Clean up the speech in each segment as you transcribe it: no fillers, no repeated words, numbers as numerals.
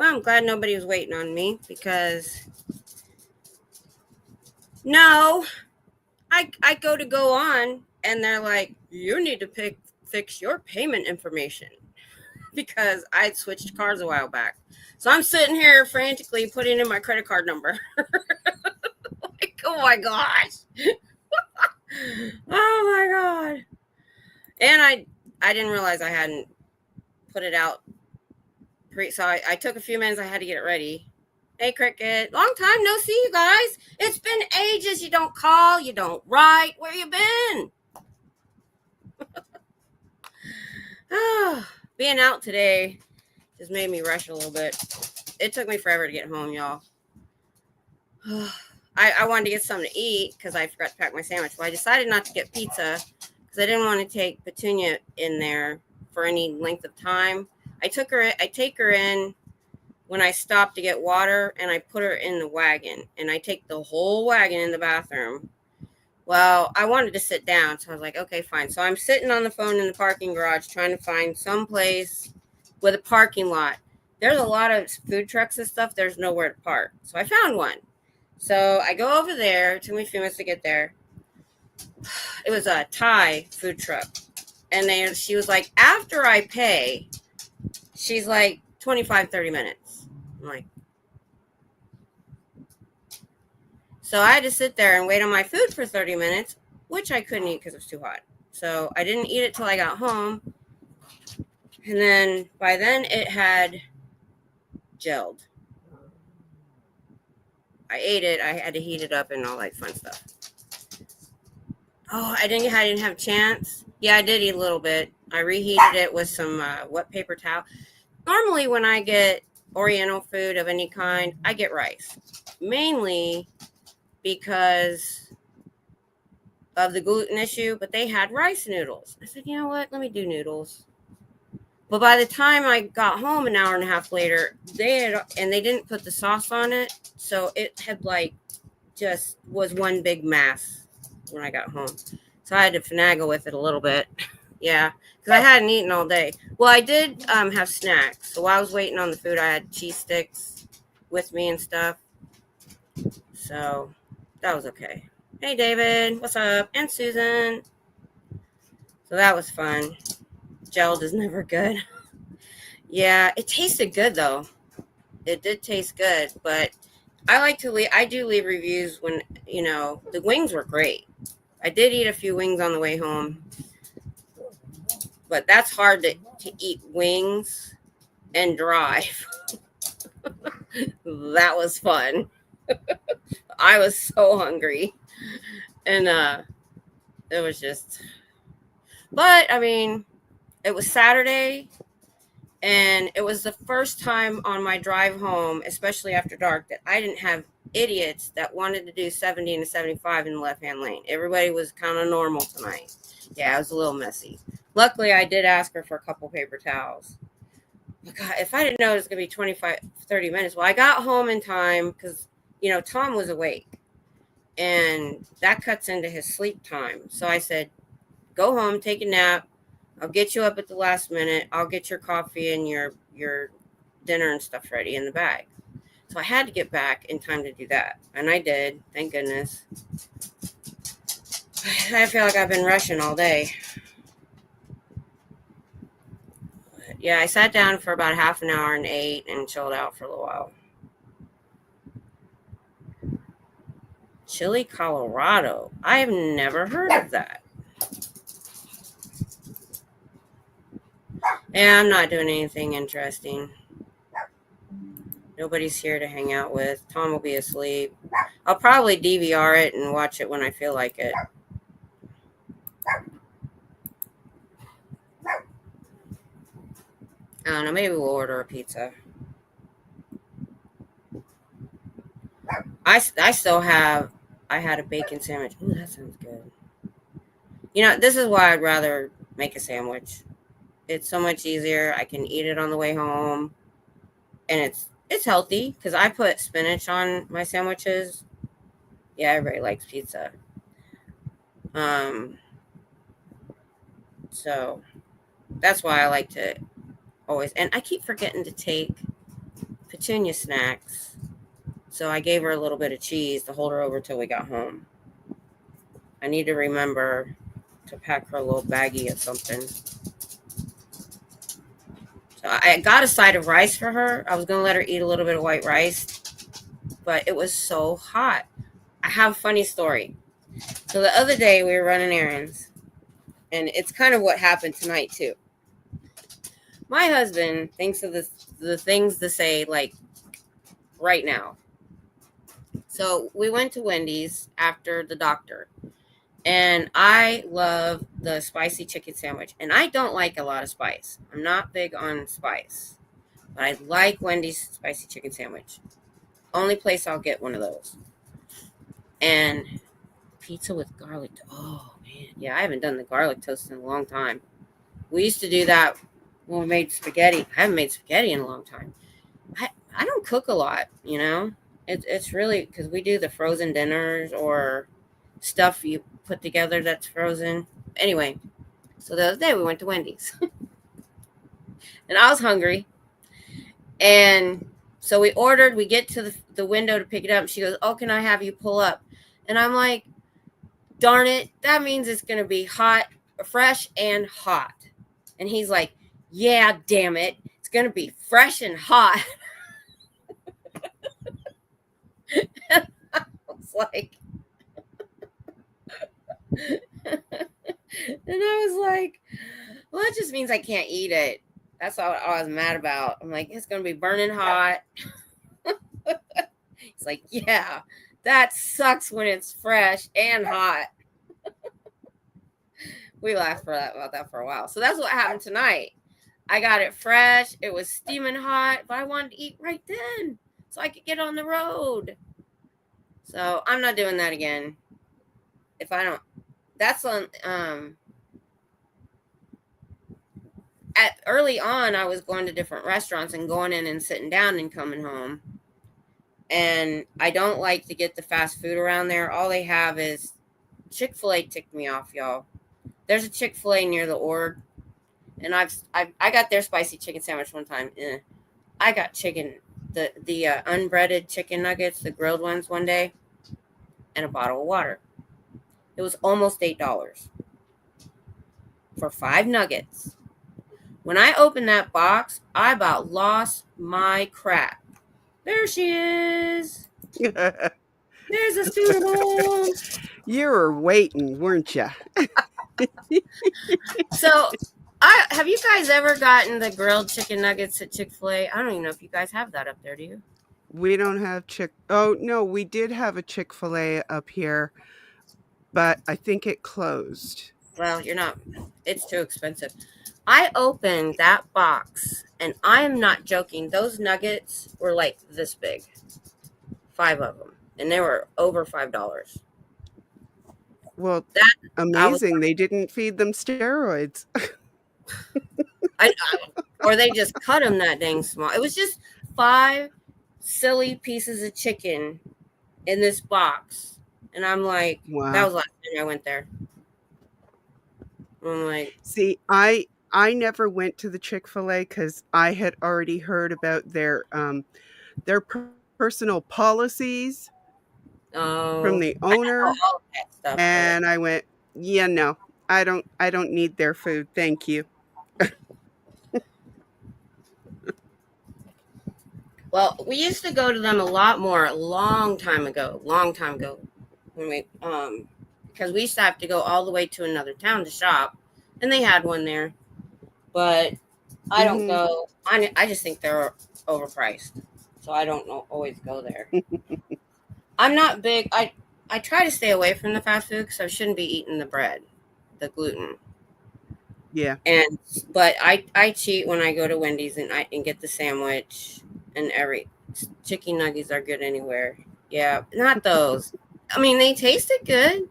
Well, I'm glad nobody was waiting on me because no, I go on and they're like, you need to fix your payment information because I'd switched cards a while back. So I'm sitting here frantically putting in my credit card number. Like, oh my gosh. Oh my god. And I didn't realize I hadn't put it out so I took a few minutes. I had to get it ready. Hey, Cricket. Long time no see, you guys. It's been ages. You don't call. You don't write. Where you been? Being out today just made me rush a little bit. It took me forever to get home, y'all. I wanted to get something to eat because I forgot to pack my sandwich. Well, I decided not to get pizza because I didn't want to take Petunia in there for any length of time. I take her in when I stop to get water, and I put her in the wagon, and I take the whole wagon in the bathroom. Well, I wanted to sit down, so I was like, okay, fine. So I'm sitting on the phone in the parking garage trying to find some place with a parking lot. There's a lot of food trucks and stuff. There's nowhere to park. So I found one. So I go over there. It took me a few minutes to get there. It was a Thai food truck. And she was like, after I pay, she's like, 25, 30 minutes. I'm like, so I had to sit there and wait on my food for 30 minutes, which I couldn't eat because it was too hot. So I didn't eat it till I got home. And then by then it had gelled. I ate it. I had to heat it up and all that fun stuff. Oh, I didn't have a chance. Yeah, I did eat a little bit. I reheated it with some wet paper towel. Normally when I get Oriental food of any kind, I get rice. Mainly because of the gluten issue, but they had rice noodles. I said, you know what? Let me do noodles. But by the time I got home an hour and a half later, they didn't put the sauce on it. So it had just was one big mass when I got home. So I had to finagle with it a little bit. Yeah, because I hadn't eaten all day. Well, I did have snacks. So while I was waiting on the food, I had cheese sticks with me and stuff. So that was okay. Hey, David. What's up? And Susan. So that was fun. Gelled is never good. Yeah, it tasted good, though. It did taste good, but I do leave reviews when, the wings were great. I did eat a few wings on the way home, but that's hard to eat wings and drive. That was fun. I was so hungry, and it was just, but I mean, it was Saturday, and it was the first time on my drive home, especially after dark, that I didn't have idiots that wanted to do 70 and 75 in the left-hand lane. Everybody was kind of normal tonight. Yeah, it was a little messy. Luckily, I did ask her for a couple paper towels. But God, if I didn't know it was going to be 25, 30 minutes. Well, I got home in time because, Tom was awake. And that cuts into his sleep time. So I said, go home, take a nap. I'll get you up at the last minute. I'll get your coffee and your dinner and stuff ready in the bag. So I had to get back in time to do that. And I did. Thank goodness. I feel like I've been rushing all day. But yeah, I sat down for about half an hour and ate and chilled out for a little while. Chile, Colorado. I have never heard of that. Yeah, I'm not doing anything interesting. Nobody's here to hang out with. Tom will be asleep. I'll probably DVR it and watch it when I feel like it. I don't know. Maybe we'll order a pizza. I had a bacon sandwich. Ooh, that sounds good. This is why I'd rather make a sandwich. It's so much easier. I can eat it on the way home. And it's healthy because I put spinach on my sandwiches. Yeah, everybody likes pizza. So that's why I like to always, and I keep forgetting to take Petunia snacks. So I gave her a little bit of cheese to hold her over till we got home. I need to remember to pack her a little baggie of something. So I got a side of rice for her. I was going to let her eat a little bit of white rice, but it was so hot. I have a funny story. So the other day we were running errands, and it's kind of what happened tonight too. My husband thinks of the things to say like right now. So we went to Wendy's after the doctor, and I love the spicy chicken sandwich, and I don't like a lot of spice. I'm not big on spice, but I like Wendy's spicy chicken sandwich. Only place I'll get one of those. And pizza with garlic. Oh man, yeah, I haven't done the garlic toast in a long time. We used to do that when we made spaghetti. I haven't made spaghetti in a long time. I don't cook a lot, you know. It's really because we do the frozen dinners or stuff you put together that's frozen. Anyway, so the other day we went to Wendy's, and I was hungry, and so we ordered. We get to the window to pick it up, and she goes, "Oh, can I have you pull up?" And I'm like, "Darn it, that means it's gonna be hot, fresh, and hot." And he's like, "Yeah, damn it, it's gonna be fresh and hot." And I was like, and I was like, well, that just means I can't eat it. That's all I was mad about. I'm like, it's gonna be burning hot. He's like, yeah, that sucks when it's fresh and hot. We laughed about that for a while. So that's what happened tonight. I got it fresh. It was steaming hot, but I wanted to eat right then so I could get on the road. So I'm not doing that again. If I don't, that's on. At early on, I was going to different restaurants and going in and sitting down and coming home. And I don't like to get the fast food around there. All they have is Chick-fil-A. Ticked me off, y'all. There's a Chick-fil-A near the org, and I got their spicy chicken sandwich one time. I got chicken, the unbreaded chicken nuggets, the grilled ones one day, and a bottle of water. It was almost $8 for 5 nuggets. When I opened that box, I about lost my crap. There she is. There's a student. You were waiting, weren't you? So, have you guys ever gotten the grilled chicken nuggets at Chick-fil-A? I don't even know if you guys have that up there, do you? We don't have Oh, no, we did have a Chick-fil-A up here, but I think it closed. Well, you're not. It's too expensive. I opened that box, and I am not joking. Those nuggets were like this big. 5 of them. And they were over $5. Well, That amazing. They didn't feed them steroids. or they just cut them that dang small. It was just 5 silly pieces of chicken in this box. And I'm like, Wow. that was the last time I went there. I'm like, see, I never went to the Chick-fil-A because I had already heard about their personal policies from the owner, stuff, and I went, yeah, no, I don't need their food, thank you. Well, we used to go to them a lot more a long time ago. When we because we used to have to go all the way to another town to shop, and they had one there. But I don't go. I just think they're overpriced, so I don't always go there. I'm not big. I try to stay away from the fast food because I shouldn't be eating the bread, the gluten. Yeah. But I cheat when I go to Wendy's and get the sandwich, and every chicken nuggets are good anywhere. Yeah, not those. I mean, they tasted good,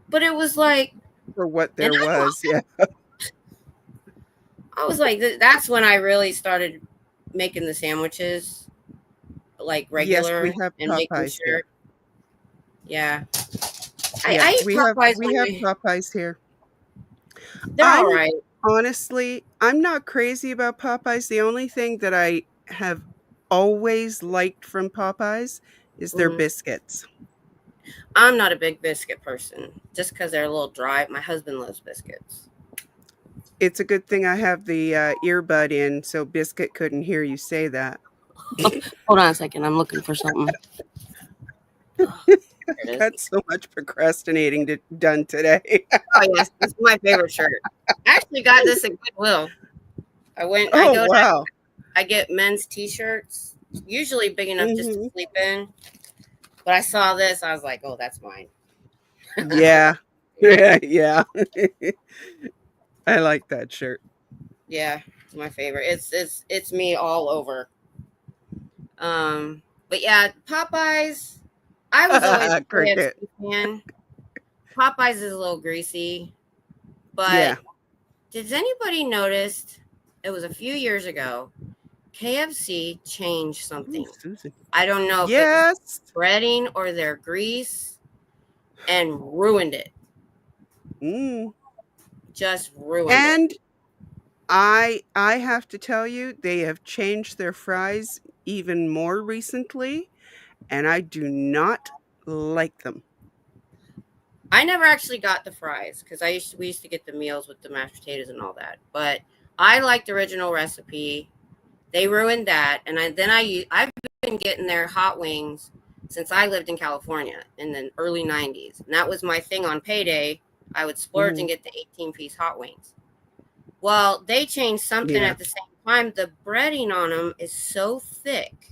but it was like for what there was. Yeah. I was like, that's when I really started making the sandwiches like regular, yes, we have and Popeyes making sure. Here. Yeah. I eat Popeyes. We have Popeyes here. They're all right. Honestly, I'm not crazy about Popeyes. The only thing that I have always liked from Popeyes is their Mhm. biscuits. I'm not a big biscuit person, just because they're a little dry. My husband loves biscuits. It's a good thing I have the earbud in so Biscuit couldn't hear you say that. Hold on a second. I'm looking for something. Oh, there it is. Got so much procrastinating done today. Oh yes, this is my favorite shirt. I actually got this at Goodwill. I Oh, go to, wow. I get men's t-shirts, usually big enough just to Hmm. sleep in. But I saw this, I was like, oh, that's mine. Yeah. Yeah. Yeah. I like that shirt. Yeah, it's my favorite. It's me all over. But yeah, Popeyes. I was always a Cricket. KFC fan. Popeyes is a little greasy, Yeah. but did anybody notice? It was a few years ago. KFC changed Ooh, something. Susan. I don't know if it was Yes. breading or their grease, and ruined it. Mm. Just ruined it. And I have to tell you, they have changed their fries even more recently, and I do not like them. I never actually got the fries because we used to get the meals with the mashed potatoes and all that. But I liked the original recipe. They ruined that, and I've been getting their hot wings since I lived in California in the early '90s, and that was my thing on payday. I would splurge Mhm. and get the 18-piece hot wings. Well, they changed something Yeah. at the same time. The breading on them is so thick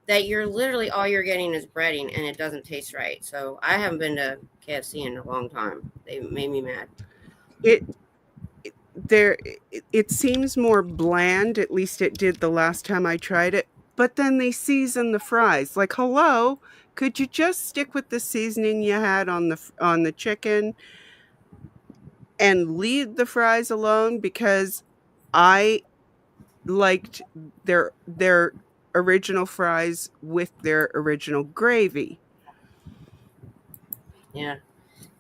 that you're literally all you're getting is breading, and it doesn't taste right. So I haven't been to KFC in a long time. They made me mad. It there it seems more bland, at least it did the last time I tried it, but then they season the fries. Like, hello, could you just stick with the seasoning you had on the chicken and leave the fries alone? Because I liked their original fries with their original gravy. Yeah,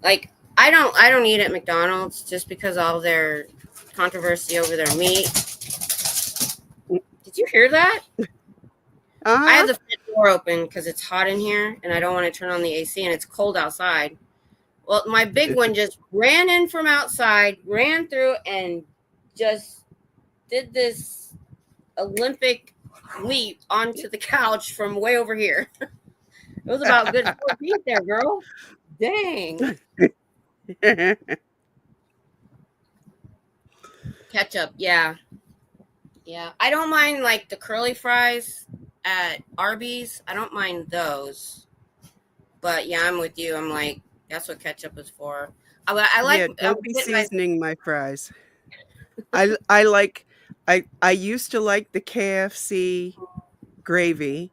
like I don't eat at McDonald's just because all their controversy over their meat. Did you hear that? I Uh-huh. have the front door open because it's hot in here, and I don't want to turn on the AC, and it's cold outside. Well, my big one just ran in from outside, ran through, and just did this Olympic leap onto the couch from way over here. It was about good 4 feet there, girl. Dang. Ketchup, yeah. Yeah. I don't mind like the curly fries at Arby's. I don't mind those. But yeah, I'm with you. I'm like, that's what ketchup is for. Yeah, I don't would be get my, seasoning my fries. I like I used to like the KFC gravy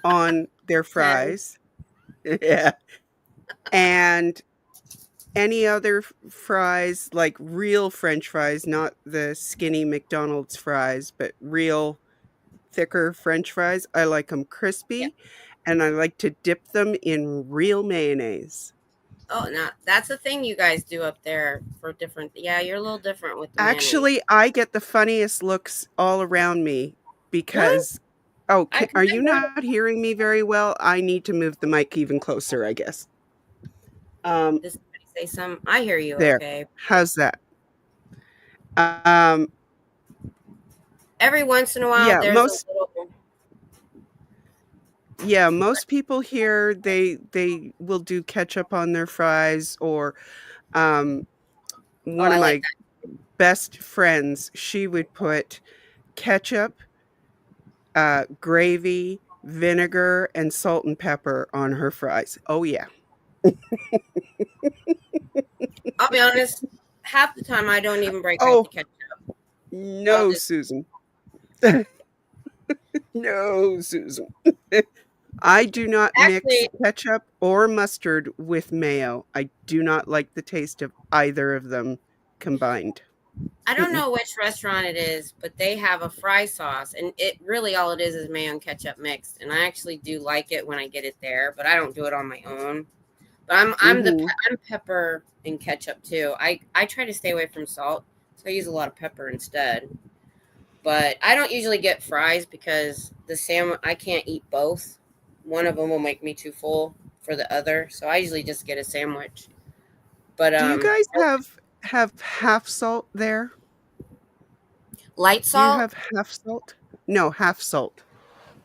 on their same. fries. Yeah. And any other fries, like real French fries, not the skinny McDonald's fries, but real thicker French fries, I like them Yeah. crispy and I like to dip them in real mayonnaise. Oh, now that's the thing you guys do up there for different. Yeah, you're a little different with the mayonnaise. Actually, I get the funniest looks all around me Really? because oh, I because are I you heard not hearing me very well? I need to move the mic even closer, I guess. this somebody say some. I hear you. There. Okay. How's that? Um, Every once in a while, yeah, there's a little. most people here they will do ketchup on their fries or um Oh, one of I like my best friends, she would put ketchup, gravy, vinegar, and salt and pepper on her fries. Oh yeah. that. I'll be honest. Half the time, I don't even break out Oh the ketchup. I'll no, just Susan. No, Susan. I do not mix actually. ketchup or mustard with mayo. I do not like the taste of either of them combined. I don't Mm-mm. know which restaurant it is, but they have a fry sauce, and it really all it is mayo and ketchup mixed. And I actually do like it when I get it there, but I don't do it on my own. But Mhm. I'm pepper and ketchup too. I try to stay away from salt, so I use a lot of pepper instead. But I don't usually get fries because the salmon, I can't eat both. One of them will make me too full for the other, so I usually just get a sandwich. But Do you guys have half salt there? light Do you salt? have half salt? No, half salt.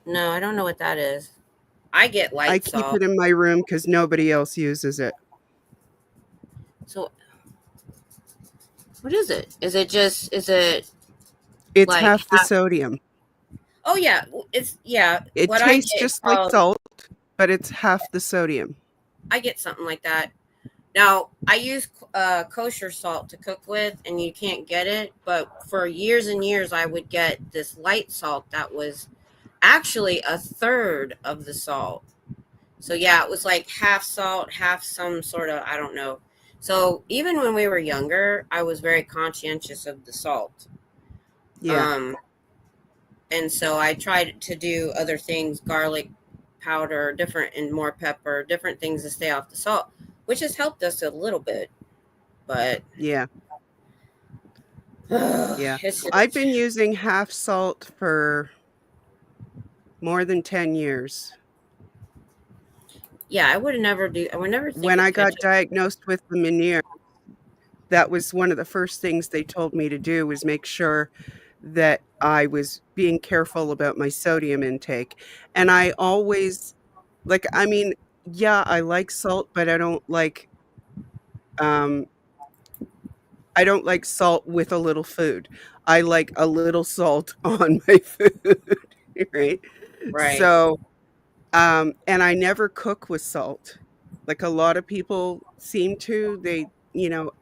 No, I don't know what that is. I get I light keep salt. it in my room because nobody else uses it. So what is it? Is it It's like half the sodium. oh yeah, it's yeah, It what I tastes get just like called salt, but it's half the sodium. I get something like that. Now, I use kosher salt to cook with, and you can't get it. But for years and years, I would get this light salt that was actually a third of the salt. So, yeah, it was like half salt, half some sort of, I don't know. So, even when we were younger, I was very conscientious of the salt. Yeah, Um, and so I tried to do other things, garlic powder, different and more pepper, different things to stay off the salt, which has helped us a little bit. But yeah, yeah. it's I've just, been using half salt for more than 10 years. yeah, I would never think When of I got ketchup. diagnosed with the Meniere's, that was one of the first things they told me to do was make sure that I was being careful about my sodium intake. And I always like, I mean, yeah, I like salt, but um I don't like salt with a little food. I like a little salt on my food, right? Right. So, and I never cook with salt. Like a lot of people seem to,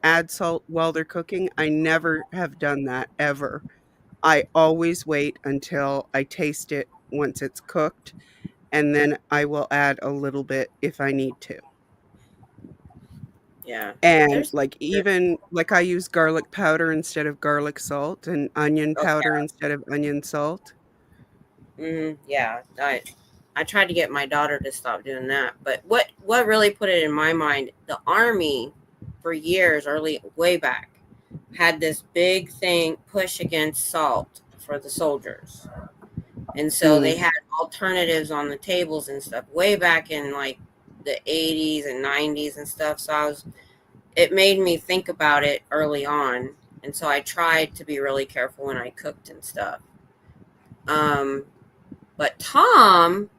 add salt while they're cooking. I never have done that ever. I always wait until I taste it once it's cooked, and then I will add a little bit if I need to. Yeah. And, There's like, even like, I use garlic powder instead of garlic salt and onion oh powder instead of onion salt. yeah. I tried to get my daughter to stop doing that, but what really put it in my mind, the army for years, early way back, had this big thing push against salt for the soldiers. And so they Mm, had alternatives on the tables and stuff way back in like the 80s and 90s and stuff. So it made me think about it early on. And so I tried to be really careful when I cooked and stuff. Um, but Tom,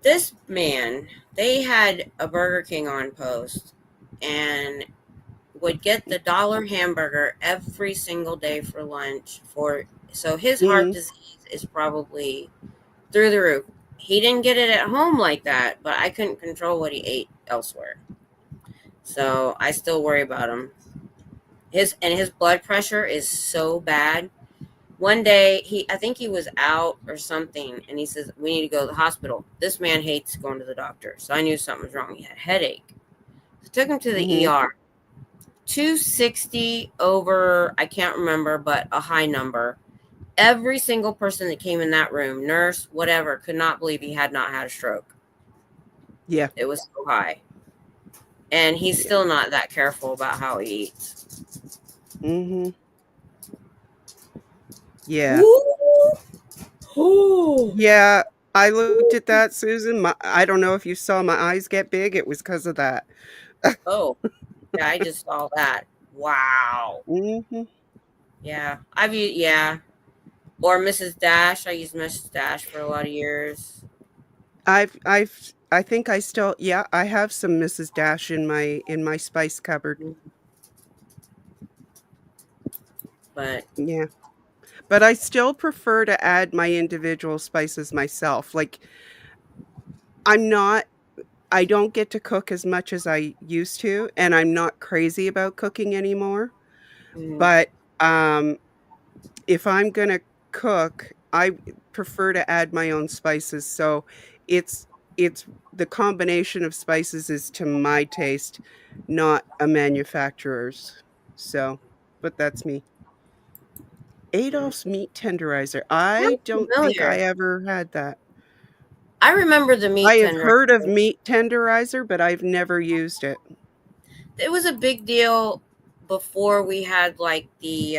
this man, they had a Burger King on post and would get the dollar hamburger every single day for lunch for so his heart mhm. disease is probably through the roof. He didn't get it at home like that, but I couldn't control what he ate elsewhere. So I still worry about him. His blood pressure is so bad. One day I think he was out or something, and he says we need to go to the hospital. This man hates going to the doctor, so I knew something was wrong. He had a headache. So I took him to the Mhm. ER. 260 over, I can't remember, but a high number. Every single person that came in that room, nurse, whatever, could not believe he had not had a stroke. Yeah, It was so high. And he's yeah. still not that careful about how he eats. Mhm. Yeah. Ooh. Ooh. Yeah, I looked at that, Susan. I don't know if you saw my eyes get big, it was because of that. Oh, yeah, I just saw that. Wow. Mhm. Yeah. yeah. Or Mrs. Dash. I used Mrs. Dash for a lot of years. I think I still yeah, I have some Mrs. Dash in my spice cupboard. But Yeah. But I still prefer to add my individual spices myself. Like, I'm not I don't get to cook as much as I used to, and I'm not crazy about cooking anymore. mm, But, if I'm gonna cook, I prefer to add my own spices, so it's it's the combination of spices is to my taste, not a manufacturer's. So, but that's me. mm. Adolph's meat tenderizer. Sounds I don't think I familiar. ever had that. I remember the I meat have tender. heard of meat tenderizer, but I've never used it. It was a big deal before we had like the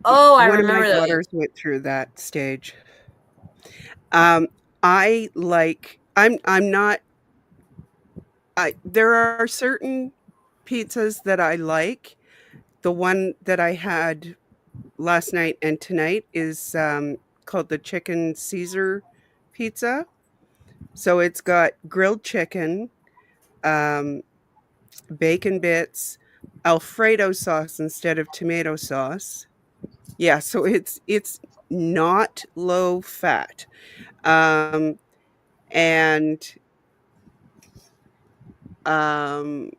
Oh, I One of my remember those. daughters went through that stage. Um, I like I'm not I there are certain pizzas that I like. The one that I had last night and tonight is, called the chicken Caesar pizza. So it's got grilled chicken, um, bacon bits, Alfredo sauce instead of tomato sauce. Yeah, so it's not low fat. Um, and, um,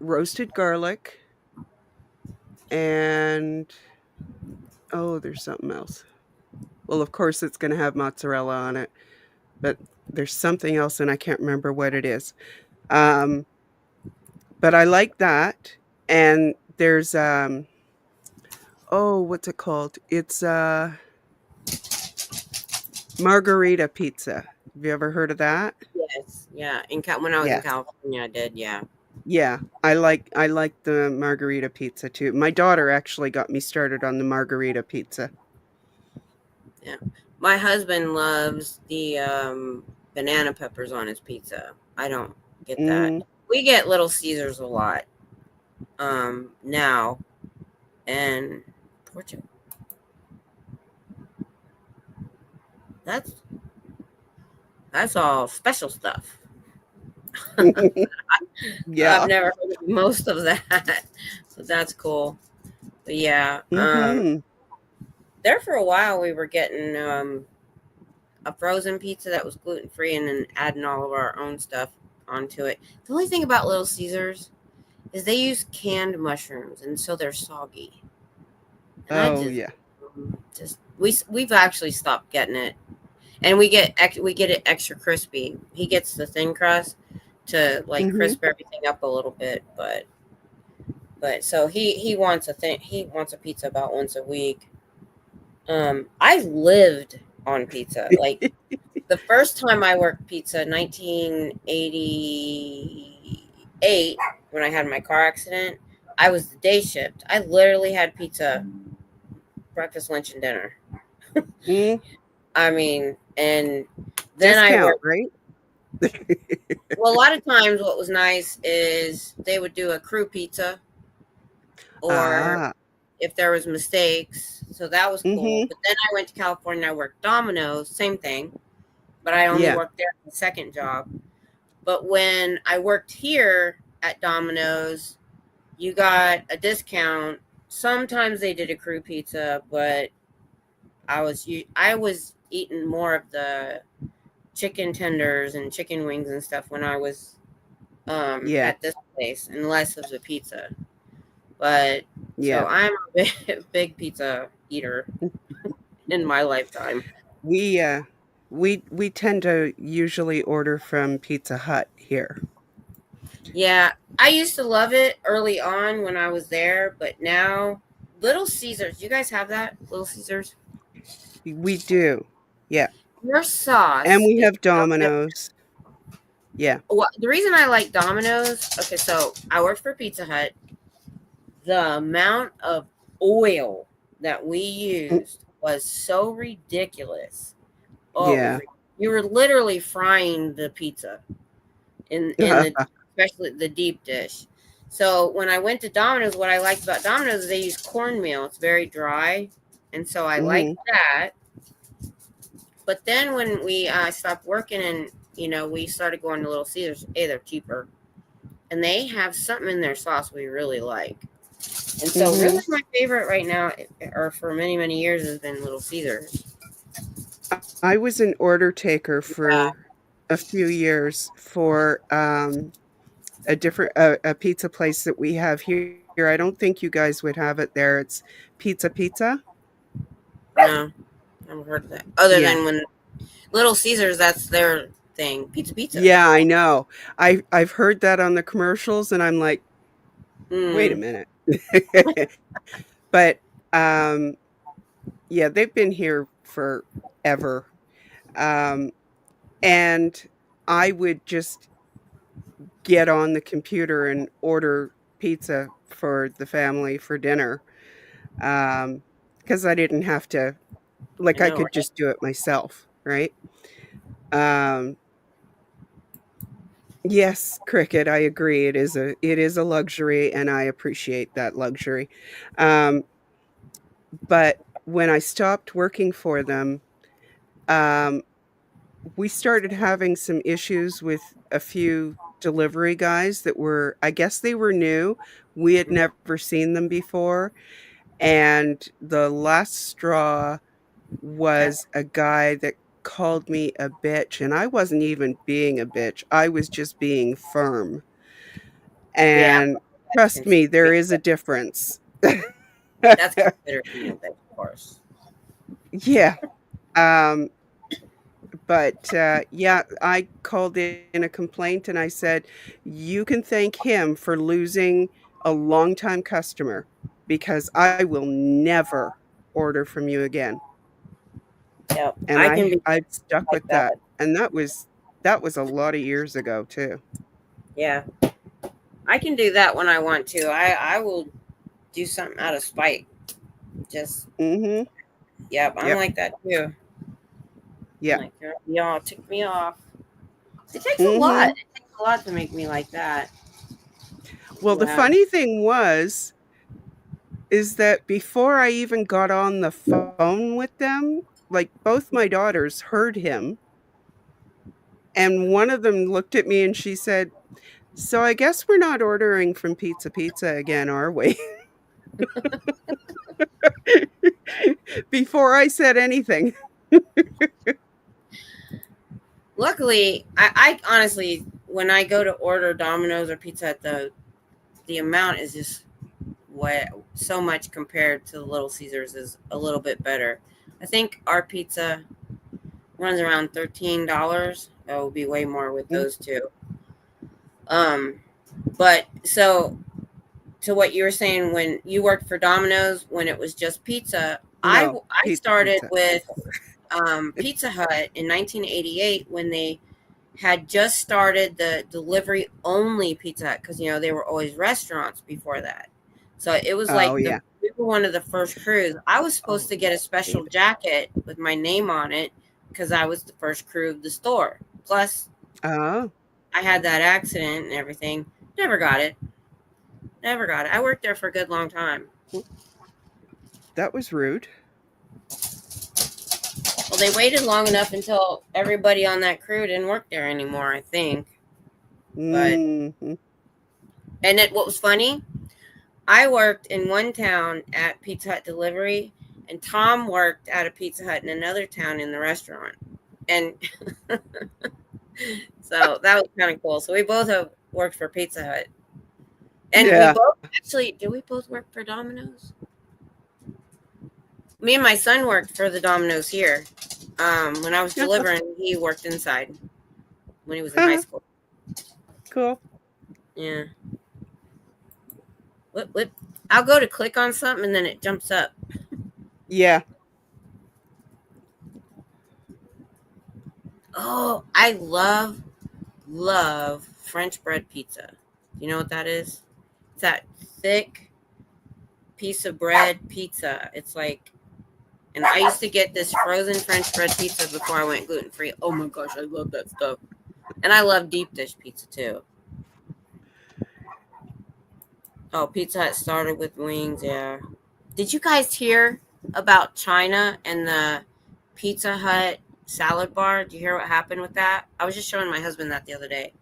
roasted garlic and oh, there's something else. Well, of course, it's gonna have mozzarella on it, but there's something else, and I can't remember what it is. Um, but I like that, and there's, oh, what's it called? It's, margarita pizza. Have you ever heard of that? Yes, yeah. When I was in Yes. California, I did. Yeah, Yeah, I like the margarita pizza too. My daughter actually got me started on the margarita pizza. yeah. My husband loves the banana peppers on his pizza. I don't get that. Mm, We get Little Caesars a lot now, and Portugal. That's that's all special stuff. I've yeah. never heard of most of that, but that's cool. But yeah, Mhm. there for a while we were getting a frozen pizza that was gluten free, and then adding all of our own stuff onto it. The only thing about Little Caesars is they use canned mushrooms, and so they're soggy. And I Oh, just, yeah. we've actually stopped getting it, and we get it extra crispy. He gets the thin crust to like Mhm. crisp everything up a little bit, but so he wants a pizza about once a week. I lived on pizza. Like the first time I worked pizza, 1988, when I had my car accident, I was the day shift. I literally had pizza breakfast, lunch, and dinner. Mm, I mean, and then I discount, worked. right? Well, a lot of times, what was nice is they would do a crew pizza, or Ah, if there was mistakes, so that was cool. mhm. But then I went to California. I worked Domino's, same thing, but I only Yeah. worked there for the second job. But when I worked here at Domino's, you got a discount. Sometimes they did a crew pizza, but I was eating more of the chicken tenders and chicken wings and stuff when I was Yeah. at this place, and less of the pizza. But so Yeah. I'm a big pizza eater in my lifetime. We, we tend to usually order from Pizza Hut here. Yeah, I used to love it early on when I was there, but now Little Caesars. You guys have that Little Caesars? We do. Yeah. Your And sauce we is have so different. Domino's. Yeah. Well, the reason I like Domino's, okay, so I worked for Pizza Hut. The amount of oil that we Mm, used was so ridiculous. Oh, it was yeah. you were literally frying the pizza in the especially the deep dish. So when I went to Domino's, what I liked about Domino's is they use cornmeal. It's very dry, and so I liked Mhm. that. But then when we stopped working, and we started going to Little Caesars, they're cheaper, and they have something in their sauce we really like. And so, really, Mhm. my favorite right now, or for many many years, has been Little Caesars. I was an order taker Yeah, for a few years for, a pizza place that we have here. I don't think you guys would have it there. It's Pizza Pizza. no, I've never heard of that. Other Yeah. than when Little Caesars, that's their thing, pizza, pizza. Yeah, I know. I've heard that on the commercials, and I'm like, "Wait a Mm, minute." But, um, yeah, they've been here forever. Um, and I would just get on the computer and order pizza for the family for dinner. Um, because I didn't have to, I like, I know, could right? just do it myself, right? Um, yes, Cricket, I agree. It is a luxury, and I appreciate that luxury. Um, but when I stopped working for them, um, we started having some issues with a few delivery guys that were, I guess they were new. We had Mhm. never seen them before. And the last straw Okay. was a guy that called me a bitch. And I wasn't even being a bitch, I was just being firm. Yeah, And that's trust me, there considered. is a difference. That's considered being a bitch, of course. Yeah. Um, but yeah, I called in a complaint and I said, you can thank him for losing a longtime customer because I will never order from you again. Yep, And I can be I've stuck like with that. that. And that was a lot of years ago too. Yeah, I can do that when I want to. I will do something out of spite. Just Mhm. yep, I'm Yep. like that too. I'm Yeah. like, "Girl, y'all tick me off. It takes a lot. Mhm. It takes a lot to make me like that. Well, the Yeah. funny thing was is that before I even got on the phone with them, like both my daughters heard him. And one of them looked at me and she said, "So I guess we're not ordering from Pizza Pizza again, are we?" Before I said anything. Luckily, I honestly, when I go to order Domino's or Pizza Hut, the amount is just what so much compared to the Little Caesars is a little bit better. I think our pizza runs around $13. That will be way more with Mm, those two. Um, but so to what you were saying when you worked for Domino's when it was just pizza, no, I Pizza started Pizza. with Pizza Hut in 1988 when they had just started the delivery only Pizza Hut because they were always restaurants before that. So it was Oh, like yeah. we were one of the first crews. I was supposed Oh, to get a special David. jacket with my name on it because I was the first crew of the store. Plus, Oh, I had that accident and everything. Never got it. Never got it. I worked there for a good long time. well, that was rude. Well, they waited long enough until everybody on that crew didn't work there anymore, I think. But Mhm. what was funny, I worked in one town at Pizza Hut delivery, and Tom worked at a Pizza Hut in another town in the restaurant. And so that was kind of cool. So we both have worked for Pizza Hut. And we Yeah. both actually, did we both work for Domino's? Me and my son worked for the Domino's here. When I was delivering, he worked inside when he was in high school. Cool. Yeah. What? I'll go to click on something and then it jumps up. Yeah. Oh, I love French bread pizza. You know what that is? It's that thick piece of bread pizza. It's like, and I used to get this frozen French bread pizza before I went gluten free. Oh my gosh, I love that stuff. And I love deep dish pizza too. Oh, Pizza Hut started with wings. Yeah. Did you guys hear about China and the Pizza Hut salad bar? Did you hear what happened with that? I was just showing my husband that the other day.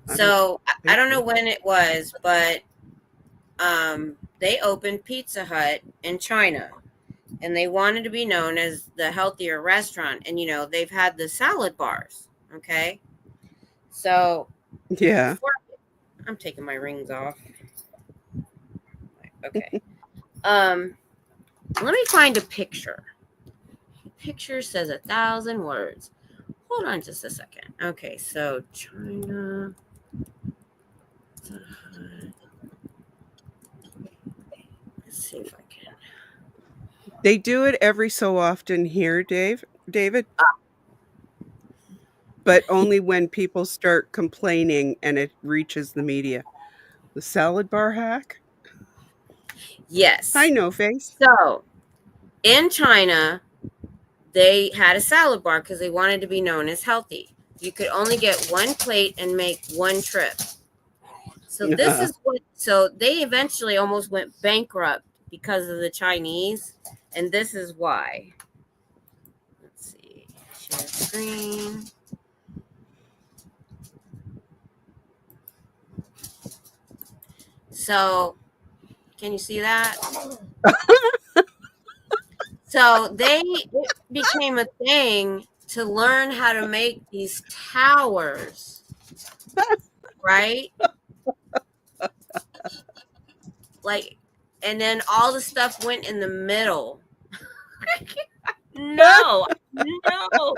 I don't So I think don't know so. when it was, but they opened Pizza Hut in China, and they wanted to be known as the healthier restaurant. And they've had the salad bars. Okay, so Yeah. before I'm taking my rings off. Okay, um, let me find a picture. Picture says 1,000 words. Hold on just a second. Okay, so China. Let's see if I can. They do it every so often here, David, but only when people start complaining and it reaches the media. The salad bar hack? Hi, Yes. No Face. So In China, they had a salad bar because they wanted to be known as healthy. You could only get one plate and make one trip. So this is what. So they eventually almost went bankrupt because of the Chinese, and this is why. Let's see. Share screen. So, can you see that? So it became a thing to learn how to make these towers, right? Like, and then all the stuff went in the middle. No, no.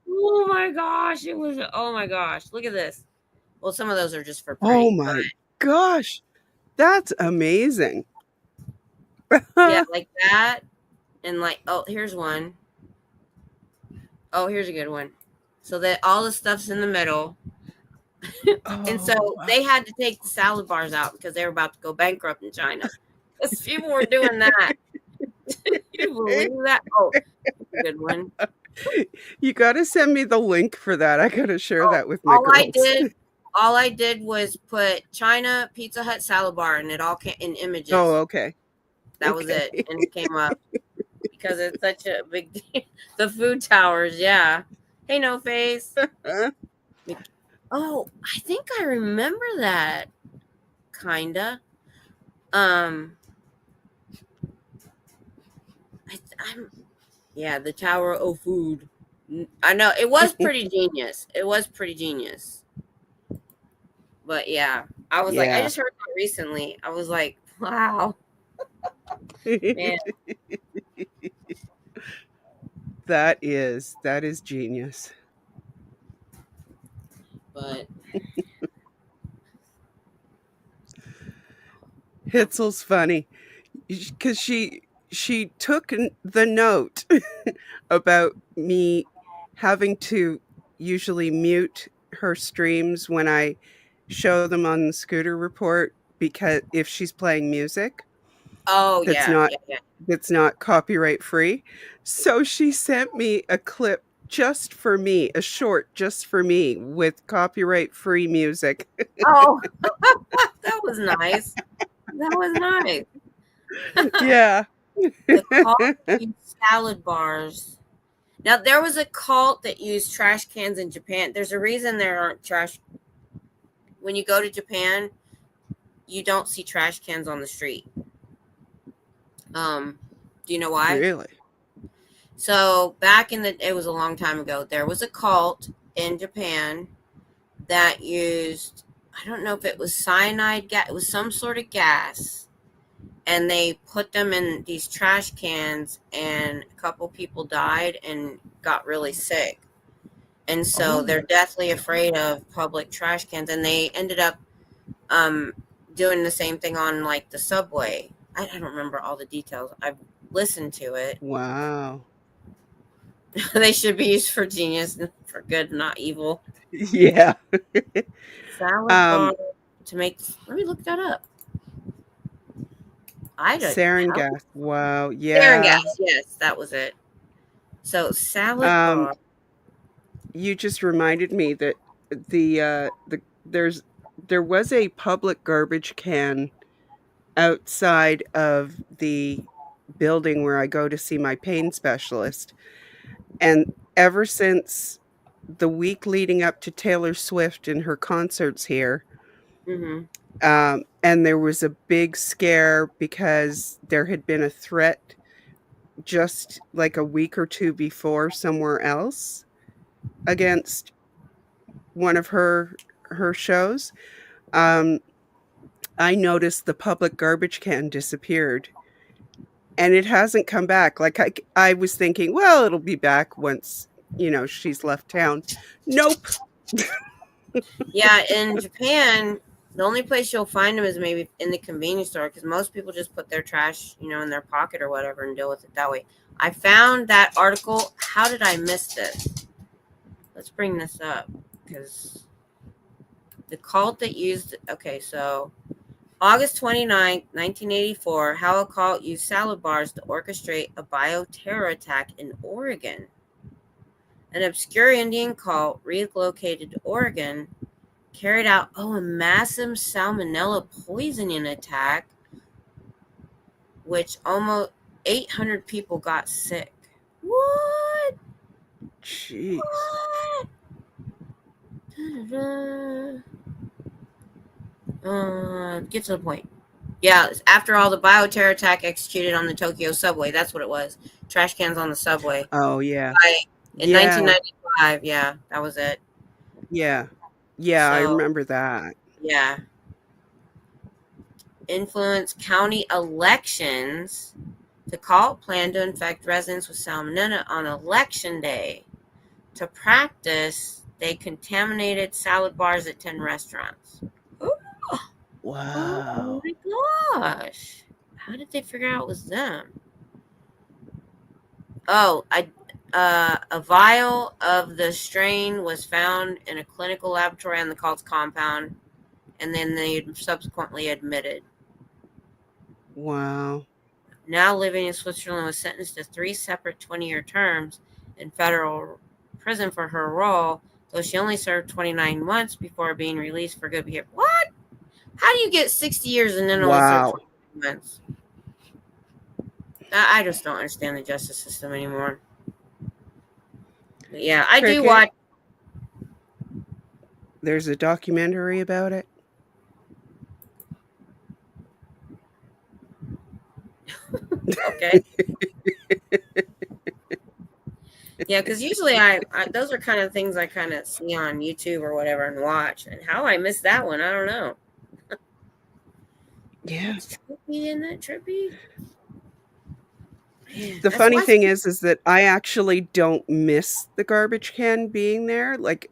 Oh my gosh, it was. Oh my gosh, look at this. Well, some of those are just for Oh pretty, but my gosh. That's amazing. yeah, like that, and like, oh, here's one. Oh, here's a good one. So that all the stuff's in the middle. And so Oh, wow. they had to take the salad bars out because they were about to go bankrupt in China. Because people were doing that. You believe that? Oh, good one. You got to send me the link for that. I got to share Oh, that with my girls. all I did was put China Pizza Hut salad bar, and it all came in images. Oh, okay. That was it, and it came up because it's such a big deal. The food towers, yeah. Hey, no face. Oh, I think I remember that. Kinda. I'm Yeah, the Tower of Food. I know it was pretty genius. It was pretty genius. But yeah, I was like, I Yeah. just heard that recently. I was like, wow, man. That is genius. But Hitzel's funny because she took the note about me having to usually mute her streams when I show them on the Scooter Report, because if she's playing music oh that's yeah, not yeah, yeah. that's not copyright free. So she sent me a clip just for me, a short just for me with copyright free music. Oh, that was nice. That was nice. Yeah. The cult used salad bars. Now there was a cult that used trash cans in Japan. There's a reason there aren't trash. When you go to Japan, you don't see trash cans on the street. Do you know why? Really? So it was a long time ago. There was a cult in Japan that used, I don't know if it was cyanide gas. It was some sort of gas, and they put them in these trash cans, and a couple people died and got really sick. And so they're deathly afraid of public trash cans, and they ended up doing the same thing on like the subway. I don't remember all the details. I've listened to it. Wow. They should be used for genius, for good, not evil. Yeah. Salad bar to make. Let me look that up. Sarin gas. Wow. Sarin Yeah. gas. Yes, that was it. So salad bar. You just reminded me that there was a public garbage can outside of the building where I go to see my pain specialist. And ever since the week leading up to Taylor Swift and her concerts here, Mm-hmm. and there was a big scare because there had been a threat just like a week or two before somewhere else against one of her shows. I noticed the public garbage can disappeared, and it hasn't come back. Like I was thinking, well, it'll be back once, she's left town. Nope. Yeah, in Japan, the only place you'll find them is maybe in the convenience store, because most people just put their trash, in their pocket or whatever and deal with it that way. I found that article. How did I miss this? Let's bring this up, because the cult that used. Okay, so August 29, 1984, how a cult used salad bars to orchestrate a bioterror attack in Oregon. An obscure Indian cult relocated to Oregon carried out a massive salmonella poisoning attack, which almost 800 people got sick. What? Jeez. Get to the point. Yeah, after all, the bioterror attack executed on the Tokyo subway. That's what it was. Trash cans on the subway. Oh, yeah. In Yeah. 1995. Yeah, that was it. Yeah. Yeah, I So, remember that. yeah. Influenced county elections. The cult planned to infect residents with salmonella on election day. To practice, they contaminated salad bars at 10 restaurants. Oh Wow. my gosh. How did they figure out it was them? Oh, a vial of the strain was found in a clinical laboratory on the cult's compound, and then they subsequently admitted. Wow. Now living in Switzerland, was sentenced to 3 separate 20-year terms in federal prison for her role, though she only served 29 months before being released for good behavior. What? How do you get 60 years and then only serve Wow. 29 months? I just don't understand the justice system anymore. But yeah, I do Cricket, watch. there's a documentary about it. Okay. Yeah, because usually I those are kind of things I kind of see on YouTube or whatever and watch. And how I missed that one, I don't know. Yeah. It's trippy, isn't it trippy? Man, The that's funny why. thing is that I actually don't miss the garbage can being there. Like,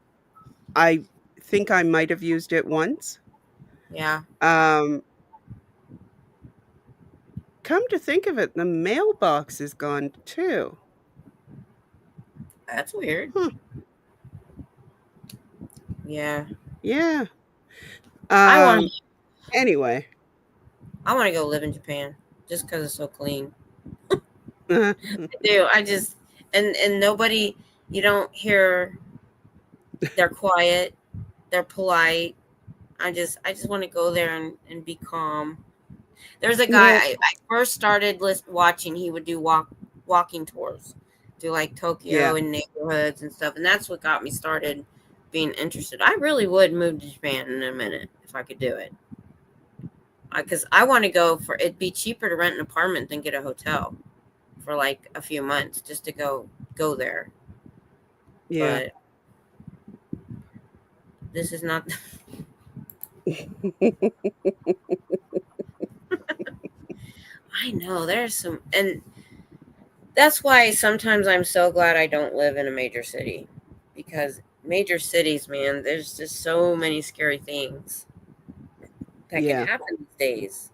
I think I might have used it once. Yeah. Um, come to think of it, the mailbox is gone too. That's weird. Huh. Yeah. Yeah. I want Anyway. to go live in Japan just because it's so clean. Uh, I do. I just and nobody. You don't hear. They're quiet. They're polite. I just want to go there and be calm. There's a guy well, I first started watching. He would do walking tours, do like Tokyo yeah. and neighborhoods and stuff, and that's what got me started being interested. I really would move to Japan in a minute if I could do it, because I want to go for it'd be cheaper to rent an apartment than get a hotel for like a few months just to go there. Yeah. But this is not. I know there's some, and that's why sometimes I'm so glad I don't live in a major city, because major cities, man, there's just so many scary things that can Yeah. happen these days.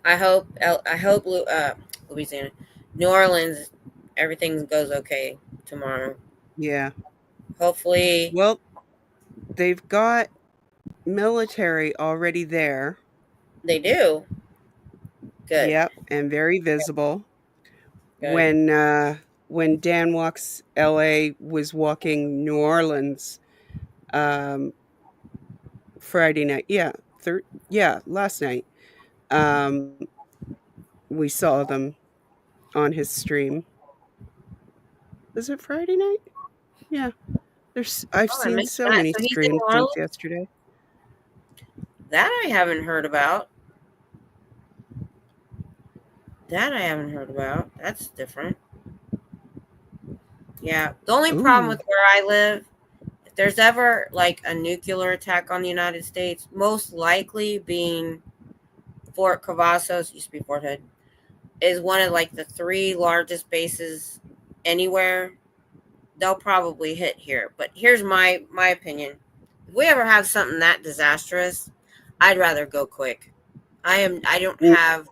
I hope Louisiana, New Orleans, everything goes okay tomorrow. Yeah. Hopefully Well, they've got military already there. they do. Good, Yep, and very visible. good. When Dan Walks LA was walking New Orleans um Friday night. Yeah, last night. Um we saw them on his stream. Was it Friday night? Yeah. I've Oh, I seen missed so that. many So he's in streams New since Orleans. yesterday. That I haven't heard about. That I haven't heard about. That's different. Yeah. The only problem Ooh. with where I live, if there's ever like a nuclear attack on the United States, most likely being Fort Cavazos, used to be Fort Hood, is one of like the 3 largest bases anywhere. They'll probably hit here. But here's my opinion. If we ever have something that disastrous, I'd rather go quick. I don't Mm, have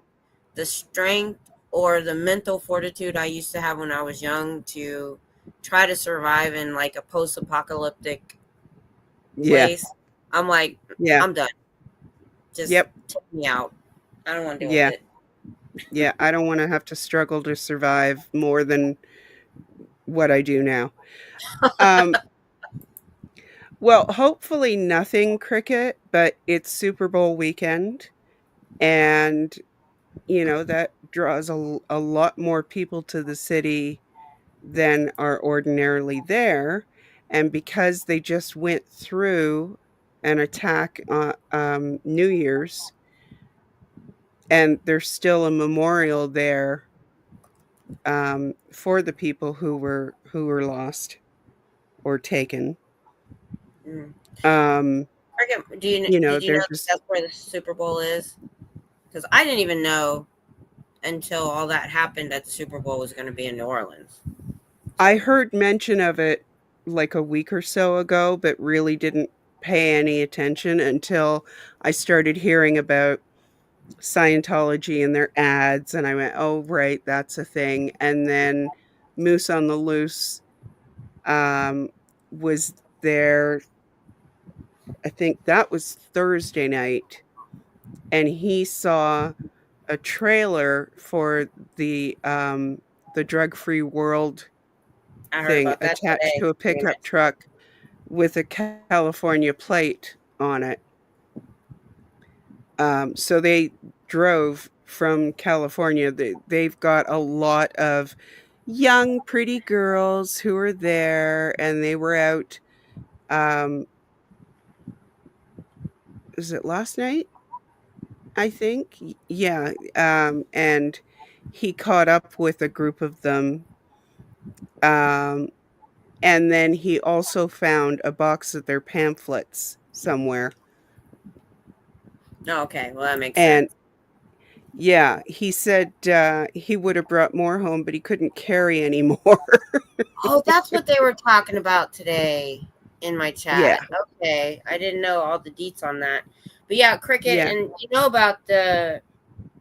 the strength or the mental fortitude I used to have when I was young to try to survive in like a post-apocalyptic yeah. place. I'm like, Yeah. I'm done. Just Yep. take me out. I don't want to deal with Yeah. it. Yeah. I don't want to have to struggle to survive more than what I do now. Um, well, hopefully nothing cricket, but it's Super Bowl weekend. And, that draws a lot more people to the city than are ordinarily there. And because they just went through an attack on New Year's, and there's still a memorial there for the people who were lost or taken. Mm. Um, Do you did you know they're that just. that's where the Super Bowl is? Because I didn't even know until all that happened that the Super Bowl was going to be in New Orleans. I heard mention of it like a week or so ago, but really didn't pay any attention until I started hearing about Scientology and their ads, and I went, "Oh, right, that's a thing." And then Moose on the Loose um, was there. I think that was Thursday night, and he saw a trailer for the Drug Free World I heard thing about that attached today. to a Pretty pickup much. truck with a California plate on it. So they drove from California. They've got a lot of young, pretty girls who are there, and they were out. Um, was it last night? I think. Yeah. And he caught up with a group of them. Um, and then he also found a box of their pamphlets somewhere. Oh, okay. Well, that makes And sense. yeah, he said he would have brought more home, but he couldn't carry any more. Oh, that's what they were talking about today in my Yeah. chat. Okay. I didn't know all the deets on that. But yeah, cricket, Yeah. and you know about the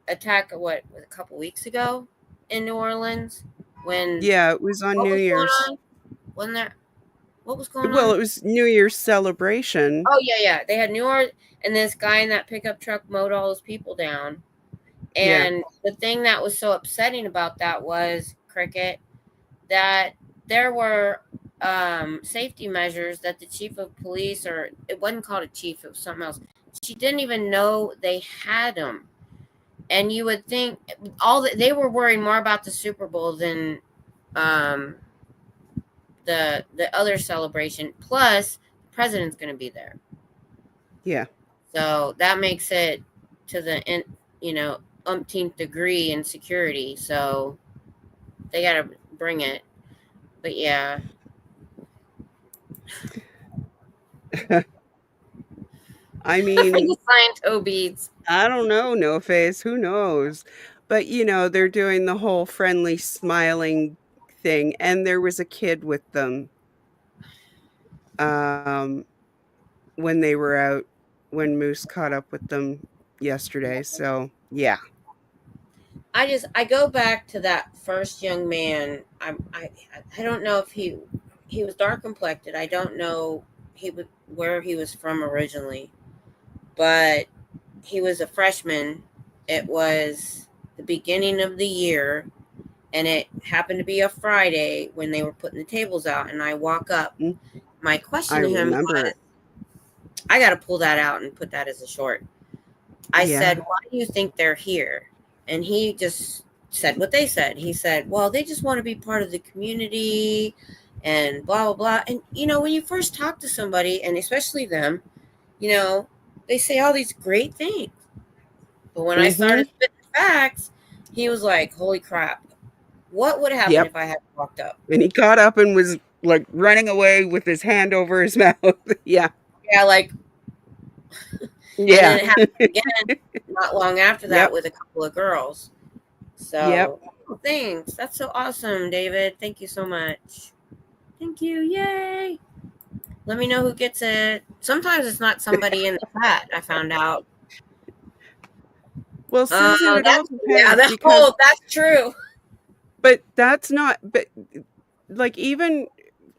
attack of what was a couple weeks ago in New Orleans when Yeah, it was on what New was going Year's. on? Wasn't there what was going Well, on? it was New Year's celebration. Oh yeah. They had New Orleans and this guy in that pickup truck mowed all those people down. Yeah. And the thing that was so upsetting about that was cricket that there were safety measures that the chief of police, or it wasn't called a chief, it was something else. She didn't even know they had them. And you would think they were worried more about the Super Bowl than um, the other celebration. Plus, the president's going to be there, Yeah. so that makes it to the umpteenth degree in security. So they got to bring it. But yeah, I for mean, the Sciento beads. I don't know, no face, who knows? But they're doing the whole friendly smiling thing, and there was a kid with them um when they were out, when Moose caught up with them yesterday. So, yeah. I go back to that first young man. I don't know if he was dark complected. I don't know where he was from originally, but he was a freshman. It was the beginning of the year, and it happened to be a Friday when they were putting the tables out. And I walk up. Mm, My I question to him remember was, it. I got to pull that out and put that as a short. I said, Yeah. "Why do you think they're here?" And he just said what they said. He said, "Well, they just want to be part of the community and blah, blah, blah." And, when you first talk to somebody, and especially them, you know, they say all these great things. But when I Mhm. started spitting facts, he was like, "Holy crap. What would happen Yep. if I had walked up?" And he got up and was like running away with his hand over his mouth. Yeah. Yeah, like, and Yeah. then it happened again not long after that Yep. with a couple of girls. Yep. So, thanks. That's so awesome, David. Thank you so much. Thank you. Yay. Let me know who gets it. Sometimes it's not somebody in the chat, I found out. Well, Susan, it all Yeah, depends because that's true. but that's not but like even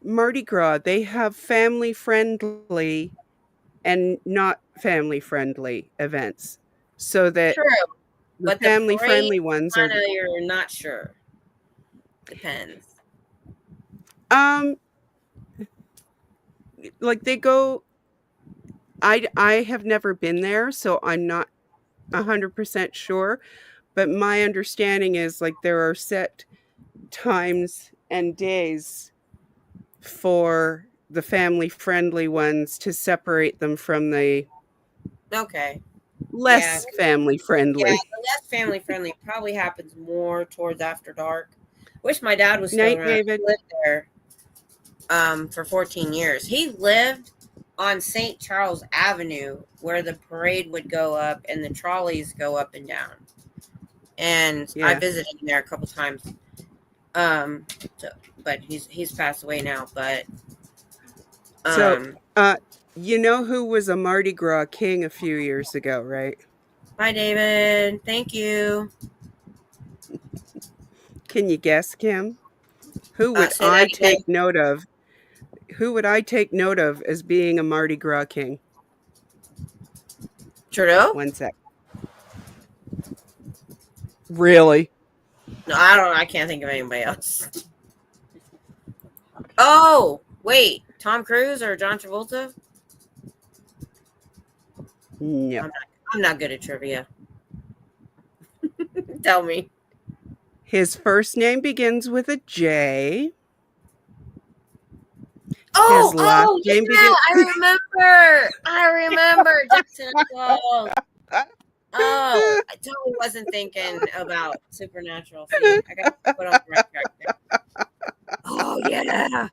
Mardi Gras, they have family friendly and not family friendly events. So that True, the but the family parade, friendly ones are kind of, you're not sure. Depends. um like they go. I have never been there, so I'm not 100% sure, but my understanding is like there are set times and days for the family friendly ones to separate them from the Okay. Yeah. less family Yeah, friendly. the less family friendly probably happens more towards after dark. Wish my dad was still Night, around. He David. lived there for 14 years. He lived on St. Charles Avenue where the parade would go up and the trolleys go up and down. And I Yeah. visited him there a couple times. Um, so, but he's passed away now. But So, um, you know who was a Mardi Gras king a few years ago, right? bye, David. Thank you. Can you guess, Kim? Who would Say I that again. take note of? Who would I take note of as being a Mardi Gras king? Trudeau? One sec. Really? No, I don't. I can't think of anybody else. Oh, wait, Tom Cruise or John Travolta? No. I'm not good at trivia. Tell me. His first name begins with a J. His last Oh, name yeah, begins. I remember Jackson Falls. Oh, I totally wasn't thinking about Supernatural. See, I got to put on the right track there. Oh, yeah,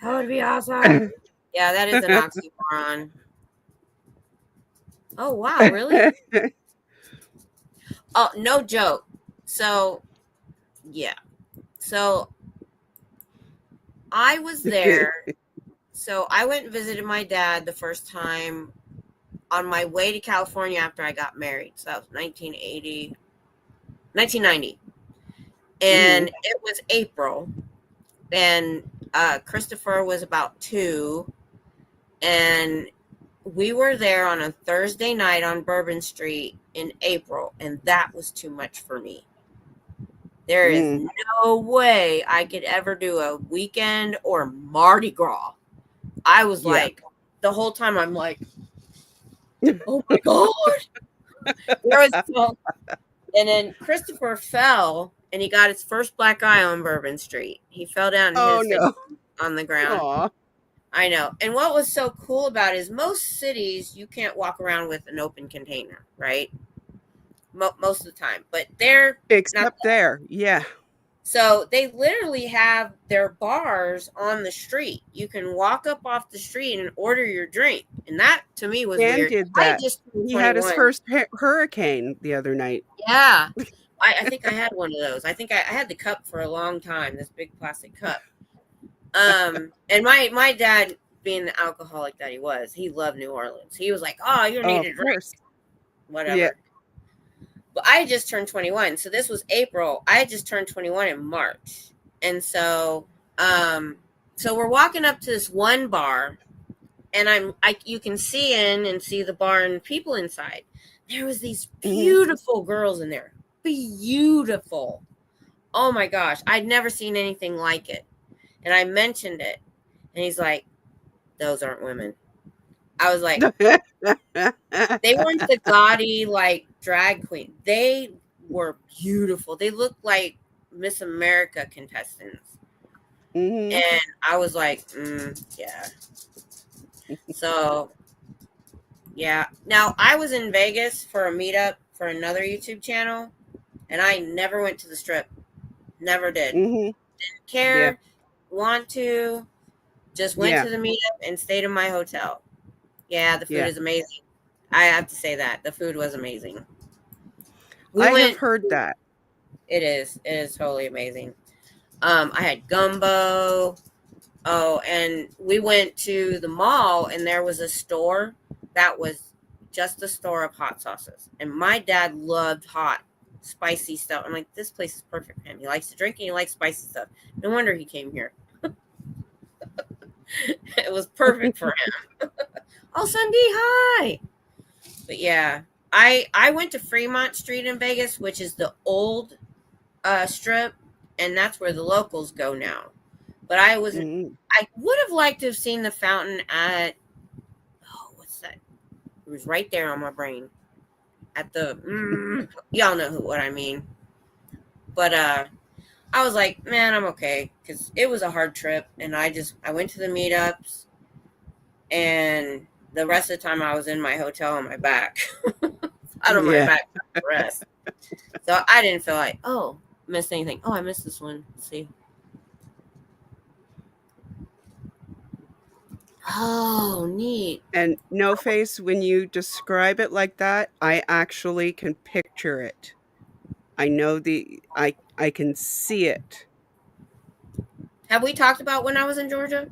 that would be awesome. Yeah, that is an oxymoron. Oh, wow, really? Oh, no joke. So, yeah. So, I was there. So, I went and visited my dad the first time on my way to California after I got married. So, that was 1990. And it was April. And Christopher was about 2. And we were there on a Thursday night on Bourbon Street in April. And that was too much for me. There is no way I could ever do a weekend or Mardi Gras. I was like, the whole time I'm like, oh my God. There was so, and then Christopher fell and he got his first black eye on Bourbon Street. He fell down and hit Oh his face no. on the ground. Aw. I know. And what was so cool about it is most cities, you can't walk around with an open container, right? Most of the time. But they're Except there. Yeah. So they literally have their bars on the street. You can walk up off the street and order your drink. And that to me was Dan weird. did I that. just turned He had his 21. first hurricane the other night. Yeah. I think I had one of those. I think I had the cup for a long time, this big plastic cup. And my dad, being the alcoholic that he was, he loved New Orleans. He was like, oh, you need a drink. Whatever. Yeah. But I had just turned 21. So this was April. I had just turned 21 in March. And so so we're walking up to this one bar and you can see in and see the bar and people inside. There was these beautiful girls in there. Beautiful. Oh my gosh. I'd never seen anything like it. And I mentioned it. And he's like, those aren't women. I was like, they weren't the gaudy, like, drag queen. They were beautiful. They looked like Miss America contestants. And I was like, yeah. So, yeah. Now, I was in Vegas for a meetup for another YouTube channel, and I never went to the strip. Never did. Didn't care, want to. Just went to the meetup and stayed in my hotel. Yeah, the food is amazing. I have to say that. The food was amazing. I have heard that. It is. It is totally amazing. I had gumbo. Oh, and we went to the mall and there was a store that was just a store of hot sauces. And my dad loved hot, spicy stuff. I'm like, this place is perfect for him. He likes to drink and he likes spicy stuff. No wonder he came here. It was perfect for him. Oh, Sunday, hi. But yeah, I went to Fremont Street in Vegas, which is the old strip, and that's where the locals go now. But Mm. I would have liked to have seen the fountain at, oh, what's that? It was right there on my brain at the y'all know what I mean. But I was like, man, I'm okay because it was a hard trip, and I went to the meetups, and the rest of the time I was in my hotel on my back, out on my Yeah. back to rest. So I didn't feel like, oh, missed anything. Oh, I missed this one. Let's see. Oh, neat. And no face, when you describe it like that, I actually can picture it. I know I can see it. Have we talked about when I was in Georgia?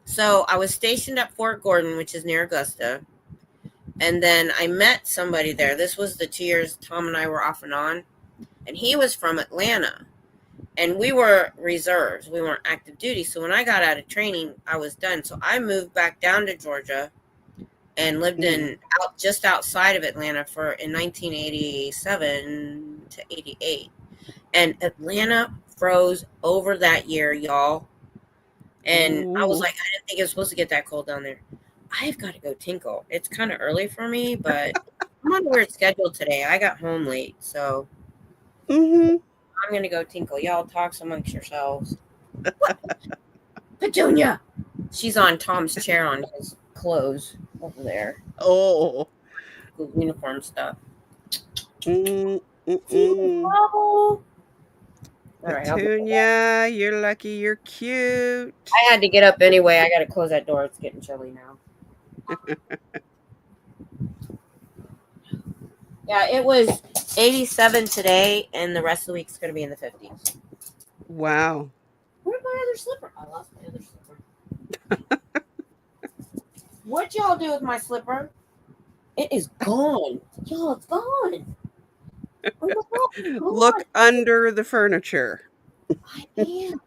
So I was stationed at Fort Gordon, which is near Augusta. And then I met somebody there. This was the 2 years Tom and I were off and on. And he was from Atlanta. And we were reserves. We weren't active duty. So when I got out of training, I was done. So I moved back down to Georgia and lived in just outside of Atlanta in 1987 to 88. And Atlanta froze over that year, y'all. And I was Ooh. like, I didn't think it was supposed to get that cold down there. I've got to go tinkle. It's kind of early for me, but I'm on a weird schedule today. I got home late, so Mm-hmm. I'm going to go tinkle. Y'all talk amongst yourselves. What? Petunia! She's on Tom's chair on his clothes over there. Oh. Uniform stuff. Mm-mm. All right, I'll get Petunia, you're lucky you're cute. I had to get up anyway. I got to close that door. It's getting chilly now. Yeah, it was 87 today, and the rest of the week's going to be in the 50s. Wow. Where's my other slipper? I lost my other slipper. What'd y'all do with my slipper? It is gone. Y'all, it's gone. Oh my God, it's gone. Look under the furniture. I am.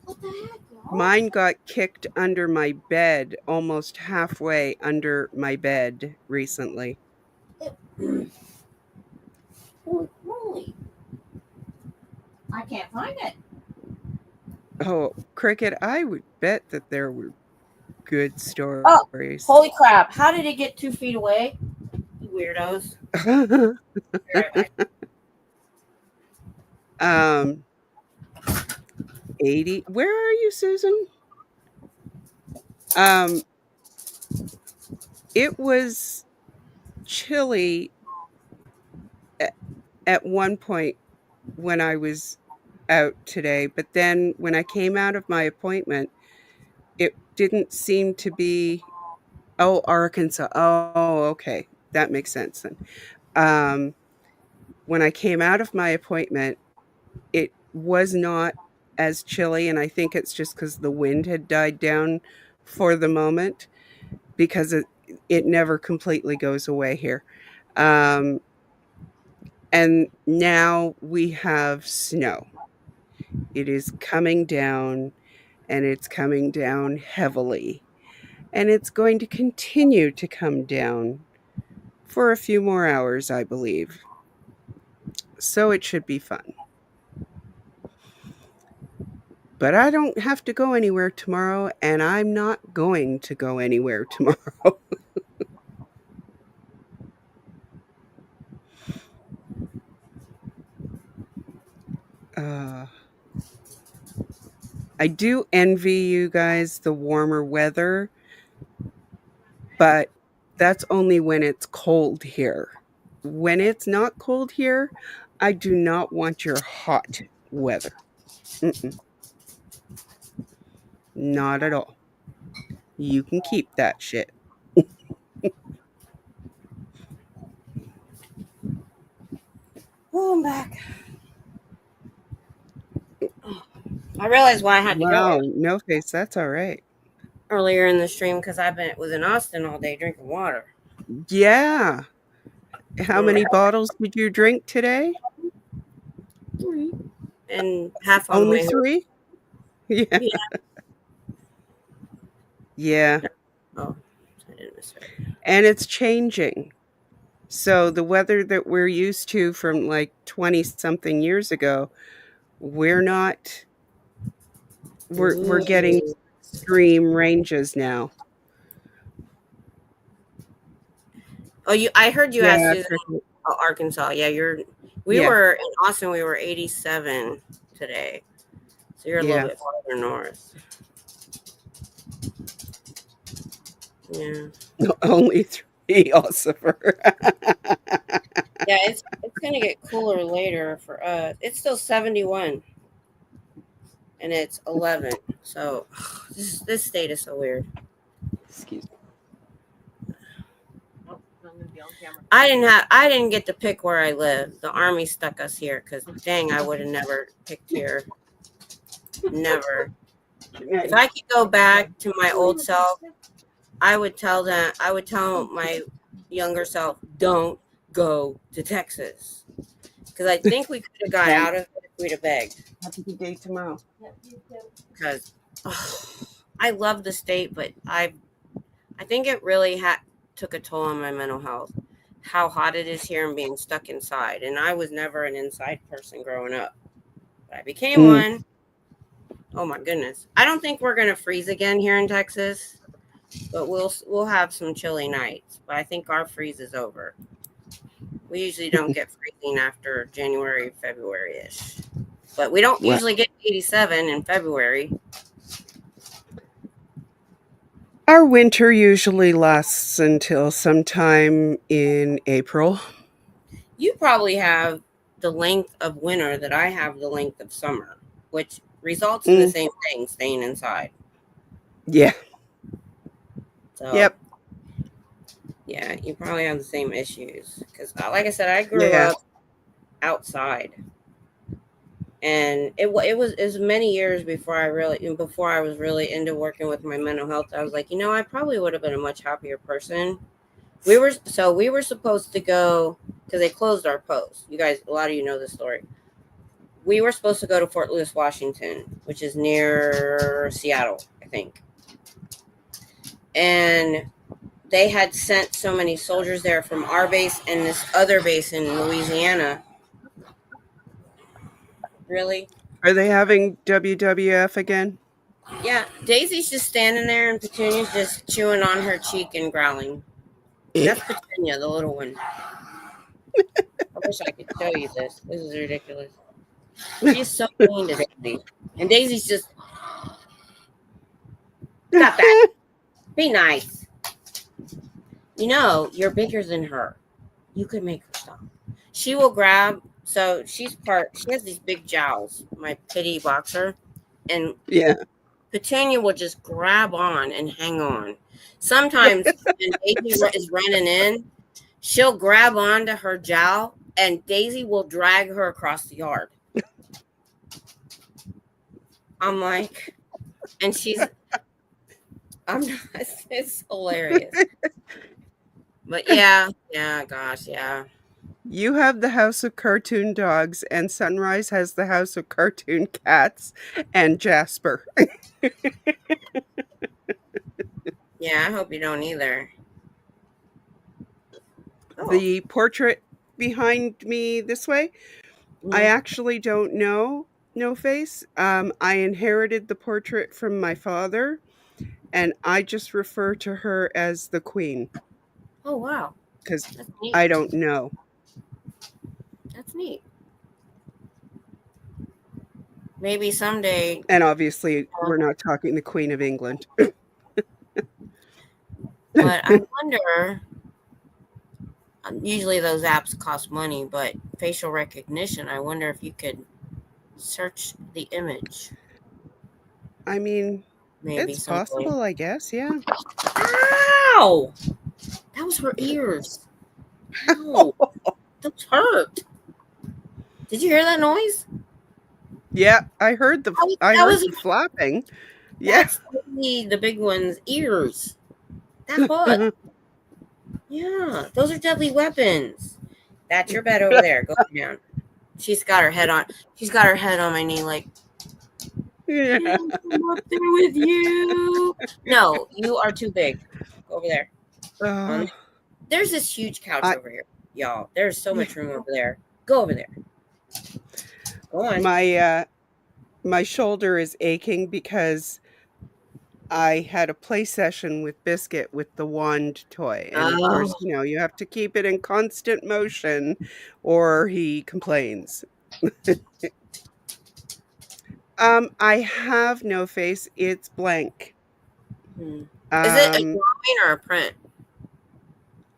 What the heck, y'all? Mine got kicked under my bed, almost halfway under my bed recently. Holy moly. I can't find it. Oh, Cricket, I would bet that there were good stories. Oh, holy crap. How did it get 2 feet away? You weirdos. 80. Where are you, Susan? It was chilly at one point when I was out today, but then when I came out of my appointment, it didn't seem to be. Oh, Arkansas. Oh, okay. That makes sense then. When I came out of my appointment, it was not as chilly, and I think it's just because the wind had died down for the moment, because it never completely goes away here. And now we have snow. It is coming down, and it's coming down heavily. And it's going to continue to come down for a few more hours, I believe. So it should be fun. But I don't have to go anywhere tomorrow, and I'm not going to go anywhere tomorrow. I do envy you guys the warmer weather, but that's only when it's cold here. When it's not cold here, I do not want your hot weather. Mm-mm. Not at all. You can keep that shit. Oh, I'm back. I realized why I had to Wow, go no face, that's all right. earlier in the stream because was in Austin all day drinking water. Yeah. How many bottles did you drink today? 3. And half on the Only way home. 3? Yeah. Yeah. Yeah. Oh, I didn't mishear. And it's changing. So the weather that we're used to from like 20 something years ago, we're not we're getting Ooh. extreme ranges now. Oh, I heard you asked Yeah, Susan cricket. about Arkansas. Yeah, we Yeah, were in Austin, we were 87 today. So you're a little yeah. bit farther north. Yeah. Only 3 also for Yeah, it's gonna get cooler later for us. It's still 71 and it's 11. So this state is so weird. excuse me. I didn't get to pick where I live. The army stuck us here because dang, I would have never picked here. Never. If I could go back to my old self, I would tell my younger self, don't go to Texas. Because I think we could have got out of it if we'd have begged. Happy day tomorrow. Because I love the state, but I think it really took a toll on my mental health. How hot it is here and being stuck inside. And I was never an inside person growing up. But I became one. Oh my goodness. I don't think we're gonna freeze again here in Texas, but we'll have some chilly nights. But I think our freeze is over. We usually don't get freezing after January, February-ish. But we don't usually get 87 in February. Our winter usually lasts until sometime in April. You probably have the length of winter that I have the length of summer, which results in the same thing, staying inside. Yeah. So, yep. Yeah, you probably have the same issues. Because, like I said, I grew up outside. And it was many years before I was really into working with my mental health. I was like, I probably would have been a much happier person. We were supposed to go because they closed our post. You guys, a lot of you know this story. We were supposed to go to Fort Lewis, Washington, which is near Seattle, I think. And they had sent so many soldiers there from our base and this other base in Louisiana. Really? Are they having WWF again? Yeah, Daisy's just standing there and Petunia's just chewing on her cheek and growling. That's Petunia, the little one. I wish I could show you this. This is ridiculous. She's so mean to Daisy. And Daisy's just, stop that. Be nice. You're bigger than her. You could make her stop. She will grab, so she has these big jowls, my pity boxer. And Petunia will just grab on and hang on. Sometimes when Daisy is running in, she'll grab onto her jowl and Daisy will drag her across the yard. I'm like, and it's hilarious. But yeah, gosh, yeah. You have the house of cartoon dogs, and Sunrise has the house of cartoon cats and Jasper. Yeah, I hope you don't either. Oh. The portrait behind me this way, I actually don't know No Face. I inherited the portrait from my father, and I just refer to her as the Queen. Oh, wow. Because I don't know. That's neat. Maybe someday. And obviously, we're not talking the Queen of England. But I wonder, usually those apps cost money, but facial recognition, I wonder if you could search the image. I mean, maybe it's possible, I guess, yeah. Ow! That was her ears. Ow! Those hurt. Did you hear that noise? Yeah, I heard the flapping. That's the big one's ears. That hurt. Yeah, those are deadly weapons. That's your bed over there. Go down. She's got her head on my knee, like, yeah. I'm up there with you. No, you are too big. Go over there. Uh, There's this huge couch I over here, y'all. There's so yeah, much room over there. Go over there. Go on. my shoulder is aching because I had a play session with Biscuit with the wand toy, and of course, Oh, you have to keep it in constant motion or he complains. I have no face, it's blank. hmm. Is it a Um, drawing or a print?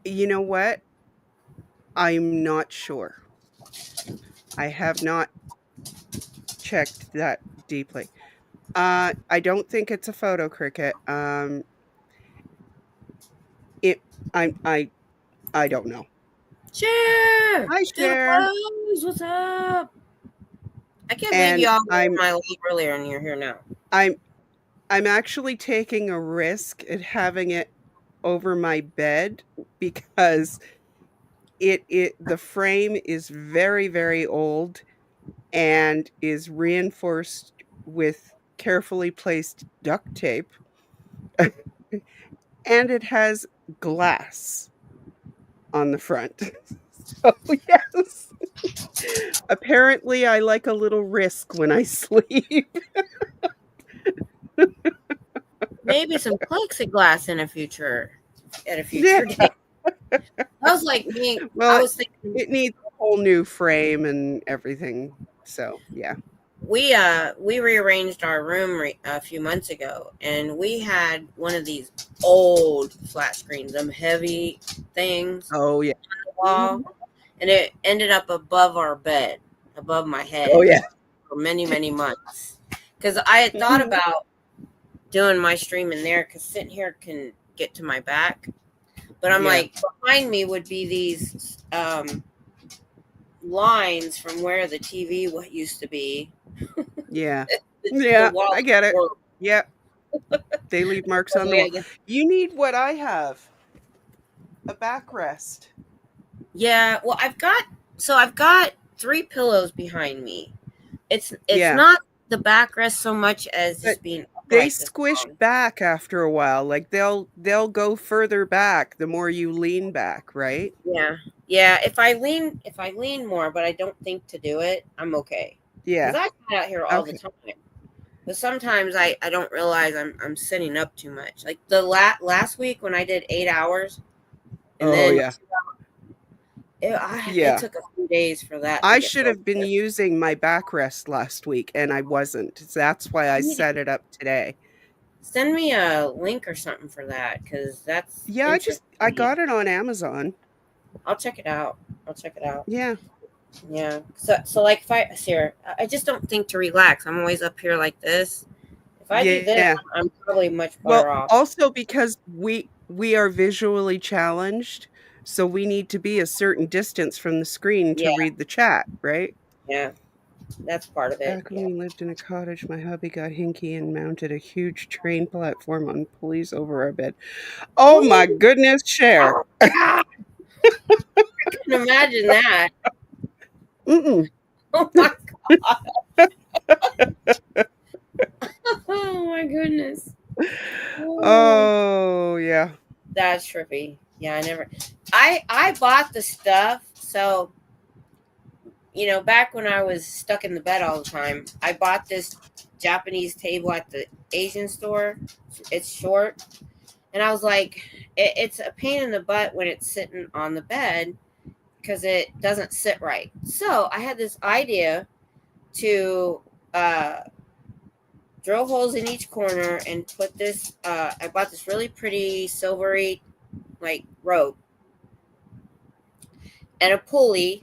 you know what? I'm not sure. I have not checked that deeply. I don't think it's a photo cricket. It I don't know. Share. Hi, Doodle Cher. Bros. What's up? I can't believe And y'all were in my league earlier and you're here now. I'm I'm actually taking a risk at having it over my bed because the frame is very, very old and is reinforced with carefully placed duct tape, and it has glass on the front. So, yes. Apparently, I like a little risk when I sleep. Maybe some plexiglass in a future at a Yeah. future date. I was like me. Well, I it was thinking it needs a whole new frame and everything. So, yeah. we rearranged our room a few months ago, and we had one of these old flat screens, them heavy things Oh, yeah. on the wall, Mhm. and it ended up above our bed, above my Oh, head yeah. for many many months. Because I had thought about doing my stream in there, because sitting here can get to my back. But I'm Yeah. like, behind me would be these lines from where the TV used to be. Yeah. The Yeah, wall I get it. were. Yep. They leave marks on So the wall. yeah, You need what I have, a backrest. yeah. Well, I've got 3 pillows behind me. It's Yeah, not the backrest so much as but just being they upright this squish long. back after a while. Like they'll go further back the more you lean back, right? Yeah, yeah. If I lean more, but I don't think to do it, I'm okay. Because Yeah. I sit out here all the Okay. time. But sometimes I don't realize I'm sitting up too much. Like the last week when I did 8 hours, and Oh, then yeah. it Yeah. took a few days for that to I get should filled have been in. using my backrest last week and I wasn't. So that's why I set it up today. Send me a link or something for that, because that's Yeah, I interesting. got it on Amazon. I'll check it out. I'll check it out. Yeah. Yeah. So like if I just don't think to relax. I'm always up here like this. If I do this, Yeah. I'm probably much better Well, off. also because we are visually challenged, so we need to be a certain distance from the screen to Yeah. read the chat, right? Yeah. That's part of it. Back when Yeah. we lived in a cottage, my hubby got hinky and mounted a huge train platform on pulleys over our bed. Oh my Ooh, goodness, Cher. God, I can imagine that. Mm-mm. Oh my oh my goodness. Oh, Oh, yeah. that's trippy. Yeah, I bought the stuff. So, back when I was stuck in the bed all the time, I bought this Japanese table at the Asian store. It's short. And I was like, it's a pain in the butt when it's sitting on the bed because it doesn't sit right. So I had this idea to uh, drill holes in each corner and put this. I bought this really pretty silvery like rope and a pulley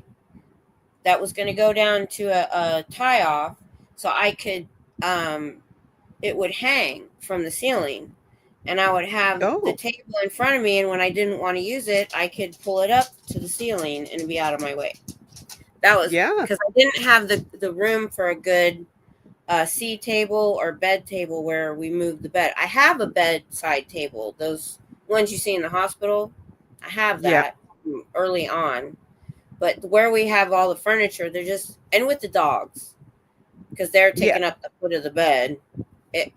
that was going to go down to a tie off, so I could it would hang from the ceiling, and I would have the Oh, table in front of me, and when I didn't want to use it, I could pull it up to the ceiling and be out of my way. That was yeah. because I didn't have the room for a good C table or bed table where we moved the bed. I have a bedside table, those ones you see in the hospital. I have Yeah. that early on, but where we have all the furniture, they're just, and with the dogs, because they're Yeah. taking up the foot of the bed.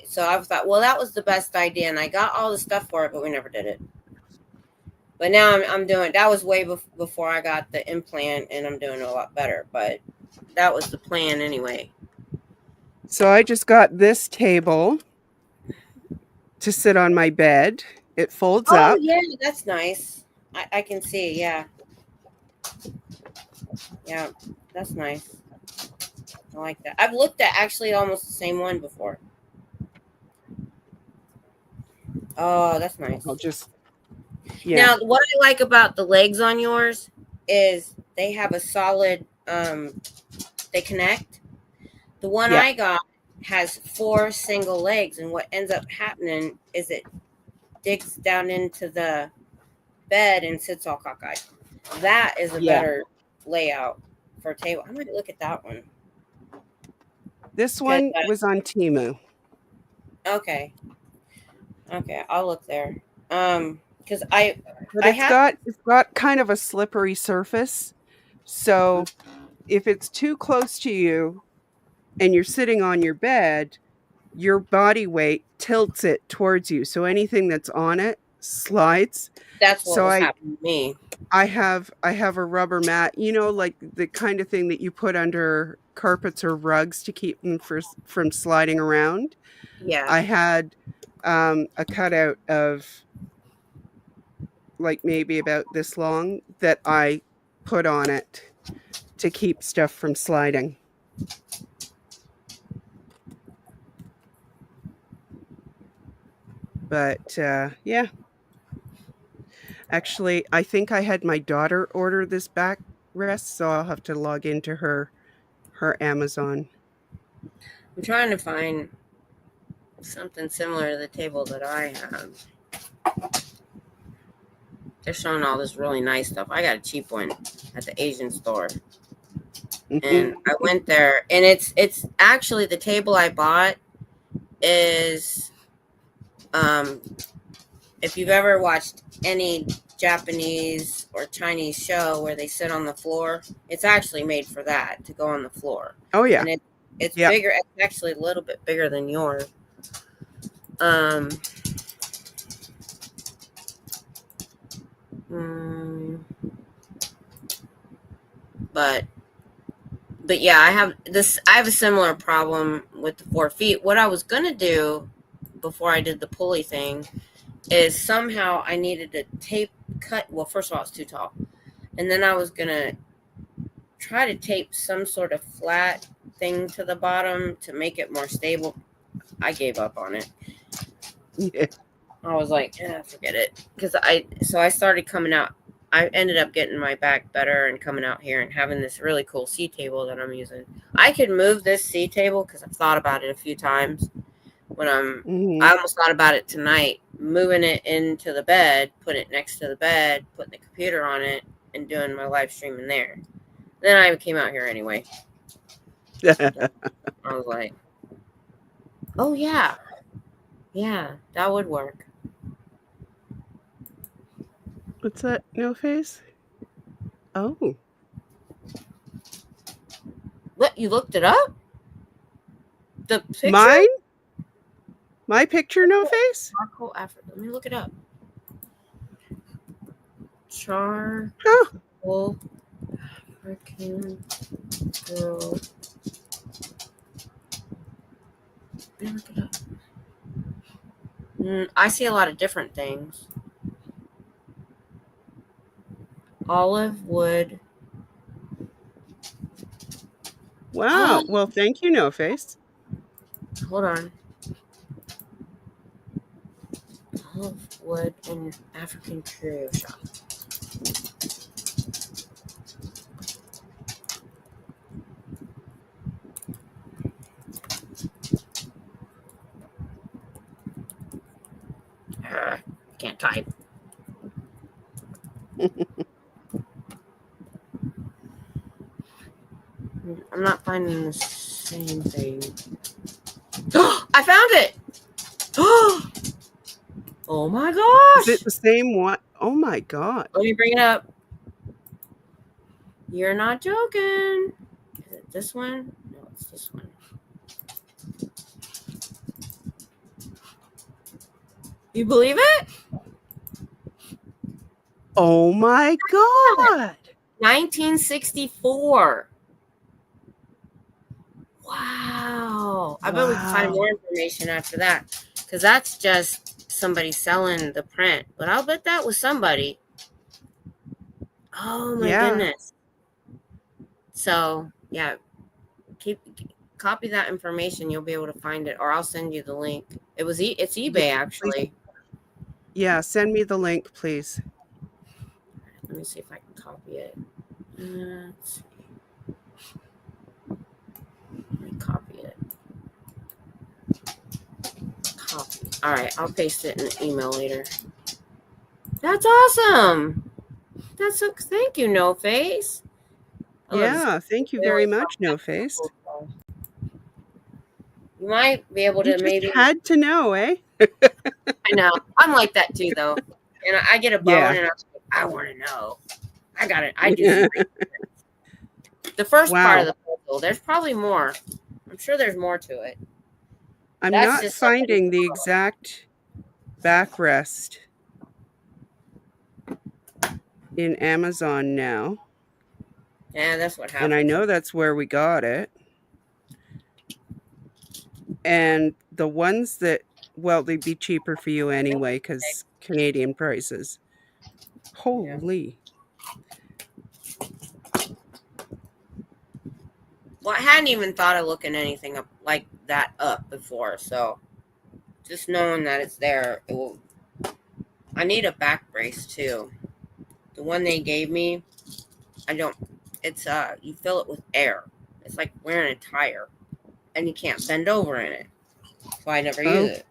So I thought, well, that was the best idea, and I got all the stuff for it, but we never did it. But now I'm doing, that was way before I got the implant, and I'm doing a lot better. But that was the plan anyway. So I just got this table to sit on my bed. It folds Oh up. yeah, that's nice. I can see. Yeah, yeah, that's nice. I like that. I've looked at actually almost the same one before. Oh, that's nice. I'll just, yeah. Now, what I like about the legs on yours is they have a solid. They connect. The one Yeah. I got has 4 single legs, and what ends up happening is it digs down into the bed and sits all cockeyed. That is a Yeah. better layout for a table. I might look at that one. This one was on Temu. Okay. Okay, I'll look there. Because I But have it's got kind of a slippery surface. So if it's too close to you and you're sitting on your bed, your body weight tilts it towards you. So anything that's on it slides. that's what So was happening to me. I have a rubber mat, like the kind of thing that you put under carpets or rugs to keep them from sliding around. Yeah. I had a cutout of like maybe about this long that I put on it to keep stuff from sliding. But yeah. Actually, I think I had my daughter order this backrest, so I'll have to log into her Amazon. I'm trying to find something similar to the table that I have. They're showing all this really nice stuff. I got a cheap one at the Asian store. And I went there, and it's actually the table I bought is if you've ever watched any Japanese or Chinese show where they sit on the floor, it's actually made for that, to go on the floor. Oh yeah. And it's Yep. bigger. It's actually a little bit bigger than yours. But yeah, I have a similar problem with the 4 feet. What I was gonna do before I did the pulley thing is somehow I needed to tape cut. Well, first of all, it's too tall, and then I was gonna try to tape some sort of flat thing to the bottom to make it more stable. I gave up on it. Yeah. I was like, forget it, because I started coming out. I ended up getting my back better and coming out here and having this really cool C table that I'm using. I could move this C table because I've thought about it a few times. When I almost thought about it tonight, moving it into the bed, putting it next to the bed, putting the computer on it, and doing my live stream in there. Then I came out here anyway. I was like, oh yeah, that would work. What's that? No face? Oh. What, you looked it up? The picture? Mine? My picture, no face? Charcoal Africa. Let me look it up. Charcoal African girl. Let me look it up. I see a lot of different things. Olive wood. Wow. Well, thank you, no face. Hold on. Olive wood and African curio shop. Can't type. I'm not finding the same thing. I found it! Oh my gosh! Is it the same one? Oh my God. Let me bring it up. You're not joking. Is it this one? No, it's this one. You believe it? Oh my God. 1964. Wow. I bet we can find more Wow. information after that because that's just somebody selling the print. But I'll bet that was somebody. Oh my Yeah. goodness. So, yeah, keep copy that information. You'll be able to find it, or I'll send you the link. It's Yeah. eBay Please. actually. Yeah. Send me the link, please. Let me see if I can copy it. Let's see. Let me copy it. Copy. All right, I'll paste it in the email later. That's awesome. That's so. Thank you, No Face. I love this. Yeah. Thank you We very always much, talk No about Face. cool stuff. You might be able You to just maybe. had to know, eh? I know. I'm like that too, though. And I get a bone, Yeah. and I want to know. I got it. I do some research. The first part of Wow. the puzzle. There's probably more. I'm sure there's more to it. I'm That's not just somebody's finding the model. exact backrest in Amazon now. Yeah, that's what And I happens. know that's where we got it. And the ones that, well, they'd be cheaper for you anyway because Canadian prices. Yeah. Holy. Well, I hadn't even thought of looking anything up like that up before, so just knowing that it's there, it will. I need a back brace too. The one they gave me, I don't. It's you fill it with air. It's like wearing a tire, and you can't bend over in it. So I never use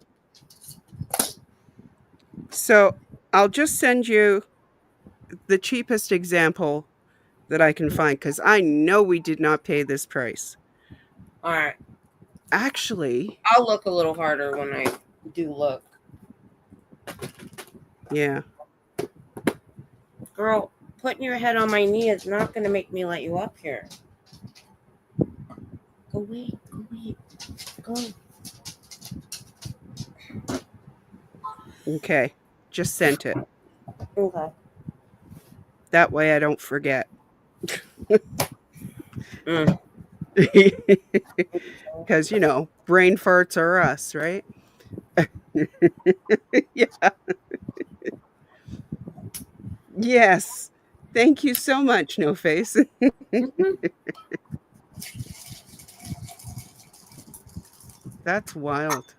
Oh, it. so I'll just send you the cheapest example that I can find because I know we did not pay this price. All right, Actually, I'll look a little harder when I do look. yeah. Girl, putting your head on my knee is not going to make me let you up here. Go away. Go away. Go. Okay. Just sent it. Okay. That way I don't forget. Mm. Because, brain farts are us, right? Yeah. Yes. Thank you so much, No Face. Mm-hmm. That's wild.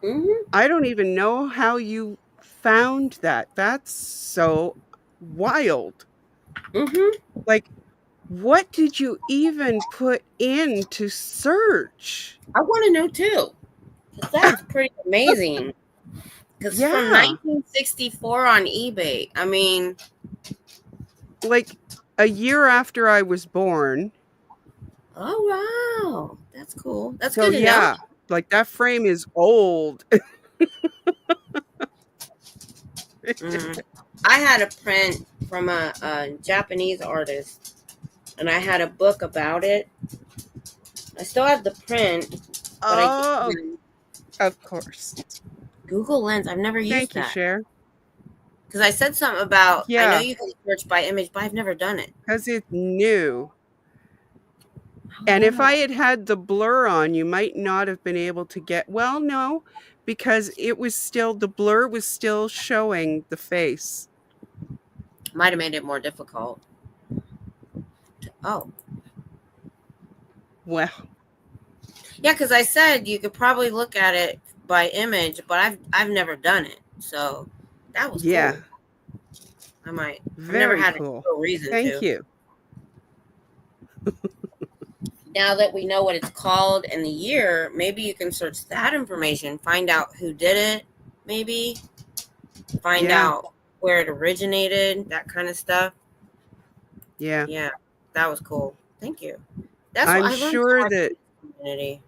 Mm-hmm. I don't even know how you found that. That's so wild. Mm-hmm. Like, what did you even put in to search? I want to know too. 'Cause that's pretty amazing. Because from Yeah. 1964 on eBay. I mean, Like a year after I was born. oh wow, that's cool. That's So, good to know. yeah, like that frame is old. Mm. I had a print from a Japanese artist, and I had a book about it. I still have the print, but I Oh, of course. Google Lens. I've never used Thank you, that Cher. because I said something about. I know Yeah, you can search by image, but I've never done it. because it's new. Oh And if I wow. had had the blur on, you might not have been able to get, well, no, because the blur was still showing the face. Might have made it more difficult. Oh. Well, Yeah, because I said you could probably look at it by image, but I've never done it, so that was yeah, cool. I might. I've never very had a cool. real reason Thank to. you. Now that we know what it's called and the year, maybe you can search that information, find out who did it, maybe find Yeah, out where it originated, that kind of stuff. yeah. Yeah, that was cool. Thank you. That's what I'm I learned so sure much in that this community.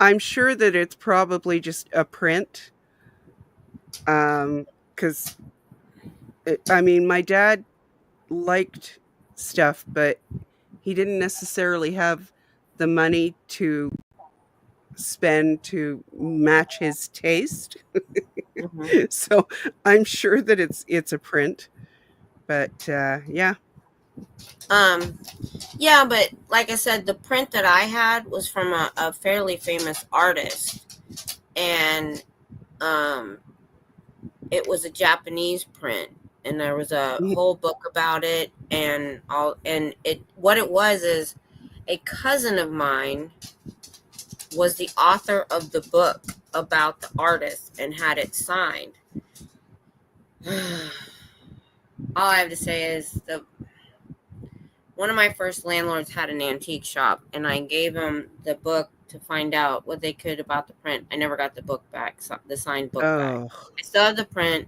I'm sure that it's probably just a print. Because I mean, my dad liked stuff, but he didn't necessarily have the money to spend to match his taste. Hmm. So I'm sure that it's a print. But yeah. Yeah, but like I said, the print that I had was from a fairly famous artist, and it was a Japanese print, and there was a whole book about it, and what it was is a cousin of mine was the author of the book about the artist and had it signed. All I have to say is one of my first landlords had an antique shop, and I gave him the book to find out what they could about the print. I never got the book back, the signed book back. I still have the print,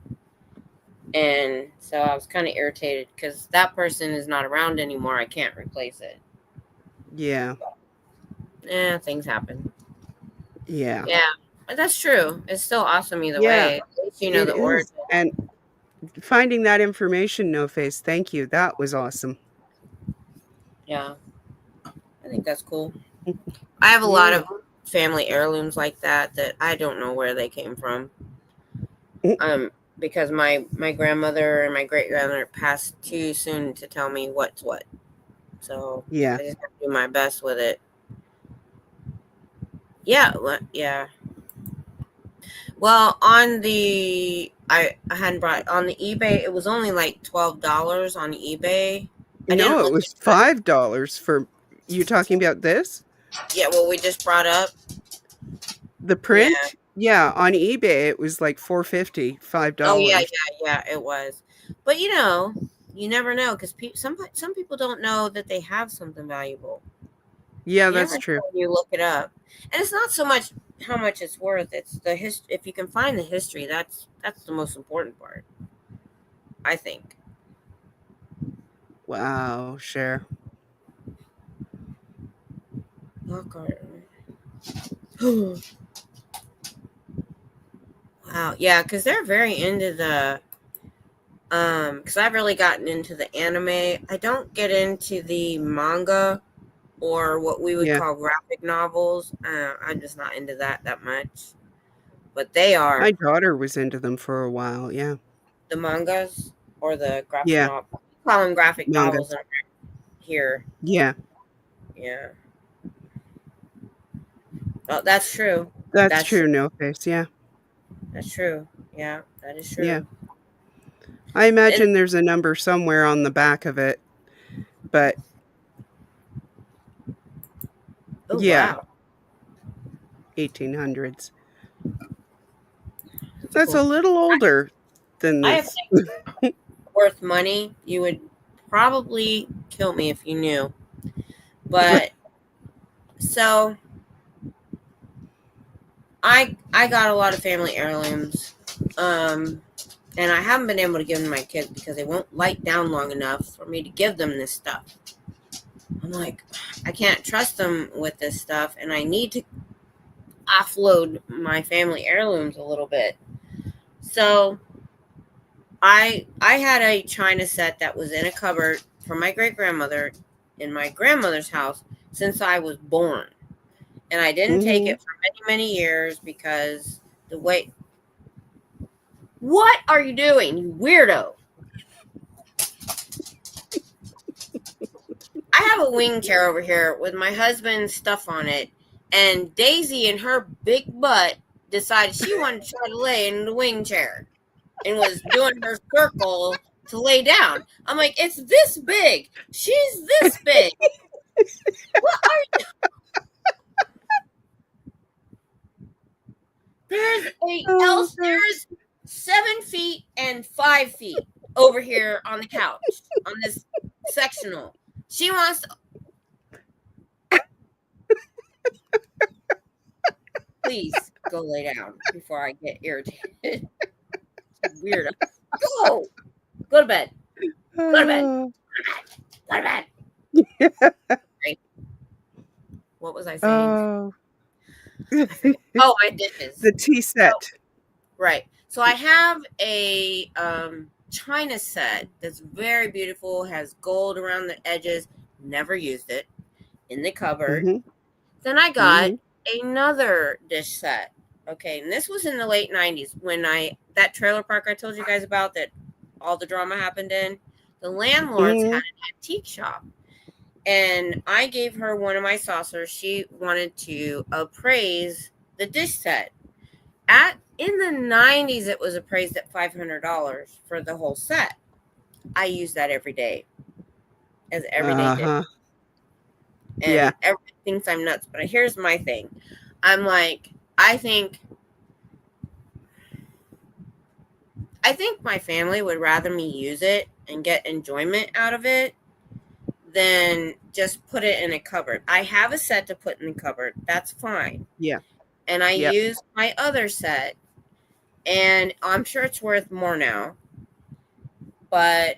and so I was kind of irritated because that person is not around anymore. I can't replace it. Yeah. Things happen. Yeah. Yeah, but that's true. It's still awesome either way. At least you know the origin. And finding that information, No Face, thank you. That was awesome. Yeah, I think that's cool. I have a lot of family heirlooms like that I don't know where they came from. Because my grandmother and my great grandmother passed too soon to tell me what's what. So yeah, I just have to do my best with it. Yeah, yeah. Well, on the I hadn't brought on the eBay. It was only like $12 on eBay. No, it was $5 for. You talking about this? Yeah, well, we just brought up the print. Yeah, on eBay it was like $4.50, $5. Oh yeah, it was. But you never know because some people don't know that they have something valuable. Yeah, that's true. When you look it up, and it's not so much how much it's worth; it's the history. If you can find the history, that's the most important part, I think. Wow, Cher. Wow, yeah, because they're very into the. Because I've really gotten into the anime. I don't get into the manga or what we would call graphic novels. I'm just not into that much. But they are. My daughter was into them for a while, yeah. The mangas or the graphic novels? We call them graphic novels here. Yeah. Yeah. Oh, that's true. That's true, No Face, yeah. That's true. Yeah, that is true. Yeah. I imagine there's a number somewhere on the back of it, but wow. 1800s. That's cool. A little older than this. I think worth money. You would probably kill me if you knew. But so I got a lot of family heirlooms. And I haven't been able to give them to my kids because they won't light down long enough for me to give them this stuff. I'm like, I can't trust them with this stuff, and I need to offload my family heirlooms a little bit. So I had a china set that was in a cupboard from my great-grandmother in my grandmother's house since I was born. And I didn't take it for many, many years because the way... What are you doing, you weirdo? I have a wing chair over here with my husband's stuff on it, and Daisy and her big butt decided she wanted to try to lay in the wing chair and was doing her circle to lay down. I'm like, it's this big. She's this big. What are you? There's 7 feet and 5 feet over here on the couch on this sectional. She wants to... Please go lay down before I get irritated. Weird. Go to bed. Go to bed. Go to bed. Right. What was I saying? My dishes. The tea set. Right. So I have a china set that's very beautiful, has gold around the edges. Never used it, in the cupboard. Then I got another dish set. Okay, and this was in the late 90s when that trailer park I told you guys about that all the drama happened in. The landlords had Mhm. an antique shop, and I gave her one of my saucers. She wanted to appraise the dish set. In the 90s, it was appraised at $500 for the whole set. I use that every day as everyday dish, Uh-huh. Yeah. and everybody thinks I'm nuts. But here's my thing: I'm like, I think my family would rather me use it and get enjoyment out of it than just put it in a cupboard. I have a set to put in the cupboard. That's fine. Yeah. And I Yep. use my other set, and I'm sure it's worth more now. But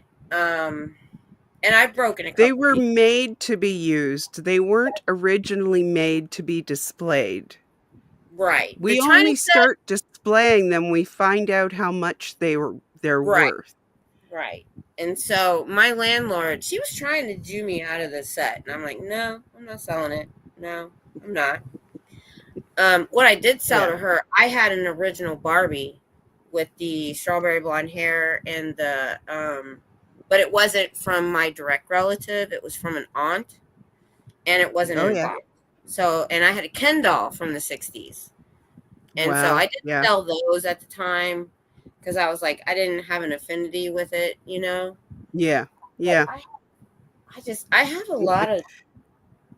and I've broken a They couple were pieces. made to be used. They weren't originally made to be displayed. Right. The We China only set, start displaying them, we find out how much they're right, worth. right. And so my landlord, she was trying to do me out of the set. And I'm like, no, I'm not selling it. No, I'm not. What I did sell Yeah. to her, I had an original Barbie with the strawberry blonde hair and but it wasn't from my direct relative. It was from an aunt, and it wasn't Oh, in a yeah. box. So, and I had a Ken doll from the 60s. And so Wow. I did Yeah. sell those at the time because I was like, I didn't have an affinity with it, you know? Yeah. But Yeah. I have a lot of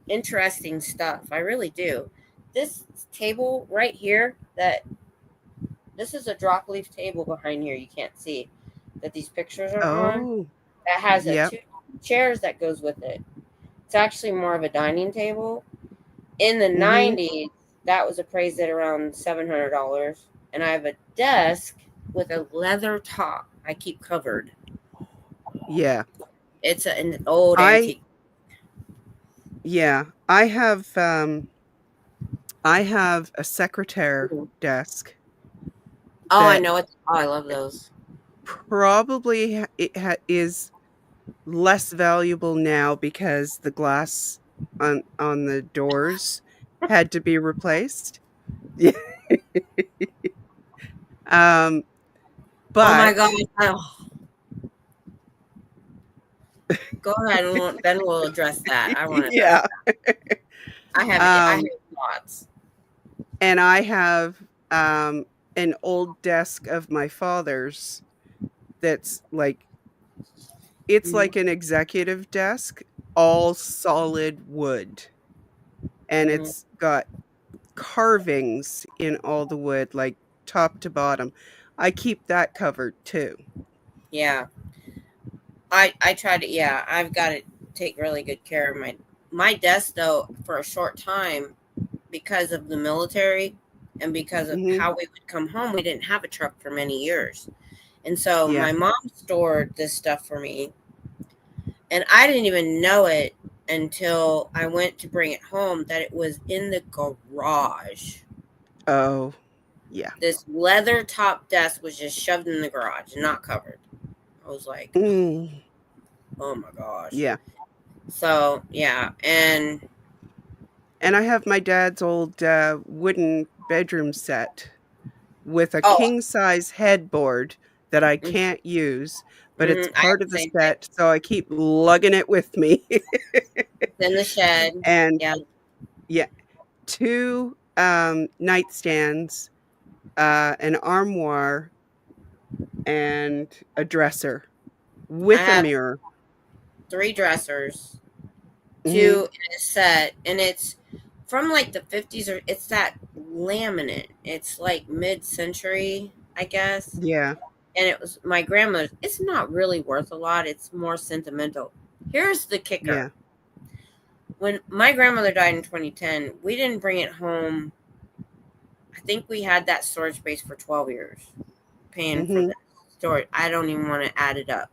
interesting stuff. I really do. This table right here, this is a drop leaf table behind here you can't see that these pictures are on. Oh, That has a yep. two chairs that goes with it. It's actually more of a dining table. In the Mhm. 90s, that was appraised at around $700. And I have a desk with a leather top I keep covered. Yeah. It's an old I antique. yeah. I have a secretary desk Oh, I that know it. Oh, I love those. probably is less valuable now because the glass on the doors had to be replaced. Yeah. Um, Oh my but gosh. Oh, go ahead and then we'll address that. I want to address yeah. that. I have Um, thoughts. and I have an old desk of my father's that's like it's Hmm. like an executive desk, all solid wood. And Hmm. it's got carvings in all the wood, like top to bottom. I keep that covered too. Yeah. I try to, yeah, I've got to take really good care of my desk though for a short time because of the military and because of Mhm. how we would come home. We didn't have a truck for many years. And so Yeah. my mom stored this stuff for me, and I didn't even know it until I went to bring it home that it was in the garage. Oh, yeah. This leather top desk was just shoved in the garage, not covered. I was like, Mm. oh my gosh. Yeah. So, yeah. And And I have my dad's old wooden bedroom set with a oh, king size headboard that I mm-hmm, can't use, but it's mm-hmm, I have part the of the same thing. set, so I keep lugging it with me. It's in the shed. And Yeah. yeah, two nightstands, an armoire, and a dresser I with a have mirror. 3 dressers, Mhm. 2 in a set, and it's from like the 50s, or it's that laminate. It's like mid-century, I guess. Yeah. And it was my grandmother's. It's not really worth a lot. It's more sentimental. Here's the kicker. Yeah. When my grandmother died in 2010, we didn't bring it home. I think we had that storage space for 12 years, paying for Mhm. the storage. I don't even want to add it up.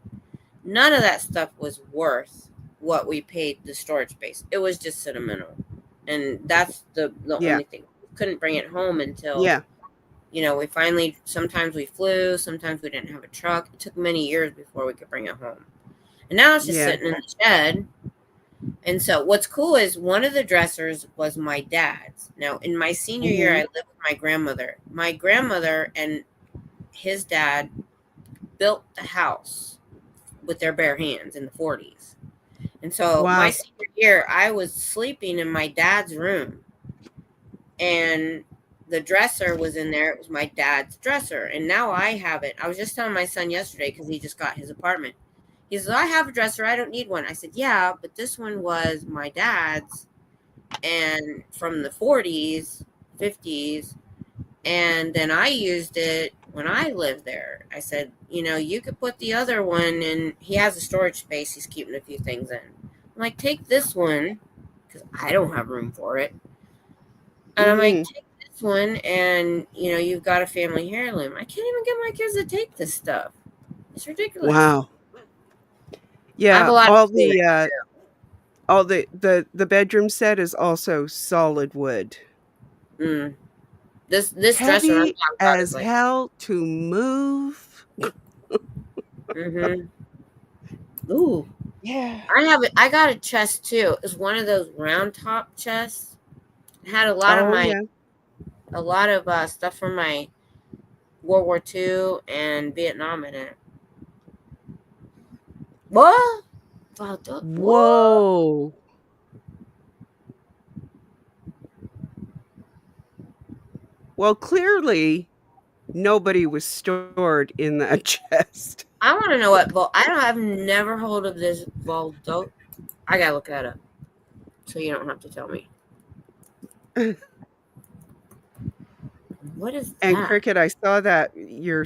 None of that stuff was worth what we paid the storage space. It was just sentimental. And that's the Yeah. only thing. We couldn't bring it home until, Yeah. we finally, sometimes we flew, sometimes we didn't have a truck. It took many years before we could bring it home. And now it's just Yeah. sitting in the shed. And so what's cool is one of the dressers was my dad's. Now, in my senior year, I Mhm. lived with my grandmother. My grandmother and his dad built the house with their bare hands in the 40s. And so my Wow. senior year, I was sleeping in my dad's room, and the dresser was in there. It was my dad's dresser, and now I have it. I was just telling my son yesterday because he just got his apartment. He says, I have a dresser. I don't need one. I said, yeah, but this one was my dad's, and from the 40s, 50s. And then I used it when I lived there. I said, you could put the other one in. He has a storage space. He's keeping a few things in. I'm like, take this one because I don't have room for it. And I'm like, take this one, and you've got a family heirloom. I can't even get my kids to take this stuff. It's ridiculous. Wow. I have Yeah, a lot all of cleaning to the do. all the bedroom set is also solid wood. This dresser I'm Heavy talking about is as like, hell to move. ooh. Yeah. I got a chest too. It's one of those round top chests. It had a lot Oh yeah. of stuff from my World War II and Vietnam in it. What? What? Whoa. Well, clearly nobody was stored in that chest. I want to know what I've never heard of this Valdo. I gotta look that up, so you don't have to tell me. What is And that? Cricket, I saw that your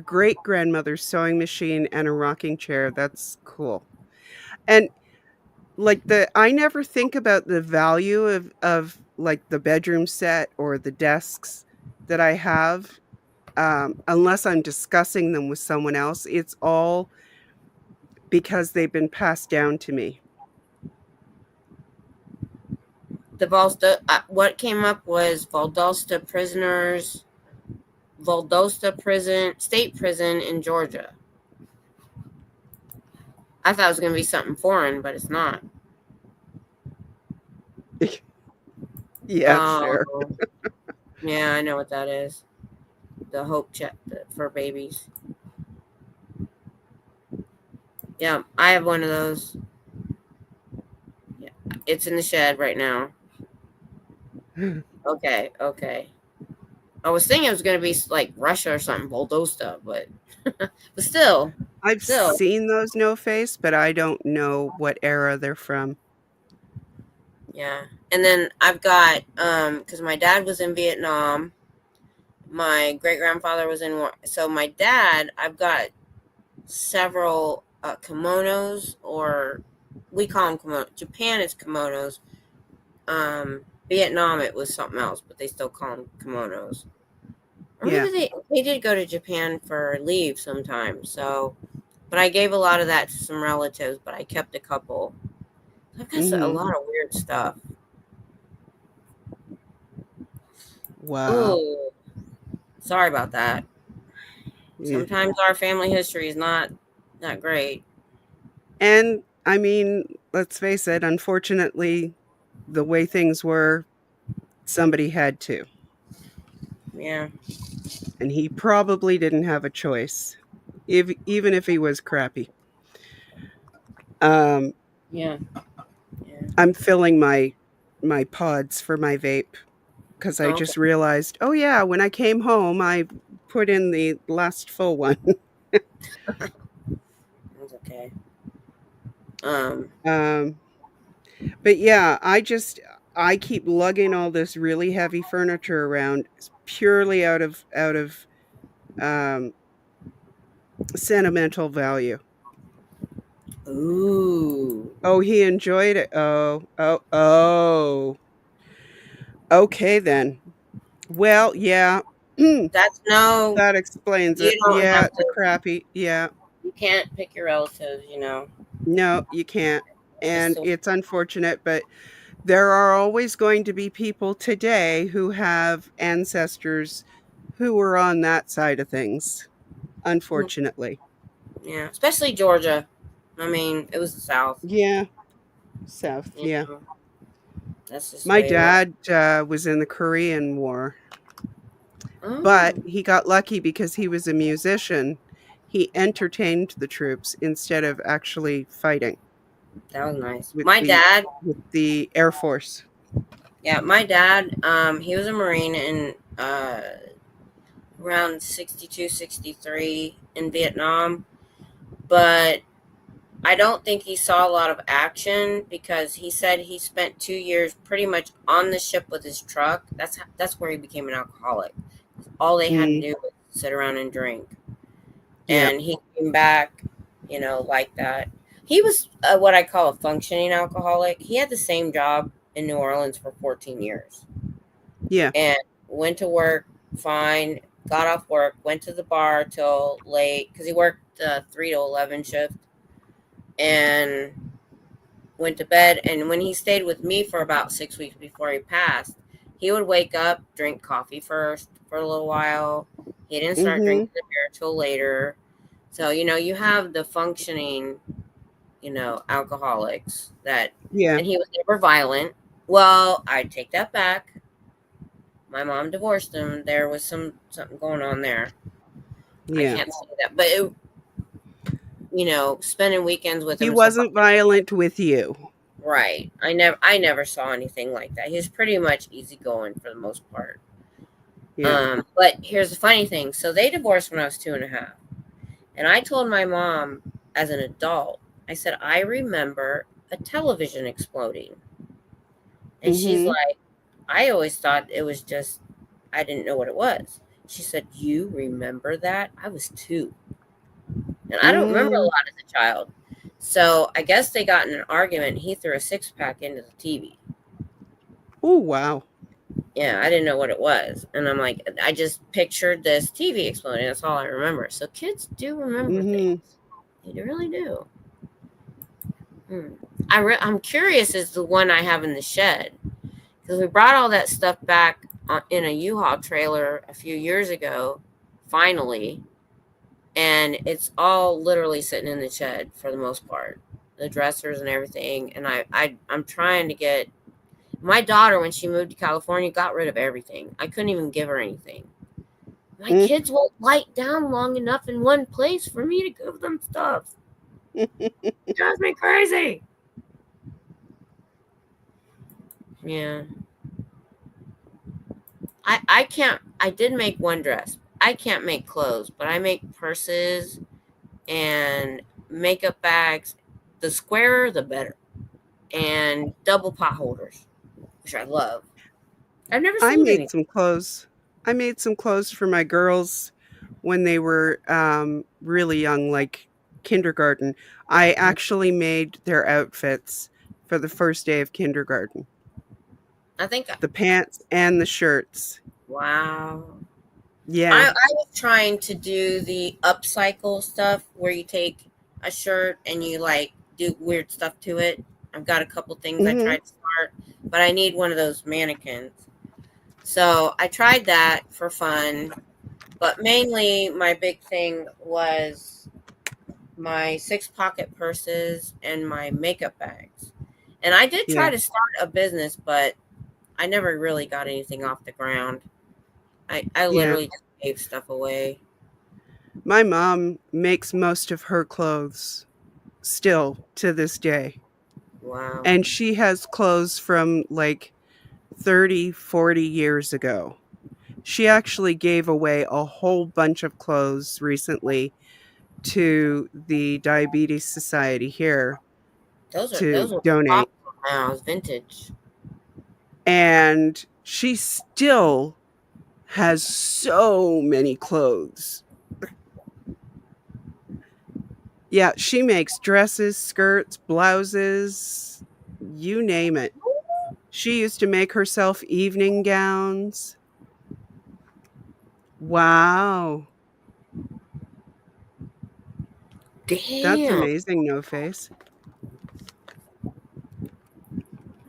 great grandmother's sewing machine and a rocking chair. That's cool. And like I never think about the value of like the bedroom set or the desks that I have, unless I'm discussing them with someone else. It's all because they've been passed down to me. The Valdosta. What came up was Valdosta State Prison in Georgia. I thought it was gonna be something foreign, but it's not. Yeah, fair. Oh, yeah, I know what that is. The Hope check for babies. Yeah, I have one of those. Yeah, it's in the shed right now. Okay. I was thinking it was gonna be like Russia or something, Valdosta, but still. I've seen those no face, but I don't know what era they're from. Yeah. And then I've got because my dad was in Vietnam, my great grandfather was in war. So my dad, I've got several kimonos, or we call them kimonos. Japan is kimonos. Vietnam it was something else, but they still call them kimonos. Or Yeah. maybe they did go to Japan for leave sometimes. So, but I gave a lot of that to some relatives, but I kept a couple. I've got a Mhm. lot of weird stuff. Wow. Ooh, sorry about that. Yeah. Sometimes our family history is not that great. And I mean, let's face it, unfortunately, the way things were, somebody had to. Yeah. And he probably didn't have a choice, even if he was crappy. Um, Yeah. Yeah. I'm filling my pods for my vape because I Okay. just realized, oh yeah, when I came home, I put in the last full one. That's okay. Um. But yeah, I keep lugging all this really heavy furniture around purely out of um, sentimental value. Ooh. Oh, he enjoyed it. Oh. Okay then. Well, yeah. That's no. That explains You it. don't Yeah, have the to. crappy. Yeah. You can't pick your relatives. No, you can't. It's just And so. it's unfortunate, but there are always going to be people today who have ancestors who were on that side of things, unfortunately. Yeah. Especially Georgia. I mean, it was the South. Yeah, South, You yeah. know. That's just the My way it was. dad was in the Korean War, but Oh. he got lucky because he was a musician. he entertained the troops instead of actually fighting That was nice. with My dad, the Air Force. yeah, my dad, he was a Marine in around 62, 63 in Vietnam, but I don't think he saw a lot of action because he said he spent 2 years pretty much on the ship with his truck. That's where he became an alcoholic. All they had to Mm, do was sit around and drink, yeah, and he came back, like that. He was what I call a functioning alcoholic. He had the same job in New Orleans for 14 years yeah. and went to work fine, got off work, went to the bar till late because he worked 3 to 11 shift, and went to bed. And when he stayed with me for about 6 weeks before he passed, he would wake up, drink coffee first for a little while. He didn't start Mm-hmm. drinking the beer till later. So, you have the functioning, alcoholics that, Yeah, and he was never violent. Well, I take that back. My mom divorced him. There was something going on there. I yeah. can't say that, but spending weekends with He him and stuff like wasn't violent with you. right. I never saw anything like that. He was pretty much easygoing for the most part. Yeah. But here's the funny thing. So they divorced when I was 2.5. And I told my mom as an adult, I said, I remember a television exploding. And she's Mm-hmm. like, I always thought it was just, I didn't know what it was. She said, you remember that? I was 2. And I don't remember a Mm. lot as a child. So I guess they got in an argument. He threw a 6-pack into the TV. Oh, wow. Yeah, I didn't know what it was. And I'm like, I just pictured this TV exploding. That's all I remember. So kids do remember Mm-hmm. things. They really do. I'm curious as the one I have in the shed. Because we brought all that stuff back in a U-Haul trailer a few years ago, finally. And it's all literally sitting in the shed for the most part. The dressers and everything. And I'm trying to get my daughter, when she moved to California, got rid of everything. I couldn't even give her anything. My Mm. kids won't lie down long enough in one place for me to give them stuff. It drives me crazy. Yeah. I can't. I did make one dress. I can't make clothes, but I make purses and makeup bags. The squarer, the better. And double pot holders, which I love. I've never I sold made any. some clothes. I made some clothes for my girls when they were really young, like kindergarten. I actually made their outfits for the first day of kindergarten. I think, The pants and the shirts. wow. I Yeah. was trying to do the upcycle stuff where you take a shirt and you like do weird stuff to it. I've got a couple things I Mhm. tried to start, but I need one of those mannequins. So I tried that for fun, but mainly my big thing was my 6 pocket purses and my makeup bags. And I did try Yeah. to start a business, but I never really got anything off the ground. I Yeah. literally just gave stuff away. My mom makes most of her clothes still to this day. Wow. And she has clothes from like 30, 40 years ago. She actually gave away a whole bunch of clothes recently to the Diabetes Society here Those to are donate. popular now. It's vintage. And she still has so many clothes. Yeah, she makes dresses, skirts, blouses, you name it. She used to make herself evening gowns. Wow. That's Damn. amazing, No Face.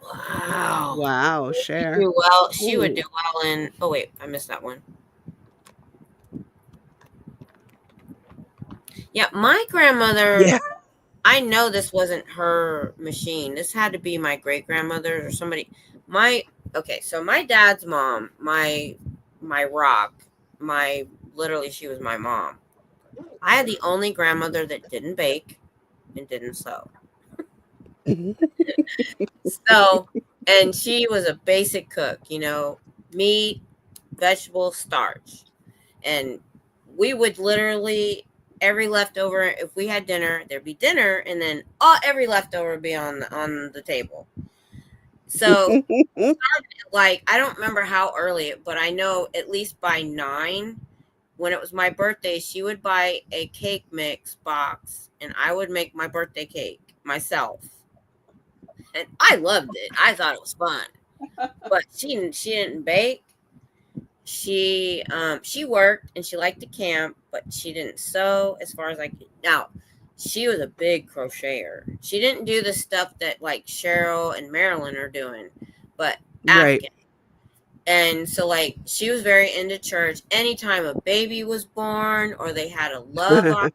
Wow. Wow, She share. do well. She would Ooh. do well in. Oh wait, I missed that one. Yeah, my grandmother. Yeah. I know this wasn't her machine. This had to be my great grandmother's or somebody. My okay. So my dad's mom, my rock, my literally she was my mom. I had the only grandmother that didn't bake and didn't sew. So, and she was a basic cook, meat, vegetable, starch. And we would literally, every leftover, if we had dinner, there'd be dinner, and then every leftover would be on the table. So, like, I don't remember how early, but I know at least by 9, when it was my birthday, she would buy a cake mix box, and I would make my birthday cake myself. And I loved it. I thought it was fun. But she didn't bake. She worked and she liked to camp, but she didn't sew as far as I could. Now, she was a big crocheter. She didn't do the stuff that like Cheryl and Marilyn are doing, but Right. Afghan. And so like she was very into church. Anytime a baby was born or they had a love on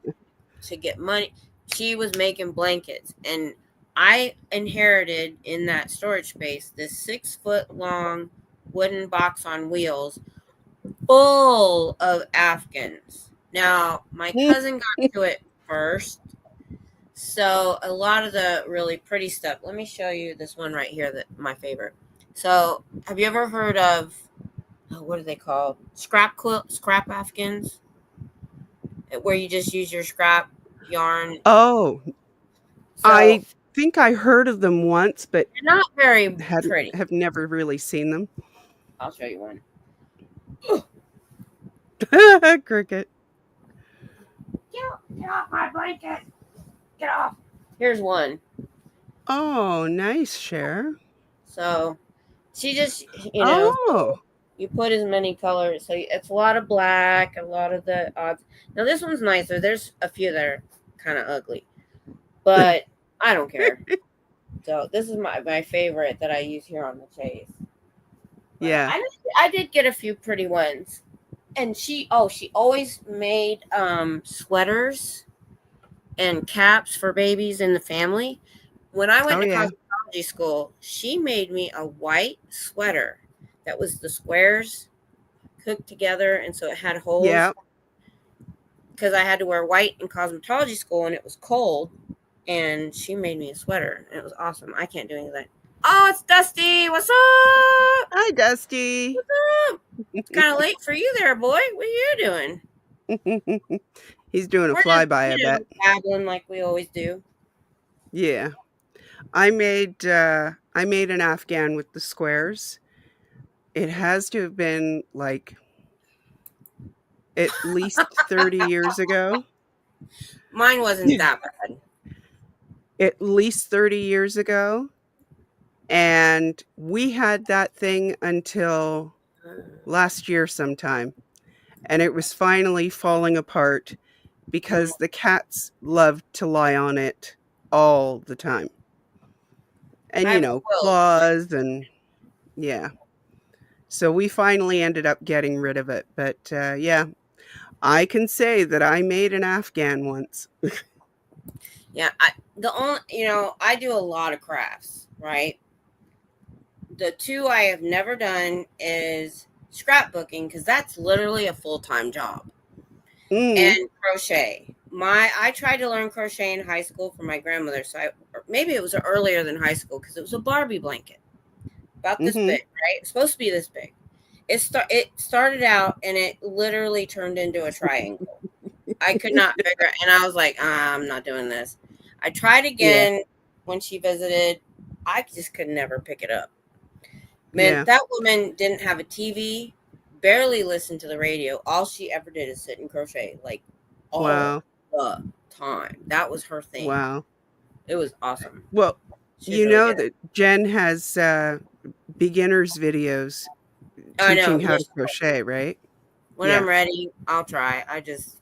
to get money, she was making blankets. And I inherited in that storage space this 6-foot long wooden box on wheels full of Afghans. Now, my cousin got to it first. So, a lot of the really pretty stuff. Let me show you this one right here that my favorite. So, have you ever heard of what are they called? Scrap Afghans? Where you just use your scrap yarn. Oh, So, I think I heard of them once, but they're not very pretty. have never really seen them. I'll show you one. Cricket. Get off my blanket. Get off. Here's one. Oh, nice, Cher. So, she just, Oh, you put as many colors. So it's a lot of black, a lot of the odds. Now this one's nicer. There's a few that are kind of ugly, but I don't care. So this is my favorite that I use here on the chase. But yeah. I did get a few pretty ones, and she always made sweaters and caps for babies in the family. When I went to cosmetology school, she made me a white sweater that was the squares cooked together, and so it had holes. Yeah. Because I had to wear white in cosmetology school, and it was cold, and she made me a sweater, and it was awesome. I can't do any of that. Oh, it's Dusty. What's up? Hi, Dusty. What's up? It's kind of late for you there, boy. What are you doing? He's doing a flyby, I bet. Babbling like we always do. Yeah. I made an Afghan with the squares. It has to have been like at least 30 years ago. Mine wasn't that bad. At least 30 years ago. And we had that thing until last year sometime. And it was finally falling apart because the cats loved to lie on it all the time. And, claws and yeah. So we finally ended up getting rid of it. But yeah, I can say that I made an Afghan once. Yeah, I do a lot of crafts, right? The two I have never done is scrapbooking, because that's literally a full-time job. And crochet. I tried to learn crochet in high school from my grandmother, so maybe it was earlier than high school, because it was a Barbie blanket about this big, right? It's supposed to be this big. It started out and it literally turned into a triangle. I could not figure it, and I was like, I'm not doing this. I tried again when she visited. I just could never pick it up. Man, that woman didn't have a TV, barely listened to the radio. All she ever did is sit and crochet, like all the time. That was her thing. Wow. It was awesome. Well, that Jen has beginners videos teaching how to crochet, right? When I'm ready, I'll try. I don't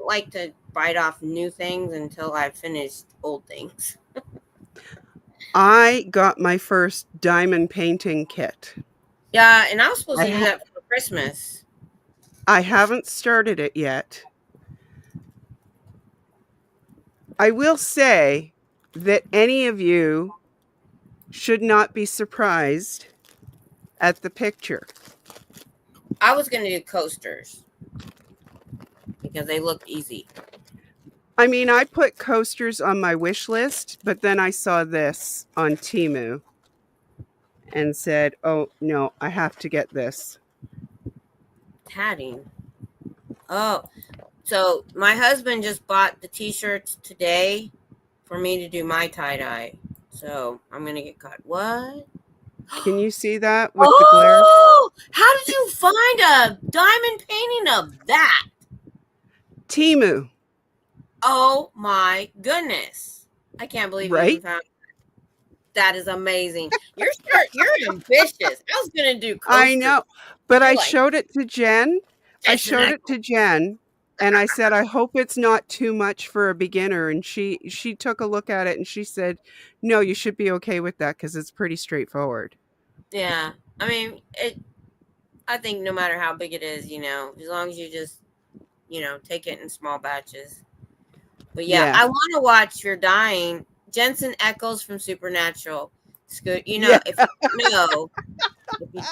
like to bite off new things until I've finished old things. I got my first diamond painting kit. Yeah, and I was supposed to do that for Christmas. I haven't started it yet. I will say that any of you should not be surprised at the picture. I was going to do coasters. because they look easy. I mean, I put coasters on my wish list, but then I saw this on Temu and said, oh, no, I have to get this. Tatting. Oh, so my husband just bought the t-shirts today for me to do my tie-dye. So I'm going to get caught. What? Can you see that with the glare? Oh, how did you find a diamond painting of that? Temu. Oh my goodness. I can't believe you even found that. Is amazing. You're ambitious. I was going to do coasters. I know, but I showed it to Jen. And I said, I hope it's not too much for a beginner. And she took a look at it and she said, no, you should be okay with that because it's pretty straightforward. Yeah. I mean, I think no matter how big it is, as long as you just, take it in small batches. But yeah. I want to watch your dyeing. Jensen Ackles from Supernatural. If you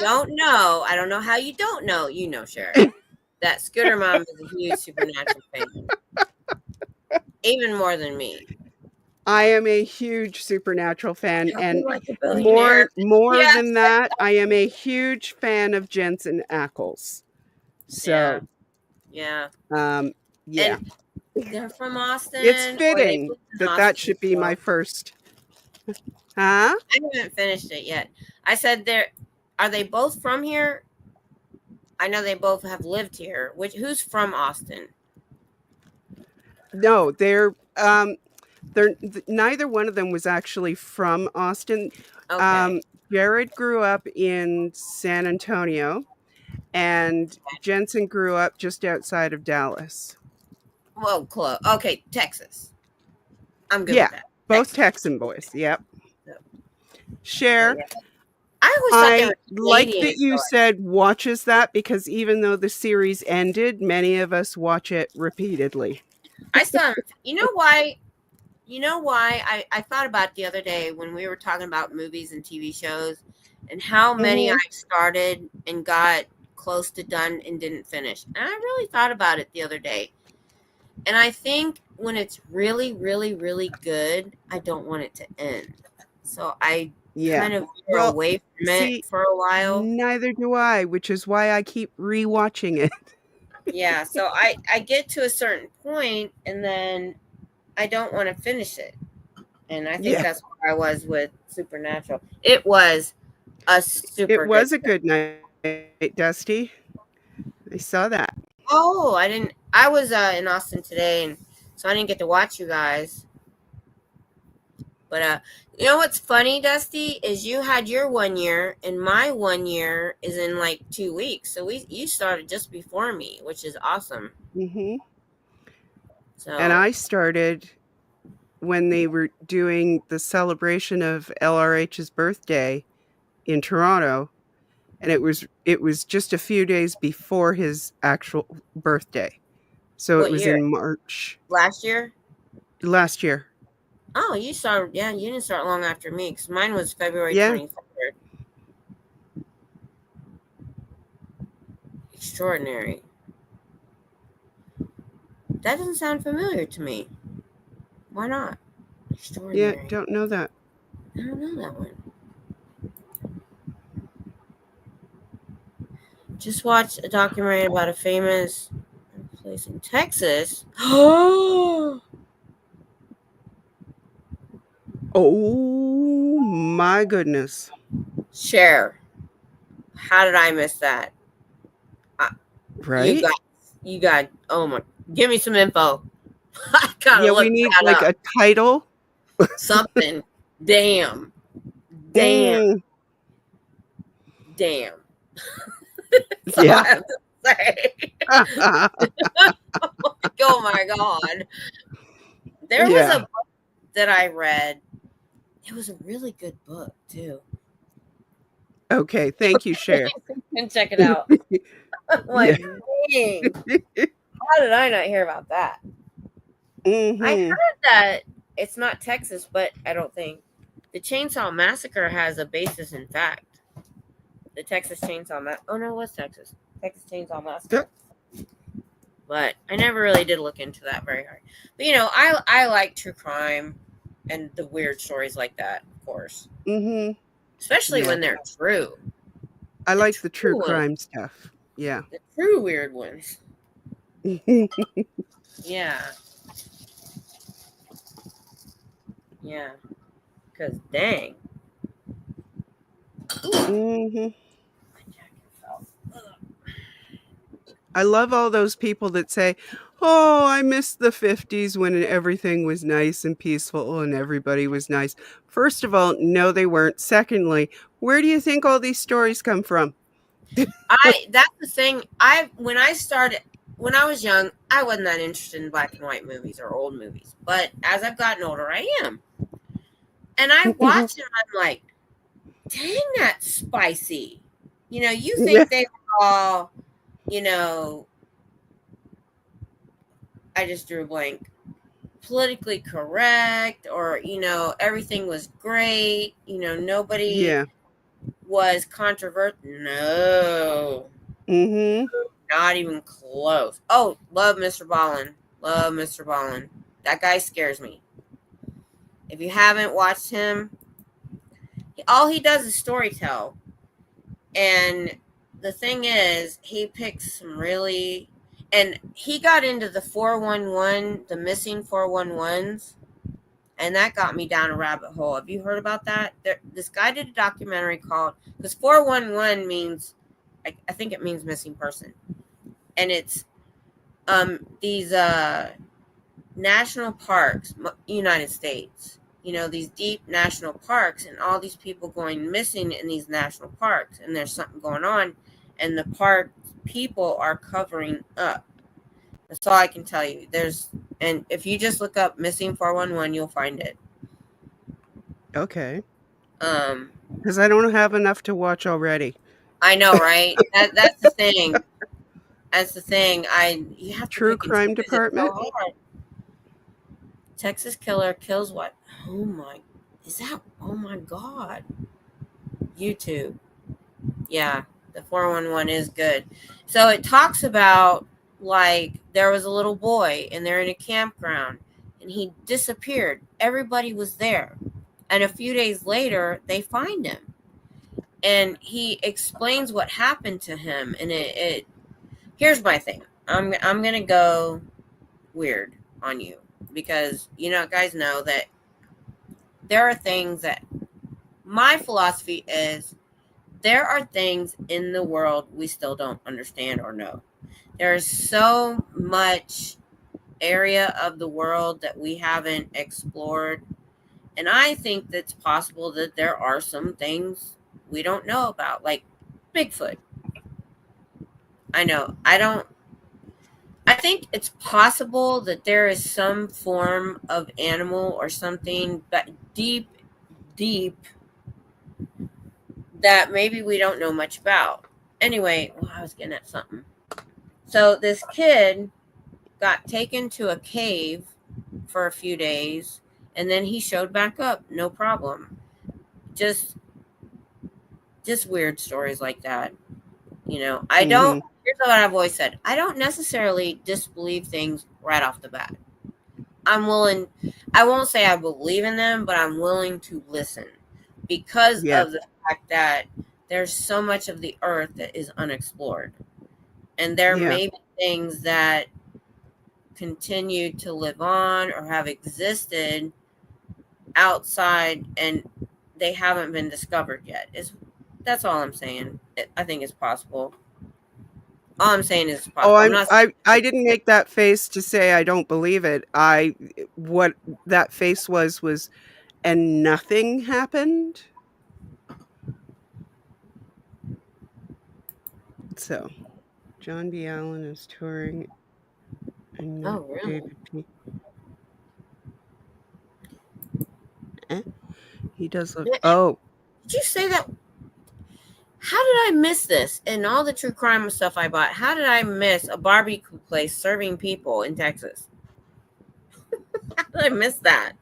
don't know, I don't know how you don't know, Sharon. That Scooter Mom is a huge Supernatural fan. Even more than me. I am a huge Supernatural fan, and more than that, I am a huge fan of Jensen Ackles. So, yeah. And they're from Austin. It's fitting that should be my first. Huh? I haven't finished it yet. I said, are they both from here? I know they both have lived here. Who's from Austin? No, they're neither one of them was actually from Austin. Okay. Jared grew up in San Antonio, and Jensen grew up just outside of Dallas. Well, close. Okay, Texas. I'm good with that. Both Texan boys. Yep. Cher. I like that you said watches that, because even though the series ended, many of us watch it repeatedly. I still, you know why I thought about the other day when we were talking about movies and TV shows and how many I started and got close to done and didn't finish. And I really thought about it the other day. And I think when it's really, really, really good, I don't want it to end. So I kind of veer away from it for a while. Neither do I, which is why I keep rewatching it. Yeah, so I get to a certain point and then I don't want to finish it. And I think that's where I was with Supernatural. It was a good night, Dusty. I saw that. Oh, I didn't. I was in Austin today, and so I didn't get to watch you guys. But you know what's funny, Dusty, is you had your 1 year, and my 1 year is in like 2 weeks. So you started just before me, which is awesome. Mm-hmm. So, and I started when they were doing the celebration of LRH's birthday in Toronto, and it was just a few days before his actual birthday. So it was in March. Last year? Last year. Oh, you didn't start long after me, because mine was February 23rd. Extraordinary. That doesn't sound familiar to me. Why not? Extraordinary. Yeah, don't know that. I don't know that one. Just watched a documentary about a famous place in Texas. Oh my goodness. Cher. How did I miss that? Right? You got, oh my, give me some info. I gotta look we need like a title. Something. Damn. Yeah. I have to say. Oh my God. There was a book that I read. It was a really good book too. Okay, thank you, Cher. And check it out. Like, dang. How did I not hear about that? Mm-hmm. I heard that it's not Texas, but I don't think the Chainsaw Massacre has a basis in fact. The Texas Chainsaw Massacre. Oh no, it was Texas. Texas Chainsaw Massacre. but I never really did look into that very hard. But I like true crime and the weird stories like that, of course, Mm-hmm. especially Yeah. when they're true. I The like the true true ones, crime stuff. Yeah. the true weird ones. Yeah, yeah. Cause dang, hmm my jacket fell. Ugh. I love all those people that say, "Oh, I miss the 50s when everything was nice and peaceful and everybody was nice." First of all, no, they weren't. Secondly, where do you think all these stories come from? That's the thing. When I was young, I wasn't that interested in black and white movies or old movies. But as I've gotten older, I am. And I watch them, I'm like, dang, that's spicy. You think they were all, you know, I just drew a blank, politically correct, or, everything was great. Nobody Yeah. was controversial. No, Mhm. not even close. Oh, love Mr. Ballin. Love Mr. Ballin. That guy scares me. If you haven't watched him, all he does is story tell. And the thing is, he picks some really. And he got into the 411, the missing 411s, and that got me down a rabbit hole. Have you heard about that? This guy did a documentary called, because 411 means, I think it means missing person. And it's these national parks, United States. These deep national parks, and all these people going missing in these national parks, and there's something going on, and the park people are covering up. That's all I can tell you. And if you just look up missing 411, you'll find it. Okay. Um, 'Cause I don't have enough to watch already. I know, right? That's the thing. That's the thing. You have to True pick and choose crime it so department? hard. Texas killer kills what? Oh my, is that? Oh my God. YouTube. Yeah, the 411 is good. So it talks about, like, there was a little boy and they're in a campground and he disappeared. Everybody was there. And a few days later, they find him. And he explains what happened to him. And here's my thing. I'm going to go weird on you because, guys know that there are things that my philosophy is, there are things in the world we still don't understand or know. There's so much area of the world that we haven't explored. And I think that's possible that there are some things we don't know about, like Bigfoot. I know. I think it's possible that there is some form of animal or something, but deep, deep, that maybe we don't know much about. Anyway, I was getting at something. So this kid got taken to a cave for a few days, and then he showed back up, no problem. Just weird stories like that. I don't. Mhm. Here's what I've always said: I don't necessarily disbelieve things right off the bat. I'm willing. I won't say I believe in them, but I'm willing to listen because Yeah. of the fact that there's so much of the earth that is unexplored, and there Yeah. may be things that continue to live on or have existed outside and they haven't been discovered yet. That's all I'm saying. I think it's possible. All I'm saying is it's Oh, possible. I'm not I didn't make that face to say I don't believe it. What that face was, "And nothing happened?" So, John B. Allen is touring and not oh really? David P. Eh? He does look Did oh, you say that? How did I miss this? And all the true crime stuff I bought, how did I miss a barbecue place serving people in Texas? How did I miss that?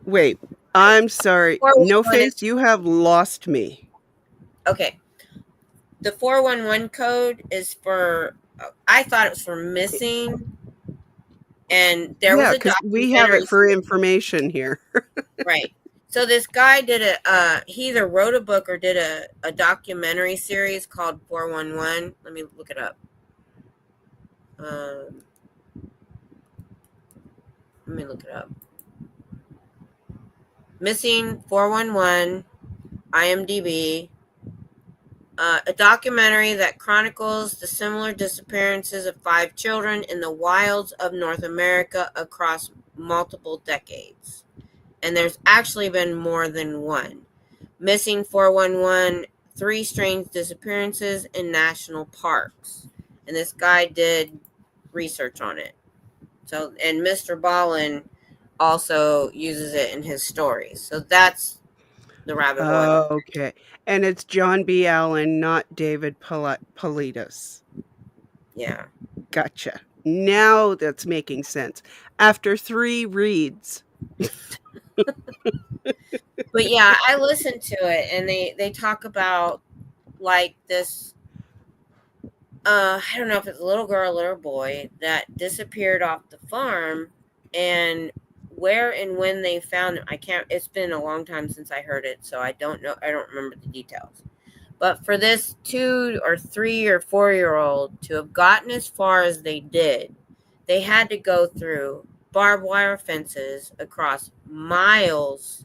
wait, I'm sorry. No 411 is Face, you have lost me. okay. The 411 code is for, I thought it was for missing, and there was Yeah, a because we have documentary it for series, information here. right? So this guy did he either wrote a book or did a documentary series called 411. Let me look it up. Um, let me look it up. Missing 411, IMDb. A documentary that chronicles the similar disappearances of 5 children in the wilds of North America across multiple decades. And there's actually been more than one. Missing 411, 3 strange disappearances in national parks. And this guy did research on it. So, and Mr. Ballin also uses it in his stories. So that's the rabbit hole I went. Okay. And it's John B. Allen, not David Paulides. Yeah. Gotcha. Now that's making sense. After 3 reads. But yeah, I listened to it, and they talk about like this. I don't know if it's a little girl or a little boy that disappeared off the farm, and where and when they found him, I can't. It's been a long time since I heard it, so I don't know. I don't remember the details. But for this 2 or 3 or 4-year-old to have gotten as far as they did, they had to go through barbed wire fences across miles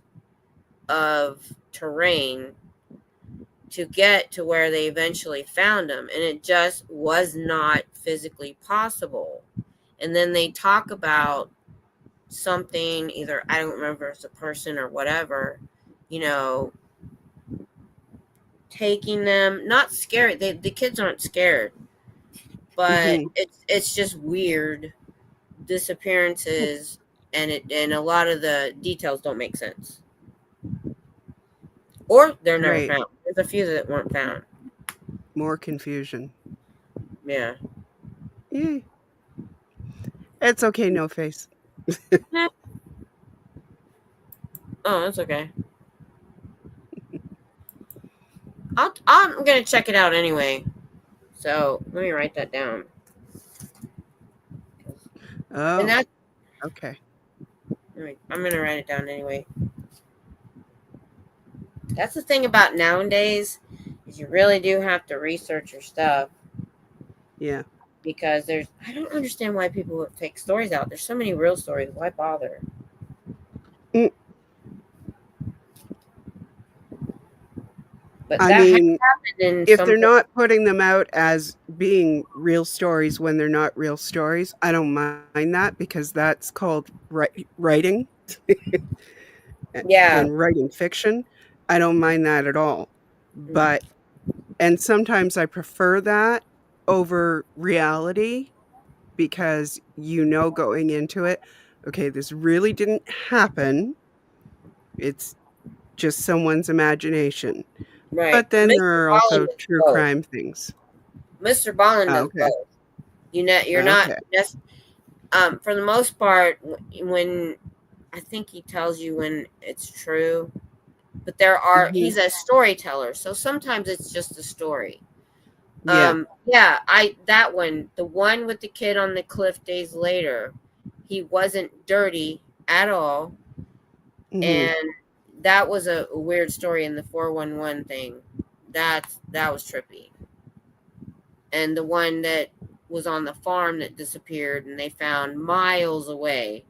of terrain to get to where they eventually found him, and it just was not physically possible. And then they talk about something, either I don't remember if it's a person or whatever, you know, taking them, not scared. The kids aren't scared, but Mhm. it's just weird disappearances, and a lot of the details don't make sense, or they're never Right. found. There's a few that weren't found. More confusion. Yeah. Yeah. It's okay, no face. Eh. Oh, that's okay. I'm gonna check it out anyway. So let me write that down. And Oh, that okay. I'm gonna write it down anyway. That's the thing about nowadays, is you really do have to research your stuff, Yeah. because I don't understand why people would take stories out. There's so many real stories. Why bother? Mm, But I that has mean, happened in if some they're places. not putting them out as being real stories when they're not real stories, I don't mind that because that's called writing Yeah. and writing fiction. I don't mind that at all. Mm. But, and sometimes I prefer that over reality because going into it, okay, this really didn't happen. It's just someone's imagination. Right. But then Mr. there are Ballin also does true both. crime things. Mr. Ballin does Okay. both. You're not Okay. just for the most part, when I think he tells you when it's true, but Mhm. he's a storyteller, so sometimes it's just a story. Yeah. Yeah, that one, the one with the kid on the cliff days later, he wasn't dirty at all, Mhm. and that was a weird story in the 411 thing. That was trippy. And the one that was on the farm that disappeared and they found miles away.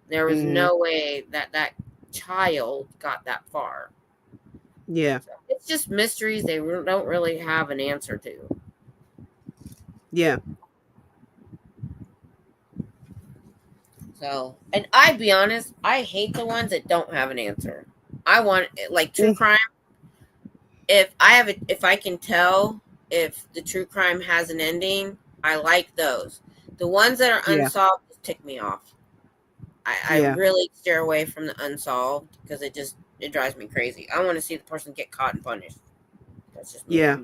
There was Mhm. no way that child got that far. Yeah. So it's just mysteries they don't really have an answer to. Yeah. So, and I'd be honest, I hate the ones that don't have an answer. I want, like, true Mm, crime. If I can tell if the true crime has an ending, I like those. The ones that are yeah. unsolved just tick me off. I Yeah. really steer away from the unsolved because it drives me crazy. I want to see the person get caught and punished. That's just me. Yeah.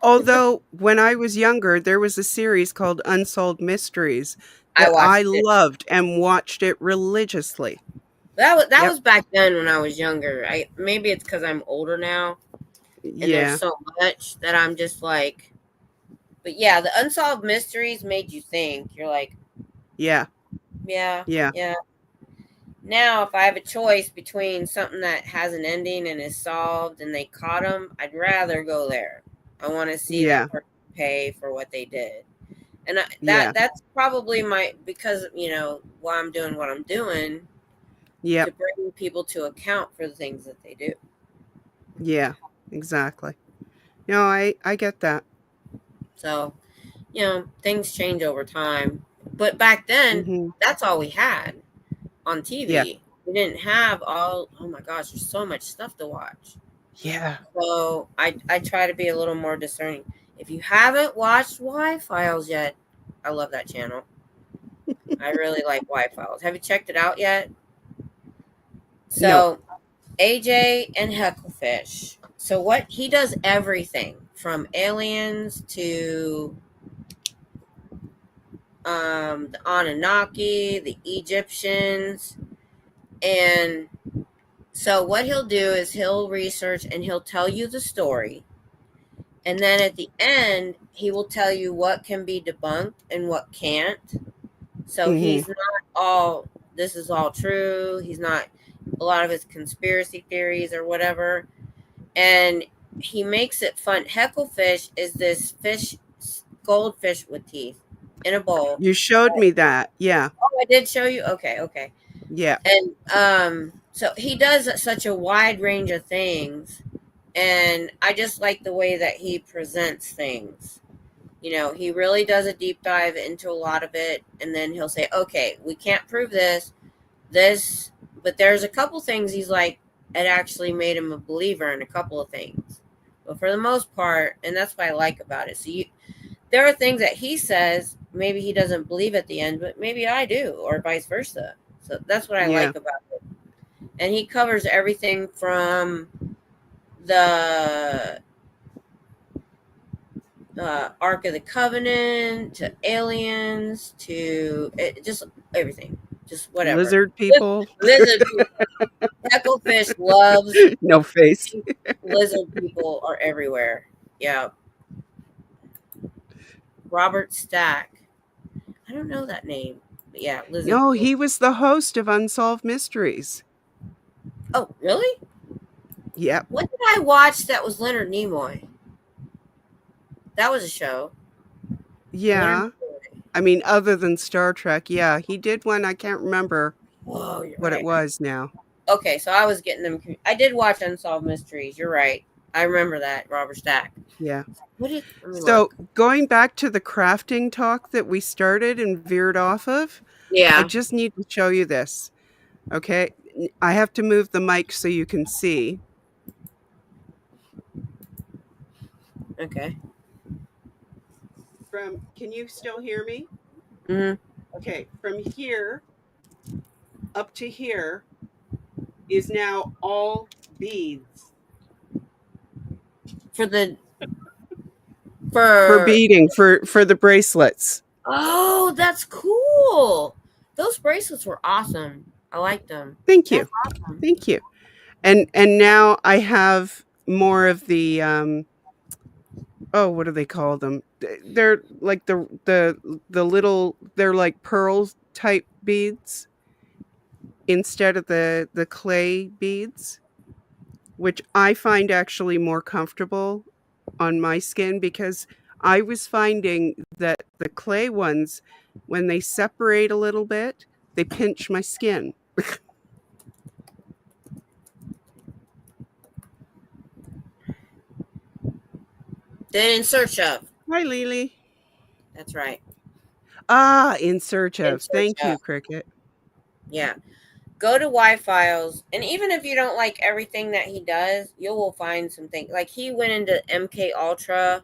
Although when I was younger, there was a series called Unsolved Mysteries I that I watched it. loved and watched it religiously. That Yep. was back then when I was younger. I maybe it's because I'm older now, and there's Yeah. so much that I'm just like, but yeah, the unsolved mysteries made you think. You're like, Yeah. yeah, Yeah. yeah. Now, if I have a choice between something that has an ending and is solved and they caught them, I'd rather go there. I want to see Yeah. that person pay for what they did. And Yeah. that's probably my, because, why I'm doing what I'm doing, to Yep. bring people to account for the things that they do. Yeah. Exactly. No, I get that. So, things change over time. But back then, Hmm. that's all we had on Yeah. TV. We didn't have all, oh my gosh, there's so much stuff to watch. Yeah. So I try to be a little more discerning. If you haven't watched Y Files yet, I love that channel. I really like Y Files. Have you checked it out yet? No. So AJ and Hecklefish. So what he does everything from aliens to the Anunnaki, the Egyptians, and so what he'll do is he'll research and he'll tell you the story. And then at the end, he will tell you what can be debunked and what can't. So Hmm. he's not all, this is all true. He's not a lot of his conspiracy theories or whatever. And he makes it fun. Hecklefish is this fish, goldfish with teeth in a bowl. You showed me that. Yeah. Oh, I did show you? Okay, okay. Yeah. And so he does such a wide range of things. And I just like the way that he presents things. He really does a deep dive into a lot of it, and then he'll say, okay, we can't prove this, but there's a couple things he's like, it actually made him a believer in a couple of things. But for the most part, and that's what I like about it. So there are things that he says, maybe he doesn't believe at the end, but maybe I do, or vice versa. So that's what I Yeah. like about it. And he covers everything from the Ark of the Covenant to aliens to just everything, just whatever. Lizard people. Lizard people, Hecklefish loves No face. lizard people are everywhere. Yeah, Robert Stack. I don't know that name, but yeah, lizard No, people. he was the host of Unsolved Mysteries. Oh, really? Yep. What did I watch that was Leonard Nimoy? That was a show. Leonard Yeah. Nimoy. I mean, other than Star Trek, yeah, he did one. I can't remember Whoa, you're what it right. was now. Okay, so I was getting them. I did watch Unsolved Mysteries. You're right. I remember that Robert Stack. Yeah. What did? Let me So look. going back to the crafting talk that we started and veered off of, I Yeah. just need to show you this. Okay. I have to move the mic so you can see. Okay. Can you still hear me? Hmm. Okay. From here up to here is now all beads. For the For for beading, for the bracelets. oh, that's cool. Those bracelets were awesome. I liked them. Thank you. That's awesome. Thank you. And now I have more of the oh, what do they call them? They're like the little, they're like pearls type beads instead of the clay beads, which I find actually more comfortable on my skin, because I was finding that the clay ones, when they separate a little bit, they pinch my skin. Then In Search of. Hi, Lily. That's right. Ah, In Search In of. Search Thank of. you, Cricket. Yeah. Go to Y Files, and even if you don't like everything that he does, you will find something. Like he went into MK Ultra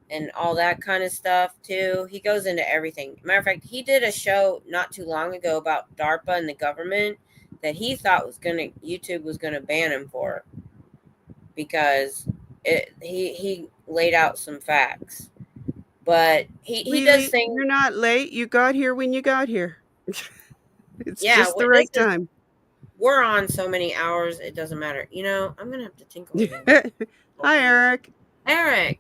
and all that kind of stuff too. He goes into everything. Matter of fact, he did a show not too long ago about DARPA and the government that he thought YouTube was gonna ban him for, because he laid out some facts. But he does Lily, things. you're not late. You got here when you got here. It's Yeah, just the this right is time. we're on so many hours, it doesn't matter. I'm gonna have to tinkle again. Hi, Eric. Eric.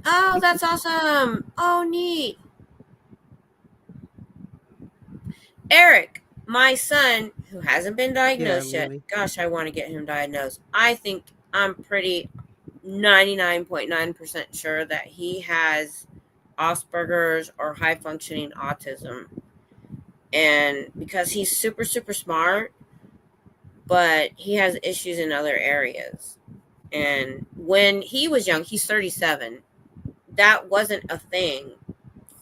Oh, that's awesome. Oh, neat. Eric, my son, who hasn't been Yeah, diagnosed yet. Lily. Gosh, I want to get him diagnosed. I think I'm pretty 99.9% sure that he has Asperger's or high functioning autism. And because he's super, super smart, but he has issues in other areas. And when he was young, he's 37, that wasn't a thing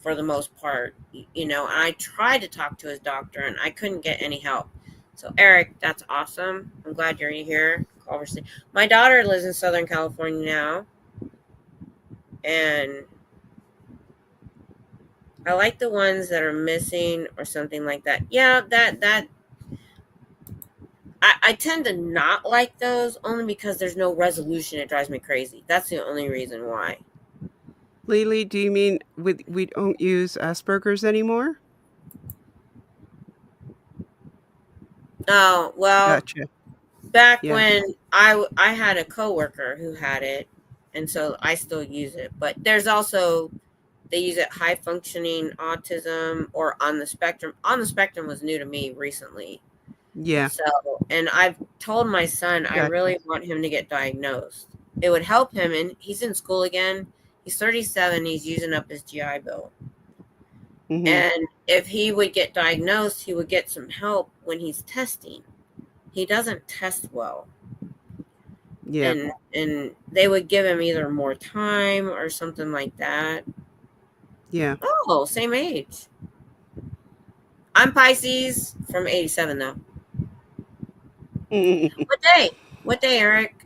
for the most part. And I tried to talk to his doctor and I couldn't get any help. So, Eric, that's awesome. I'm glad you're here. Obviously, my daughter lives in Southern California now. And I like the ones that are missing or something like that. Yeah, that I tend to not like those only because there's no resolution. It drives me crazy. That's the only reason why. Lily, do you mean we don't use Asperger's anymore? Oh, well, Gotcha. back Yeah. when I had a coworker who had it, and so I still use it. But there's also they use it high functioning autism or on the spectrum. On the spectrum was new to me recently. Yeah. So, and I've told my son I Gotcha. really want him to get diagnosed. It would help him, and he's in school again. He's 37. He's using up his GI Bill. Mm-hmm. And if he would get diagnosed, he would get some help when he's testing. He doesn't test well. Yeah. And they would give him either more time or something like that. Yeah. Oh, same age. I'm Pisces from 87 though. What day? What day, Eric?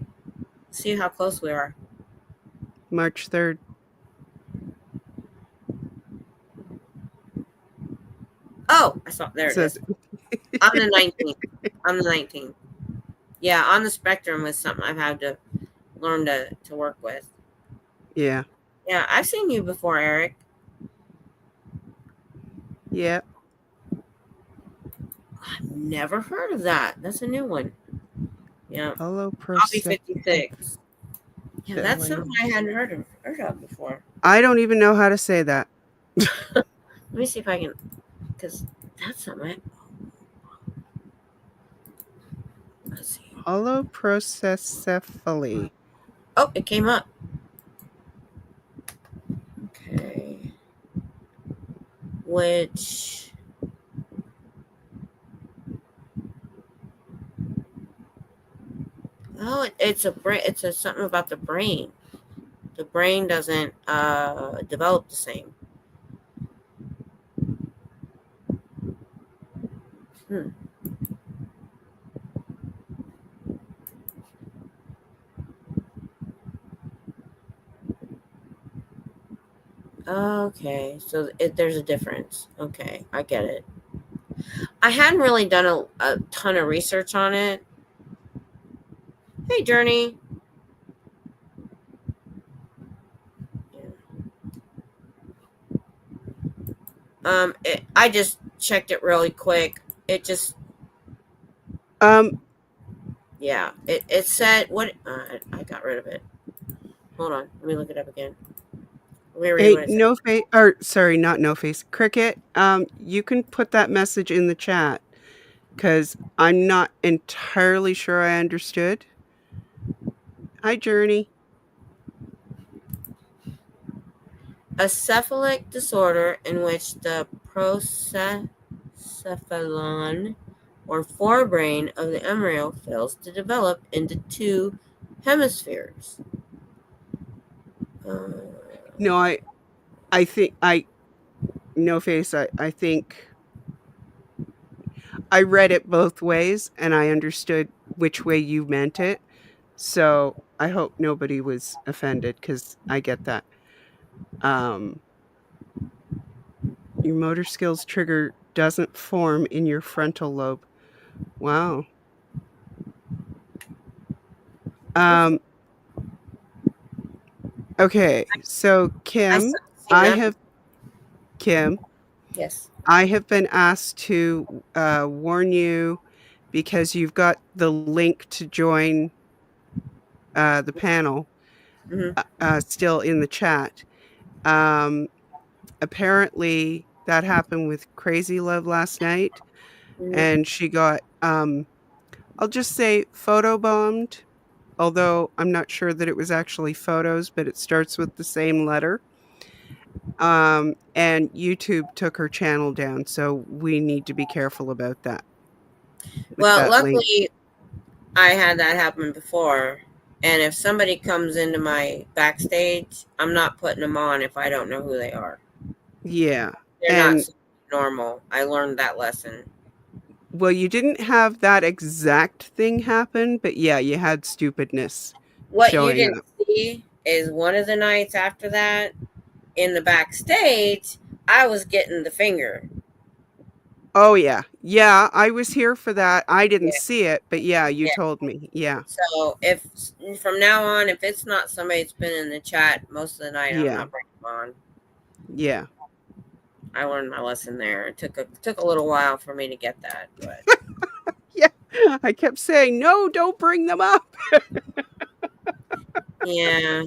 See how close we are. March 3rd. Oh, I saw. There it Says is. I'm the 19th. I'm the 19th. Yeah, on the spectrum is something I've had to learn to work with. yeah. Yeah, I've seen you before, Eric. Yeah. I've never heard of that. That's a new one. Yeah, I'll be Holoprocephaly. 56. Yeah, that's something I hadn't heard of before. I don't even know how to say that. Let me see if I can, because that's something. Let's see. Holoprocephaly. Oh, it came up. Okay. Which. Oh, it's a brain. It's something about the brain. The brain doesn't develop the same. Hmm. Okay, so there's a difference. Okay, I get it. I hadn't really done a ton of research on it. Hey, Journey. I just checked it really quick. It just, Um, yeah, it said what I got rid of it. Hold on, let me look it up again. Let me read hey, what it said. no face, or sorry, not no face, Cricket. You can put that message in the chat because I'm not entirely sure I understood. Hi, Journey. A cephalic disorder in which the prosencephalon or forebrain of the embryo fails to develop into two hemispheres. Uh, No, I think no face. I think I read it both ways and I understood which way you meant it. So I hope nobody was offended because I get that. Um, your motor skills trigger doesn't form in your frontal lobe. Wow. Um, okay. So I Kim, seen I that. have Kim. Yes. I have been asked to warn you because you've got the link to join the panel Mm-hmm. still in the chat. Um, Apparently, that happened with Crazy Love last night, Mm-hmm. and she got, I'll just say, photobombed. Although I'm not sure that it was actually photos, but it starts with the same letter. And YouTube took her channel down, so we need to be careful about that with Well, that link. luckily, I had that happen before. And if somebody comes into my backstage, I'm not putting them on if I don't know who they are. Yeah. They're not And normal. I learned that lesson. well, you didn't have that exact thing happen, but yeah, you had stupidness What you showing didn't up. see is one of the nights after that, in the backstage, I was getting the finger. Oh yeah. Yeah, I was here for that. I didn't Yeah, see it, but yeah, you yeah. told me. Yeah. So if from now on, if it's not somebody that's been in the chat most of the night, I'm Yeah. not bringing them on. Yeah. I learned my lesson there. It took a little while for me to get that, but Yeah. I kept saying, "No, don't bring them up." yeah,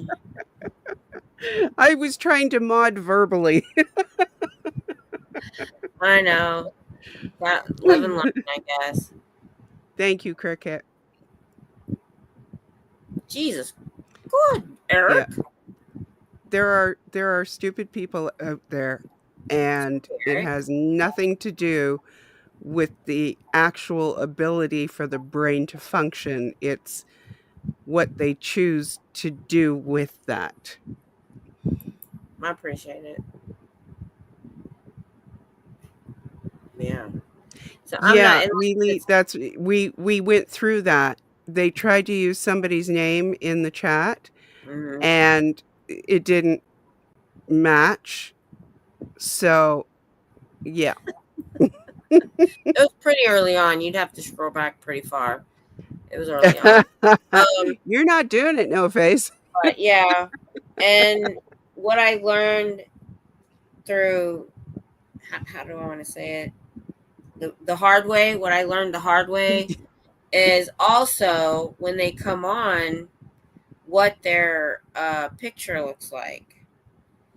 I was trying to mod verbally. I know. That live and learn, I guess. Thank you, Cricket. Jesus, good, Yeah. Eric. There are stupid people out there, and it Eric. has nothing to do with the actual ability for the brain to function. It's what they choose to do with that. I appreciate it. Yeah. So I'm not Yeah, in really, this. that's we went through that. They tried to use somebody's name in the chat Mm-hmm. and it didn't match. So, yeah. It was pretty early on. You'd have to scroll back pretty far. It was early on. Um, You're not doing it, no face. but yeah, and what I learned through how do I want to say it? The hard way. What I learned the hard way is also when they come on, what their picture looks like.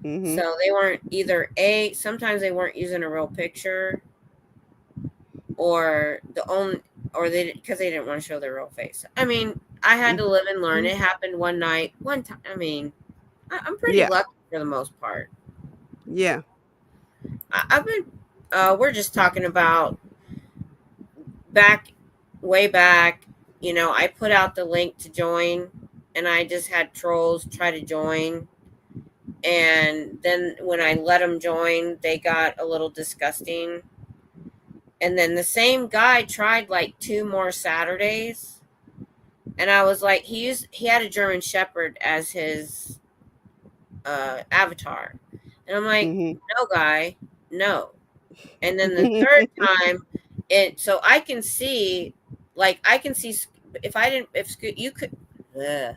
Mhm. So they weren't either a. Sometimes they weren't using a real picture, or the only, or they because they didn't want to show their real face. I mean, I had to live and learn. Mhm. It happened one night, one time. I mean, I'm pretty Yeah. lucky for the most part. Yeah. I've been. We're just talking about back, way back. You know, I put out the link to join, and I just had trolls try to join. And then when I let them join, they got a little disgusting. And then the same guy tried like two more Saturdays, and I was like, he had a German Shepherd as his avatar, and I'm like, Mhm. no, guy, no. And then the third time, so I can see, like I can see if I didn't, if you could. Ugh.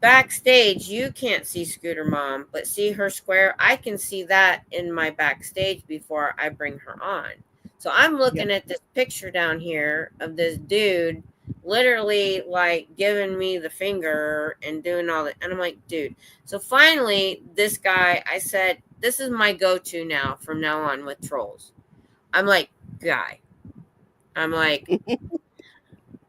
Backstage, you can't see Scooter Mom, but see her square. I can see that in my backstage before I bring her on. So I'm Yeah. looking at this picture down here of this dude literally like giving me the finger and doing all that. And I'm like, dude. So finally, this guy, I said, this is my go to now from now on with trolls. I'm like, guy. I'm like,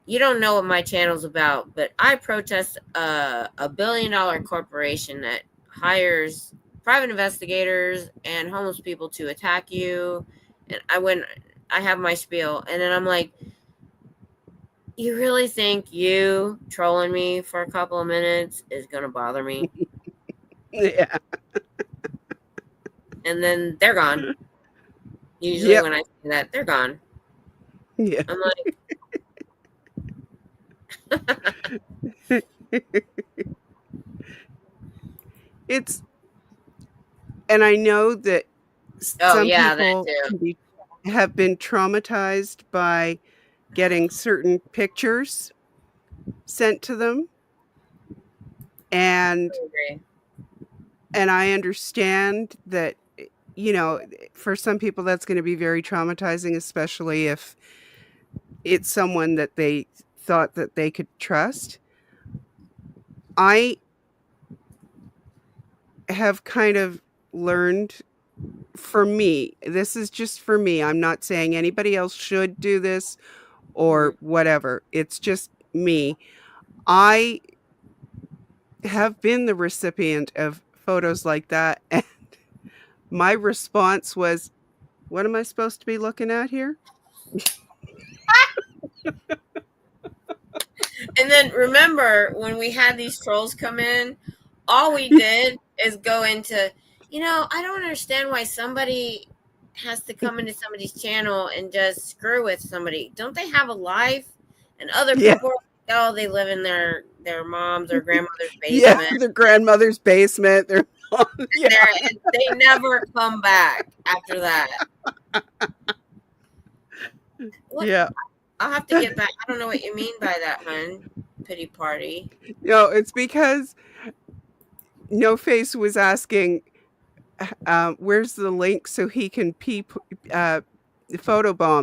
you don't know what my channel's about, but I protest a $1 billion corporation that hires private investigators and homeless people to attack you. And I have my spiel, and then I'm like, you really think you trolling me for a couple of minutes is gonna bother me? Yeah. And then they're gone. Usually Yep. when I say that, they're gone. Yeah. I'm like, It's and I know that oh some yeah, that people too. can be have been traumatized by getting certain pictures sent to them, and I agree. and I understand that you know, for some people that's going to be very traumatizing, especially if it's someone that they thought that they could trust. I have kind of learned, for me, this is just for me. I'm not saying anybody else should do this or whatever. It's just me. I have been the recipient of photos like that. And my response was, what am I supposed to be looking at here? And then remember when we had these trolls come in, all we did is go into, I don't understand why somebody has to come into somebody's channel and just screw with somebody. Don't they have a life? And other Yeah. people are like, oh, they live in their mom's or grandmother's Yeah, basement. their grandmother's basement. Yeah. They never come back after that. What? Yeah. I'll have to get back. I don't know what you mean by that, hun. Pity party. No, it's because No Face was asking, where's the link so he can photobomb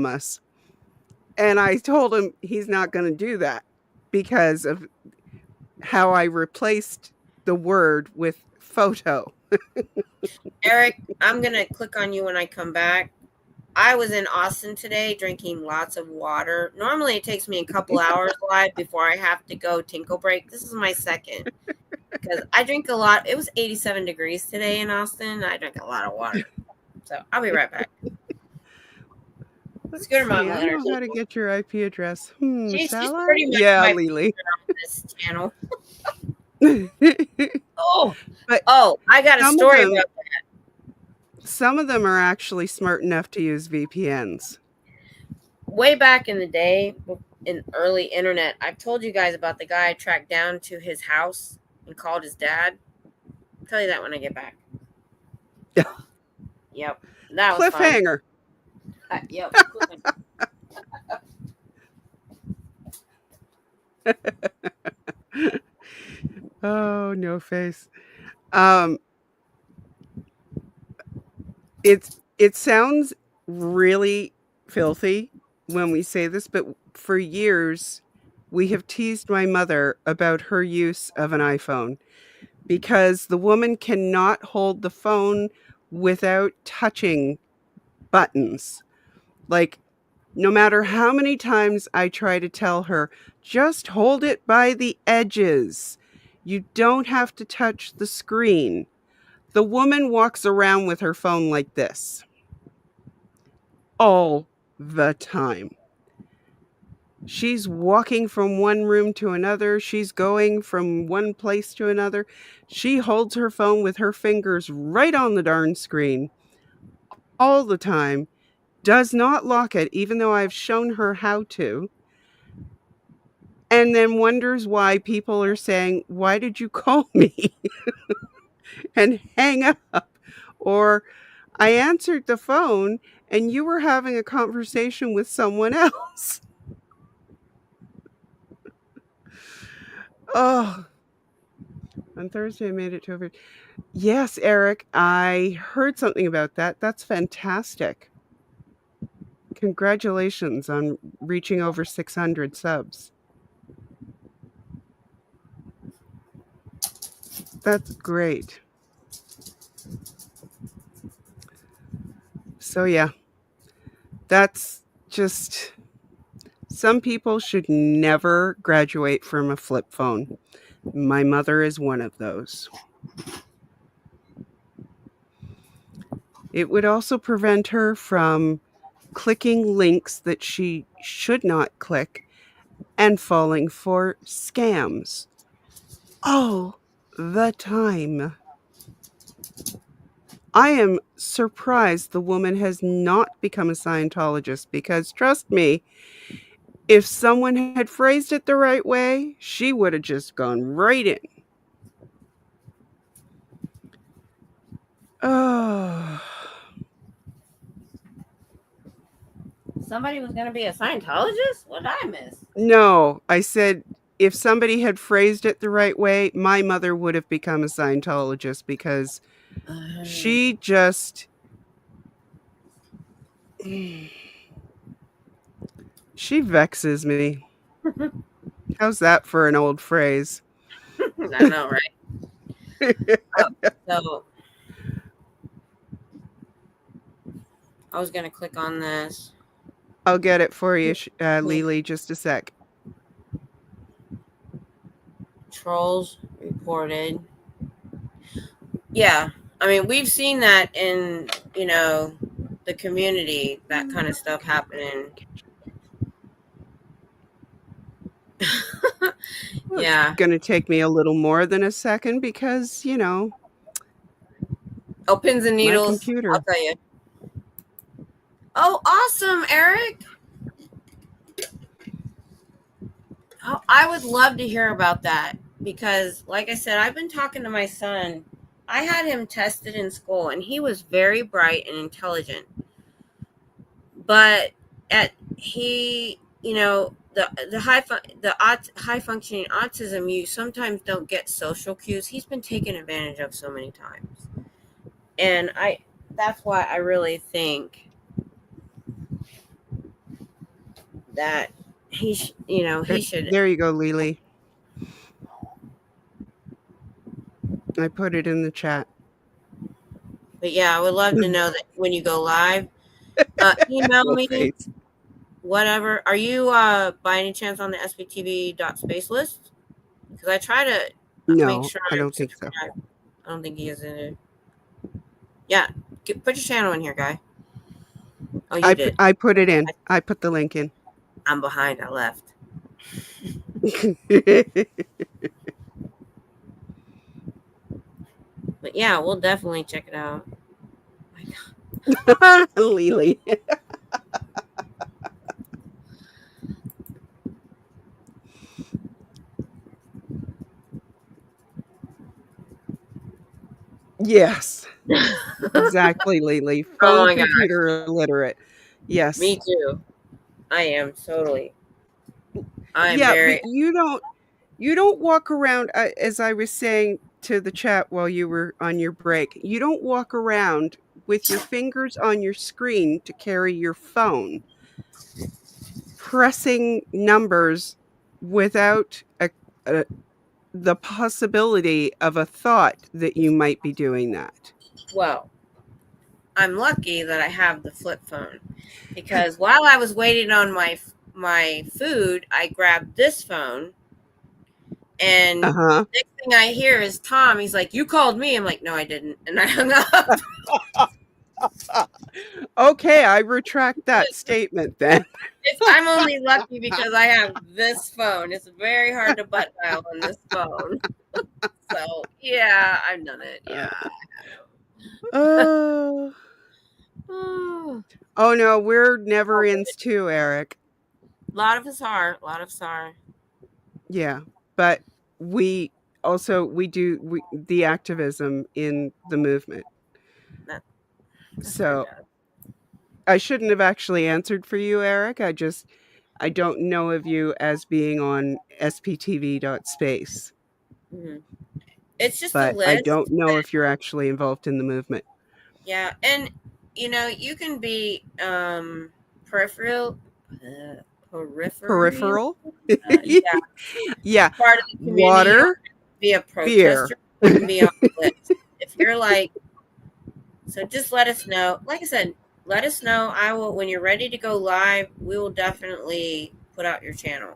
us? And I told him he's not going to do that because of how I replaced the word with photo. Eric, I'm going to click on you when I come back. I was in Austin today drinking lots of water. Normally it takes me a couple hours live before I have to go tinkle break. This is my second because I drink a lot. It was 87 degrees today in Austin. I drank a lot of water. So I'll be right back. Scooter Mom, I know how to get your IP address. She's shall I? pretty much Yeah, my Lily. on this channel. But I got a story about that. Some of them are actually smart enough to use VPNs. Way back in the day, in early internet, I've told you guys about the guy I tracked down to his house and called his dad. I'll tell you that when I get back. Yep. That was cliffhanger. Yep. Oh, No Face. It sounds really filthy when we say this, but for years we have teased my mother about her use of an iPhone because the woman cannot hold the phone without touching buttons. Like, no matter how many times I try to tell her, just hold it by the edges. You don't have to touch the screen. The woman walks around with her phone like this all the time. She's walking from one room to another. She's going from one place to another. She holds her phone with her fingers right on the darn screen all the time. Does not lock it, even though I've shown her how to. And then wonders why people are saying, why did you call me? And hang up. Or I answered the phone and you were having a conversation with someone else. Oh, on Thursday I made it to over. Yes, Eric, I heard something about that. That's fantastic. Congratulations on reaching over 600 subs. That's great. So yeah, that's just, some people should never graduate from a flip phone. My mother is one of those. It would also prevent her from clicking links that she should not click and falling for scams all the time. I am surprised the woman has not become a Scientologist because, trust me, if someone had phrased it the right way, she would have just gone right in. Oh. Somebody was going to be a Scientologist? What did I miss? No, I said if somebody had phrased it the right way, my mother would have become a Scientologist because she just She vexes me. How's that for an old phrase? I know, right? Oh, so I was gonna click on this. I'll get it for you, Lily, just a sec. Trolls reported. Yeah, I mean, we've seen that in, the community, that kind of stuff happening. Well, it's Yeah. going to take me a little more than a second because, Oh, pins and my needles. I'll computer. tell you. Oh, awesome, Eric. Oh, I would love to hear about that because, like I said, I've been talking to my son. I had him tested in school, and he was very bright and intelligent. But the high functioning autism, you sometimes don't get social cues. He's been taken advantage of so many times, and that's why I really think that he should. There you go, Lily. I put it in the chat. But yeah, I would love to know that when you go live, email Little me, face. whatever. Are you by any chance on the SBTV.space list? Because I try to make No, sure I I'm don't think so. subscribed. I don't think he is in it. Yeah, put your channel in here, guy. Oh, you did. I put it in. I put the link in. I'm behind. I left. But yeah, we'll definitely check it out. Lily. Yes. Exactly, Lily. Oh Phone my gosh. computer illiterate. Yes. Me too. I am totally. I'm Yeah, very. but you don't walk around as I was saying to the chat while you were on your break. You don't walk around with your fingers on your screen to carry your phone, pressing numbers without the possibility of a thought that you might be doing that. Well, I'm lucky that I have the flip phone because while I was waiting on my food, I grabbed this phone, and Uh-huh. next thing I hear is Tom. He's like, "You called me." I'm like, "No, I didn't," and I hung up. Okay, I retract that statement then. I'm only lucky because I have this phone. It's very hard to butt dial on this phone. So yeah, I've done it. Yeah. Oh. Oh, Oh no, we're never a ins too, Eric. lot of us are. A lot of us are. Yeah, but we we do the activism in the movement. That's very So bad. I shouldn't have actually answered for you, Eric. I don't know of you as being on sptv.space, Mm-hmm. It's just a but I list. don't know if you're actually involved in the movement. Yeah, and you can be peripheral, peripheral, Peripheral? yeah, Yeah, part of the community. You don't water, have to be a beer. protester. You can be on the list if you're like. So just let us know. Like I said, let us know. I will when you're ready to go live. We will definitely put out your channel.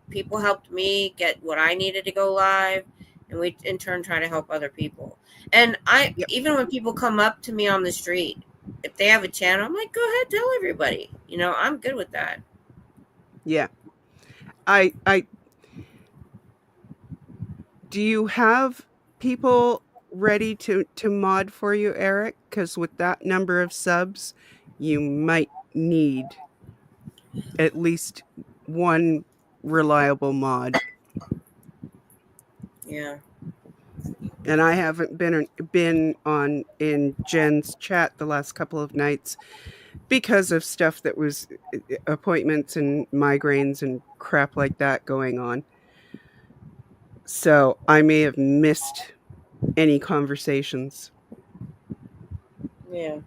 People helped me get what I needed to go live, and we in turn try to help other people. And Yep. even when people come up to me on the street, if they have a channel, I'm like, go ahead, tell everybody. I'm good with that. Yeah. I do you have people ready to mod for you, Eric? Because with that number of subs, you might need at least one reliable mod. Yeah. And I haven't been on in Jen's chat the last couple of nights because of stuff that was appointments and migraines and crap like that going on. So I may have missed any conversations. Yeah.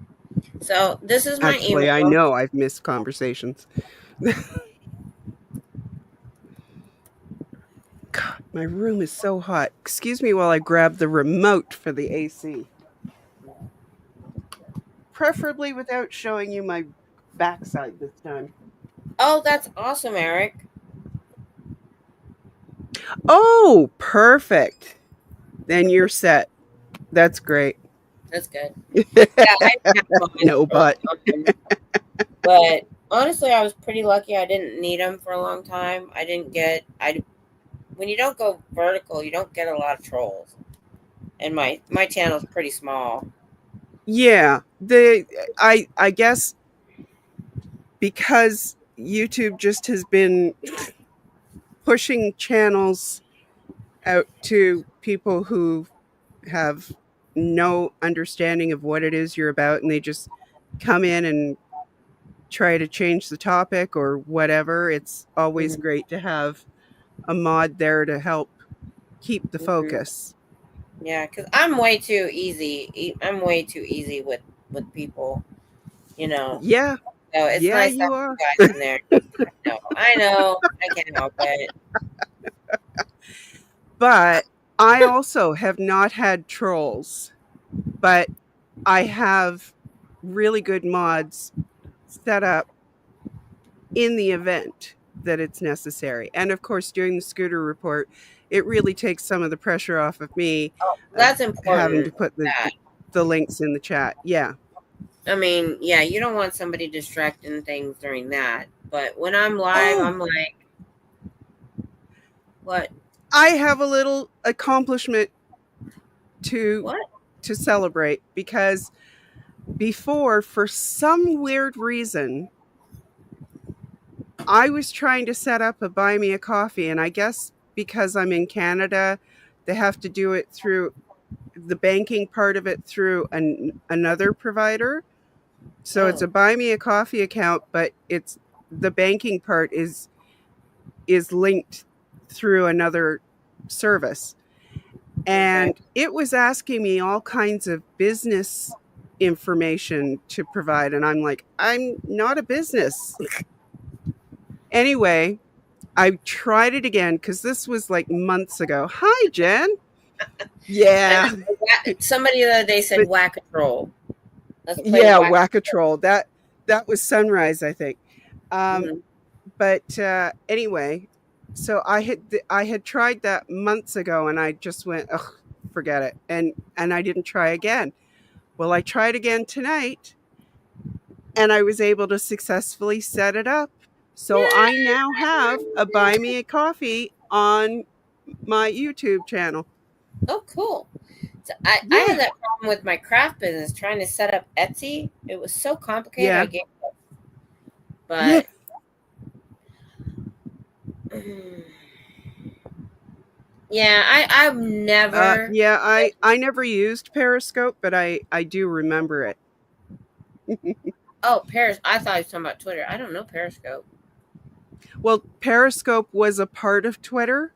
So this is my Actually, I email. know I've missed conversations. God, my room is so hot. Excuse me while I grab the remote for the AC. Preferably without showing you my backside this time. Oh, that's awesome, Eric. Oh, perfect. Then you're set. That's great. That's good. Yeah, I have mine No, for a long but time, but honestly, I was pretty lucky. I didn't need them for a long time. I didn't get I when you don't go vertical, you don't get a lot of trolls. And my channel's pretty small. yeah, I guess because YouTube just has been pushing channels out to people who have no understanding of what it is you're about, and they just come in and try to change the topic or whatever. It's always Mhm, great to have a mod there to help keep the mhm. focus. Yeah, because I'm way too easy. I'm way too easy with people. You know, Yeah, so it's yeah, nice to you have you are. guys in there. I know, I can't help it. But I also have not had trolls, but I have really good mods set up in the event that it's necessary. And of course, doing the scooter report, it really takes some of the pressure off of me Oh, of that's having important. to put That the links in the chat. Yeah. I mean, yeah, you don't want somebody distracting things during that. But when I'm live, Oh, I'm like, what? I have a little accomplishment to What? to celebrate because before, for some weird reason, I was trying to set up a buy me a coffee, and I guess because I'm in Canada, they have to do it through the banking part of it through another provider. So it's Oh, a buy me a coffee account, but it's the banking part is linked through another service. okay. And it was asking me all kinds of business information to provide, and I'm like, I'm not a business. Anyway, I tried it again because this was like months ago. Hi, Jen. And Yeah. somebody the other day said But whack a troll. Let's play yeah, whack. Whack-A-Troll. That was Sunrise, I think. Um, Mm-hmm. but anyway, so I had tried that months ago, and I just went, ugh, forget it, and I didn't try again. Well, I tried again tonight, and I was able to successfully set it up. So I now have a buy me a coffee on my YouTube channel. Oh, cool. So I had Yeah. that problem with my craft business trying to set up Etsy. It was so complicated. I Yeah. gave up. Yeah. But yeah, I've never. Yeah, I never used Periscope, but I do remember it. Oh, Paris. I thought he was talking about Twitter. I don't know Periscope. Well, Periscope was a part of Twitter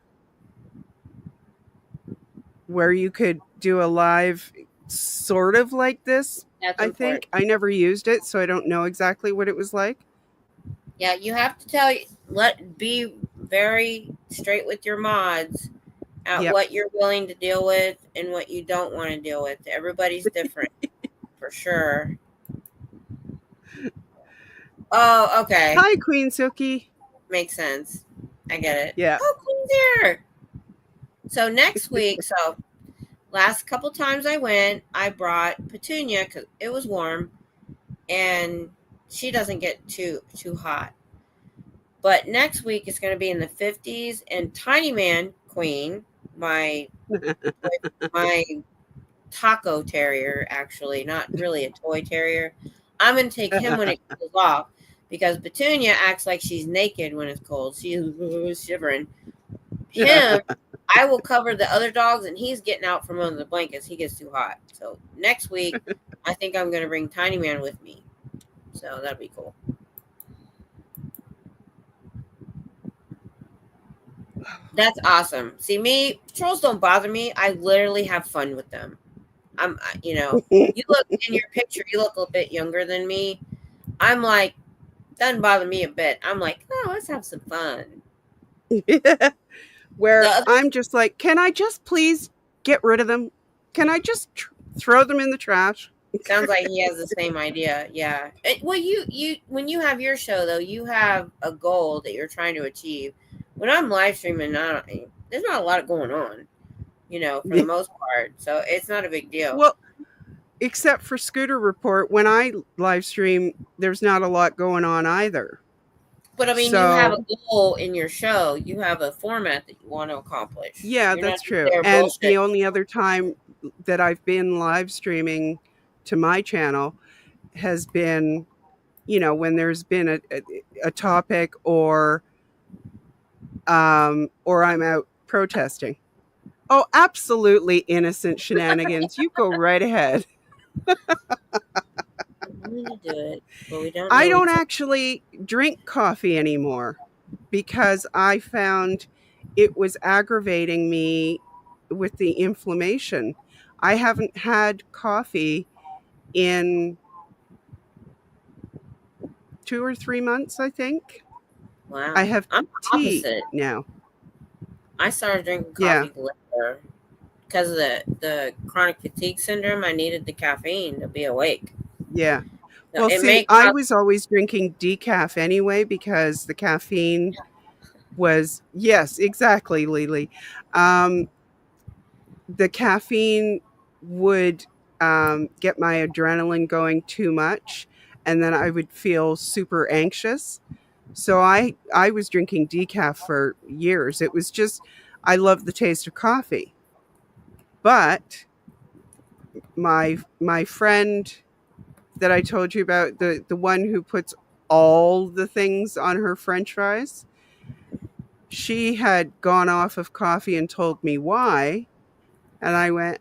where you could do a live sort of like this, That's I important. think. I never used it, so I don't know exactly what it was like. Yeah, you have to be very straight with your mods at Yep. what you're willing to deal with and what you don't want to deal with. Everybody's different for sure. Oh, okay. Hi, Queen Silky. Makes sense. I get it. Yeah. Oh, Queen's here. So next week, so last couple times I went, I brought Petunia because it was warm and she doesn't get too hot. But next week it's going to be in the 50s, and Tiny Man Queen, my my taco terrier, actually, not really a toy terrier. I'm going to take him when it cools off because Petunia acts like she's naked when it's cold. She's shivering. Him, I will cover the other dogs, and he's getting out from under the blankets. He gets too hot. So next week, I think I'm going to bring Tiny Man with me. So that'd be cool. That's awesome. See, me, trolls don't bother me. I literally have fun with them. You look in your picture, you look a bit younger than me. I'm like, doesn't bother me a bit. I'm like, oh, let's have some fun. The Where other I'm just like, can I just please get rid of them? Can I just throw them in the trash? sounds like he has the same idea. Yeah. Well, you when you have your show though, you have a goal that you're trying to achieve. When I'm live streaming, there's not a lot going on, for the most part. So it's not a big deal. Well, except for Scooter Report, when I live stream, there's not a lot going on either. But I mean, you have a So, goal in your show. You have a format that you want to accomplish. yeah, You're not that's just true. there And the bullshit. only other time that I've been live streaming to my channel has been, when there's been a topic or I'm out protesting. Oh, absolutely innocent shenanigans. You go right ahead. I want to do it, but we don't I know don't each other. actually drink coffee anymore because I found it was aggravating me with the inflammation. I haven't had coffee in 2 or 3 months, I think. I Wow, have I'm the tea opposite. now. I started drinking Yeah, coffee later because of the chronic fatigue syndrome. I needed the caffeine to be awake. yeah. So Well, it see, makes I was always drinking decaf anyway because the caffeine was, yes, exactly, Lily. Um, the caffeine would get my adrenaline going too much, and then I would feel super anxious. So I was drinking decaf for years. It was just I love the taste of coffee. But my friend that I told you about, the one who puts all the things on her french fries, she had gone off of coffee and told me why, and I went,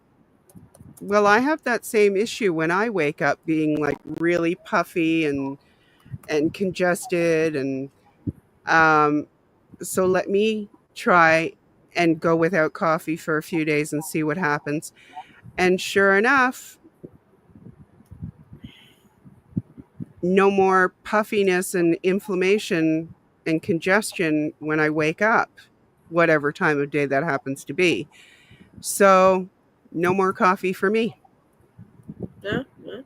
well, I have that same issue when I wake up being like really puffy and congested, and um so let me try and go without coffee for a few days and see what happens. And sure enough, no more puffiness and inflammation and congestion when I wake up, whatever time of day that happens to be. So, no more coffee for me. no, no,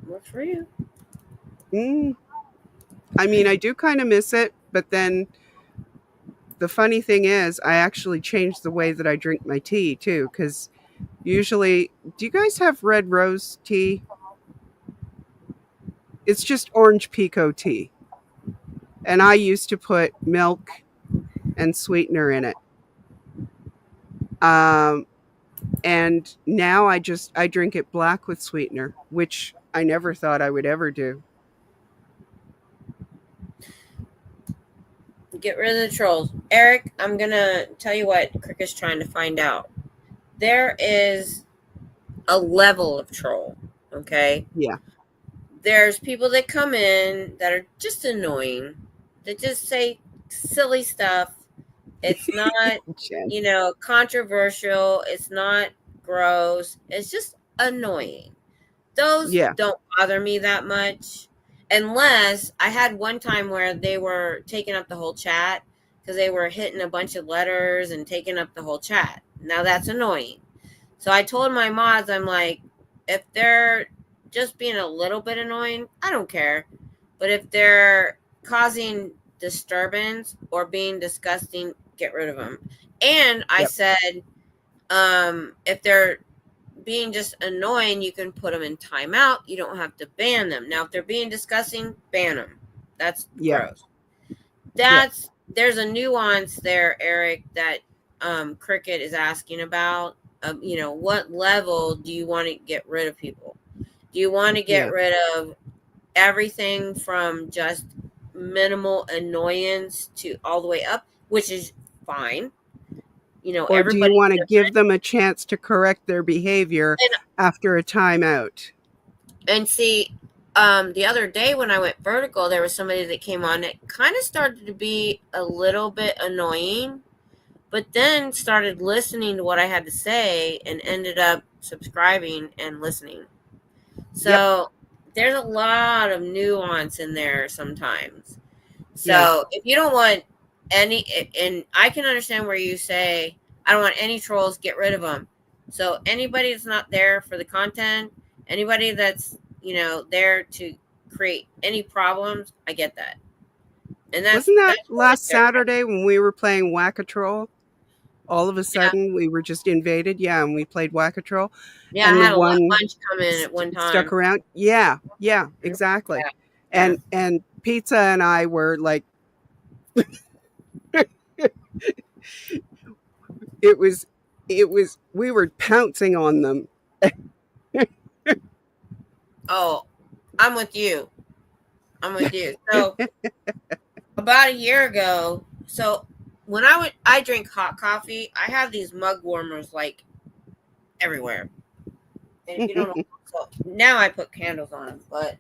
works for you. Mm, I mean, I do kind of miss it, but then the funny thing is, I actually changed the way that I drink my tea too, because usually, do you guys have red rose tea? It's just orange pekoe tea. And I used to put milk and sweetener in it. Um, and now I drink it black with sweetener, which I never thought I would ever do. Get rid of the trolls, Eric. I'm gonna tell you what Cricket's trying to find out. There is a level of troll. Okay, Yeah. there's people that come in that are just annoying, that just say silly stuff. It's not, Jen. controversial. It's not gross. It's just annoying. Those Yeah. don't bother me that much. Unless I had one time where they were taking up the whole chat because they were hitting a bunch of letters and taking up the whole chat. Now that's annoying. So I told my mods, I'm like, if they're just being a little bit annoying, I don't care. But if they're causing disturbance or being disgusting, get rid of them. And I Yep. said, if they're being just annoying, you can put them in timeout. You don't have to ban them. Now, if they're being disgusting, ban them. That's Yep. gross. Yep. There's a nuance there, Eric, that Cricket is asking about. What level do you want to get rid of people? Do you want to get Yeah. rid of everything from just minimal annoyance to all the way up, which is fine. Or do you Everybody's want to give different. them a chance to correct their behavior And, after a timeout? and see, the other day when I went vertical, there was somebody that came on that kind of started to be a little bit annoying, but then started listening to what I had to say and ended up subscribing and listening. Yep. So there's a lot of nuance in there sometimes. Yeah. So if you don't want any, and I can understand where you say, I don't want any trolls, get rid of them. So anybody that's not there for the content, anybody that's, there to create any problems, I get that. And that's Wasn't that what last they're, Saturday when we were playing Whack-A-Troll? All of a yeah. sudden, we were just invaded. Yeah, and we played Whack-A-Troll, Yeah, I and the had a one bunch come in at one stuck time. around. Yeah, yeah, exactly. Yeah. And Pizza and I were like, it was we were pouncing on them. Oh, I'm with you. So about a year ago, so when I drink hot coffee, I have these mug warmers like everywhere. And if you don't know, so now I put candles on them, but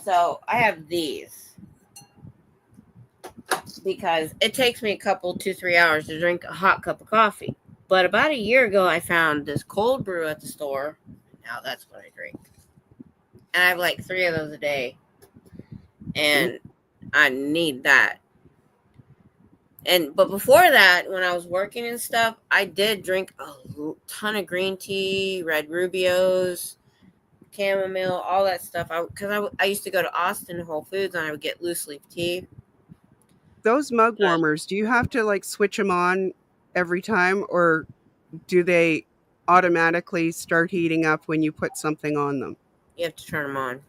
so I have these because it takes me a couple 2-3 hours to drink a hot cup of coffee. But about a year ago, I found this cold brew at the store. Now that's what I drink, and I have like 3 of those a day, and I need that. But before that, when I was working and stuff, I did drink a ton of green tea, red rubios, chamomile, all that stuff. I used to go to Austin Whole Foods and I would get loose leaf tea. Those mug warmers, do you have to like switch them on every time, or do they automatically start heating up when you put something on them? You have to turn them on.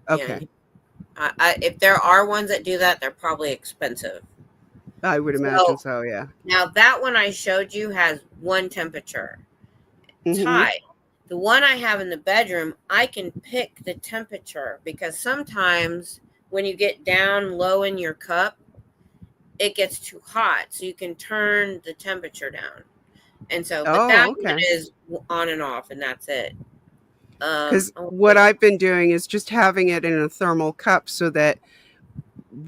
Okay. Yeah. If there are ones that do that, they're probably expensive. I would imagine so, yeah. Now that one I showed you has one temperature. Mm-hmm. High. The one I have in the bedroom, I can pick the temperature because sometimes when you get down low in your cup, it gets too hot. So you can turn the temperature down. And so, but that one is on and off, and that's it. Because what I've been doing is just having it in a thermal cup so that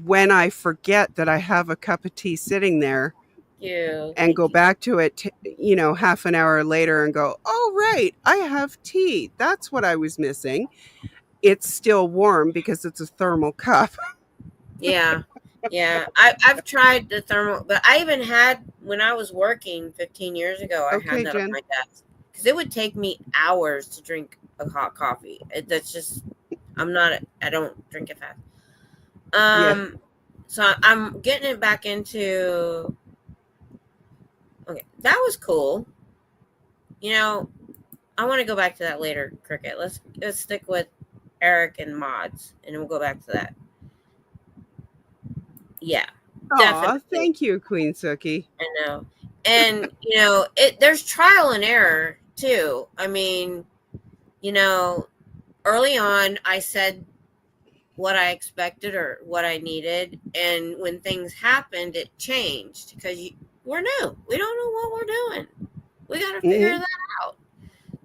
when I forget that I have a cup of tea sitting there and go back to it, half an hour later and go, oh, right, I have tea. That's what I was missing. It's still warm because it's a thermal cup. Yeah. Yeah. I've tried the thermal, but I even had, when I was working 15 years ago, I had that on my desk because it would take me hours to drink a hot coffee. That's just, I don't drink it fast. So I'm getting it back into. Okay, that was cool. I want to go back to that later, Cricket. Let's stick with Eric and mods, and we'll go back to that. Yeah, definitely. Thank you, Queen Suki. I know, and there's trial and error too. I mean, early on, I said what I expected or what I needed, and when things happened, it changed because we're new. We don't know what we're doing. We got to figure that out.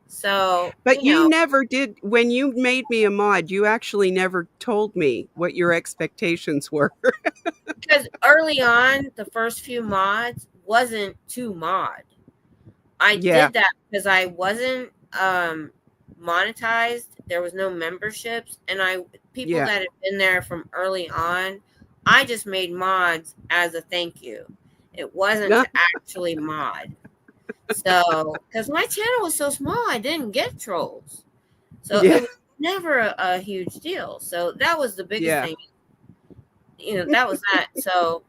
So, but you never did. When you made me a mod, you actually never told me what your expectations were. Because early on, the first few mods wasn't to mod. I did that because I wasn't monetized. There was no memberships, and people that had been there from early on, I just made mods as a thank you. It wasn't to actually mod. So, because my channel was so small, I didn't get trolls. So it was never a huge deal. So that was the biggest thing. That was that. So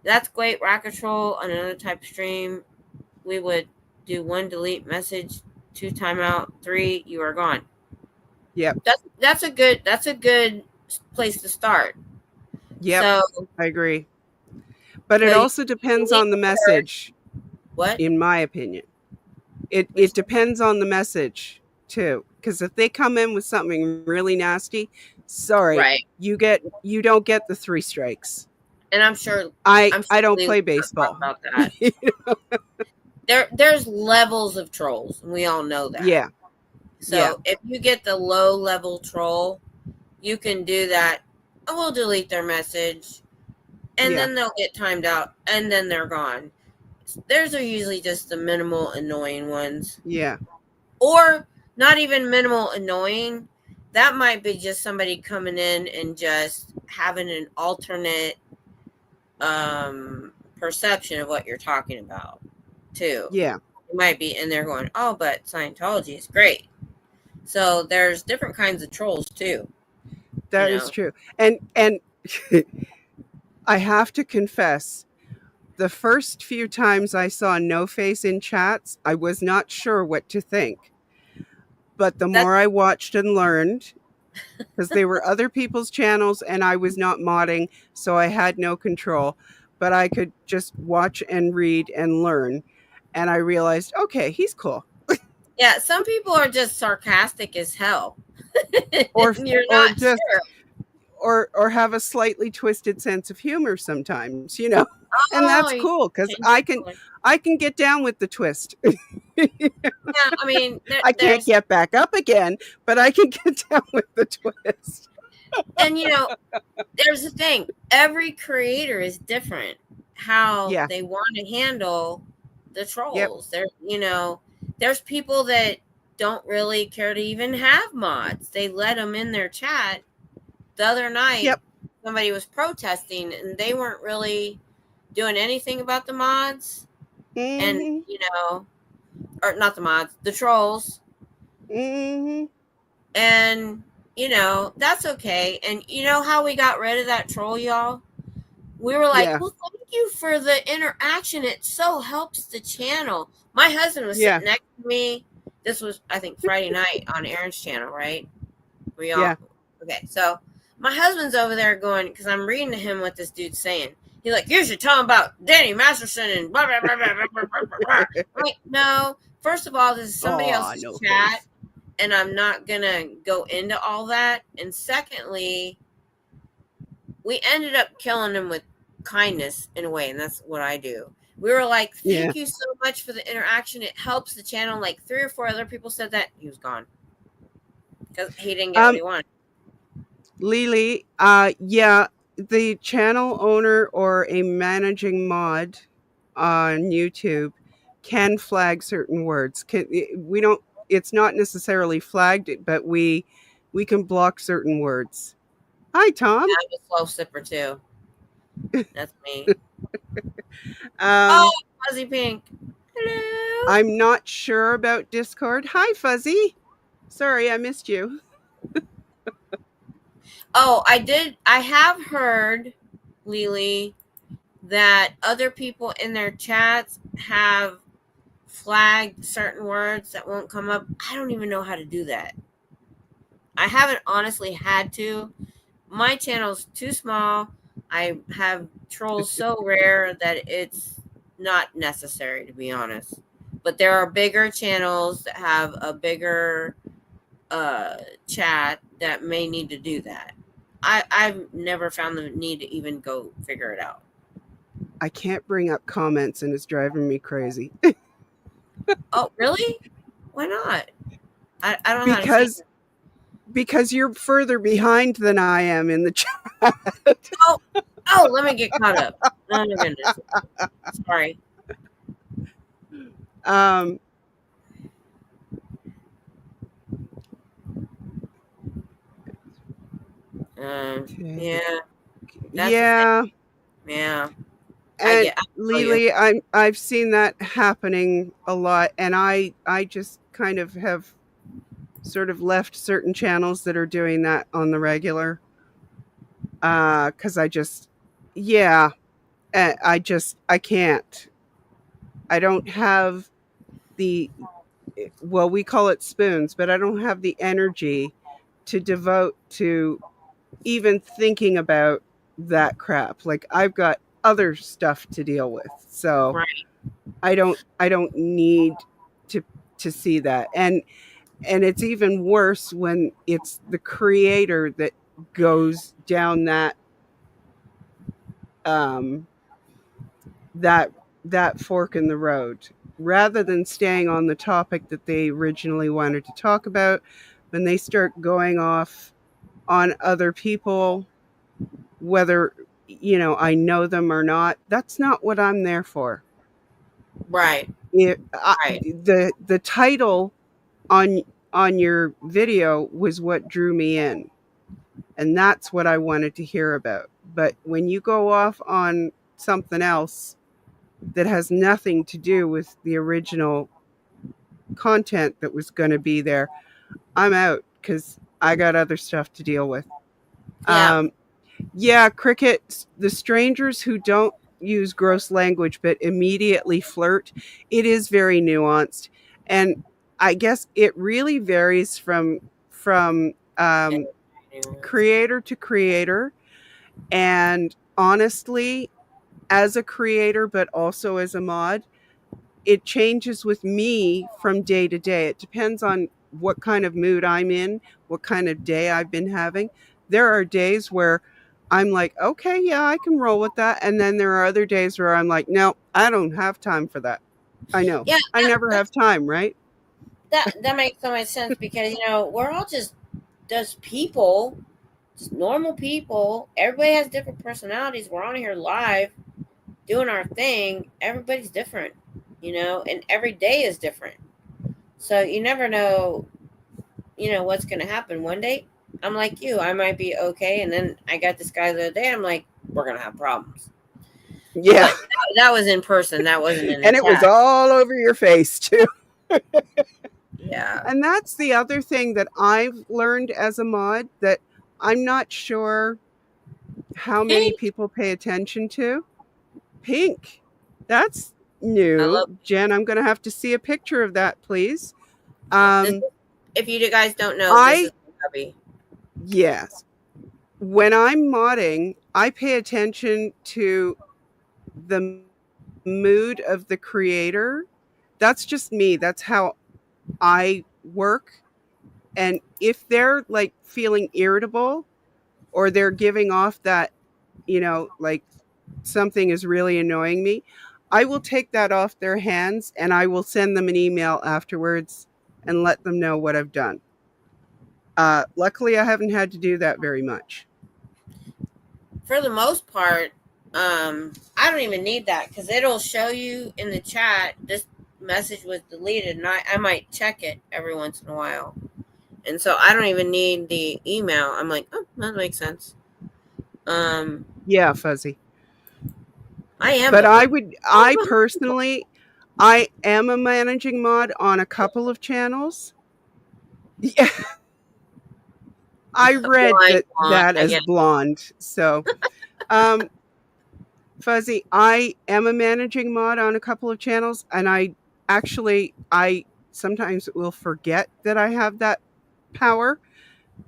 that's great. Rocket Troll on another type of stream, we would do 1 delete message, 2 timeout, 3 you are gone. Yep. That's a good place to start. Yep. So, I agree. But it also depends on the message. What? In my opinion. It depends on the message too. Because if they come in with something really nasty, sorry, right. you don't get the 3 strikes. And I'm sure I don't play baseball. About that. There's levels of trolls, and we all know that. Yeah. So if you get the low level troll, you can do that. I will delete their message. and Yeah. then they'll get timed out, and then they're gone. Theirs are usually just the minimal annoying ones, Yeah. or not even minimal annoying. That might be just somebody coming in and just having an alternate perception of what you're talking about, too. Yeah. You might be in there going, "Oh, but Scientology is great." So there's different kinds of trolls too, you That is know. true. And I have to confess, the first few times I saw No Face in chats, I was not sure what to think. But the That's more I watched and learned, because they were other people's channels and I was not modding, so I had no control, but I could just watch and read and learn. And I realized, okay, he's cool. yeah. Some people are just sarcastic as hell. Or You're or not just sure. or have a slightly twisted sense of humor sometimes, you know. And Oh, that's you cool because change your tone. I can get down with the twist. Yeah, I mean, I can't there's, get back up again, but I can get down with the twist. and there's the thing. Every creator is different. How Yeah. they want to handle the Yep. trolls. There's people that don't really care to even have mods. They let them in their chat. The other night, Yep. somebody was protesting, and they weren't really doing anything about the mods, and Hmm. or not the mods, the trolls. Hmm. And that's okay. And you know how we got rid of that troll, y'all? We were like, Yeah. well, thank you for the interaction. It so helps the channel. My husband was Yeah. sitting next to me. This was, I think, Friday night on Aaron's channel, right? We all Yeah. okay. So my husband's over there going, because I'm reading to him what this dude's saying. He's like, you should tell him about Danny Masterson and blah blah blah blah blah blah blah blah. I'm like, no. First of all, this is somebody Oh, else's No chat, Face. and I'm not gonna go into all that. And secondly, we ended up killing him with kindness in a way, and that's what I do. We were like, Yeah. thank you so much for the interaction. It helps the channel. Like 3 or 4 other people said that. He was gone because he didn't get what Um, he wanted. Lily, yeah, the channel owner or a managing mod on YouTube can flag certain words. We don't. It's not necessarily flagged, but we can block certain words. Hi, Tom. I'm a slow sipper too. That's me. Oh, Um, Fuzzy Pink. Hello. I'm not sure about Discord. Hi, Fuzzy. Sorry, I missed you. Oh, I did. I have heard, Lily, that other people in their chats have flagged certain words that won't come up. I don't even know how to do that. I haven't honestly had to. My channel's too small. I have trolls so rare that it's not necessary, to be honest. But there are bigger channels that have a bigger uh chat that may need to do that. I've never found the need to even go figure it out. I can't bring up comments, and it's driving me crazy. Oh, really? Why not? I don't know how to change because it. because you're further behind than I am in the chat. Oh, oh, let me get caught up. Oh my goodness. Sorry. Um, Yeah, that's the thing. yeah, Yeah, and I feel you. Lily, I've seen that happening a lot, and I just kind of have sort of left certain channels that are doing that on the regular. Because I just, yeah, I can't. I don't have the, well, we call it spoons, but I don't have the energy to devote to even thinking about that crap. Like I've got other stuff to deal with. So Right. I don't need to see that. And it's even worse when it's the creator that goes down um that that fork in the road rather than staying on the topic that they originally wanted to talk about. When they start going off on other people, whether I know them or not. That's not what I'm there for. Right. Right. The title on your video was what drew me in, and that's what I wanted to hear about. But when you go off on something else that has nothing to do with the original content that was going to be there, I'm out because I got other stuff to deal with. Yeah. Yeah, cricket, the strangers who don't use gross language but immediately flirt, it is very nuanced. And I guess it really varies from creator to creator. And honestly, as a creator, but also as a mod, it changes with me from day to day. It depends on what kind of mood I'm in, what kind of day I've been having. There are days where I'm like, okay, yeah, I can roll with that. And then there are other days where I'm like, no, I don't have time for that. I know. Yeah. I never have time, right? That makes so much sense because we're all just people, just normal people. Everybody has different personalities. We're on here live doing our thing. Everybody's different, and every day is different. So you never know, what's going to happen. One day, I'm like you, I might be okay. And then I got this guy the other day, I'm like, we're going to have problems. Yeah. But that was in person. That wasn't in the And it was chat. all over your face, too. Yeah. And that's the other thing that I've learned as a mod that I'm not sure how many Pink. people pay attention to. Pink. That's I love new. Jen, I'm going to have to see a picture of that, please. this. If you guys don't know, this is I, hubby. yes. When I'm modding, I pay attention to the mood of the creator. That's just me. That's how I work. And if they're like feeling irritable or they're giving off that, like something is really annoying me, I will take that off their hands and I will send them an email afterwards and let them know what I've done. Luckily, I haven't had to do that very much. For the most part, I don't even need that because it'll show you in the chat this message was deleted, and I might check it every once in a while. And so I don't even need the email. I'm like, oh, that makes sense. Yeah, Fuzzy. I am. But I personally, I am a managing mod on a couple of channels. Yeah. I read that I as get blonde. So, Fuzzy, I am a managing mod on a couple of channels, and I sometimes will forget that I have that power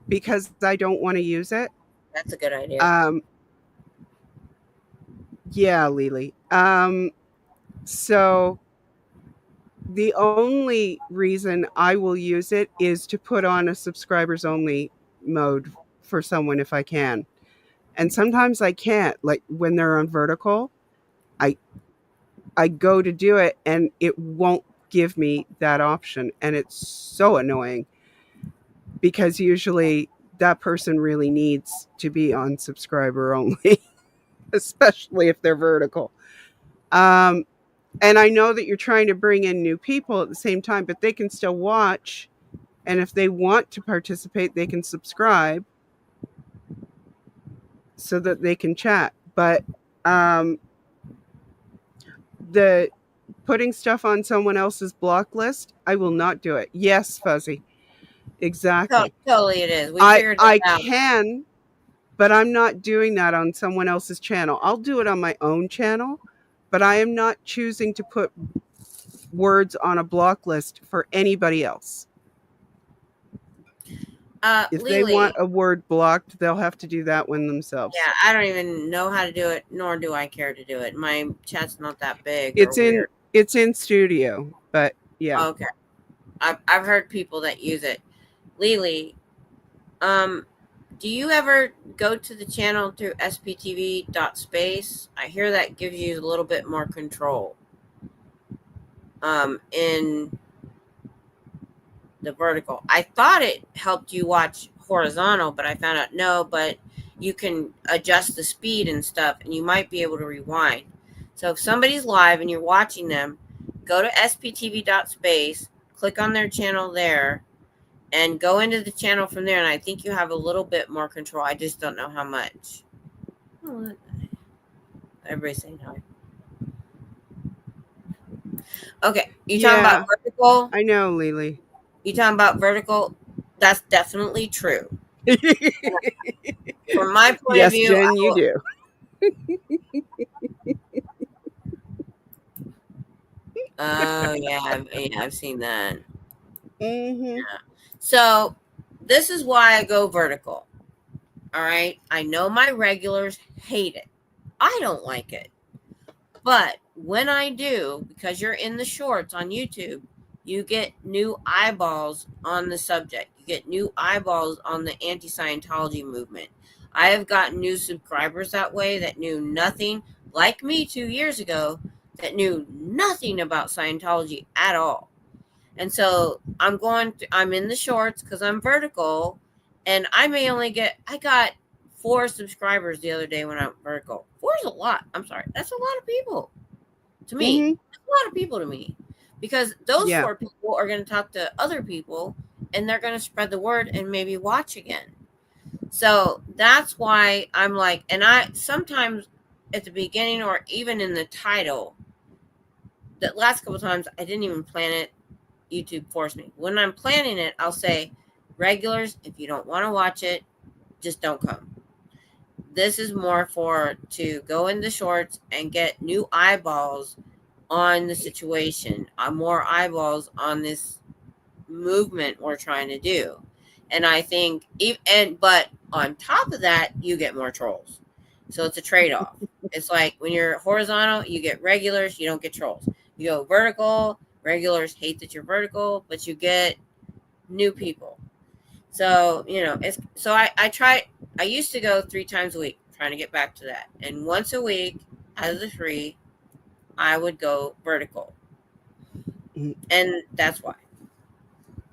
because I don't want to use it. That's a good idea. Yeah, Lily. So the only reason I will use it is to put on a subscribers only mode for someone if I can. And sometimes I can't. Like when they're on vertical, I go to do it and it won't give me that option, and it's so annoying because usually that person really needs to be on subscriber only, especially if they're vertical. And I know that you're trying to bring in new people at the same time, but they can still watch. And if they want to participate, they can subscribe so that they can chat. But the putting stuff on someone else's block list, I will not do it. Yes, Fuzzy. Exactly. Totally it is. We figured I it out. can, but I'm not doing that on someone else's channel. I'll do it on my own channel, but I am not choosing to put words on a block list for anybody else. If Lily, they want a word blocked, they'll have to do that one themselves. Yeah, I don't even know how to do it, nor do I care to do it. My chat's not that big. It's in studio, but yeah. Okay. I've heard people that use it. Lily, do you ever go to the channel through sptv.space? I hear that gives you a little bit more control. In the vertical. I thought it helped you watch horizontal, but I found out no, but you can adjust the speed and stuff, and you might be able to rewind. So if somebody's live and you're watching them, go to sptv.space, click on their channel there, and go into the channel from there. And I think you have a little bit more control. I just don't know how much. Oh, everybody's saying hi. Okay, you talking Yeah, about vertical? I know, Lily. You talking about vertical? That's definitely true. From my point of Yes, view, Jen, you do. oh yeah, I've seen that. Mm-hmm. So this is why I go vertical. All right, I know my regulars hate it. I don't like it. But when I do, because you're in the shorts on YouTube, you get new eyeballs on the subject. You get new eyeballs on the anti-Scientology movement. I have gotten new subscribers that way that knew nothing, like me 2 years ago, that knew nothing about Scientology at all. And so I'm in the shorts because I'm vertical, and I got 4 subscribers the other day when I'm vertical. 4 is a lot. I'm sorry. That's a lot of people to me. Mm-hmm. That's a lot of people to me, because those Yeah. 4 people are going to talk to other people, and they're going to spread the word and maybe watch again. So that's why I'm like, and I sometimes at the beginning or even in the title, the last couple times I didn't even plan it. YouTube forced me. When I'm planning it, I'll say, regulars, if you don't want to watch it, just don't come. This is more to go in the shorts and get new eyeballs on the situation, more eyeballs on this movement we're trying to do. And I think, but on top of that, you get more trolls. So it's a trade-off. It's like when you're horizontal, you get regulars, you don't get trolls. You go vertical, regulars hate that you're vertical, but you get new people. So, I used to go 3 times a week, trying to get back to that. And once a week out of the 3, I would go vertical. And that's why.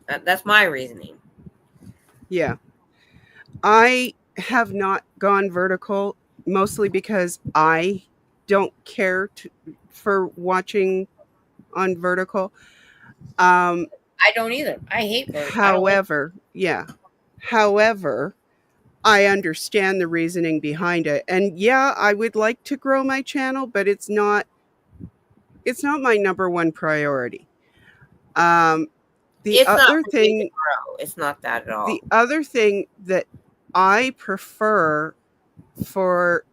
That's my reasoning. Yeah. I have not gone vertical, mostly because I don't care for watching on vertical. I don't either. I hate vertical. I don't like. However, I understand the reasoning behind it. And yeah, I would like to grow my channel, but it's not my number one priority. The It's not other for me to thing grow. It's not that at all. the other thing that I prefer for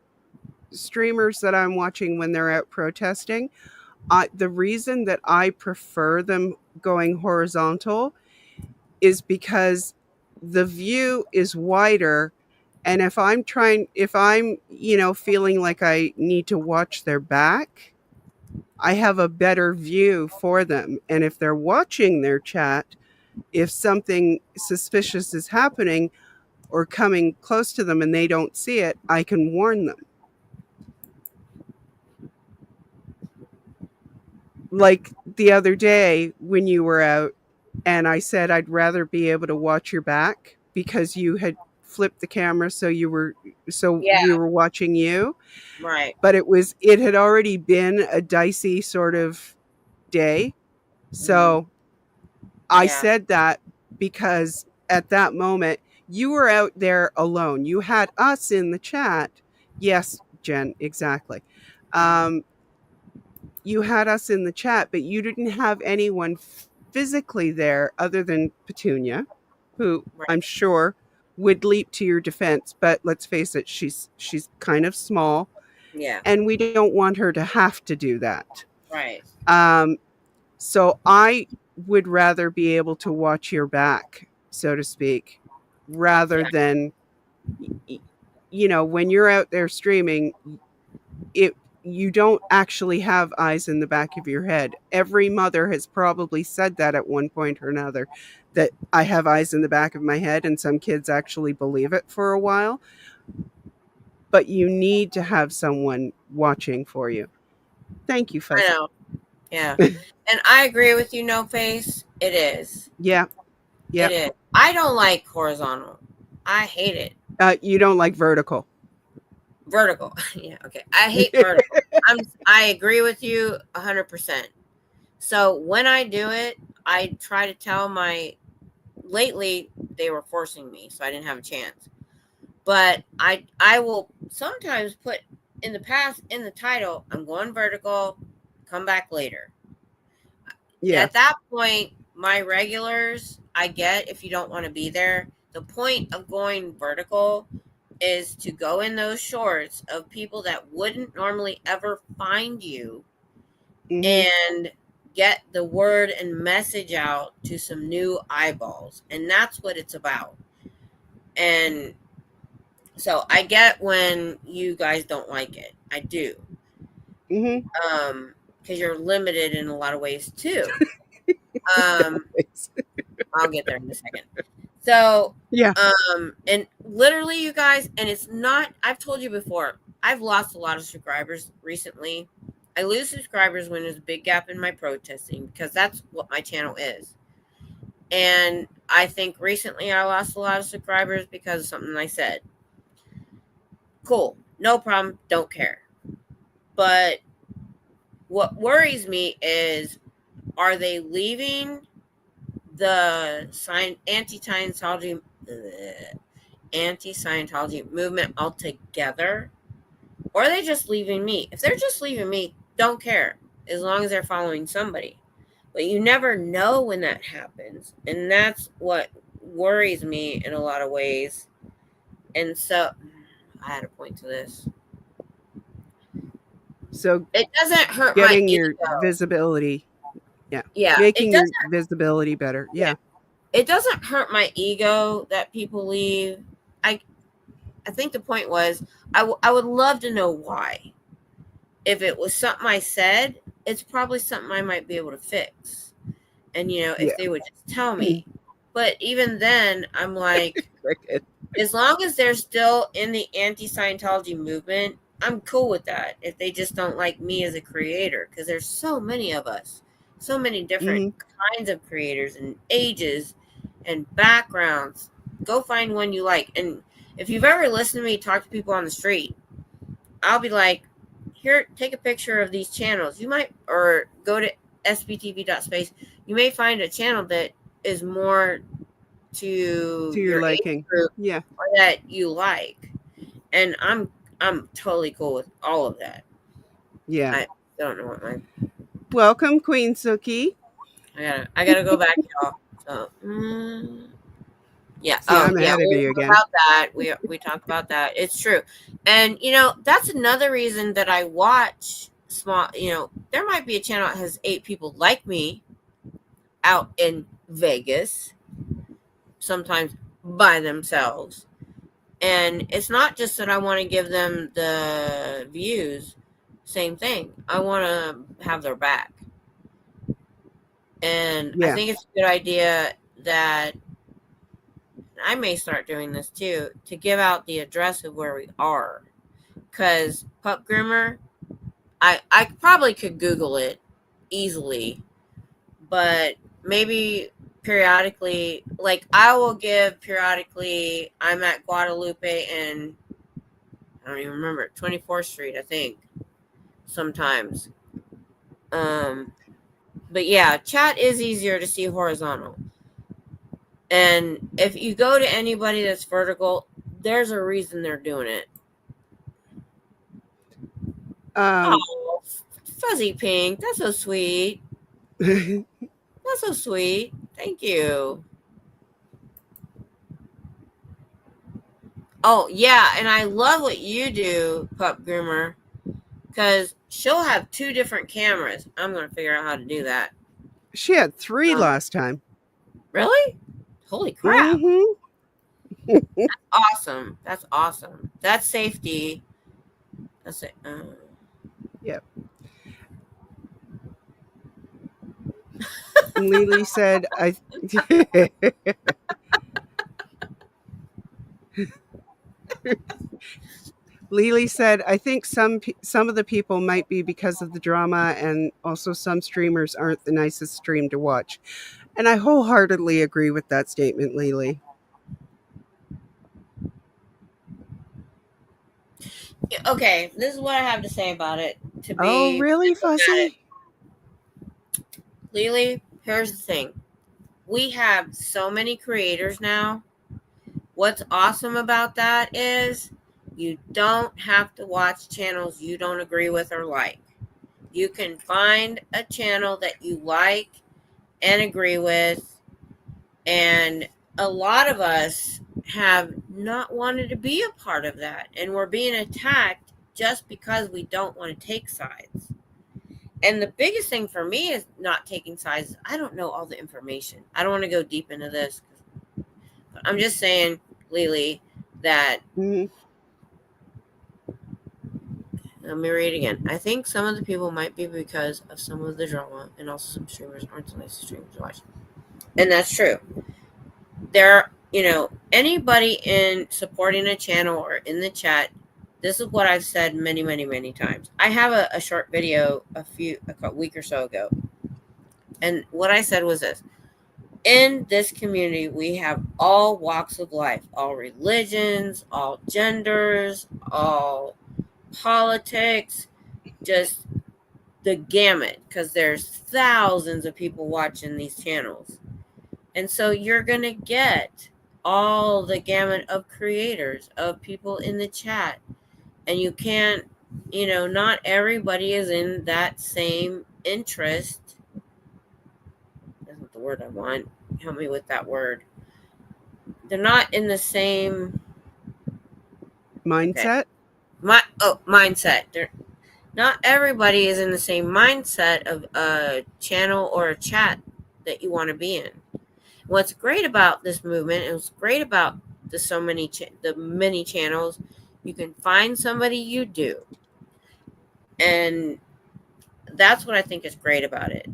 streamers that I'm watching when they're out protesting, the reason that I prefer them going horizontal is because the view is wider. And if I'm feeling like I need to watch their back, I have a better view for them. And if they're watching their chat, if something suspicious is happening or coming close to them and they don't see it, I can warn them. Like the other day when you were out and I said I'd rather be able to watch your back because you had flipped the camera so we were watching you. Right. But it had already been a dicey sort of day. So I said that because at that moment you were out there alone. You had us in the chat. Yes, Jen, exactly. You had us in the chat, but you didn't have anyone physically there other than Petunia, who I'm sure would leap to your defense. But let's face it, she's kind of small. Yeah. And we don't want her to have to do that. Right. So I would rather be able to watch your back, so to speak, rather than, when you're out there streaming, you don't actually have eyes in the back of your head. Every mother has probably said that at one point or another, that I have eyes in the back of my head, and some kids actually believe it for a while. But you need to have someone watching for you. Thank you, Fuzzy. I know. Yeah. And I agree with you, No Face. It is. Yeah. It is. I don't like horizontal. I hate it. You don't like vertical. Vertical. Yeah, okay. I hate vertical. I agree with you 100%. So when I do it, I try to tell my lately they were forcing me, so I didn't have a chance. But I will sometimes put in the past in the title, I'm going vertical, come back later. Yeah. At that point, my regulars, I get if you don't want to be there. The point of going vertical is to go in those shorts of people that wouldn't normally ever find you and get the word and message out to some new eyeballs. And that's what it's about. And so I get when you guys don't like it. I do. Because you're limited in a lot of ways too. I'll get there in a second. So, Yeah. And literally, you guys, and it's not, I've told you before, I've lost a lot of subscribers recently. I lose subscribers when there's a big gap in my protesting because that's what my channel is. And I think recently I lost a lot of subscribers because of something I said. Cool. No problem. Don't care. But what worries me is, are they leaving the anti-Scientology movement altogether, or are they just leaving me? If they're just leaving me, don't care, as long as they're following somebody. But you never know when that happens, and that's what worries me in a lot of ways. And so I had a point to this. So it doesn't hurt getting my your ego. visibility. Yeah, making your visibility better. Yeah. It doesn't hurt my ego that people leave. I think the point was I would love to know why. If it was something I said, it's probably something I might be able to fix. And, if they would just tell me. But even then, I'm like, as long as they're still in the anti-Scientology movement, I'm cool with that. If they just don't like me as a creator, because there's so many of us, so many different kinds of creators and ages and backgrounds. Go find one you like. And if you've ever listened to me talk to people on the street, I'll be like, here, take a picture of these channels. You might, or go to sbtv.space. You may find a channel that is more to your liking, group, or that you like. And I'm totally cool with all of that. Yeah. I don't know what my welcome, Queen Suki. I gotta go back, y'all. So yeah. See, I'm ahead of you again. About that, we talked about that. It's true. And that's another reason that I watch small. There might be a channel that has 8 people like me out in Vegas, sometimes by themselves. And it's not just that I want to give them the views. Same thing. I want to have their back. And I think it's a good idea that I may start doing this too, to give out the address of where we are. Because Pup Groomer, I probably could Google it easily, but maybe periodically, like I will give periodically, I'm at Guadalupe and I don't even remember, 24th Street, I think, sometimes. But yeah, chat is easier to see horizontal. And if you go to anybody that's vertical, there's a reason they're doing it. Oh, Fuzzy Pink, that's so sweet. That's so sweet. Thank you. Oh, yeah, and I love what you do, Pup Groomer, because she'll have 2 different cameras. I'm going to figure out how to do that. She had 3 last time. Really? Holy crap. That's awesome. That's awesome. That's safety. That's it. Yep. Lily said, Lily said, I think some of the people might be because of the drama, and also some streamers aren't the nicest stream to watch. And I wholeheartedly agree with that statement, Lily. Okay, this is what I have to say about it. To Oh, be really, diplomatic, Fuzzy? Lily, here's the thing. We have so many creators now. What's awesome about that is you don't have to watch channels you don't agree with or like. You can find a channel that you like and agree with. And a lot of us have not wanted to be a part of that. And we're being attacked just because we don't want to take sides. And the biggest thing for me is not taking sides. I don't know all the information. I don't want to go deep into this. But I'm just saying, Lily, that Mhm. let me read again. I think some of the people might be because of some of the drama, and also some streamers aren't so nice to streamers to watch. And that's true. There, anybody in supporting a channel or in the chat, this is what I've said many, many, many times. I have a short video a week or so ago. And what I said was this. In this community, we have all walks of life, all religions, all genders, all politics, just the gamut, because there's thousands of people watching these channels. And so you're going to get all the gamut of creators, of people in the chat. And you can't, not everybody is in that same interest. That's not the word I want. Help me with that word. They're not in the same Mindset? mindset. Not everybody is in the same mindset of a channel or a chat that you want to be in. What's great about this movement, and what's great about the many channels, you can find somebody you do, and that's what I think is great about it.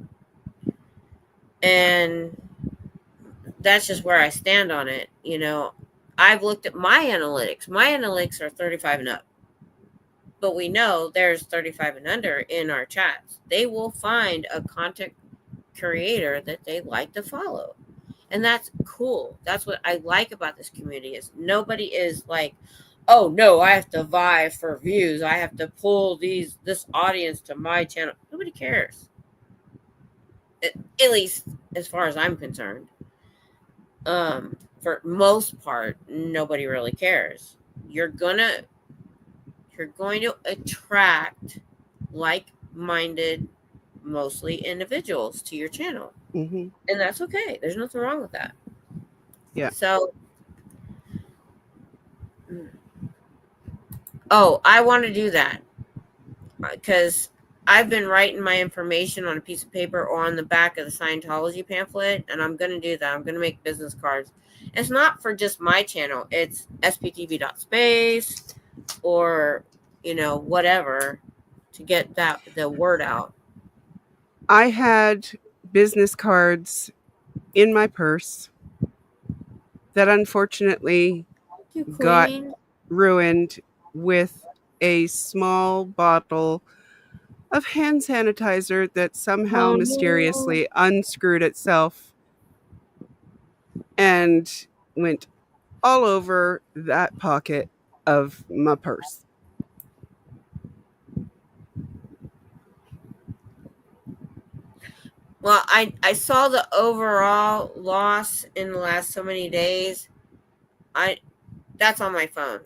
And that's just where I stand on it. I've looked at my analytics. My analytics are 35 and up. But we know there's 35 and under in our chats. They will find a content creator that they like to follow. And that's cool. That's what I like about this community is nobody is like, oh no, I have to vie for views. I have to pull this audience to my channel. Nobody cares. At least as far as I'm concerned. For most part, nobody really cares. You're going to attract like-minded, mostly individuals to your channel. Mm-hmm. And that's okay. There's nothing wrong with that. Yeah. So, I want to do that because I've been writing my information on a piece of paper or on the back of the Scientology pamphlet, and I'm going to do that. I'm going to make business cards. It's not for just my channel. It's sptv.space or, whatever to get the word out. I had business cards in my purse that unfortunately got ruined with a small bottle of hand sanitizer that somehow mysteriously unscrewed itself and went all over that pocket of my purse. Well, I saw the overall loss in the last so many days. That's on my phone.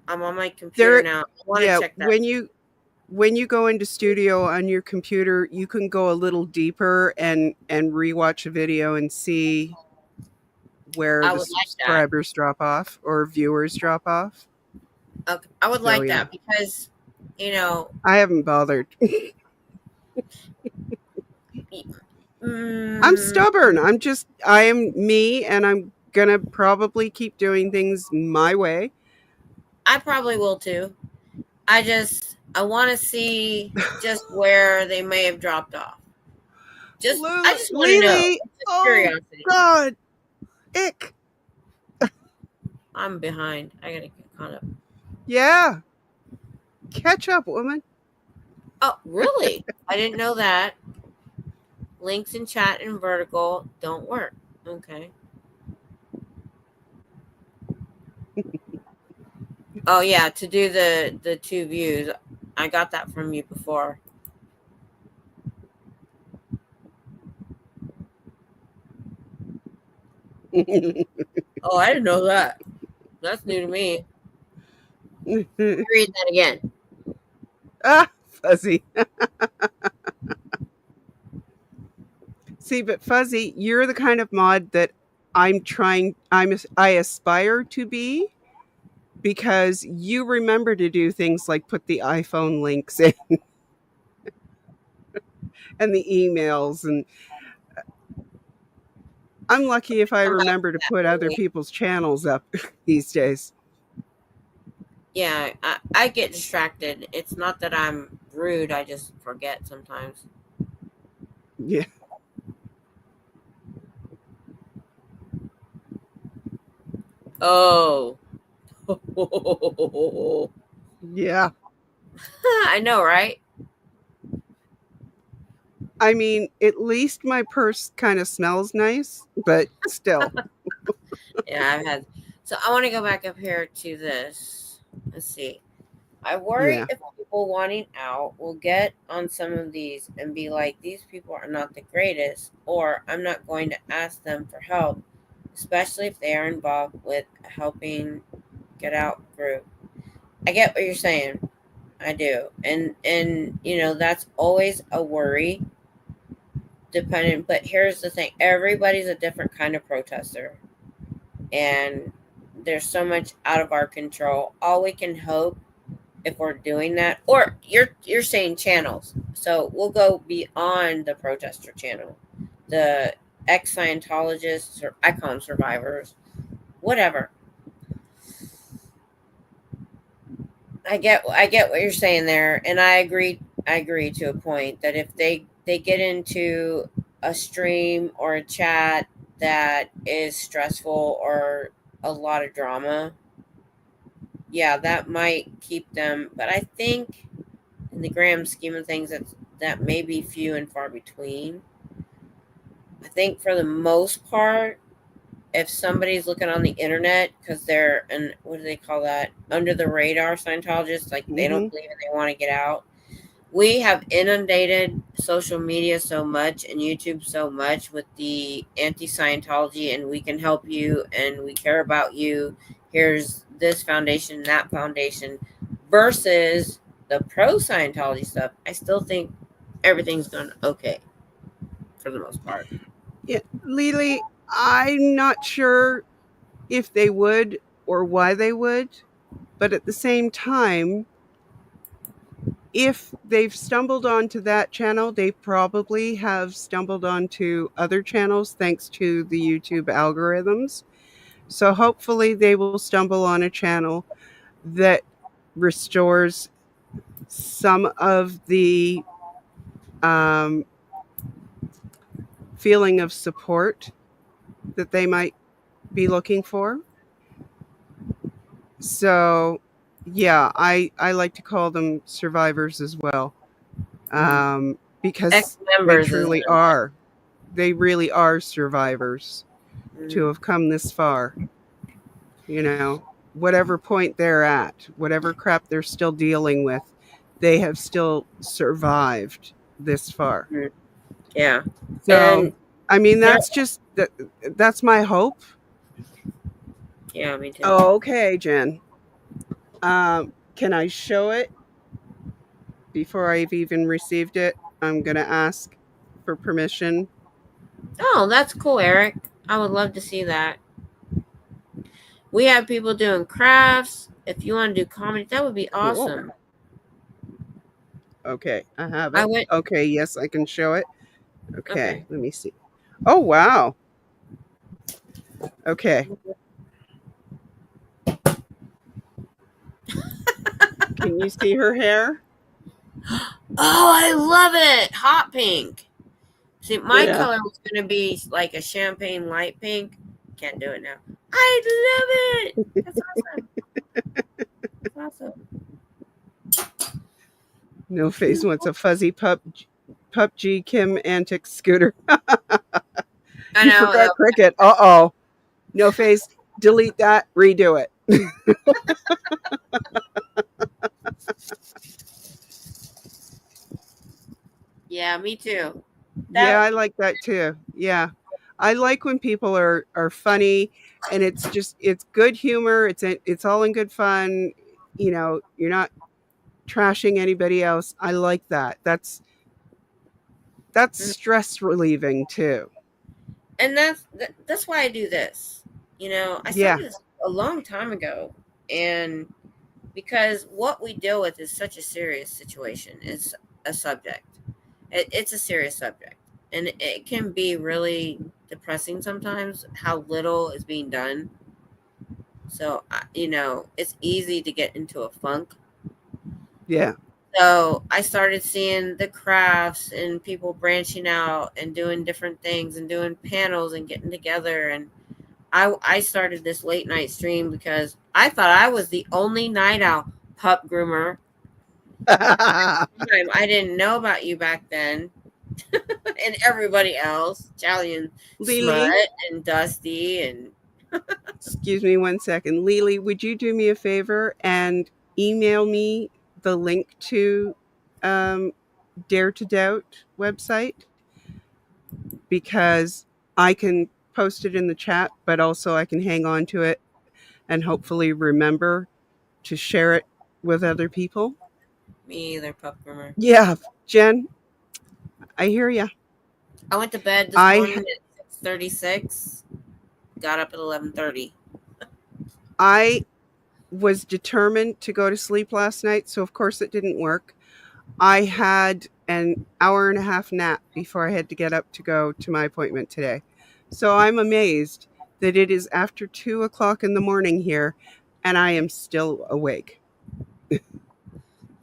I'm on my computer now. I want to check that. When you go into studio on your computer, you can go a little deeper and rewatch a video and see where the subscribers drop off or viewers drop off. Okay. I would like that because, I haven't bothered. I'm stubborn. I am me, and I'm going to probably keep doing things my way. I probably will too. I want to see just where they may have dropped off. I just want to know. Oh, curiosity. God. Ick. I'm behind. I got to get caught up. Yeah. Catch up, woman. Oh, really? I didn't know that. Links in chat and vertical don't work. Okay. Oh yeah, to do the two views. I got that from you before. Oh, I didn't know that. That's new to me. Read that again. Ah, Fuzzy. See, but Fuzzy, you're the kind of mod that I aspire to be, because you remember to do things like put the iPhone links in and the emails, and I'm lucky if I I'm back remember to to that put other movie. people's channels up these days. Yeah, I get distracted. It's not that I'm rude. I just forget sometimes. Yeah. Oh. Yeah. I know, right? I mean, at least my purse kind of smells nice, but still. Yeah, I've had. So I want to go back up here to this. Let's see. I worry Yeah. if people wanting out will get on some of these and be like, these people are not the greatest, or I'm not going to ask them for help, especially if they are involved with a helping get out group. I get what you're saying. I do. And that's always a worry dependent, but here's the thing. Everybody's a different kind of protester. And there's so much out of our control. All we can hope, if we're doing that, or you're saying channels, so we'll go beyond the protester channel, the ex-Scientologists, or I call them survivors, whatever. I get what you're saying there, and I agree to a point that if they get into a stream or a chat that is stressful or a lot of drama, yeah, that might keep them. But I think in the grand scheme of things, that may be few and far between. I think for the most part, if somebody's looking on the internet because they're an, what do they call that, under the radar Scientologists, like they Hmm. don't believe and they want to get out. We have inundated social media so much and YouTube so much with the anti-Scientology, and we can help you and we care about you. Here's this foundation, that foundation, versus the pro-Scientology stuff. I still think everything's done okay for the most part. Yeah. Lily, I'm not sure if they would or why they would, but at the same time, if they've stumbled onto that channel, they probably have stumbled onto other channels thanks to the YouTube algorithms. So hopefully they will stumble on a channel that restores some of the um, feeling of support that they might be looking for. So, yeah, I like to call them survivors as well, because they Ex-members is truly are. They really are survivors to have come this far. You know, whatever point they're at, whatever crap they're still dealing with, they have still survived this far. yeah. So, And I mean, there, that's my hope. yeah, me too. Oh, okay, Jen. Can I show it before I've even received it? I'm going to ask for permission. Oh, that's cool, Eric. I would love to see that. We have people doing crafts. If you want to do comedy, that would be Cool. awesome. Okay, I have I it. went. Okay, yes, I can show it. Okay. Okay, let me see. Oh, wow. Okay. Can you see her hair? Oh, I love it. Hot pink. See, my Yeah. color was going to be like a champagne light pink. Can't do it now. I love it. That's awesome. That's awesome. No Face wants a fuzzy G Kim antic scooter. I You know. forgot cricket. Uh-oh. No Face, delete that, redo it. Yeah, me too. Yeah, That I like that too. Yeah. I like when people are funny and it's good humor, it's all in good fun, you're not trashing anybody else. I like that. That's stress relieving too. and that's why I do this. I Yeah. started this a long time ago, and because what we deal with is such a serious situation. It's a subject. It's a serious subject, and it can be really depressing sometimes how little is being done. So it's easy to get into a funk. Yeah. So I started seeing the crafts and people branching out and doing different things and doing panels and getting together. And I started this late night stream because I thought I was the only night owl pup groomer. I didn't know about you back then, and everybody else, Charlie and Smut Lily, and Dusty and excuse me one second. Lily, would you do me a favor and email me the link to um, Dare to Doubt website? Because I can post it in the chat, but also I can hang on to it and hopefully remember to share it with other people. me either pup groomer. Yeah, Jen, I hear you. I went to bed this I morning at 6:36. Got up at 11:30. I was determined to go to sleep last night, so of course it didn't work. I had an hour and a half nap before I had to get up to go to my appointment today. So I'm amazed that it is after 2 o'clock in the morning here and I am still awake.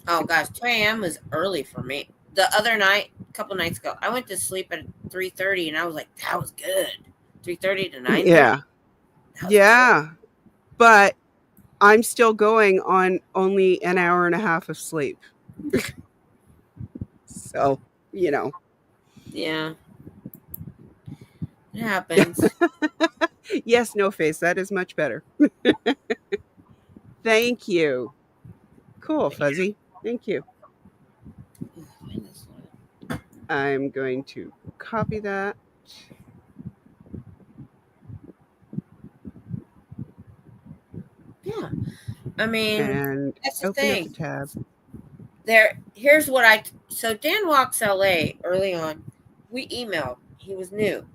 Oh gosh, 2 a.m. was early for me. The other night, a couple nights ago, I went to sleep at 3:30, and I was like, "That was good." 3:30 to 9:30. Yeah. That was Yeah. But I'm still going on only an hour and a half of sleep. So, you know. good. Yeah, it happens. Yes, no face. That is much better. Thank you. Cool, Fuzzy. Thank you. I'm going to copy that Yeah, I mean, and that's the open up a thing. tab. Here's what so Dan Walks LA early on. We emailed. He was new,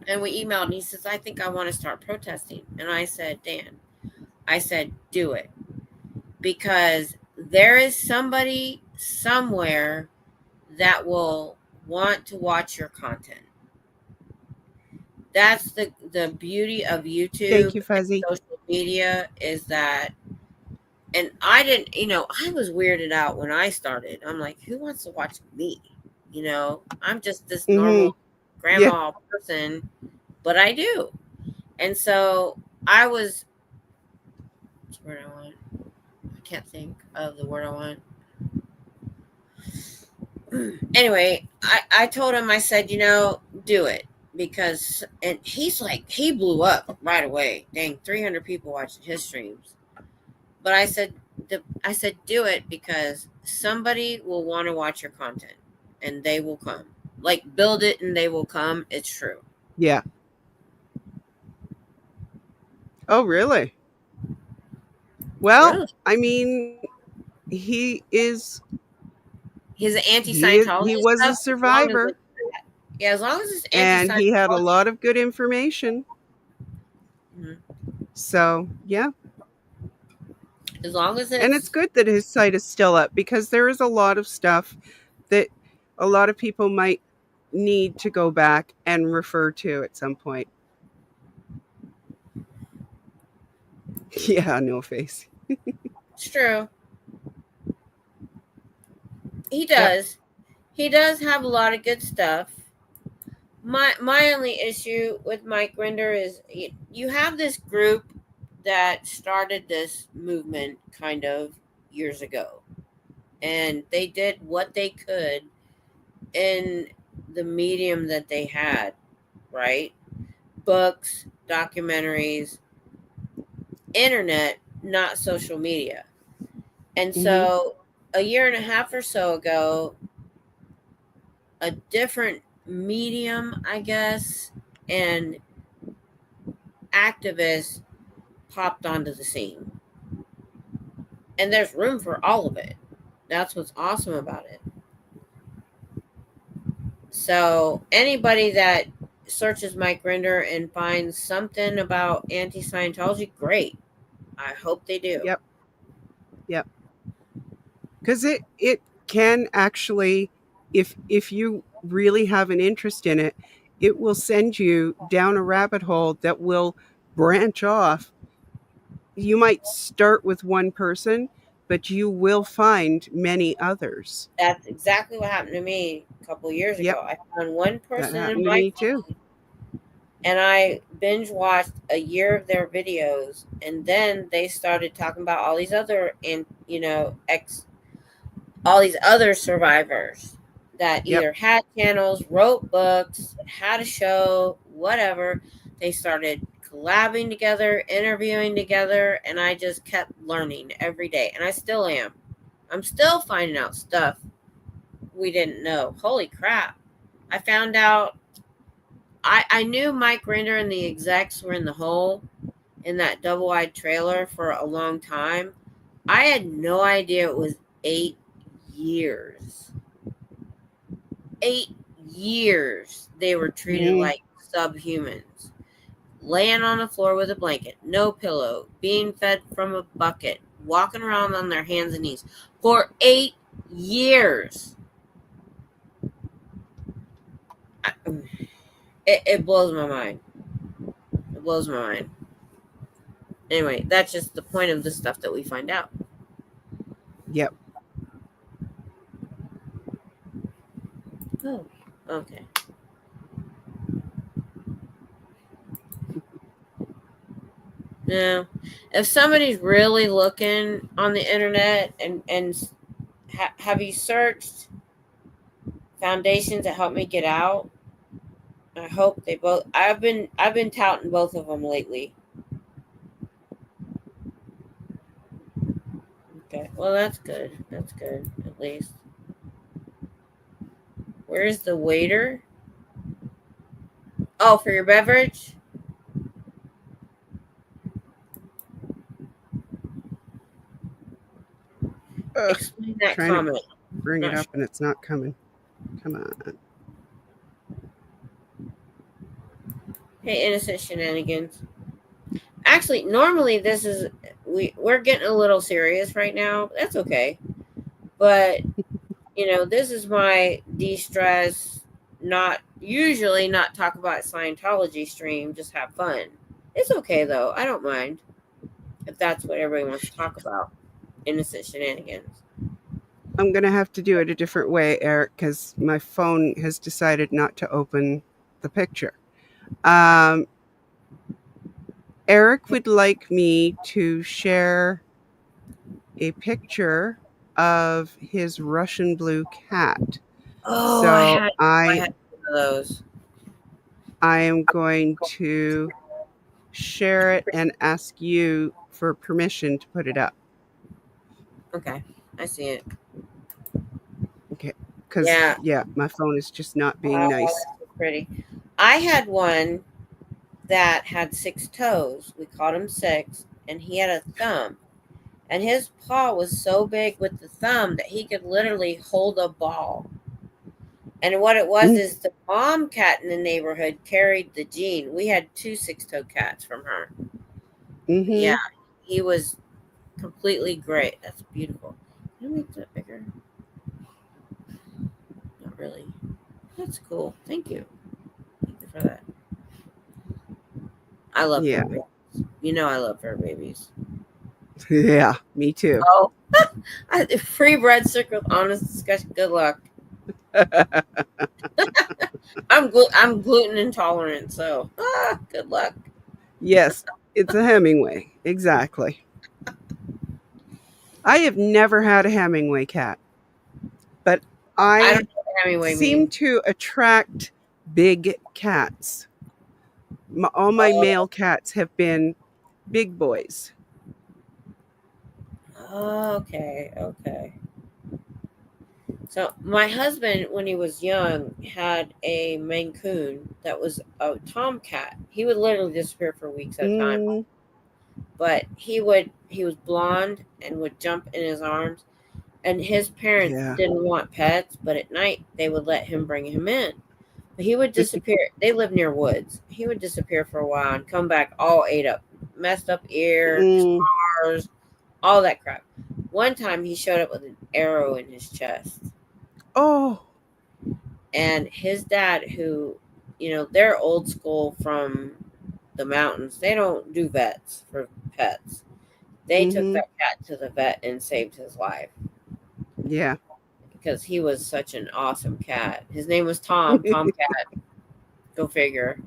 and we emailed, and he says, "I think I want to start protesting." And I said, "Dan, I said, do it, because there is somebody somewhere that will want to watch your content. That's the beauty of Thank YouTube you, and Fuzzy. social media, is that, and I didn't, I was weirded out when I started. I'm like, who wants to watch me? I'm just this Mm-hmm. normal Yeah. grandma person, but I do. And so I was, what's the word I want? I can't think of the word I want. Anyway, I told him, I said, do it, because, and he's like, he blew up right away. Dang, 300 people watching his streams. But I said, do it, because somebody will want to watch your content, and they will come. Like, build it and they will come. It's true. Yeah. Oh, really? Well, Really? I mean, he is His he anti-Scientology was a stuff, as long as survivor it's, yeah, as long as it's and he had a anti-Scientology. lot of good information. Mhm. So, yeah. As long as And it's it's, good that his site is still up because there is a lot of stuff that a lot of people might need to go back and refer to at some point. Yeah, no face. it's true. He Yep. does. He does have a lot of good stuff. My only issue with Mike Rinder is, you have this group that started this movement kind of years ago, and they did what they could in the medium that they had, right? books, documentaries, internet, not social media. And Hmm. so a year and a half or so ago, a different medium, I guess, and activists popped onto the scene. And there's room for all of it. That's what's awesome about it. So anybody that searches Mike Rinder and finds something about anti-Scientology, great. I hope they do. Yep. Yep. Because it can actually, if you really have an interest in it, it will send you down a rabbit hole that will branch off. You might start with one person, but you will find many others. That's exactly what happened to me a couple years Yep, ago. I found one that person in happened to my me too. feed, and I binge watched a year of their videos, and then they started talking about all these other and all these other survivors that Yep, either had channels, wrote books, had a show, whatever. They started collabing together, interviewing together, and I just kept learning every day, and I still am. I'm still finding out stuff we didn't know. Holy crap. I found out I knew Mike Rinder and the execs were in the hole in that double wide trailer for a long time. I had no idea it was 8 years. 8 years they were treated mhm, like subhumans. Laying on the floor with a blanket, no pillow, being fed from a bucket, walking around on their hands and knees for 8 years. It blows my mind. It blows my mind. Anyway, that's just the point of the stuff that we find out. yep. Oh, okay. Now, if somebody's really looking on the internet and have you searched foundations that help me get out? I hope they both. I've been touting both of them lately. Okay, well that's good. That's good at least. Where's the waiter? Oh, for your beverage. Ugh, Explain that trying to comment. bring it Not up sure. and it's not coming. Come on. Hey, innocent shenanigans. Actually, normally this is we're getting a little serious right now. That's okay. But this is my de-stress, not usually not talk about Scientology stream, just have fun. It's okay though. I don't mind if that's what everybody wants to talk about. Innocent shenanigans. I'm going to have to do it a different way, Eric, because my phone has decided not to open the picture. Um, Eric would like me to share a picture of his Russian blue cat. Oh, I So had I I had one of those. I am going to share it and ask you for permission to put it up. Okay, I see it. Okay. Because, Yeah, yeah, my phone is just not being wow, nice. that's so pretty. I had one that had 6 toes. We called him Six, and he had a thumb. And his paw was so big with the thumb that he could literally hold a ball. And what it was Mm, is the mom cat in the neighborhood carried the gene. We had 2 6-toed cats from her. Yeah, mm-hmm. he was completely great. That's beautiful. Can I make that bigger? Not really. That's cool. Thank you. Thank you for that. I love Yeah. fur babies. You know I love fur babies. Yeah, me too. Oh, free bread stick with honest discussion. Good luck. I'm gluten intolerant, so good luck. Yes, it's a Hemingway. Exactly. I have never had a Hemingway cat, but I I don't know what Hemingway seem means. to attract big cats. All my Oh, male cats have been big boys. okay, okay. So my husband, when he was young, had a Maine Coon that was a tomcat. He would literally disappear for weeks at a time. Mm, But he was blonde and would jump in his arms. And his parents yeah. didn't want pets, but at night they would let him bring him in. But he would disappear. They lived near woods. He would disappear for a while and come back all ate up, messed up ear, Mm, scars, all that crap. One time he showed up with an arrow in his chest. oh, And his dad, who, they're old school from the mountains, they don't do vets for pets. They took mm-hmm. that cat to the vet and saved his life Yeah. because he was such an awesome cat. His name was Tom, Tomcat. Go figure.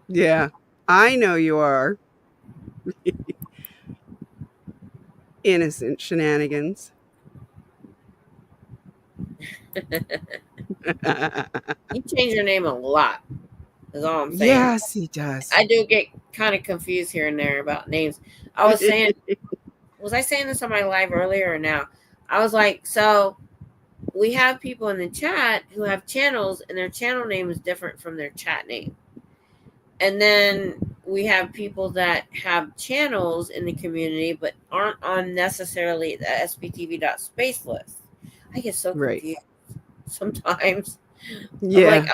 Yeah. I know you are. Innocent shenanigans. You change your name a lot, is all I'm saying. Yes, he does. I do get kind of confused here and there about names. I was saying, was I saying this on my live earlier or now? I was like, so we have people in the chat who have channels and their channel name is different from their chat name. And then we have people that have channels in the community but aren't on necessarily the sptv.space list. I get so Right. confused sometimes. I'm like, Yeah.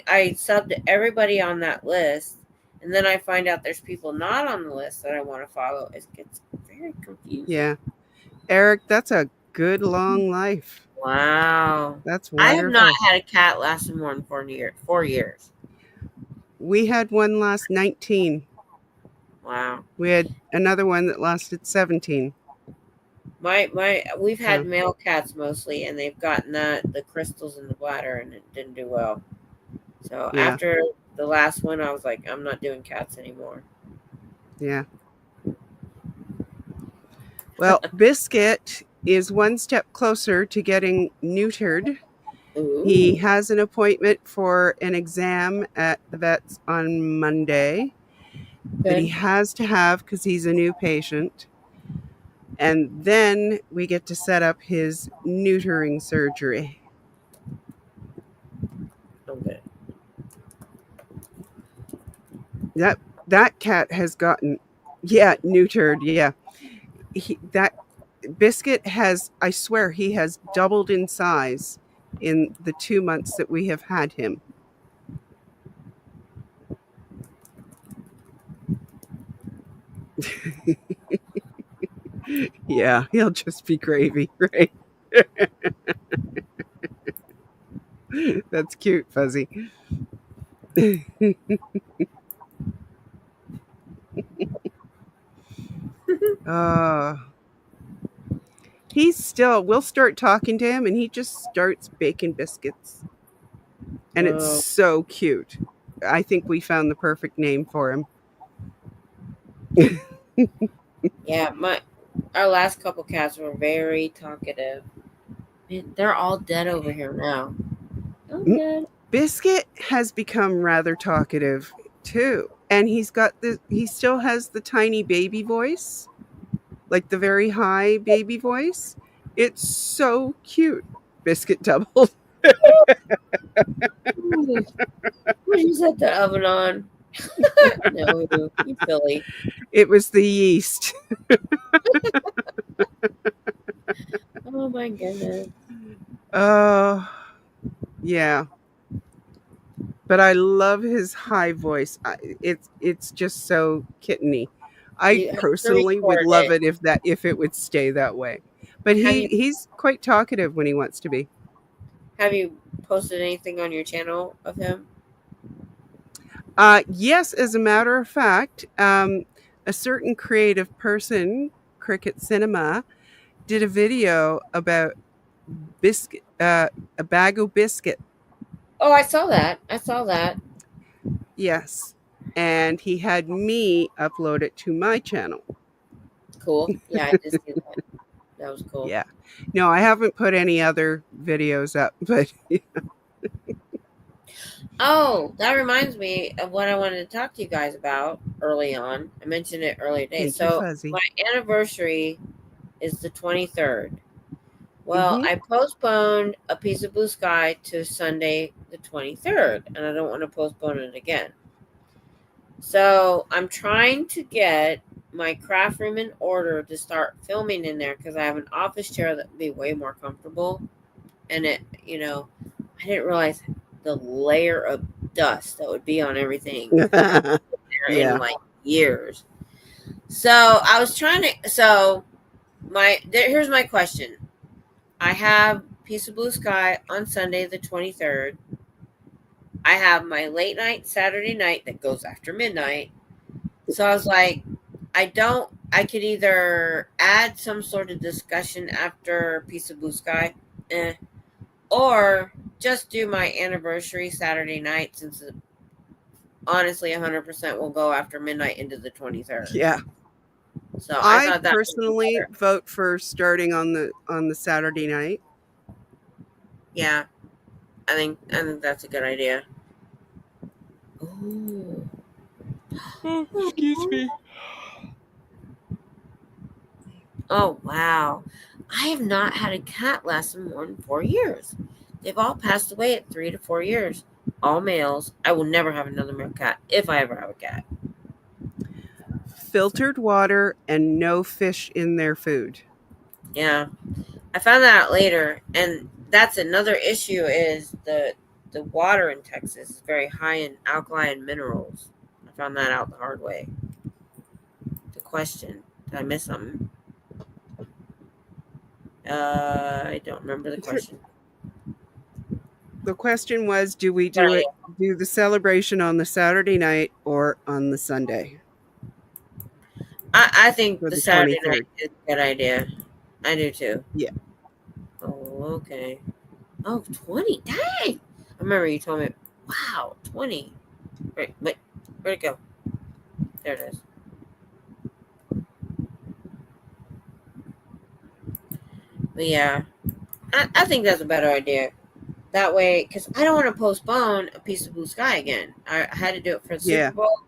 I sub to everybody on that list, and then I find out there's people not on the list that I want to follow. It gets very confusing. Yeah. Eric, that's a good long life. Wow. That's I have not wonderful. had a cat last more than 4 years. 4 years. We had one last 19. Wow. We had another one that lasted 17. We've had So, male cats mostly, and they've gotten the crystals in the bladder, and it didn't do well. So yeah. after the last one, I was like, I'm not doing cats anymore. Yeah. Well, Biscuit is one step closer to getting neutered. He Ooh. has an appointment for an exam at the vet's on Monday that he Good. has to have because he's a new patient. And then we get to set up his neutering surgery. Okay. That cat has gotten, yeah, neutered. Yeah. That Biscuit has, I swear, he has doubled in size in the 2 months that we have had him. Yeah, he'll just be gravy, right? That's cute, Fuzzy. uh we'll start talking to him and he just starts baking biscuits. And it's Oh, so cute. I think we found the perfect name for him. yeah. Our last couple cats were very talkative. Man, they're all dead over here now. Oh, Mm, dead. Biscuit has become rather talkative too. And he still has the tiny baby voice, like the very high baby voice. It's so cute. Biscuit doubled. Ooh, would you set the oven on? No, you silly. It was the yeast. Oh my goodness. Uh, yeah. But I love his high voice. It's just so kitteny. I You have to personally would record love it. it if it would stay that way. But Have you he's quite talkative when he wants to be. have you posted anything on your channel of him? Yes, as a matter of fact, a certain creative person, Cricket Cinema, did a video about biscuit, a bag of biscuit. Oh, I saw that. I saw that. Yes, and he had me upload it to my channel. Cool. Yeah, I did see that. That was cool. Yeah. No, I haven't put any other videos up, but Oh, that reminds me of what I wanted to talk to you guys about early on. I mentioned it earlier today. Thank you, So Fuzzy. my anniversary is the 23rd. Well, Mm-hmm. I postponed a piece of blue sky to Sunday the 23rd, and I don't want to postpone it again. So I'm trying to get my craft room in order to start filming in there because I have an office chair that would be way more comfortable. And I didn't realize the layer of dust that would be on everything there in Yeah. like years. So I was trying to. So here's my question. I have Piece of Blue Sky on Sunday the 23rd. I have my late night Saturday night that goes after midnight. So I was like, I could either add some sort of discussion after Piece of Blue Sky, or just do my anniversary Saturday night since honestly 100% will go after midnight into the 23rd. Yeah. So I I thought that would be personally better. vote for starting on the Saturday night. Yeah, I think that's a good idea. Ooh. Oh, excuse me. Oh wow. I have not had a cat last more than 4 years. They've all passed away at 3 to 4 years. All males. I will never have another male cat if I ever have a cat. Filtered water and no fish in their food. Yeah. I found that out later, and that's another issue is the water in Texas is very high in alkaline minerals. I found that out the hard way. The question. Did I miss something? I don't remember the question. The question was, do we But do the celebration on the Saturday night or on the Sunday I think for the the Saturday night 23rd? is a good idea. I do too. Yeah. Oh, okay. Oh, 20. Dang. I remember you told me, wow, 20. Wait, where'd it go? There it is. But yeah, I think that's a better idea. That way, because I don't want to postpone a piece of blue sky again. I had to do it for the Super Yeah. Bowl.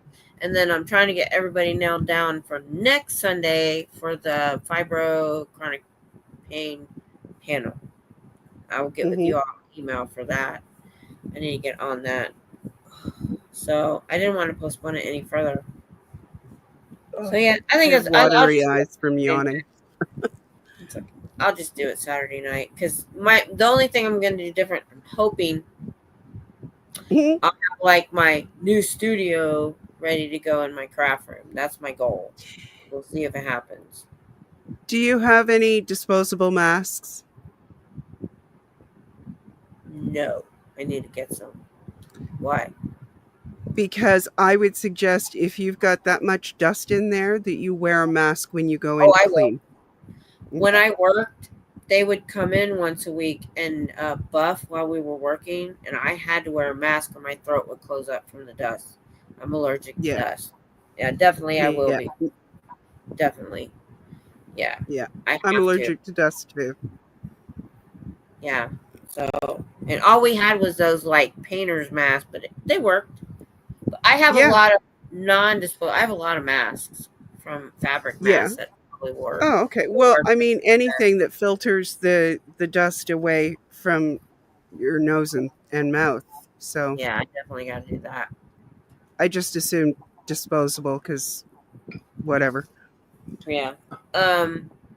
And then I'm trying to get everybody nailed down for next Sunday for the fibro chronic pain panel. I will get with Hmm. you all email for that. I need to get on that. So I didn't want to postpone it any further. So Oh, yeah, I I think have I'll watery just do eyes from it. yawning. It's okay. I'll just do it Saturday night because the only thing I'm going to do different. I'm hoping Mhm. I'll have like my new studio ready to go in my craft room. That's my goal. We'll see if it happens. Do you have any disposable masks? No, I need to get some. Why? Because I would suggest if you've got that much dust in there that you wear a mask when you go in Oh, to I will. clean. When Okay. I worked, they would come in once a week and buff while we were working, and I had to wear a mask or my throat would close up from the dust. I'm allergic to Yeah. dust. Yeah, definitely I will Yeah. be. Definitely. Yeah, Yeah. I I'm have to. allergic to dust too. Yeah. So, and all we had was those like painter's masks, but they worked. I have a Yeah. lot of non-disposable. I have a lot of masks from fabric Yeah. masks that probably work. Oh, okay. Will Well, work. I mean anything that filters the dust away from your nose and mouth. So Yeah, I definitely got to do that. I just assumed disposable because whatever. Yeah.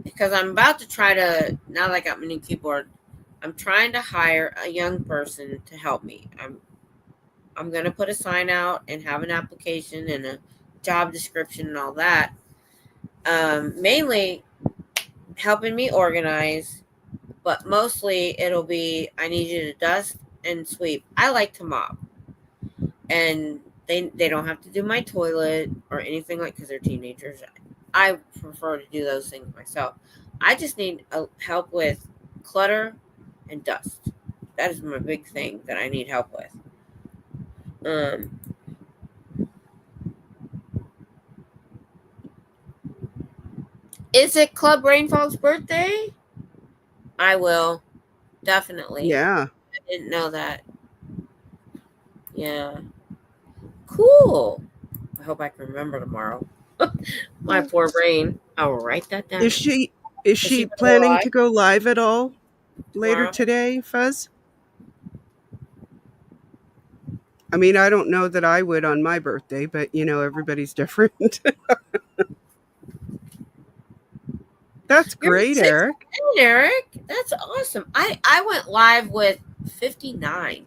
Because I'm about to try to now that I got my new keyboard, I'm trying to hire a young person to help me. I'm gonna put a sign out and have an application and a job description and all that. Mainly helping me organize, but mostly it'll be I need you to dust and sweep. I like to mop, and they don't have to do my toilet or anything like because they're teenagers. I prefer to do those things myself. I just need help with clutter and dust. That is my big thing that I need help with. Um, is it Club Rainfall's birthday? I will definitely. Yeah. I didn't know that. Yeah. Cool. I hope I can remember tomorrow. My poor brain. I'll write that down. Is she Is she gonna go planning live to go live at all later tomorrow? today, Fuzz? I mean, I don't know that I would on my birthday, but everybody's different. That's You're great, 16, Eric. Eric. That's awesome. I went live with 59.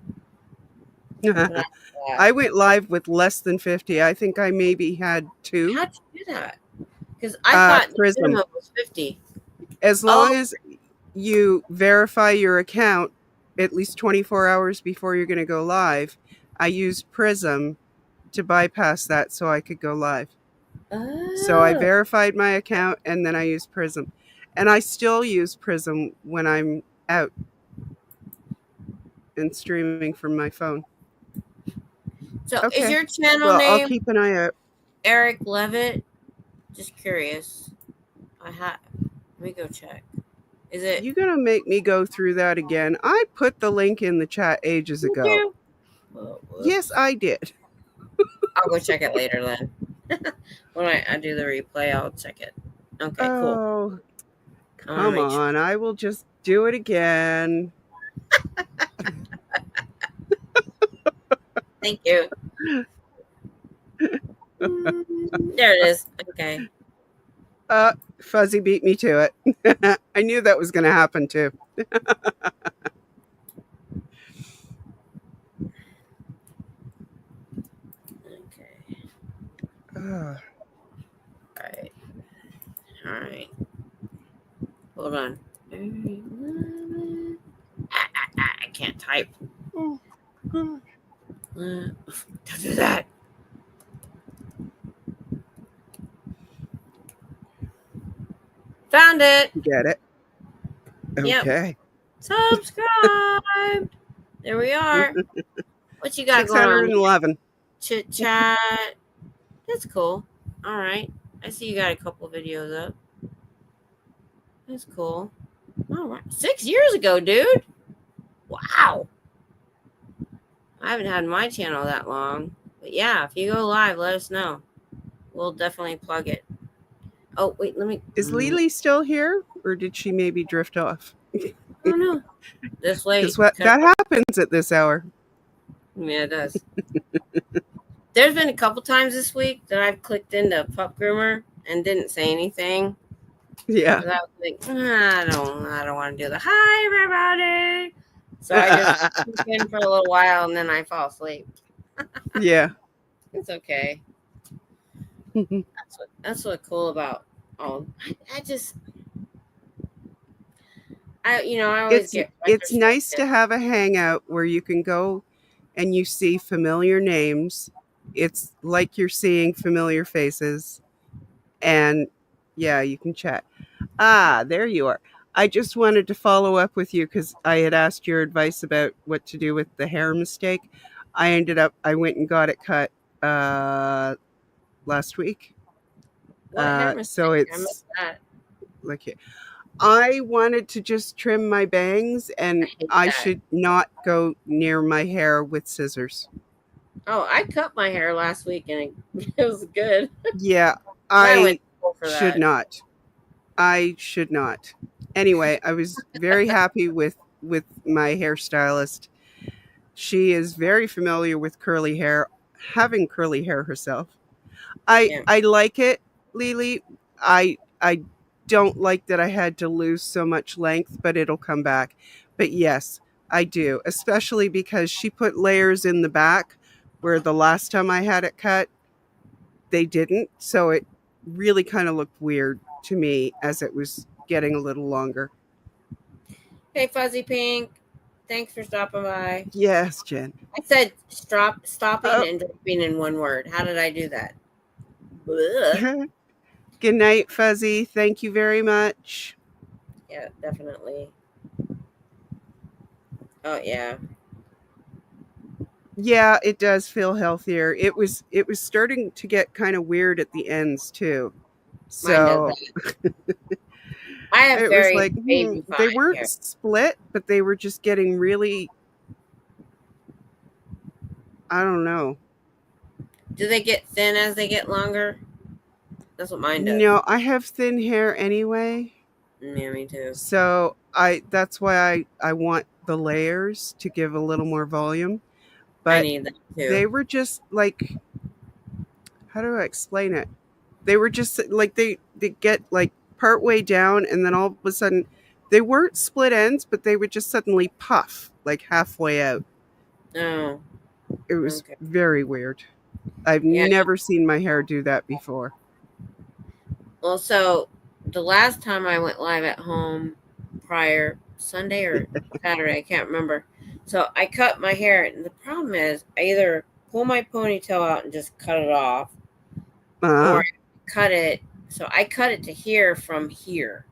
When I went live with less than 50. I think I maybe had 2. how'd you do that? Because I thought the Prism. minimum was 50. As long Oh, as you verify your account at least 24 hours before you're going to go live, I used Prism to bypass that so I could go live. So I oh. verified my account and then I used Prism. And I still use Prism when I'm out and streaming from my phone. So is Okay. your channel Well, I'll name keep an eye out. Eric Levitt? Just curious. Let me go check. Is it? You're going to make me go through that again. I put the link in the chat ages Thank ago. you. Yes, I did. I'll go check it later then. When I do the replay, I'll check it. Okay, cool. Oh, I wanna come make sure. on. I will just do it again. Thank you. There it is. Okay. Fuzzy beat me to it. I knew that was going to happen too. Okay. Ugh. All right. Hold on. I can't type. Oh, gosh. Don't do that. Found it. Get it? Yep. Okay. Subscribe. There we are. What you got going on? 611. Chit chat. That's cool. All right. I see you got a couple videos up. That's cool. All right. 6 years ago, dude. Wow. I haven't had my channel that long. But yeah, if you go live, let us know. We'll definitely plug it. Oh, wait, let me. Is Lily still here? Or did she maybe drift off? I don't know. This late. Because that happens at this hour. Yeah, it does. There's been a couple times this week that I've clicked into Pup Groomer and didn't say anything. Yeah. I was like, I don't want to do the hi everybody. So I just click in for a little while and then I fall asleep. Yeah. It's okay. That's what's cool about. Oh, I always get. It's nice to have a hangout where you can go and you see familiar names. It's like you're seeing familiar faces, and yeah, you can chat. There you are. I just wanted to follow up with you because I had asked your advice about what to do with the hair mistake. I went and got it cut last week. What hair mistake? So I it's missed that. like I wanted to just trim my bangs, and I should not go near my hair with scissors. Oh, I cut my hair last week and it was good. Yeah, I should not. I should not. Anyway, I was very happy with my hairstylist. She is very familiar with curly hair, having curly hair herself. I like it, Lily. I don't like that I had to lose so much length, but it'll come back. But yes, I do, especially because she put layers in the back where the last time I had it cut, they didn't. So it really kind of looked weird to me as it was getting a little longer. Hey, Fuzzy Pink. Thanks for stopping by. Yes, Jen. I said stopping and dropping in one word. How did I do that? Good night, Fuzzy. Thank you very much. Yeah, definitely. Oh, yeah. Yeah, it does feel healthier. It was starting to get kind of weird at the ends too. So I have it very was like they weren't split, but they were just getting really I don't know. Do they get thin as they get longer? That's what mine does. No, I have thin hair anyway. Yeah, me too. So that's why I want the layers to give a little more volume. I But need that too. they were just like, how do I explain it? They were just like they get like part way down and then all of a sudden they weren't split ends, but they would just suddenly puff like halfway out. Oh, It was okay. very weird. I've Yeah. never seen my hair do that before. Well, so the last time I went live at home prior Sunday or Saturday, I can't remember. So I cut my hair, and the problem is I either pull my ponytail out and just cut it off, or Uh-huh. I cut it. So I cut it to here from here.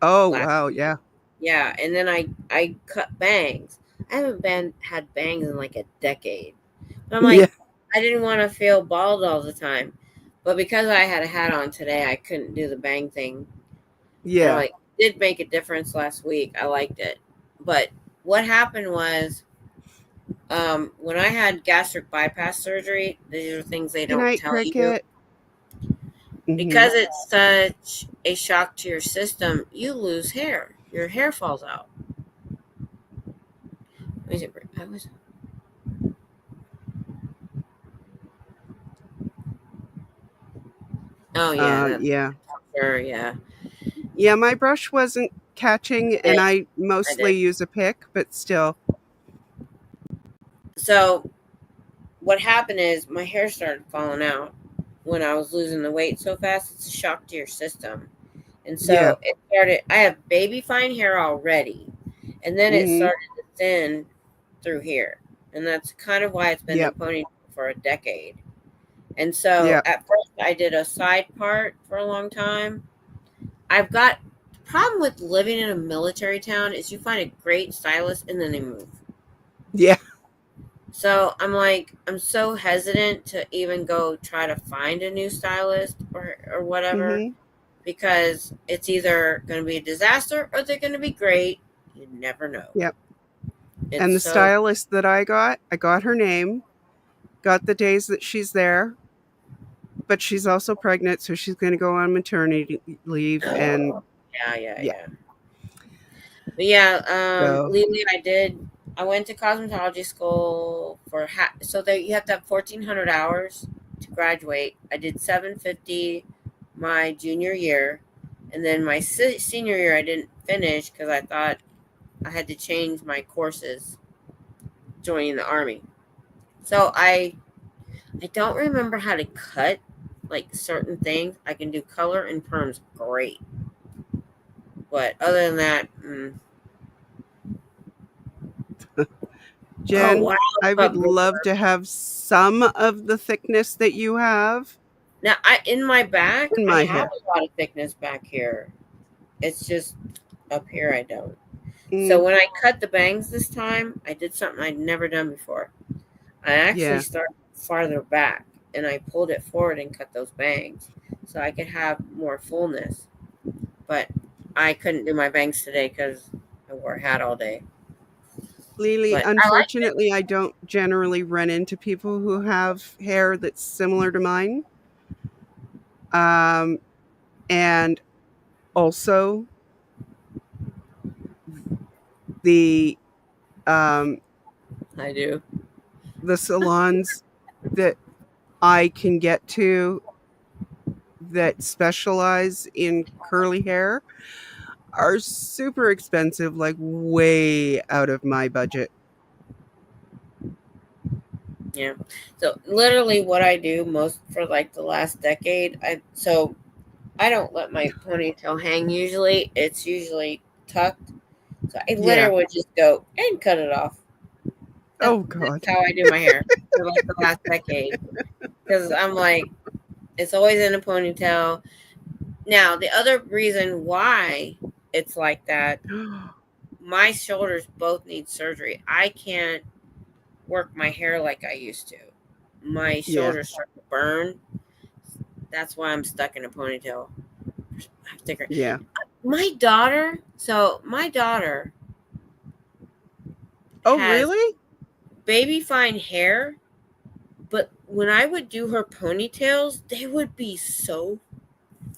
Oh Last, wow, yeah. yeah, and then I cut bangs. I haven't had bangs in like a decade. But I'm Yeah. like, I didn't want to feel bald all the time. But because I had a hat on today, I couldn't do the bang thing. And Yeah. like did make a difference last week. I liked it. But what happened was when I had gastric bypass surgery, these are things they Good don't night, tell you. Cricket. Mhm. Because it's such a shock to your system, you lose hair. Your hair falls out. Oh yeah, that's Yeah. sure, yeah. Yeah, my brush wasn't catching and I I mostly did. use a pick, but still. So what happened is my hair started falling out when I was losing the weight so fast. It's a shock to your system. And Yeah. so it started, I have baby fine hair already. And then it Mhm. started to thin through here. And that's kind of why it's been in Yep. ponytail for a decade. And so Yep. at first I did a side part for a long time. I've got the problem with living in a military town is you find a great stylist and then they move. Yeah. So I'm like, I'm so hesitant to even go try to find a new stylist or whatever Mhm. because it's either going to be a disaster or they're going to be great. You never know. Yep. It's And the so, stylist that I got her name, got the days that she's there, but she's also pregnant, so she's going to go on maternity leave and yeah, yeah, yeah. yeah. But yeah, So, Lily, I went to cosmetology school for, so that you have to have 1,400 hours to graduate. I did 750 my junior year. And then my senior year, I didn't finish because I thought I had to change my courses joining the army. So I don't remember how to cut like certain things. I can do color and perms great, but other than that, oh Jen, wow, I would but love to have some of the thickness that you have now I in my back in I my have hair. a lot of thickness back here. It's just up here I don't. So Mm, when I cut the bangs this time, I did something I'd never done before. I actually yeah. started farther back and I pulled it forward and cut those bangs so I could have more fullness. But I couldn't do my bangs today because I wore a hat all day. Lily, But I like it. unfortunately, I don't generally run into people who have hair that's similar to mine. Um, and also the um, I do. the salons that I can get to that specialize in curly hair are super expensive, like way out of my budget. Yeah. So literally what I do most for like the last decade, I don't let my ponytail hang usually. It's usually tucked. So I Yeah. literally would just go and cut it off. Oh That's God. how I do my hair for like the last decade. Because I'm like, it's always in a ponytail. Now, the other reason why it's like that, my shoulders both need surgery. I can't work my hair like I used to. My Yeah. shoulders start to burn. That's why I'm stuck in a ponytail. I have thicker. Yeah. My daughter Oh has really? baby fine hair, but when I would do her ponytails, they would be so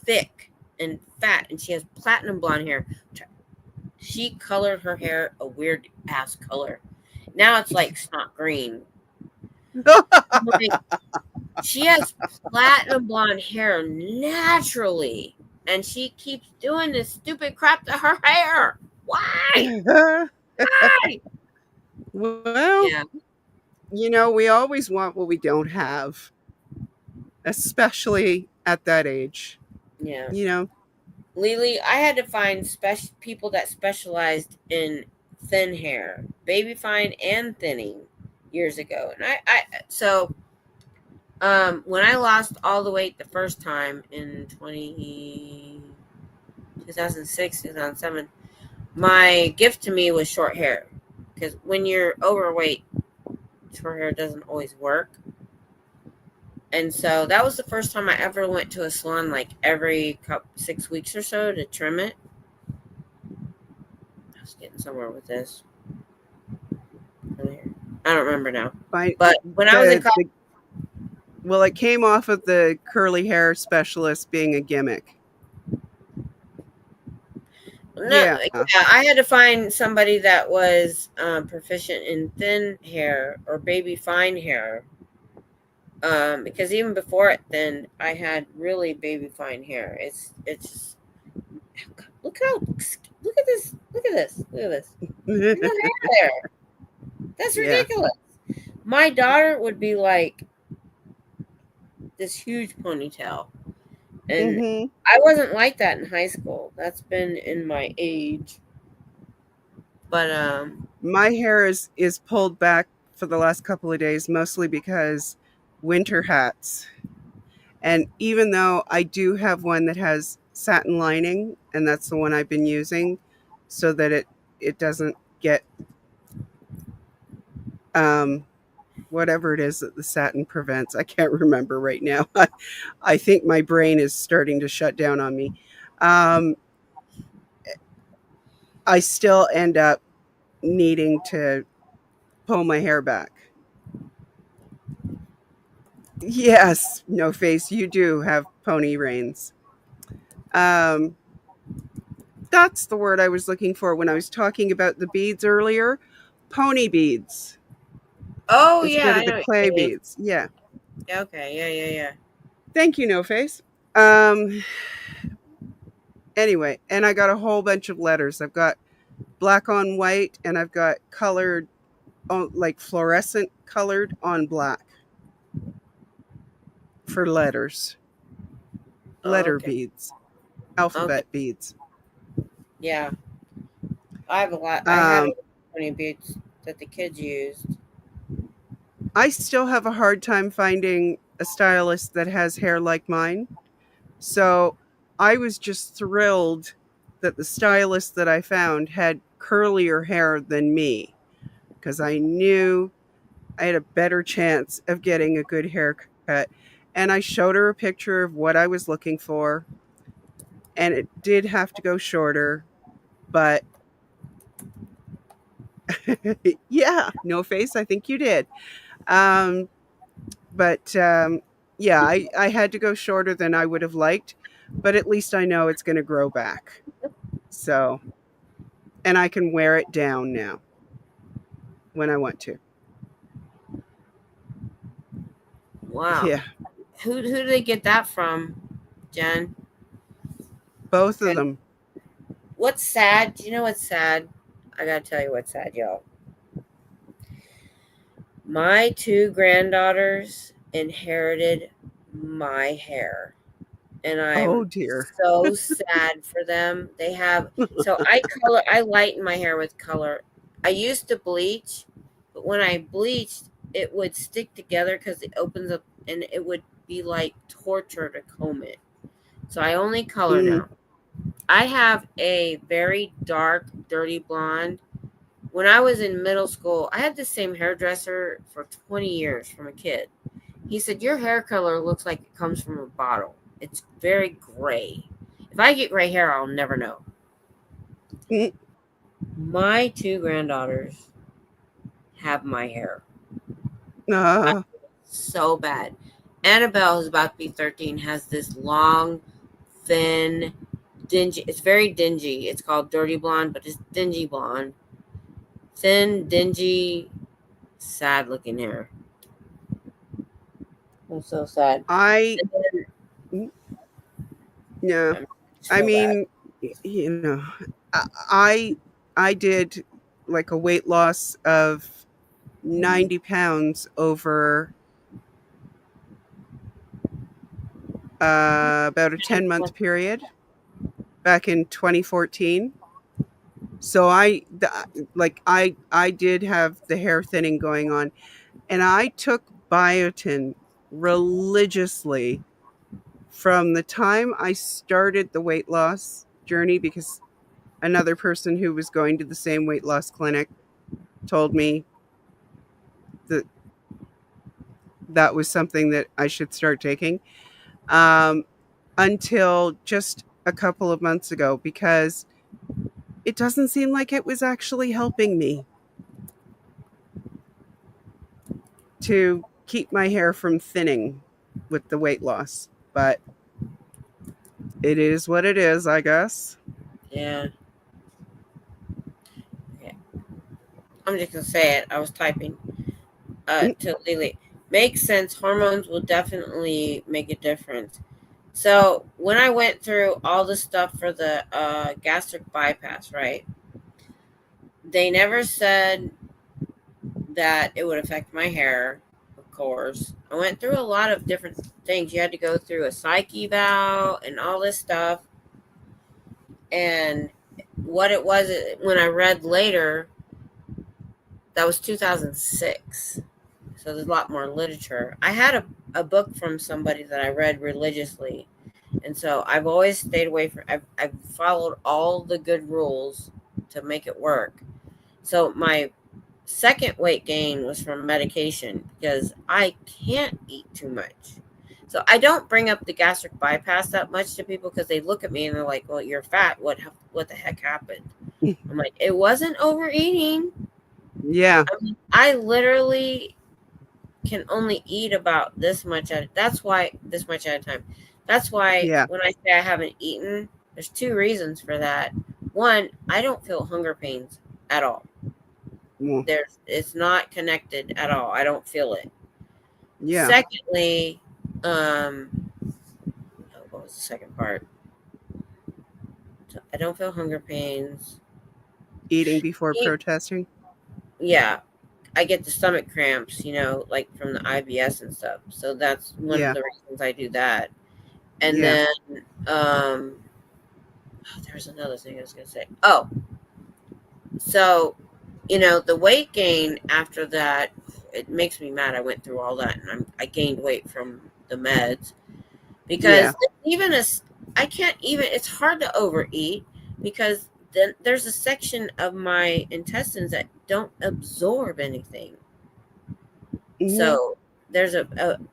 thick and fat, and she has platinum blonde hair. She colored her hair a weird ass color. Now it's like snot green. Like, she has platinum blonde hair naturally, and she keeps doing this stupid crap to her hair. Why? Why? Well, Yeah, we always want what we don't have, especially at that age. yeah. You know, Lily, I had to find special people that specialized in thin hair, baby fine and thinning years ago. And so when I lost all the weight the first time in 2006, 2007, my gift to me was short hair. Because when you're overweight, short hair doesn't always work. And so that was the first time I ever went to a salon, like every 6 weeks or so, to trim it. I was getting somewhere with this. I don't remember now. But when I was in college, well, it came off of the curly hair specialist being a gimmick. yeah, I had to find somebody that was proficient in thin hair or baby fine hair. Because even before it thinned, I had really baby fine hair. It's look at this. Look at this. Look at this. There's no hair there. That's ridiculous. Yeah. My daughter would be like this huge ponytail. And I wasn't like that in high school. That's been in my age. But my hair is pulled back for the last couple of days, mostly because winter hats. And even though I do have one that has satin lining, and that's the one I've been using so that it doesn't get whatever it is that the satin prevents. I can't remember right now. I think my brain is starting to shut down on me. I still end up needing to pull my hair back. Yes, no face, you do have pony reins. That's the word I was looking for when I was talking about the beads earlier. Pony beads. Oh, instead yeah. of the clay beads. Yeah. Okay. Yeah. Thank you, No Face. Anyway, and I got a whole bunch of letters. I've got black on white, and I've got colored, like fluorescent colored on black for letters. Letter beads. Alphabet beads. Yeah. I have a lot. I have pony beads that the kids used. I still have a hard time finding a stylist that has hair like mine. So I was just thrilled that the stylist that I found had curlier hair than me, because I knew I had a better chance of getting a good haircut. And I showed her a picture of what I was looking for. And it did have to go shorter, but yeah, No Face, I think you did. Yeah, I had to go shorter than I would have liked, but at least I know it's going to grow back. So, and I can wear it down now when I want to. Wow. Yeah. Who do they get that from, Jen? Both of them. What's sad? Do you know what's sad? I gotta tell you what's sad, y'all. My 2 granddaughters inherited my hair. And I'm so sad for them. They have I lighten my hair with color. I used to bleach, but when I bleached, it would stick together because it opens up, and it would be like torture to comb it. So I only color now. I have a very dark, dirty blonde. When I was in middle school, I had the same hairdresser for 20 years from a kid. He said, "Your hair color looks like it comes from a bottle. It's very gray. If I get gray hair, I'll never know." My 2 granddaughters have my hair. I Uh, so bad. Annabelle, who's about to be 13, has this long, thin, dingy. It's very dingy. It's called dirty blonde, but it's dingy blonde. Thin, dingy, sad looking hair. I'm so sad. I And then, no, I just I feel bad. mean, you know, I I I did like a weight loss of 90 pounds over about a 10-month period back in 2014. So I did have the hair thinning going on, and I took biotin religiously from the time I started the weight loss journey, because another person who was going to the same weight loss clinic told me that that was something that I should start taking, um, until just a couple of months ago, because it doesn't seem like it was actually helping me to keep my hair from thinning with the weight loss. But it is what it is, I guess. Yeah. Okay. I'm just gonna say it. I was typing Mm, to Lily. Makes sense. Hormones will definitely make a difference. So when I went through all the stuff for the gastric bypass, right? They never said that it would affect my hair, of course. I went through a lot of different things. You had to go through a psych eval and all this stuff. And what it was, when I read later, that was 2006. So there's a lot more literature. I had a book from somebody that I read religiously. And so I've always stayed away from, I've followed all the good rules to make it work. So my second weight gain was from medication because I can't eat too much. So I don't bring up the gastric bypass that much to people because they look at me and they're like, "Well, you're fat. What the heck happened?" I'm like, "It wasn't overeating. yeah, I literally can only eat about this much at that's why this much at a time. That's why yeah. when I say I haven't eaten, there's two reasons for that. One, I don't feel hunger pains at all. Well, It's not connected at all. I don't feel it. yeah. Secondly, what was the second part? So I don't feel hunger pains. Eating before Eat, protesting. yeah, I get the stomach cramps, like from the IBS and stuff. So that's one of Yeah, the reasons I do that. And yeah. then there's another thing I was gonna say. Oh, so the weight gain after that, it makes me mad. I went through all that, and I gained weight from the meds Yeah. because even as I can't even. It's hard to overeat because then there's a section of my intestines that don't absorb anything. Mhm. So there's if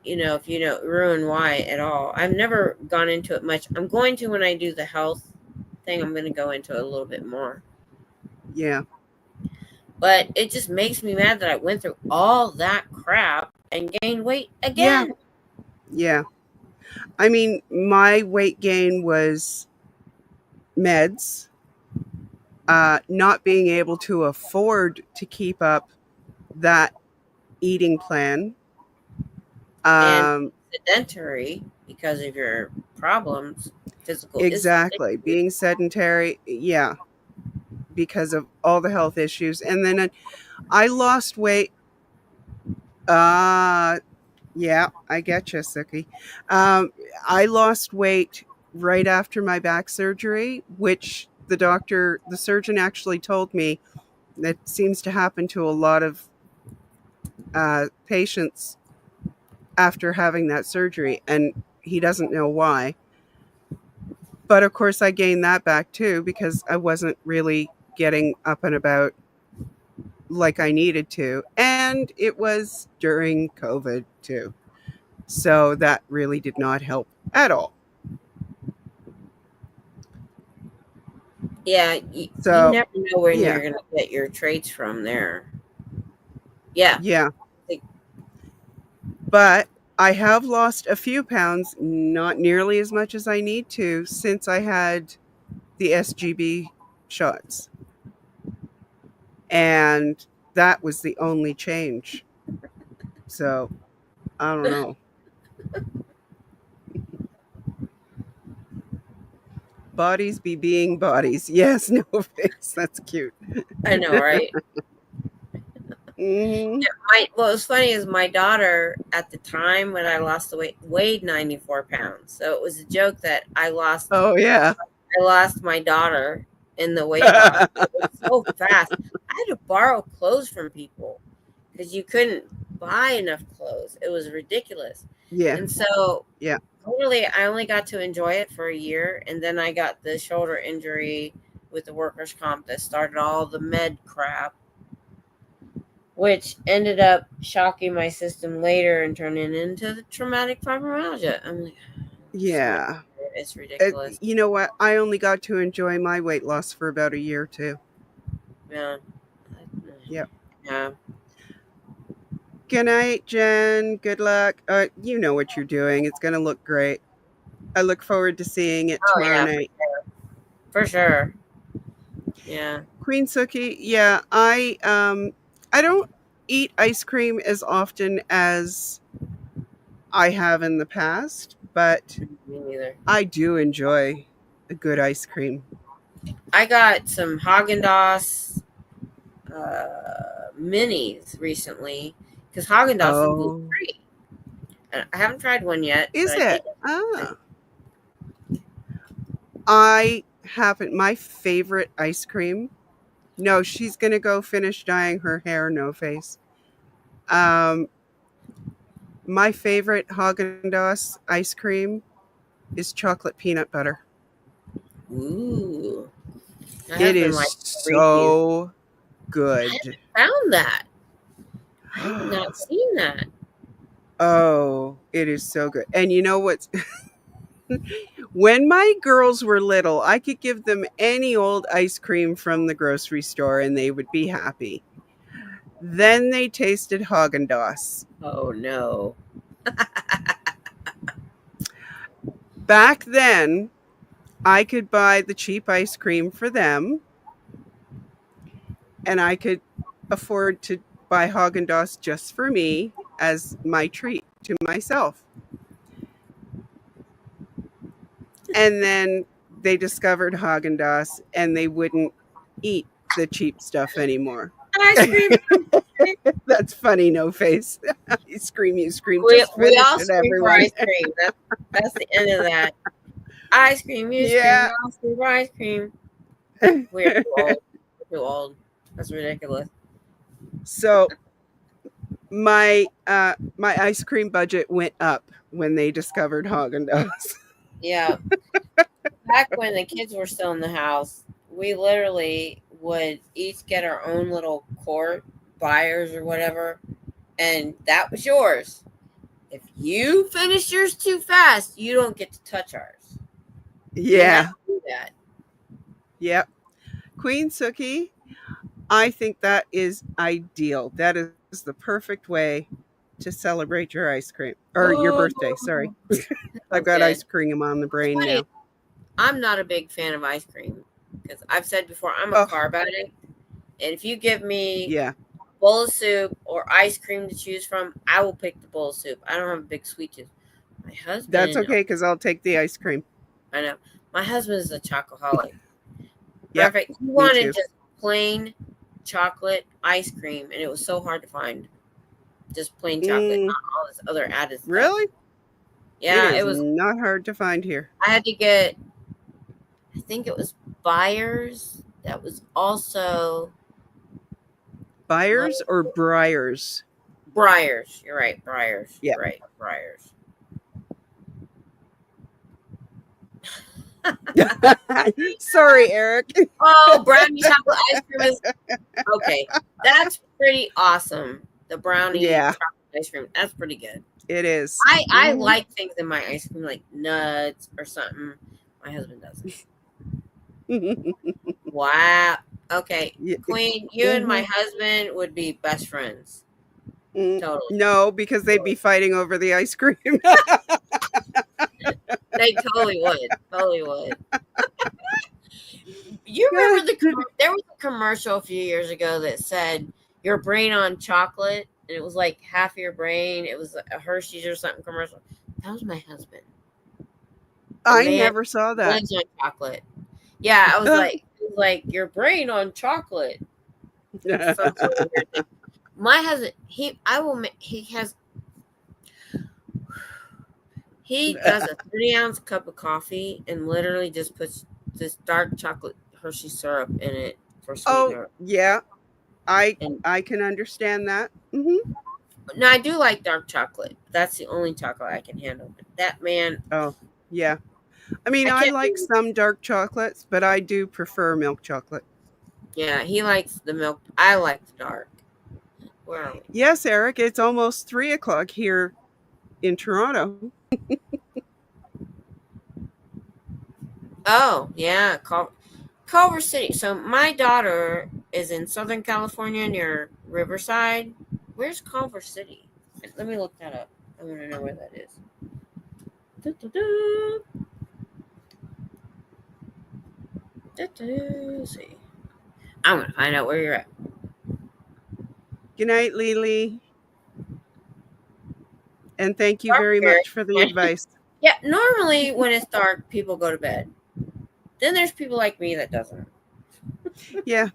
you know ruin why at all. I've never gone into it much. I'm going to when I do the health thing. I'm going to go into it a little bit more. Yeah. But it just makes me mad that I went through all that crap and gained weight Yeah. again. Yeah. I mean, my weight gain was meds, not being able to afford to keep up that eating plan. And Um, sedentary because of your problems, physical exactly. issues. Being sedentary, yeah, because of all the health issues. And then I lost weight. Uh, yeah, I get you, Suki. Um, I lost weight right after my back surgery, which the surgeon actually told me that seems to happen to a lot of patients after having that surgery, and he doesn't know why. But of course, I gained that back too because I wasn't really getting up and about like I needed to. And it was during COVID too. So that really did not help at all. Yeah, you So, never know where yeah, you're going to get your traits from there. Yeah. yeah. But I have lost a few pounds, not nearly as much as I need to, since I had the SGB shots. And that was the only change. So I don't know. Bodies be being bodies. Yes, no face. That's cute. I know, right? Hmm. What was funny is my daughter at the time when I lost the weight weighed 94 pounds. So it was a joke that Oh, yeah. I lost my daughter in the weight loss. It was so fast. I had to borrow clothes from people because you couldn't buy enough clothes. It was ridiculous. Yeah. And so Yeah. literally I only got to enjoy it for a year, and then I got the shoulder injury with the workers' comp that started all the med crap, which ended up shocking my system later and turning into the traumatic fibromyalgia. I'm like, Yeah. it's ridiculous. You know what? I only got to enjoy my weight loss for about a year, too. Yeah. Yep. Yeah. Good night, Jen. Good luck. You know what you're doing. It's going to look great. I look forward to seeing it Oh tomorrow yeah, night. for sure. Yeah. Queen Suki, yeah, I don't eat ice cream as often as I have in the past, but Me neither. I do enjoy a good ice cream. I got some Haagen-Dazs minis recently because Haagen-Dazs is gluten Oh, free. And I haven't tried one yet, but is I did. it? Ah, I haven't. My favorite ice cream. No, she's gonna go finish dyeing her hair. No face. Um, my favorite Haagen-Dazs ice cream is chocolate peanut butter. Ooh, my It husband is likes Reese's. so I good. found that. I have not seen that. Oh, it is so good. And you know what's when my girls were little, I could give them any old ice cream from the grocery store and they would be happy. Then they tasted Haagen-Dazs. Oh no. Back then, I could buy the cheap ice cream for them and I could afford to buy Haagen-Dazs just for me as my treat to myself. And then they discovered Haagen-Dazs and they wouldn't eat the cheap stuff anymore. Ice cream. That's funny, no face. You scream, We just we finish all it, scream for everyone. ice cream. That's the end of that. Ice cream, you scream, Yeah. I'll scream for ice cream. We're too old. We're too old. That's ridiculous. So my ice cream budget went up when they discovered Haagen-Dazs. Yeah. Back when the kids were still in the house, we literally would each get our own little quart, buyers or whatever, and that was yours. If you finish yours too fast, you don't get to touch ours. We had Yeah. to do that. Yep. Queen Suki, I think that is ideal. That is the perfect way to celebrate your ice cream or your Oh, birthday. Sorry. I've sounds got good. ice cream on the It's brain funny. now. I'm not a big fan of ice cream because I've said before I'm a Oh, carb addict, and if you give me yeah. a bowl of soup or ice cream to choose from, I will pick the bowl of soup. I don't have a big sweet tooth. My That's husband, okay because I'll take the ice cream. I know, my husband is a chocoholic. Matter Yep. of fact, he Me wanted too. just plain chocolate ice cream, and it was so hard to find. Just plain chocolate, Mm, not all this other added stuff. really? It Yeah, is it was. not hard to find here. I had to get. I think it was Buyers. That was also like Byers or Briars? Briars. You're right, Briars. Yeah. You're right, Briars. Sorry, Eric. Oh, brownie chocolate ice cream is okay. That's pretty awesome. The brownie Yeah, chocolate ice cream. That's pretty good. it is. I like things in my ice cream like nuts or something. My husband doesn't. Wow. Okay, Yeah. Queen, you and my Mhm. husband would be best friends. Totally. No, because they'd be fighting over the ice cream. They totally would. Totally would. You remember there was a commercial a few years ago that said your brain on chocolate, and it was like half your brain. It was a Hershey's or something commercial. That was my husband. The I man never saw that. lives on chocolate. Yeah, I was like, it was like your brain on chocolate. Some sort of weird thing. My husband, he does a 3-ounce cup of coffee and literally just puts this dark chocolate Hershey syrup in it for sweetener. Oh, yeah. And I can understand that. Hmm. no, I do like dark chocolate. That's the only chocolate I can handle. But that man, Oh, yeah. I mean, I I can't. like some dark chocolates, but I do prefer milk chocolate. Yeah, he likes the milk. I like the dark. Where are we? Yes, Eric, it's almost 3 o'clock here in Toronto. Oh, yeah, Culver City. So my daughter is in Southern California near Riverside. Where's Culver City? Let me look that up. I want to know where that is. Let's see. I'm gonna find out where you're at. Good night, Lily. And thank you Dark very area. much for the advice. Yeah, normally when it's dark, people go to bed. Then there's people like me that doesn't. Yeah.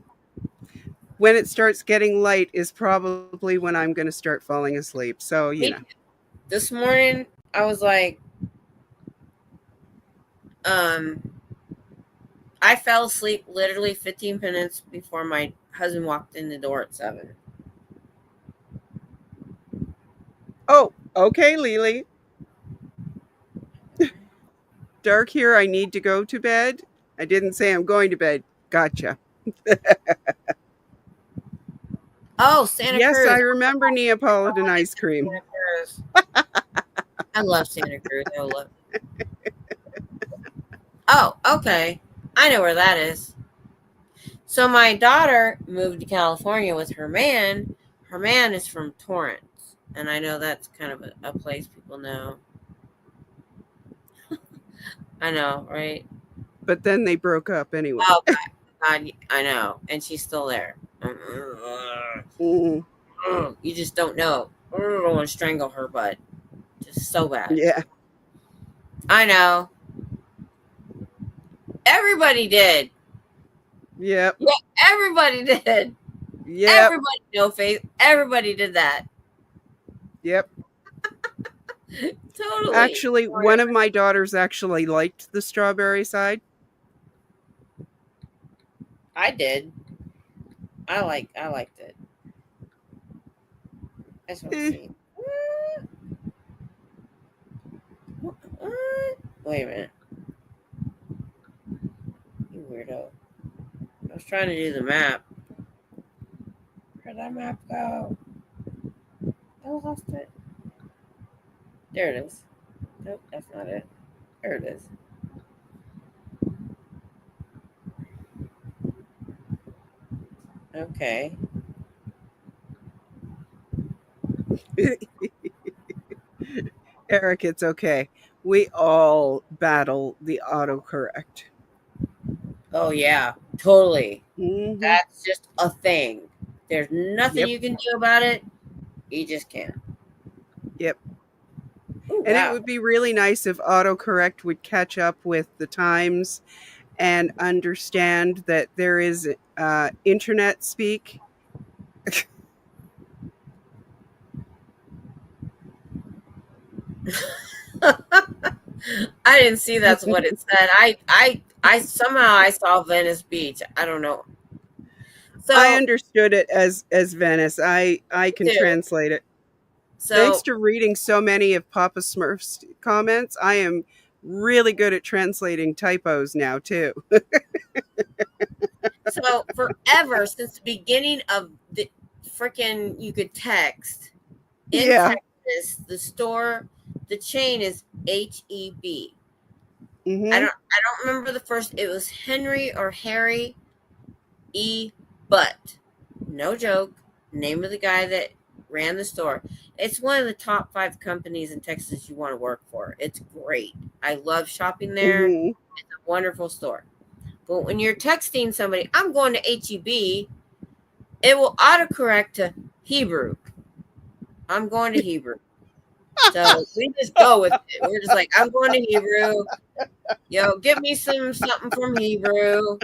When it starts getting light is probably when I'm going to start falling asleep. So, you know. This morning I was like, I fell asleep literally 15 minutes before my husband walked in the door at 7. Oh, okay, Lily. Dark here. I need to go to bed. I didn't say I'm going to bed. Gotcha. Oh, Santa Yes, Cruz. I remember Neapolitan ice cream. Santa Cruz. I love Santa Cruz. I love it. Oh, okay. I know where that is. So my daughter moved to California with her man. Her man is from Torrance. And I know that's kind of a place people know. I know, right? But then they broke up anyway. Oh, God, I know. And she's still there. Mm, You just don't know. I don't want to strangle her butt. Just so bad. yeah. I know. Everybody did. Yep. Yeah, everybody did. Yep. Everybody, no face. Everybody did that. Yep. Totally. Actually, one of my daughters actually liked the strawberry side. I did. I liked it. I just want to see. What? Wait a minute. You weirdo. I was trying to do the map. Where'd that map go? I lost it. There it is. Nope, that's not it. There it is. Okay. Eric, it's okay. We all battle the autocorrect. Oh yeah, totally. Mhm. That's just a thing. There's nothing Yep. you can do about it. You just can't. Yep. Ooh, And it wow. would be really nice if autocorrect would catch up with the times and understand that there is internet speak. I didn't see that's what it said. I somehow I saw Venice Beach. I don't know. So I understood it as Venice. I can too. translate it. Thanks So to reading so many of Papa Smurf's comments, I am really good at translating typos now too. so forever since the beginning of the freaking you could text in Yeah. Texas, the chain is HEB. Hmm. I don't remember the first. It was Henry or Harry E. Butt. No joke. Name of the guy that ran the store. It's one of the top 5 companies in Texas you want to work for. It's great. I love shopping there. Mhm. It's a wonderful store. But when you're texting somebody, I'm going to HEB, it will autocorrect to Hebrew. I'm going to Hebrew. So we just go with it. We're just like, I'm going to Hebrew. Yo, give me something from Hebrew.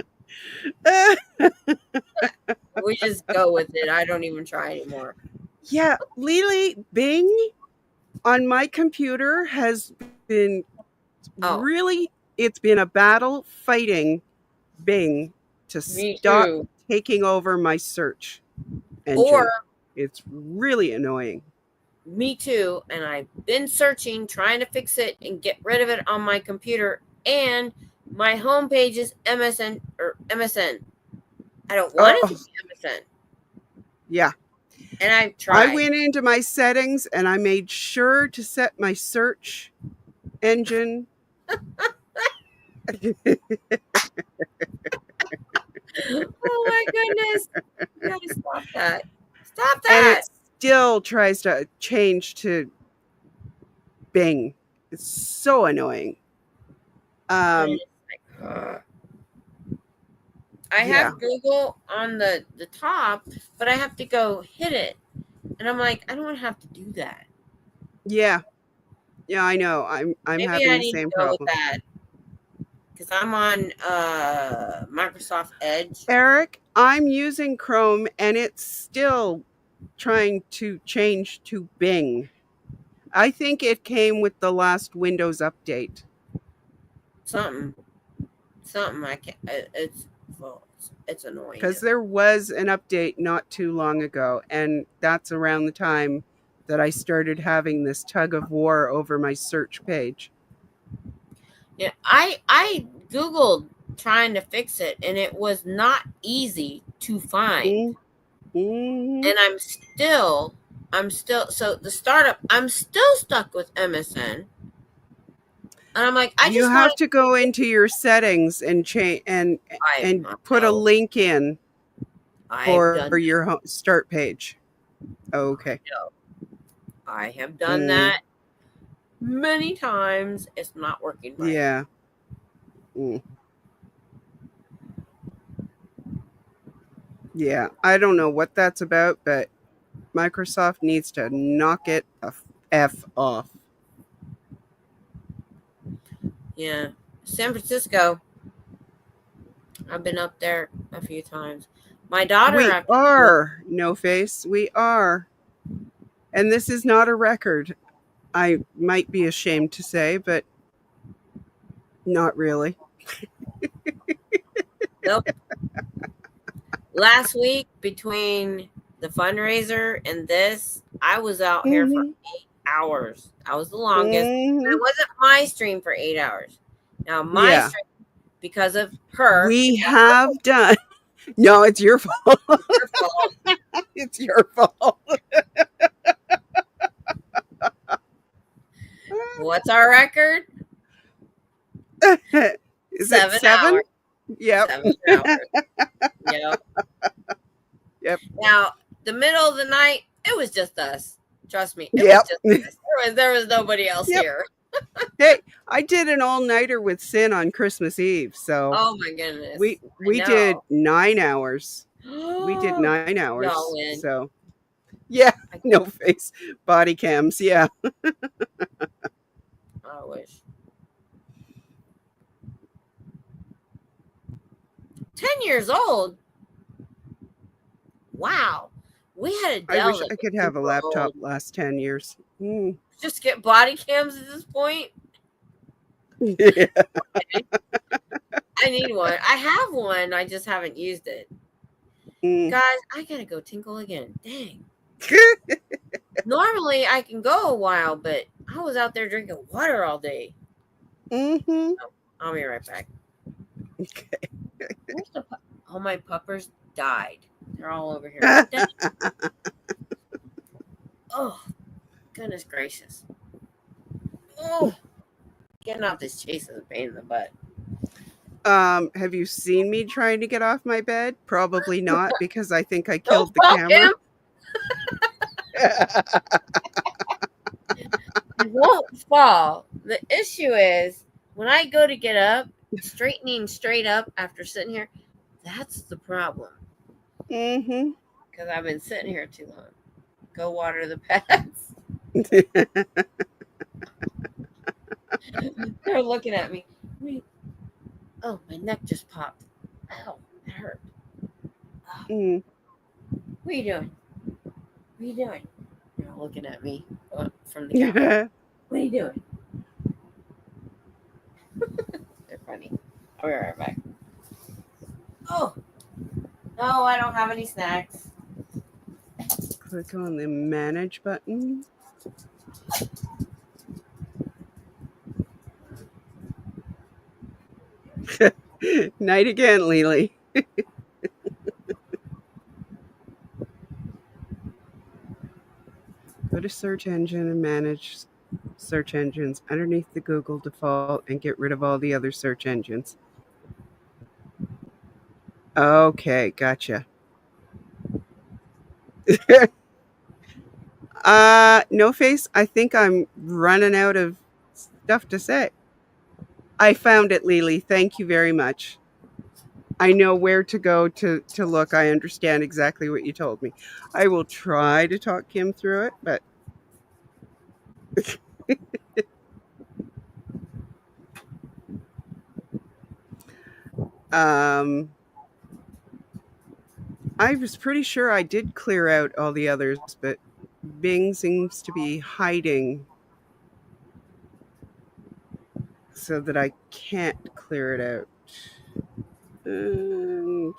We just go with it. I don't even try anymore. Yeah, Lily, Bing on my computer has been really, it's been a battle fighting Bing to Me stop too. taking over my search engine. Or It's really annoying. me too. And I've been searching, trying to fix it and get rid of it on my computer. And my homepage is MSN or MSN. I don't want it to be MSN. Yeah. And I've tried. I went into my settings and I made sure to set my search engine. Oh my goodness. You gotta stop that. Stop And that. it still tries to change to Bing. It's so annoying. I have Google on the top, but I have to go hit it. And I'm like, I don't want to have to do that. Yeah. Yeah, I know. I'm Maybe having I the need same to go problem. with that. Because I'm on Microsoft Edge. Eric, I'm using Chrome and it's still trying to change to Bing. I think it came with the last Windows update. Something. I can't. It's annoying. Because there was an update not too long ago, and that's around the time that I started having this tug of war over my search page. Yeah, I Googled trying to fix it, and it was not easy to find. Mm-hmm. And I'm still so the startup. I'm still stuck with MSN. And I'm like, you have to go into your settings and change and put a link in for your start page. Okay. I have done that many times. It's not working right. Yeah. Yeah. I don't know what that's about, but Microsoft needs to knock it the F off. Yeah. San Francisco. I've been up there a few times. My daughter. We are, No Face. We are. And this is not a record. I might be ashamed to say, but not really. Nope. Last week, between the fundraiser and this, I was out here for 8 hours. I was the longest. It wasn't my stream for 8 hours. Now, my stream, because of her. We have done. No, it's your fault. It's your fault. What's our record? Is 7 it 7? Hours. Yep. 7 hours. Yep. Now, the middle of the night, it was just us. Trust me. It was just us. There was nobody else here. Hey, I did an all-nighter with Sin on Christmas Eve, so oh my goodness. We did 9 hours. We did 9 hours. Y'all win. So yeah, No Face. Body cams, yeah. I wish. 10 years old. Wow. We had a Dell. I wish I could have a laptop last 10 years. Just get body cams at this point. Yeah. I need one. I have one. I just haven't used it. Guys, I gotta go tinkle again. Dang. Normally I can go a while, but I was out there drinking water all day. So, I'll be right back. Okay. All my puppers died. They're all over here. Oh, goodness gracious. Oh, getting off this chase is a pain in the butt. Have you seen me trying to get off my bed? Probably not, because I think I killed the camera. It won't fall. The issue is when I go to get up, straightening straight up after sitting here, that's the problem. Mm-hmm. Because I've been sitting here too long. Go water the pets. They're looking at me. Wait. Oh, my neck just popped. Ow, that hurt. Oh, Mm. what are you doing? What are you doing? They're all looking at me from the couch. What are you doing? They're funny. I'll be right back. Oh, no, I don't have any snacks. Click on the manage button. Night again, Lily. Go to search engine and manage search engines underneath the Google default and get rid of all the other search engines. Okay, gotcha. No face. I think I'm running out of stuff to say. I found it, Lily. Thank you very much. I know where to go to look. I understand exactly what you told me. I will try to talk Kim through it, but um I was pretty sure I did clear out all the others, but Bing seems to be hiding so that I can't clear it out. And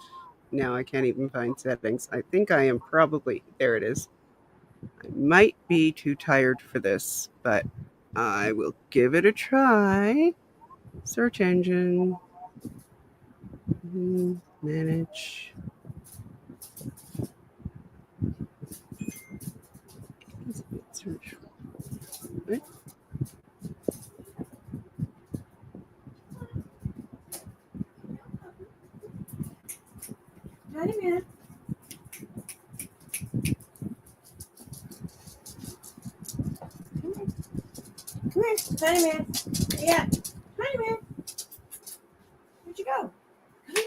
now I can't even find settings. I think I am probably, there it is. I might be too tired for this, but I will give it a try. Search engine. Manage. Search. What? Tiny man. Come here, tiny man. Yeah, tiny man. Where'd you go? Come here.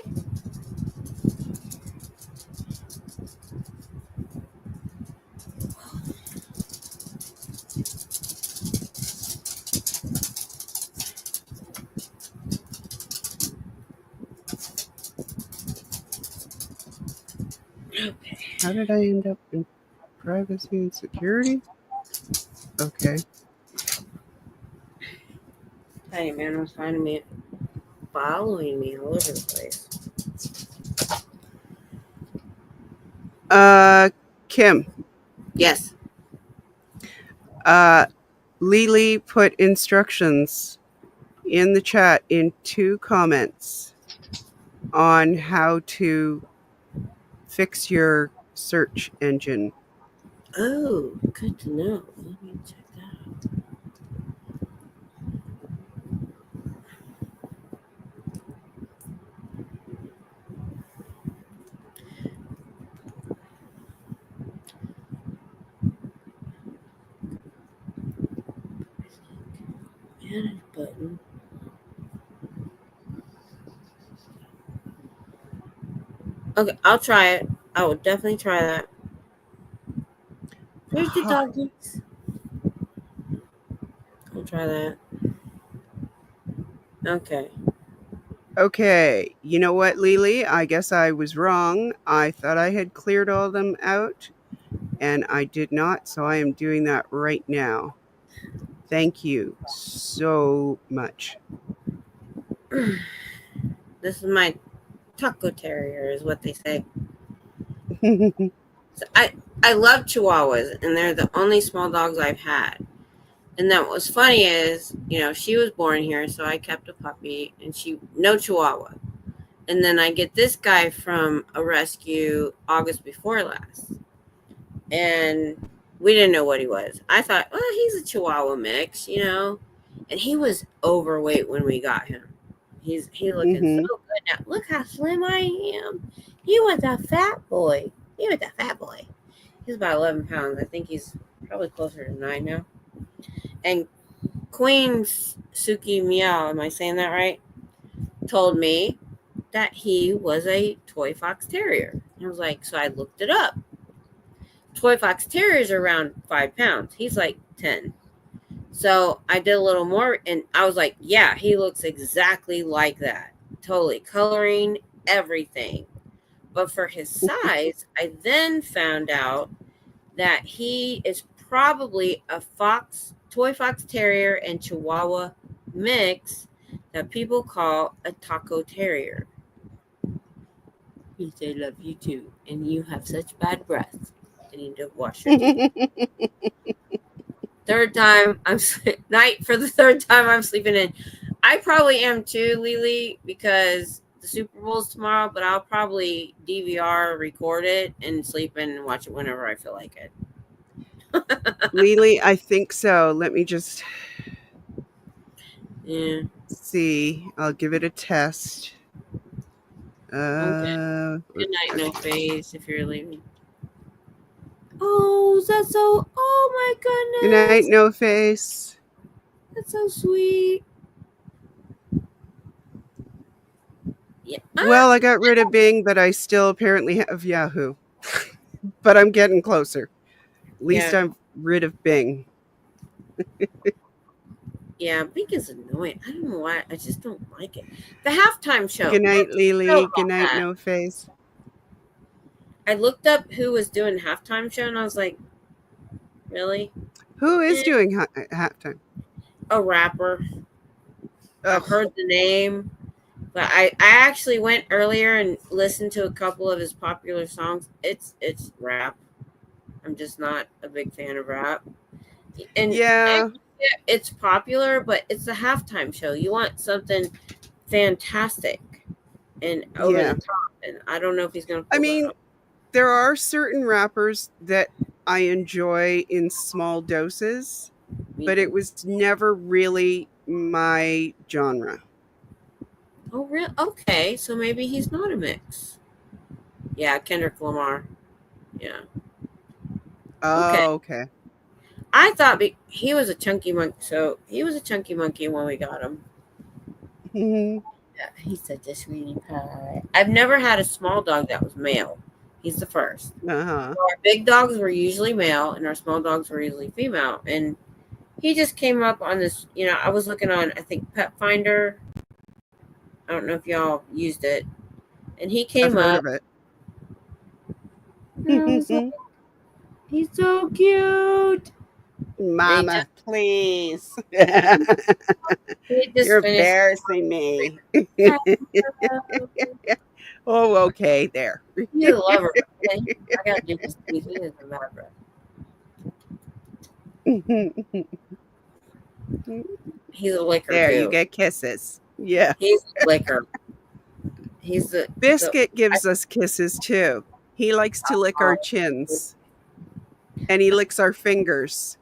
Okay. How did I end up in privacy and security? Okay. Tiny man was finding me, following me all over the place. Kim. Yes. Lily put instructions in the chat in 2 comments on how to fix your search engine. Oh, good to know. Let me check that out. Manage button. Okay, I'll try it. I will definitely try that. Where's the doggies? I'll try that. Okay. Okay, you know what, Lily? I guess I was wrong. I thought I had cleared all them out, and I did not, so I am doing that right now. Thank you so much. This is my taco terrier, is what they say. So I love Chihuahuas, and they're the only small dogs I've had. And then what's funny is, she was born here, so I kept a puppy, and no Chihuahua. And then I get this guy from a rescue August before last. And we didn't know what he was. I thought, well, he's a Chihuahua mix, And he was overweight when we got him. He's looking so good now. Look how slim I am. He was a fat boy. He's about 11 pounds. I think he's probably closer to 9 now. And Queen Suki Meow, am I saying that right? Told me that he was a toy fox terrier. I was like, so I looked it up. Toy fox terriers are around 5 pounds. He's like 10. So I did a little more and I was like, yeah, he looks exactly like that. Totally coloring, everything. But for his size, I then found out that he is probably a toy fox terrier and Chihuahua mix that people call a taco terrier. He said, love you too. And you have such bad breath. You need to wash your teeth. Third time, for the third time I'm sleeping in. I probably am too, Lily, because the Super Bowl's tomorrow, but I'll probably DVR, record it, and sleep in and watch it whenever I feel like it. Lily, I think so. Let me just see. I'll give it a test. Okay. Good night, no face, if you're leaving. Oh, that's so. Oh my goodness. Good night, no face. That's so sweet. Yeah. Well, I got rid of Bing, but I still apparently have Yahoo. But I'm getting closer. At least I'm rid of Bing. Yeah, Bing is annoying. I don't know why. I just don't like it. The halftime show. Good night, Lily. Good night, no face. I looked up who was doing halftime show, and I was like, really? Who is doing halftime? A rapper. I've heard the name. But I actually went earlier and listened to a couple of his popular songs. It's rap. I'm just not a big fan of rap. And it's popular, but it's a halftime show. You want something fantastic and over the top. And I don't know if he's going to. I mean, there are certain rappers that I enjoy in small doses, but it was never really my genre. Oh, really? Okay, so maybe he's not a mix. Yeah, Kendrick Lamar. Yeah. Oh, okay. I thought he was a chunky monkey. So he was a chunky monkey when we got him. Mm-hmm. Yeah, he's such a sweetie pie. I've never had a small dog that was male. He's the first. Uh-huh. So our big dogs were usually male, and our small dogs were usually female. And he just came up on this. I was looking on, I think, Pet Finder. I don't know if y'all used it. And he came up. Of it. He's so cute. Mama, please. You're embarrassing me. Oh, okay, there. He's a lover. I gotta do this. He is a lover. He's a licker. There, too. You get kisses. Yeah. He's a licker. Biscuit gives us kisses too. He likes to lick our chins. And he licks our fingers.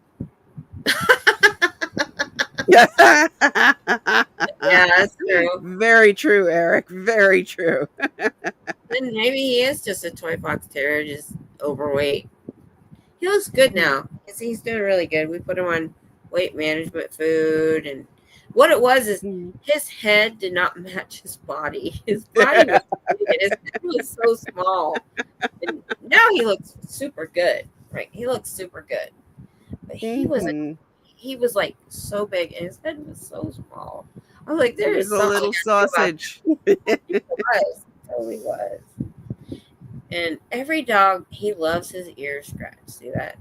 Yeah, that's true. Very true, Eric. Very true. Then maybe he is just a toy fox terrier, just overweight. He looks good now. He's doing really good. We put him on weight management food, and what it was is his head did not match his body. His body was big, his head was so small. And now he looks super good. Right? He looks super good. But he was like so big, and his head was so small. I was like, there's a little sausage. It was. Totally was. And every dog, he loves his ears scratched. See that?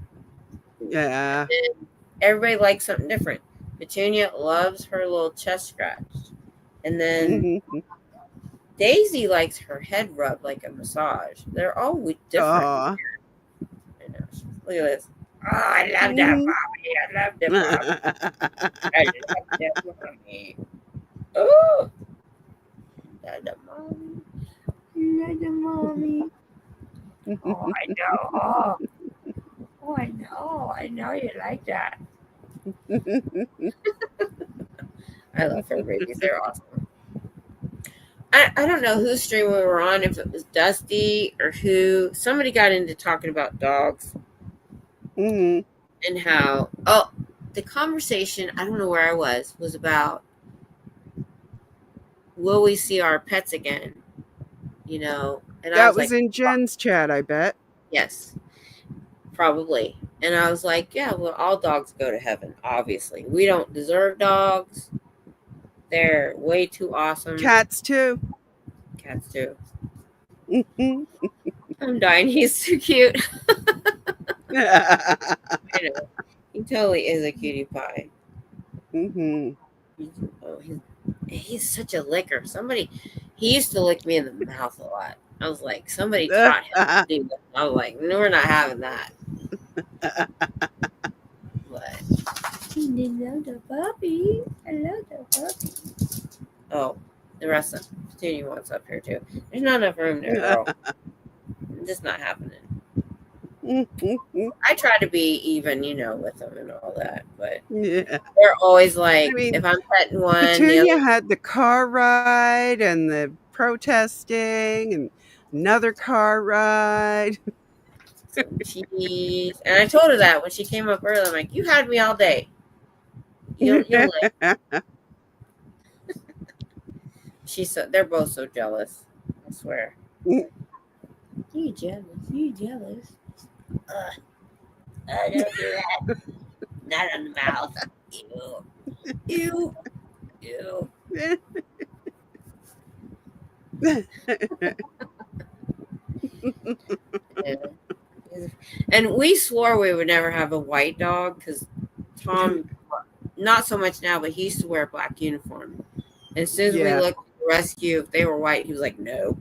Yeah. And everybody likes something different. Petunia loves her little chest scratched. And then Daisy likes her head rubbed like a massage. They're all different. I know. Look at this. Oh, I love that mommy. I love that mommy. I love that mommy. Oh. Love the mommy. Love the mommy. Oh, I know. Oh, I know. I know you like that. I love fur babies. They're awesome. I don't know whose stream we were on, if it was Dusty or who. Somebody got into talking about dogs. Mm-hmm. and how the conversation, I don't know where I was about, will we see our pets again? And I That was was like, in Jen's chat, I bet. yes, probably. And I was like, yeah, well, all dogs go to heaven, obviously. We don't deserve dogs. They're way too awesome. Cats too. Cats too. Mm-hmm. I'm dying. He's too cute. I know. He totally is a cutie pie. Mm-hmm. Oh, he's such a licker. He used to lick me in the mouth a lot. I was like, somebody taught him to do that. I was like, no, we're not having that. But he did love the puppy. I love the puppy. Oh, the rest of Petunia wants up here too. There's not enough room there, girl. It's just not happening. I try to be even, with them and all that, but Yeah. they're always like, I mean, if I'm petting one, the Petunia other had the car ride and the protesting and another car ride. some cheese. And I told her that when she came up early. I'm like, you had me all day. You'll live. They're both so jealous. I swear. You jealous? You jealous? I don't do that. Not on the mouth. Ew. Ew. Ew. Yeah. And we swore we would never have a white dog because Tom, not so much now, but he used to wear a black uniform. And as soon as we looked at the rescue, if they were white, he was like, no.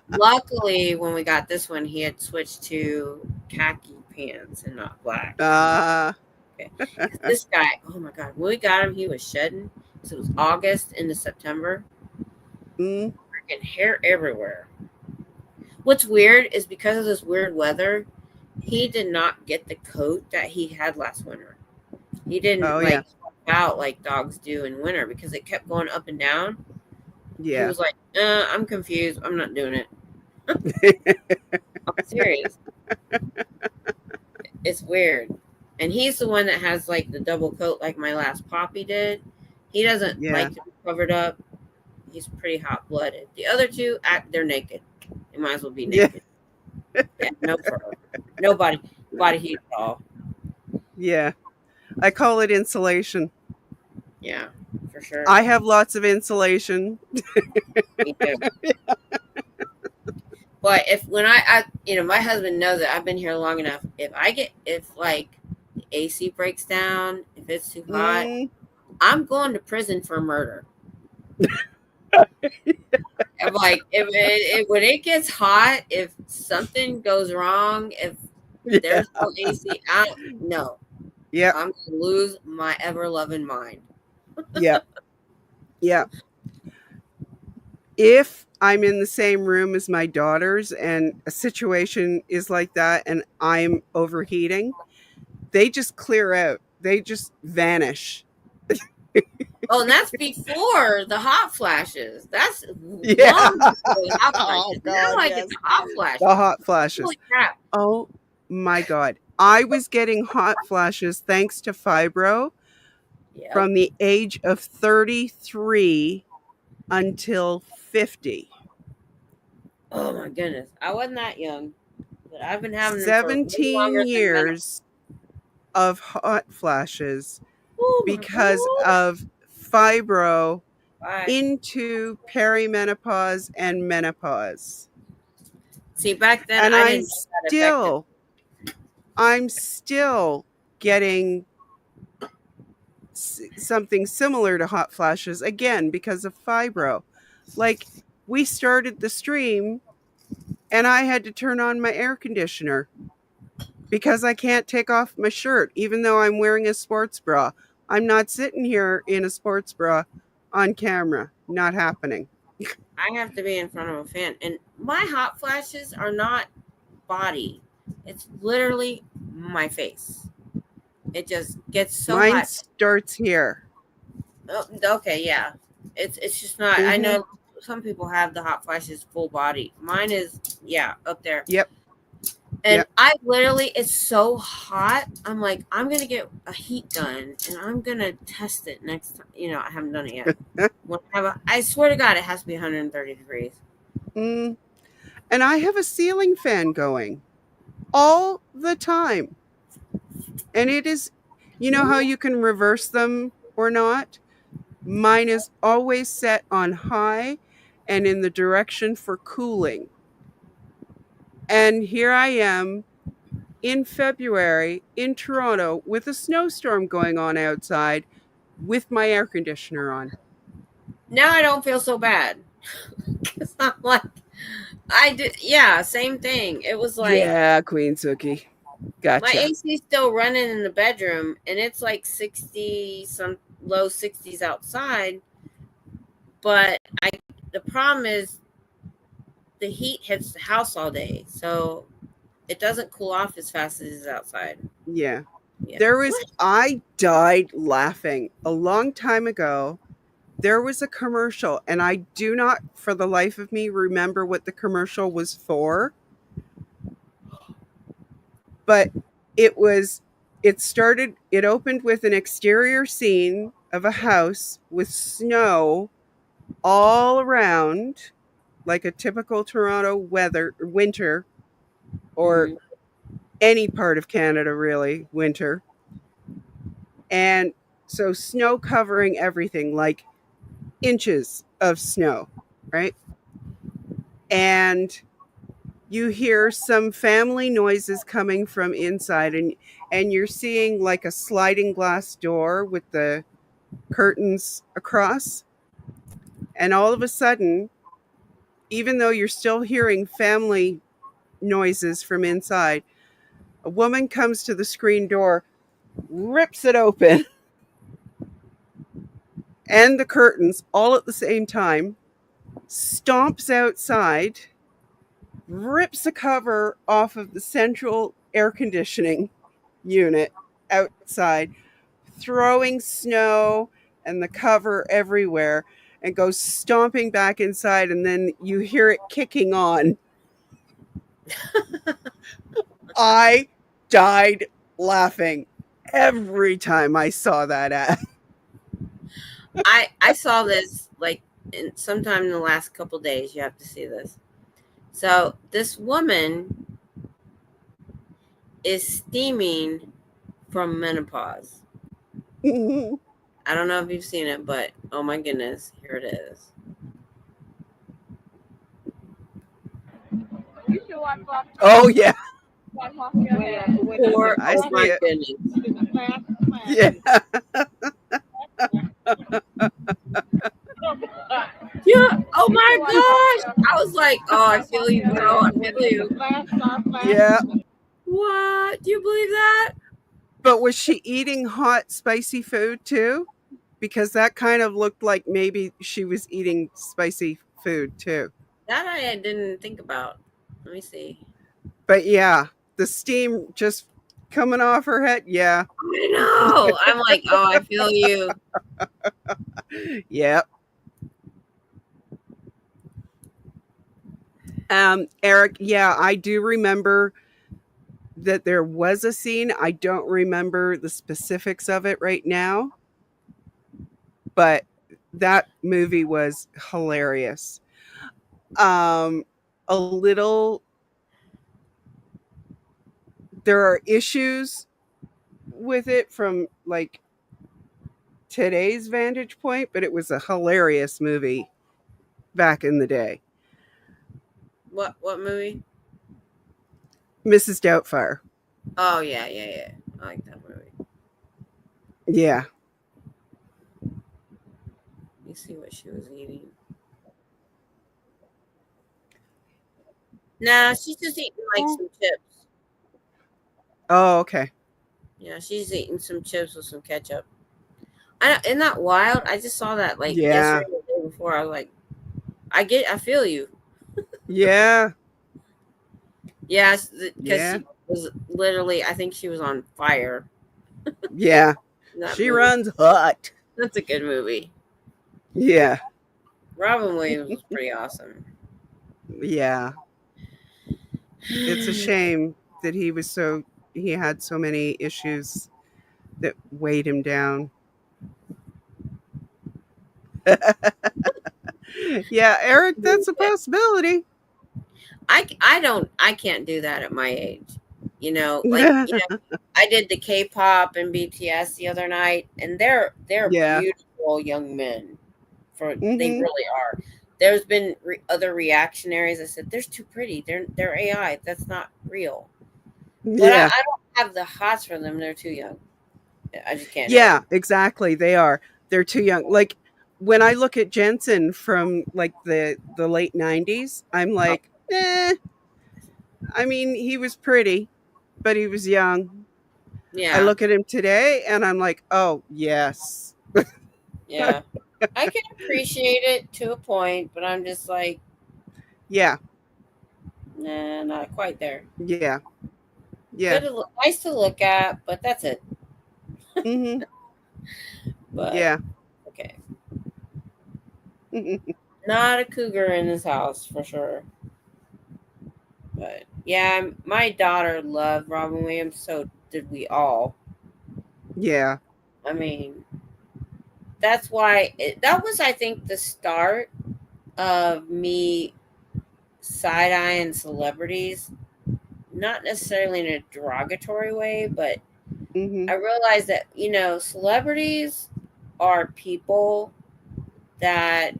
Luckily, when we got this one, he had switched to khaki pants and not black. Okay. This guy, oh my God, when we got him, he was shedding. So it was August into September. Freaking hair everywhere. What's weird is because of this weird weather, he did not get the coat that he had last winter. He didn't out like dogs do in winter because it kept going up and down. Yeah. He was like, I'm confused. I'm not doing it. I'm serious. It's weird. And he's the one that has like the double coat like my last Poppy did. He doesn't like to be covered up. He's pretty hot-blooded. The other two, they're naked. They might as well be naked. Yeah, no fur. No body heat at all. Yeah. I call it insulation. Yeah, for sure. I have lots of insulation. Me too. But when I my husband knows that I've been here long enough. If like the AC breaks down, if it's too hot, I'm going to prison for murder. I'm like, when it gets hot, if something goes wrong, if there's no AC, no. Yeah. I'm going to lose my ever-loving mind. Yeah. Yeah. If I'm in the same room as my daughters and a situation is like that and I'm overheating, they just clear out. They just vanish. Oh, and that's before the hot flashes. That's long before the hot flashes. God, now I get the hot flashes. The hot flashes. Holy crap. Oh my God. I was getting hot flashes thanks to fibro from the age of 33 until 50. Oh my goodness. I wasn't that young, but I've been having 17 years of hot flashes because of fibro into perimenopause and menopause. See, back then, and I'm still getting something similar to hot flashes again because of fibro. Like, we started the stream and I had to turn on my air conditioner because I can't take off my shirt even though I'm wearing a sports bra. I'm not sitting here in a sports bra on camera. Not happening. I have to be in front of a fan. And my hot flashes are not body. It's literally my face. It just gets so hot. Mine starts here. Oh, okay, yeah. It's just not. I know some people have the hot flashes full body. Mine is, up there. Yep. And Yep. I literally, it's so hot. I'm like, I'm gonna get a heat gun and I'm gonna test it next time. I haven't done it yet. I swear to God, it has to be 130 degrees. Mm. And I have a ceiling fan going all the time. And it is, you know how you can reverse them or not? Mine is always set on high and in the direction for cooling. And here I am in February in Toronto with a snowstorm going on outside with my air conditioner on. Now I don't feel so bad. It's not like I did. Yeah, same thing. It was like Yeah, Queen Suki. my Gotcha. AC is still running in the bedroom, and it's like 60, some low 60s outside. But the problem is the heat hits the house all day, so it doesn't cool off as fast as it is outside. Yeah. Yeah. What? I died laughing a long time ago. There was a commercial, and I do not, for the life of me, remember what the commercial was for. But it was, it opened with an exterior scene of a house with snow all around, like a typical Toronto winter, or Mm-hmm. any part of Canada, really, winter. And so snow covering everything, like inches of snow, right? And you hear some family noises coming from inside, and you're seeing like a sliding glass door with the curtains across. And all of a sudden, even though you're still hearing family noises from inside, a woman comes to the screen door, rips it open, and the curtains all at the same time, stomps outside, rips a cover off of the central air conditioning unit outside, throwing snow and the cover everywhere, and goes stomping back inside. And then you hear it kicking on. I died laughing every time I saw that ad. I saw this like sometime in the last couple days. You have to see this. So this woman is steaming from menopause. I don't know if you've seen it, but oh my goodness, here it is. Oh, yeah. Poor, I oh see my it. goodness. Yeah. Yeah. Oh my gosh. I was like, oh, I feel you, girl. I feel you. Yeah. What? Do you believe that? But was she eating hot, spicy food too? Because that kind of looked like maybe she was eating spicy food too. That I didn't think about. Let me see. But yeah, the steam just coming off her head. Yeah. I know. I'm like, oh, I feel you. Yep. Eric, yeah, I do remember that there was a scene. I don't remember the specifics of it right now, but that movie was hilarious. Um, a little, there are issues with it from like today's vantage point, but it was a hilarious movie back in the day. What movie? Mrs. Doubtfire. Oh yeah, yeah, yeah. I like that movie. Yeah. Let me see what she was eating. Nah, she's just eating like some chips. Oh, okay. Yeah, she's eating some chips with some ketchup. Isn't that wild? I just saw that like Yeah. yesterday or the day before. I was like, I feel you. Yeah. Yeah, because Yeah. she was literally, I think she was on fire. Yeah. In that She movie. runs hot. That's a good movie. Yeah. Robin Williams was pretty awesome. Yeah. It's a shame that he had so many issues that weighed him down. Yeah, Eric, that's a possibility. I can't do that at my age. I did the K-pop and BTS the other night, and they're Yeah. beautiful young men. They Mhm. really are. There's been other reactionaries that said they're too pretty. They're AI. That's not real. But Yeah. I don't have the hots for them. They're too young. I just can't do it. Yeah, exactly. They are. They're too young. Like when I look at Jensen from like the late 90s, I'm Oh, like, "Eh, I mean, he was pretty, but he was young." I yeah, look at him today and I'm like, "Oh, yes." yeah. I can appreciate it to a point, but I'm just like, Yeah. nah, not quite there. Yeah. Yeah. Good, nice to look at, but that's it. Mhm. But Yeah. okay, not a cougar in this house for sure. But yeah, my daughter loved Robin Williams, so did we all. Yeah. I mean, that's why that was, I think, the start of me side eyeing celebrities, not necessarily in a derogatory way, but Mhm. I realized that, celebrities are people that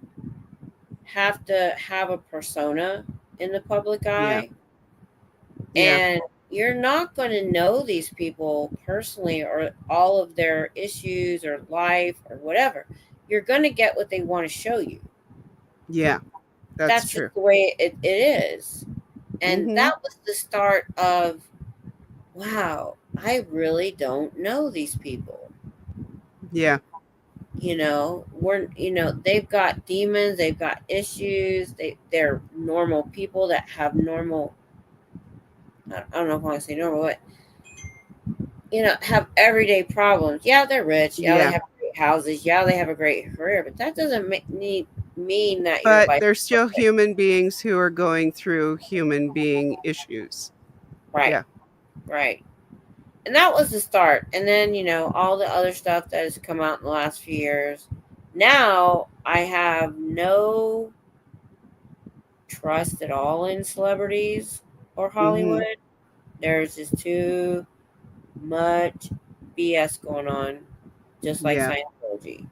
have to have a persona in the public Yeah. eye. Yeah. And you're not going to know these people personally or all of their issues or life or whatever. You're going to get what they want to show you. Yeah. That's That's just true. the way it is. And Mhm. that was the start of, wow, I really don't know these people. Yeah. They've got demons, they've got issues, they're normal people that have normal, I don't know if I want to say normal, but have everyday problems. Yeah, they're rich. Yeah, they Yeah. have great houses. Yeah, they have a great career, but that doesn't mean that your But life they're is still perfect. human beings who are going through human being issues. Right, Yeah. right. And that was the start. And then, all the other stuff that has come out in the last few years. Now I have no trust at all in celebrities or Mhm. Hollywood. There's just too much BS going on, just like Yeah. Scientology.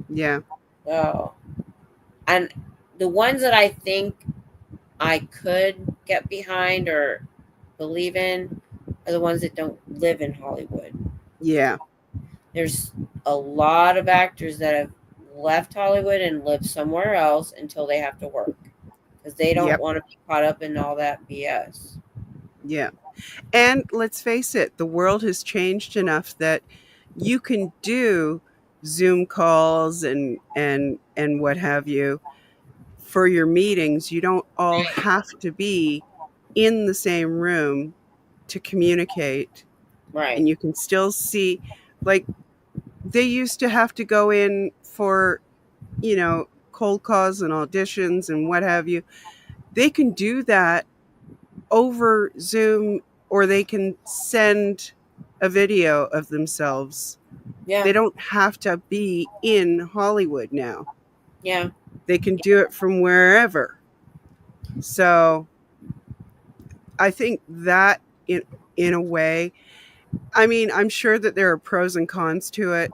Yeah. So, and the ones that I think I could get behind or believe in are the ones that don't live in Hollywood. Yeah. There's a lot of actors that have left Hollywood and lived somewhere else until they have to work because they don't Yep. want to be caught up in all that BS. Yeah. And let's face it, the world has changed enough that you can do Zoom calls and what have you for your meetings. You don't all have to be in the same room to communicate, Right. and you can still see, like, they used to have to go in for, cold calls and auditions and what have you. They can do that over Zoom, or they can send a video of themselves. Yeah. They don't have to be in Hollywood now. Yeah. They can do it from wherever. So I think that in a way, I mean, I'm sure that there are pros and cons to it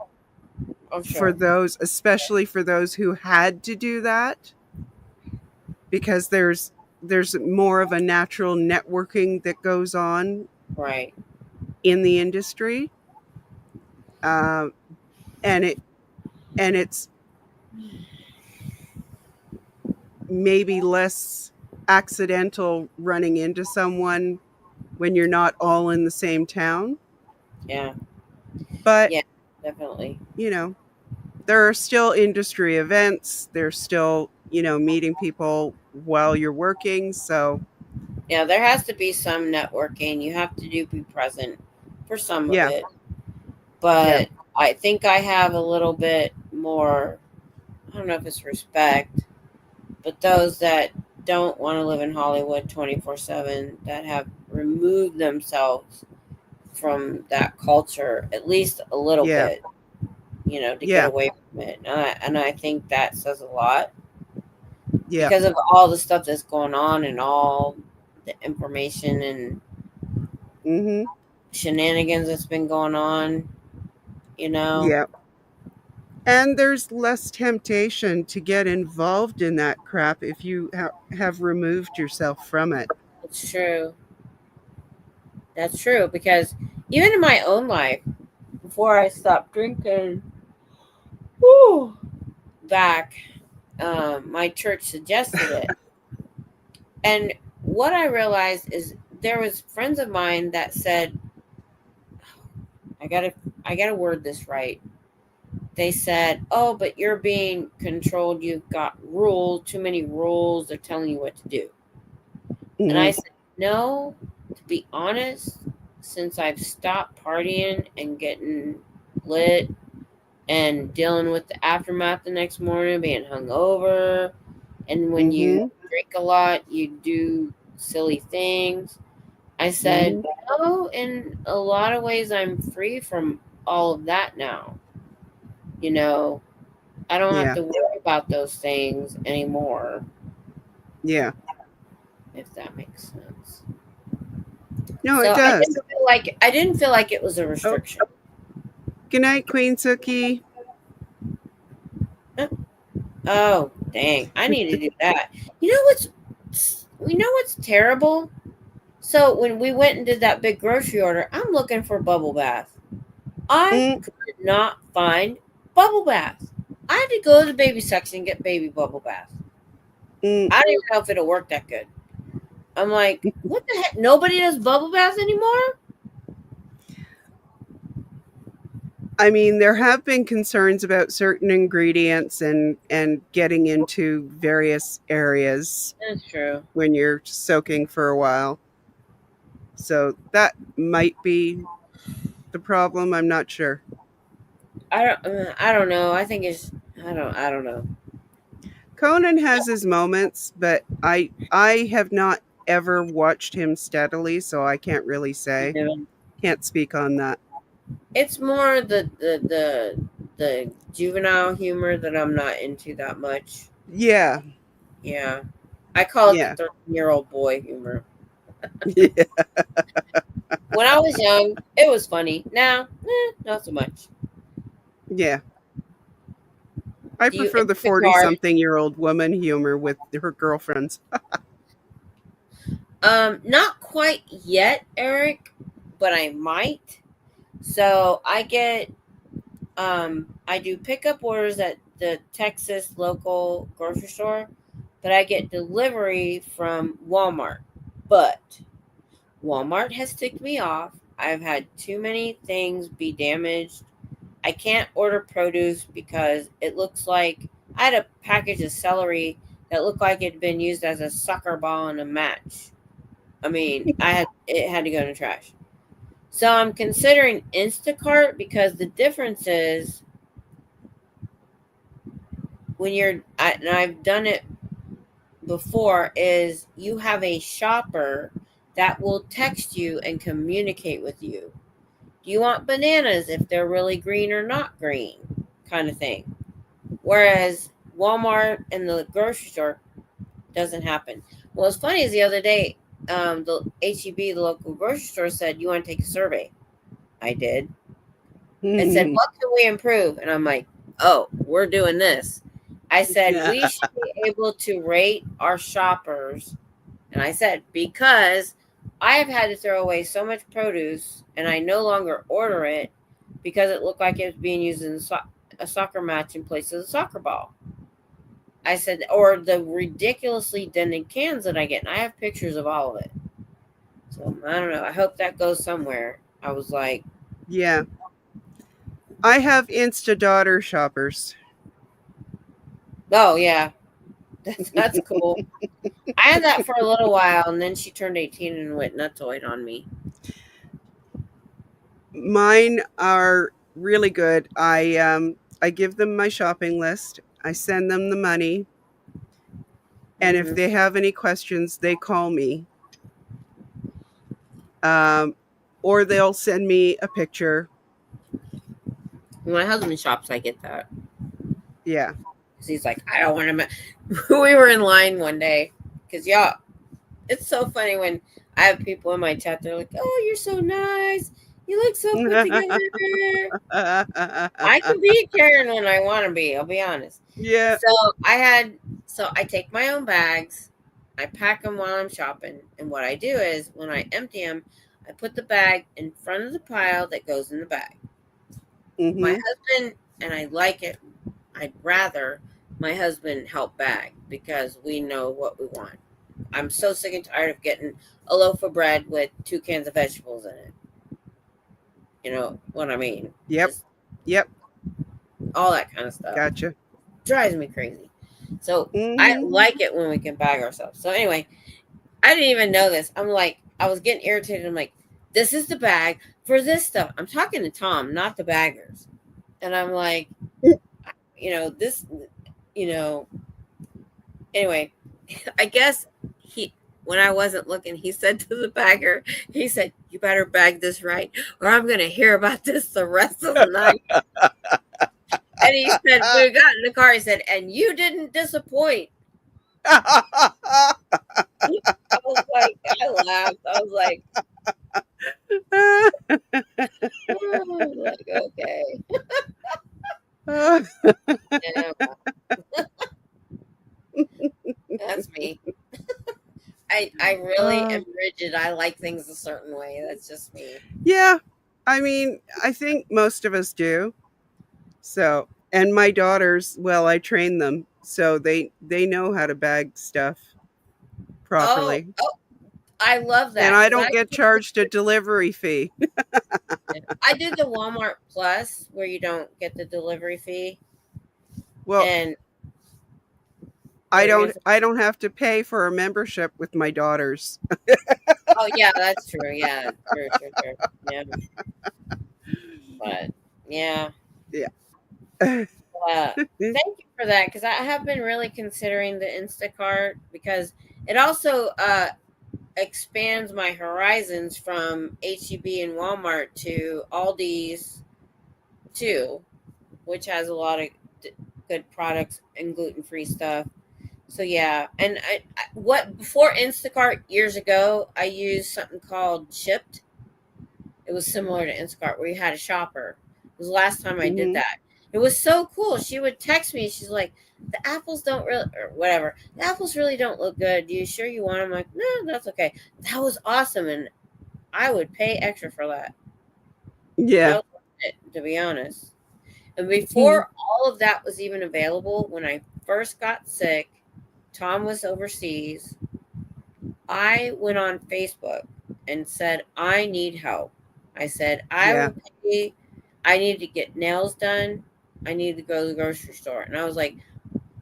Oh, for sure. those, especially for those who had to do that, because there's more of a natural networking that goes on Right. in the industry, uh, and it's maybe less accidental running into someone when you're not all in the same town. Yeah. But Yeah. Definitely. you know there are still industry events. There's still meeting people while you're working. So Yeah. There has to be some networking. You have to be present for some of yeah. it. Yeah. But I think I have a little bit more, I don't know if it's respect, but those that don't want to live in Hollywood 24/7, that have remove themselves from that culture at least a little Yeah. bit, to get Yeah. away from it. And I think that says a lot Yeah. because of all the stuff that's going on and all the information and Mm-hmm. shenanigans that's been going on, Yeah. And there's less temptation to get involved in that crap if you have removed yourself from it. It's true. That's true because even in my own life, before I stopped drinking, whew, back, my church suggested it. And what I realized is there was friends of mine that said, I gotta word this right. They said, "Oh, but you're being controlled. You've got rules, too many rules. They're telling you what to do." And I Mm-hmm. said, "No, to be honest, since I've stopped partying and getting lit and dealing with the aftermath the next morning, being hungover, and when you Mm-hmm. drink a lot, you do silly things." I said, Mm-hmm. "No, in a lot of ways, I'm free from all of that now. You know, I don't have Yeah. to worry about those things anymore, Yeah. if that makes sense." No, So it does. I didn't feel like it was a Oh, restriction. good night, Queen Suki. Oh, dang. I need to do that. You know what's terrible? So when we went and did that big grocery order, I'm looking for bubble bath. I Mm, could not find bubble bath. I had to go to the baby section and get baby bubble bath. mm. I don't even know if it'll work that good. I'm like, what the heck? Nobody does bubble bath anymore? I mean, there have been concerns about certain ingredients and getting into various areas That's true. when you're soaking for a while. So that might be the problem. I'm not sure. I don't know. I don't know. Conan has his moments, but I have not ever watched him steadily, so I can't really say. You know, Can't speak on that. it's more the juvenile humor that I'm not into that much. Yeah. Yeah. I call it the Yeah. 13-year-old boy humor. Yeah. When I was young, it was funny. Now, not so much. Yeah. I Do you prefer the pick 40 hard? something year old woman humor with her girlfriends. Not quite yet, Eric, but I might. So I do pickup orders at the Texas local grocery store, but I get delivery from Walmart. But Walmart has ticked me off. I've had too many things be damaged. I can't order produce because it looks like I had a package of celery that looked like it had been used as a soccer ball in a match. I mean, it had to go in the trash. So I'm considering Instacart because the difference is and I've done it before, is you have a shopper that will text you and communicate with you. Do you want bananas, if they're really green or not green, kind of thing. Whereas Walmart and the grocery store doesn't happen. Well, what's funny is the other day, the HEB, the local grocery store, said, "You want to take a survey?" I did. It said, Yeah. "What can we improve?" And I'm like, "Oh, we're doing this." I said, "We should be able to rate our shoppers." And I said, "Because I have had to throw away so much produce and I no longer order it because it looked like it was being used in a soccer match in place of a soccer ball." I said, or the ridiculously dented cans that I get. And I have pictures of all of it. So I don't know. I hope that goes somewhere. I was like, Yeah. I have Insta daughter shoppers. oh, yeah, that's cool. I had that for a little while, and then she turned 18 and went nutsoid on me. Mine are really good. I give them my shopping list. I send them the money, and if Mm-hmm. they have any questions, they call me. Or they'll send me a picture. When my husband shops, I get that. Yeah. Because he's like, I don't want to. We were in line one day. Because, y'all, it's so funny when I have people in my chat. They're like, oh, you're so nice. You look so put together. I can be a Karen when I want to be. I'll be honest. Yeah. So I take my own bags. I pack them while I'm shopping. And what I do is when I empty them, I put the bag in front of the pile that goes in the bag. My Hmm. husband, and I like it. I'd rather my husband help bag because we know what we want. I'm so sick and tired of getting a loaf of bread with 2 cans of vegetables in it. You know what I mean? Yep. Just Yep. all that kind of stuff. Gotcha. Drives me crazy. So I Hmm. like it when we can bag ourselves. So anyway, I didn't even know this. I'm like, I was getting irritated. I'm like, this is the bag for this stuff. I'm talking to Tom, not the baggers. And I'm like, this, anyway, I guess when I wasn't looking, he said to the bagger, he said, you better bag this right, or I'm going to hear about this the rest of the night. And he said, we got in the car, he said, and you didn't disappoint. I was like, I laughed. I was like, okay. Yeah, that's me. I really am rigid. I like things a certain way. That's just me. Yeah. I mean, I think most of us do. So, and my daughters, well, I train them, so they know how to bag stuff Oh, properly. I love And that I because don't get charged a delivery fee. I do the Walmart Plus where you don't get the delivery fee. Well, And I what you're gonna don't say? I don't have to pay for a membership with my daughters. Oh yeah, that's true. Yeah, true. Yeah, but yeah. Yeah. Thank you for that because I have been really considering the Instacart because it also expands my horizons from HEB and Walmart to Aldi's too, which has a lot of good products and gluten-free stuff. So yeah, and what before Instacart years ago, I used something called Shipped. It was similar to Instacart where you had a shopper. It was the last time I did Hmm. that. It was so cool. She would text me. She's like, "The apples don't really, or whatever. The apples really don't look good. You sure you want them?" I'm like, "No, that's okay." That was awesome, and I would pay extra for that. That Yeah. was worth it, to be honest. And Hmm. before all of that was even available, when I first got sick, Tom was overseas. I went on Facebook and said, I need help. I said, I Yeah. will pay. I need to get nails done. I need to go to the grocery store. And I was like,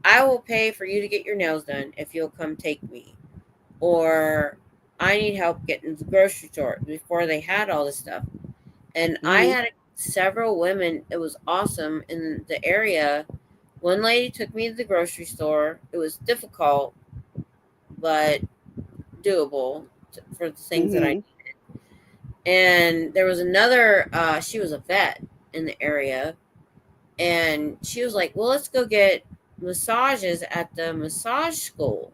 I will pay for you to get your nails done if you'll come take me. Or I need help getting to the grocery store before they had all this stuff. And I Hmm. had several women. It was awesome in the area. One lady took me to the grocery store. It was difficult, but doable for the things that I. Hmm. And there was another. She was a vet in the area, and she was like, "Well, let's go get massages at the massage school."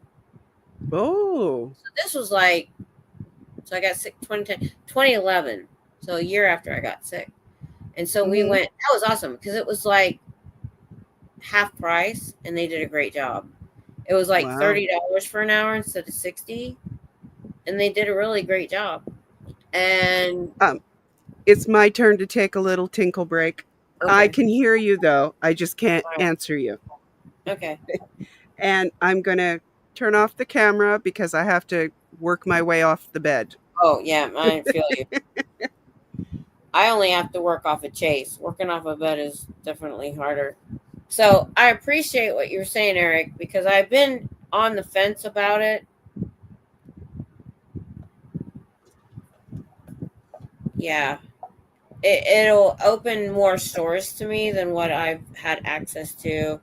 Oh. So this was like, so I got sick 2010, 2011, so a year after I got sick, and so we Hmm. went. That was awesome because it was like half price, and they did a great job. It was like Wow. $30 for an hour instead of 60, and they did a really great job. And Um, it's my turn to take a little tinkle break. I okay, can hear you though. I just can't all right, answer you. okay. And I'm going to turn off the camera because I have to work my way off the bed. Oh yeah, I feel you. I only have to work off a chase. Working off a bed is definitely harder. So I appreciate what you're saying, Eric, because I've been on the fence about it. Yeah, it'll open more stores to me than what I've had access to.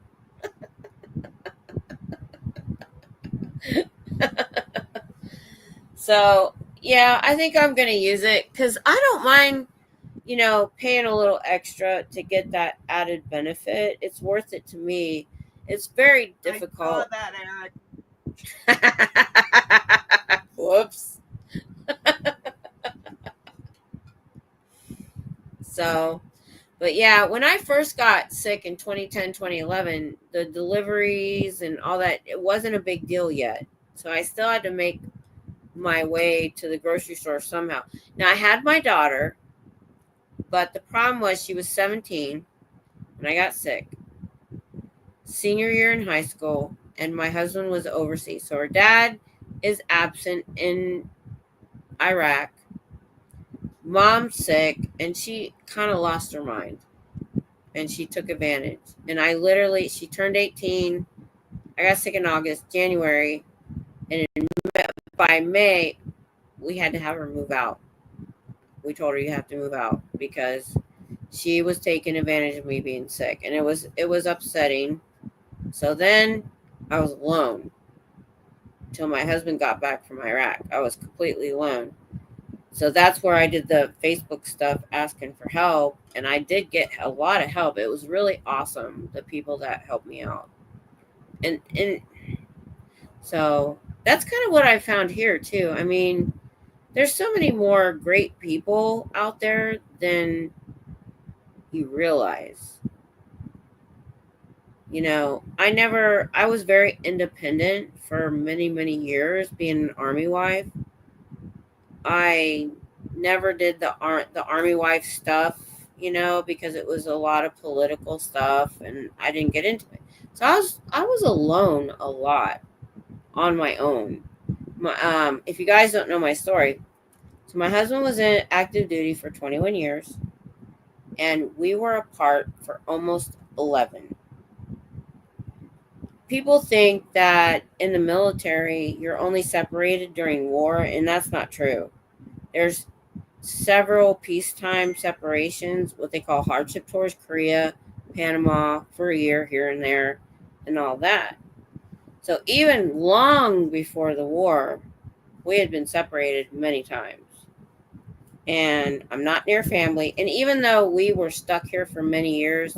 So Yeah, I think I'm going to use it because I don't mind, paying a little extra to get that added benefit. It's worth it to me. It's very I saw difficult. that ad. Whoops. So, but yeah, when I first got sick in 2010, 2011, the deliveries and all that, it wasn't a big deal yet. So I still had to make my way to the grocery store somehow. Now I had my daughter, but the problem was she was 17 when I got sick. Senior year in high school, and my husband was overseas. So her dad is absent in Iraq. Mom's sick, and she kind of lost her mind, and she took advantage. And she turned 18. I got sick in August, January, and by May, we had to have her move out. We told her you have to move out because she was taking advantage of me being sick, and it was upsetting. So then I was alone until my husband got back from Iraq. I was completely alone. So that's where I did the Facebook stuff asking for help, and I did get a lot of help. It was really awesome, the people that helped me out. And so that's kind of what I found here too. I mean, there's so many more great people out there than you realize. I was very independent for many, many years being an army wife. I never did the army wife stuff, because it was a lot of political stuff and I didn't get into it. So I was alone a lot on my own. If you guys don't know my story, so my husband was in active duty for 21 years and we were apart for almost 11. People think that in the military you're only separated during war, and that's not true. There's several peacetime separations, what they call hardship tours, Korea, Panama, for a year here and there, and all that. So even long before the war, we had been separated many times. And I'm not near family. And even though we were stuck here for many years,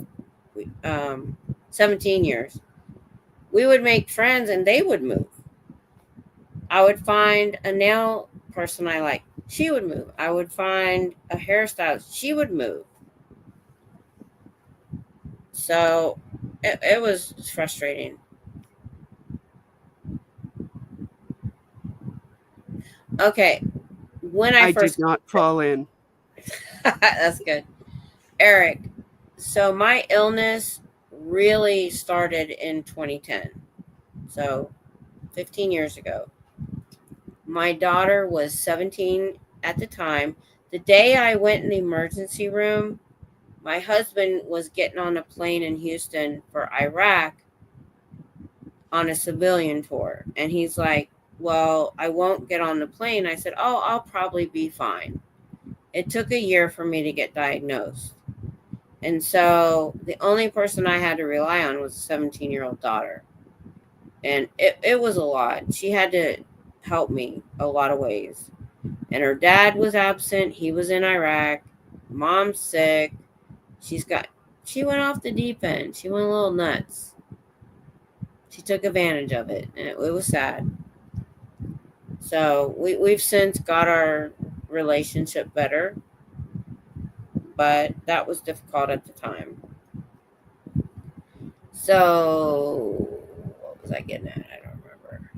17 years, we would make friends and they would move. I would find a nail person I like. She would move. I would find a hairstylist. She would move. So it was frustrating. Okay. When I I did first, not fall in. that's good. Eric, so my illness really started in 2010. So 15 years ago. My daughter was 17 at the time. The day I went in the emergency room, my husband was getting on a plane in Houston for Iraq on a civilian tour. And he's like, well, I won't get on the plane. I said, oh, I'll probably be fine. It took a year for me to get diagnosed. And so the only person I had to rely on was a 17-year-old daughter. And it was a lot. She had to help me a lot of ways. And her dad was absent. He was in Iraq. Mom's sick. She went off the deep end. She went a little nuts. She took advantage of it, and it was sad. So we've since got our relationship better, but that was difficult at the time. So what was I getting at? I don't remember.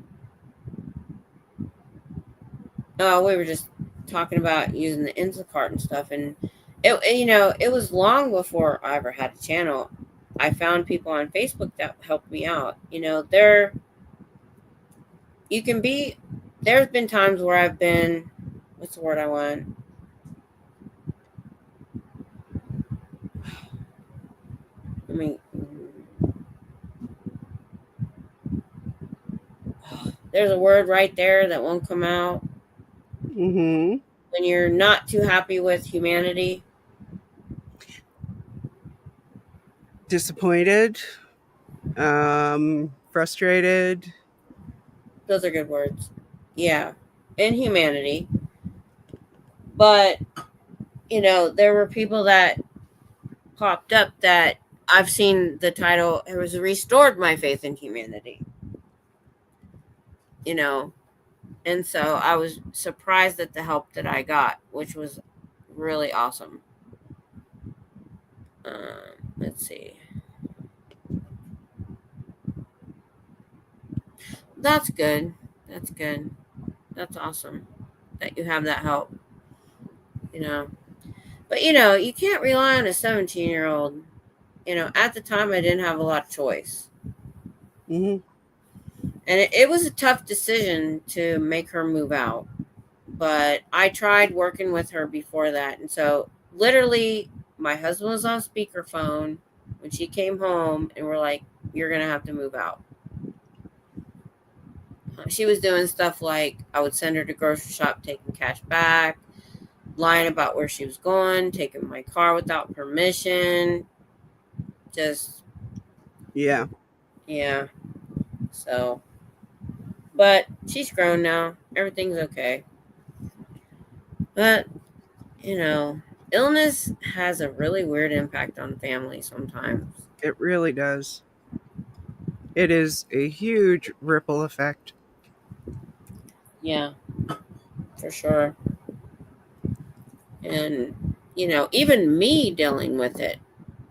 Oh, we were just talking about using the Instacart and stuff, and it was long before I ever had a channel. I found people on Facebook that helped me out. You can be. There's been times where I've been. What's the word I want? I mean, there's a word right there that won't come out. Mm-hmm. When you're not too happy with humanity. Disappointed. Frustrated. Those are good words. Yeah. Inhumanity. But, there were people that popped up that I've seen the title, it was restored my faith in humanity, and so I was surprised at the help that I got, which was really awesome. Let's see. That's good. That's good. That's awesome that you have that help, you know. But, you can't rely on a 17-year-old. At the time, I didn't have a lot of choice. Mm-hmm. And it was a tough decision to make her move out. But I tried working with her before that. And so, literally, my husband was on speakerphone when she came home, and we're like, you're going to have to move out. She was doing stuff like I would send her to grocery shop, taking cash back, lying about where she was going, taking my car without permission. Just, Yeah. yeah. So, but she's grown now. Everything's okay. But, illness has a really weird impact on families sometimes. It really does. It is a huge ripple effect. Yeah, for sure. And, even me dealing with it.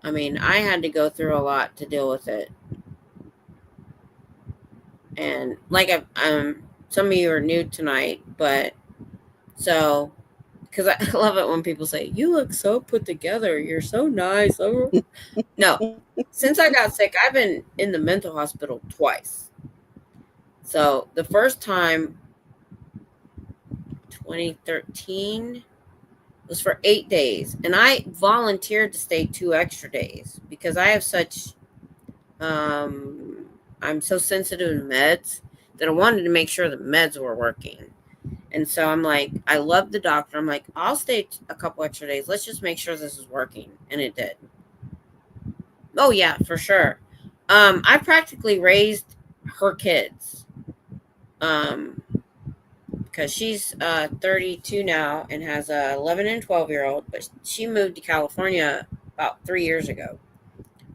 I mean, I had to go through a lot to deal with it. And like some of you are new tonight, but so because I love it when people say, you look so put together, you're so nice. No, since I got sick, I've been in the mental hospital twice. So the first time, 2013, was for 8 days, and I volunteered to stay 2 extra days because I have such I'm so sensitive to meds that I wanted to make sure the meds were working. And so I'm like, I love the doctor. I'm like, I'll stay a couple extra days. Let's just make sure this is working. And it did. Oh, yeah, for sure. I practically raised her kids. Because she's 32 now and has a 11 and 12-year-old. But she moved to California about 3 years ago.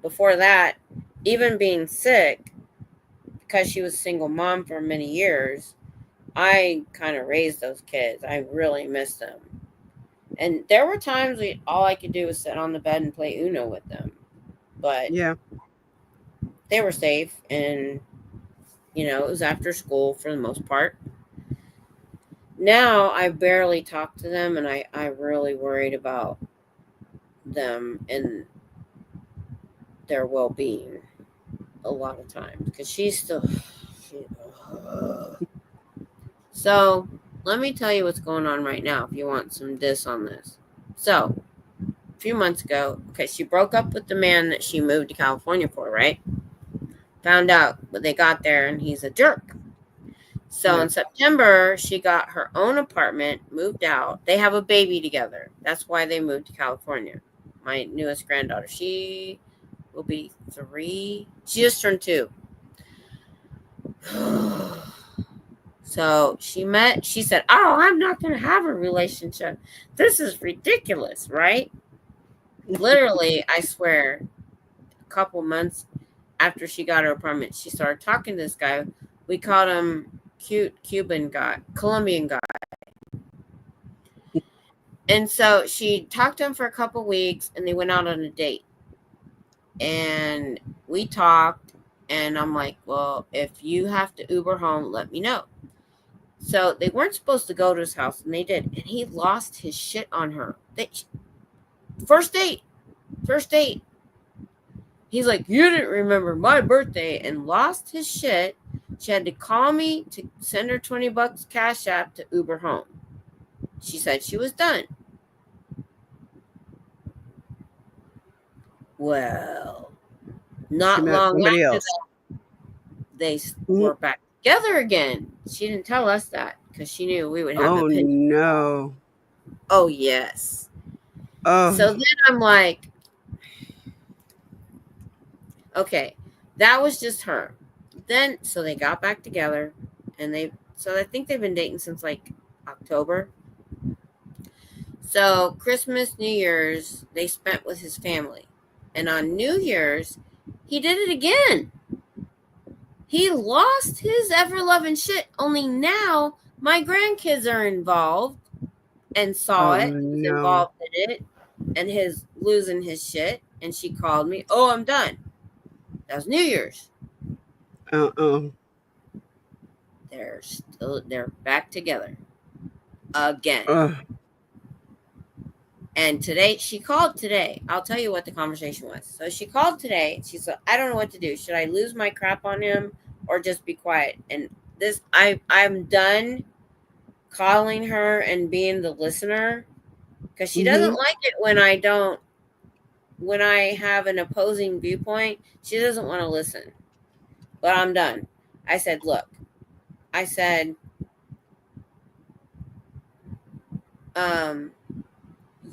Before that, even being sick, because she was a single mom for many years, I kind of raised those kids. I really miss them. And there were times all I could do was sit on the bed and play Uno with them. But yeah, they were safe, and, it was after school for the most part. Now I barely talk to them, and I really worried about them and their well-being a lot of times because she's still... So let me tell you what's going on right now if you want some diss on this. So a few months ago, okay, she broke up with the man that she moved to California for, right? Found out when they got there, and he's a jerk. So in September, she got her own apartment, moved out. They have a baby together. That's why they moved to California. My newest granddaughter, she will be 3. She just turned 2. So she said, oh, I'm not going to have a relationship. This is ridiculous, right? Literally, I swear, a couple months after she got her apartment, she started talking to this guy. We called him cute Colombian guy. And so she talked to him for a couple weeks, and they went out on a date. And we talked, and I'm like, well, if you have to Uber home, let me know. So they weren't supposed to go to his house, and they did. And he lost his shit on her. First date. He's like, you didn't remember my birthday, and lost his shit. She had to call me to send her $20 cash app to Uber home. She said she was done. Well, not long after that, they were back together again. She didn't tell us that because she knew we would have the pinch. No. Oh, yes. Oh. So then I'm like, okay, that was just her. Then, so they got back together, and I think they've been dating since like October. So Christmas, New Year's, they spent with his family. And on New Year's, he did it again. He lost his ever-loving shit. Only now my grandkids are involved and saw Oh, it. He's no. involved in it and his losing his shit. And she called me. Oh, I'm done. That was New Year's. They're back together again. And today, she called today. I'll tell you what the conversation was. So she called today. She said, I don't know what to do. Should I lose my crap on him or just be quiet? And I'm done calling her and being the listener, because she doesn't like it when I have an opposing viewpoint. She doesn't want to listen. But I'm done. I said, look,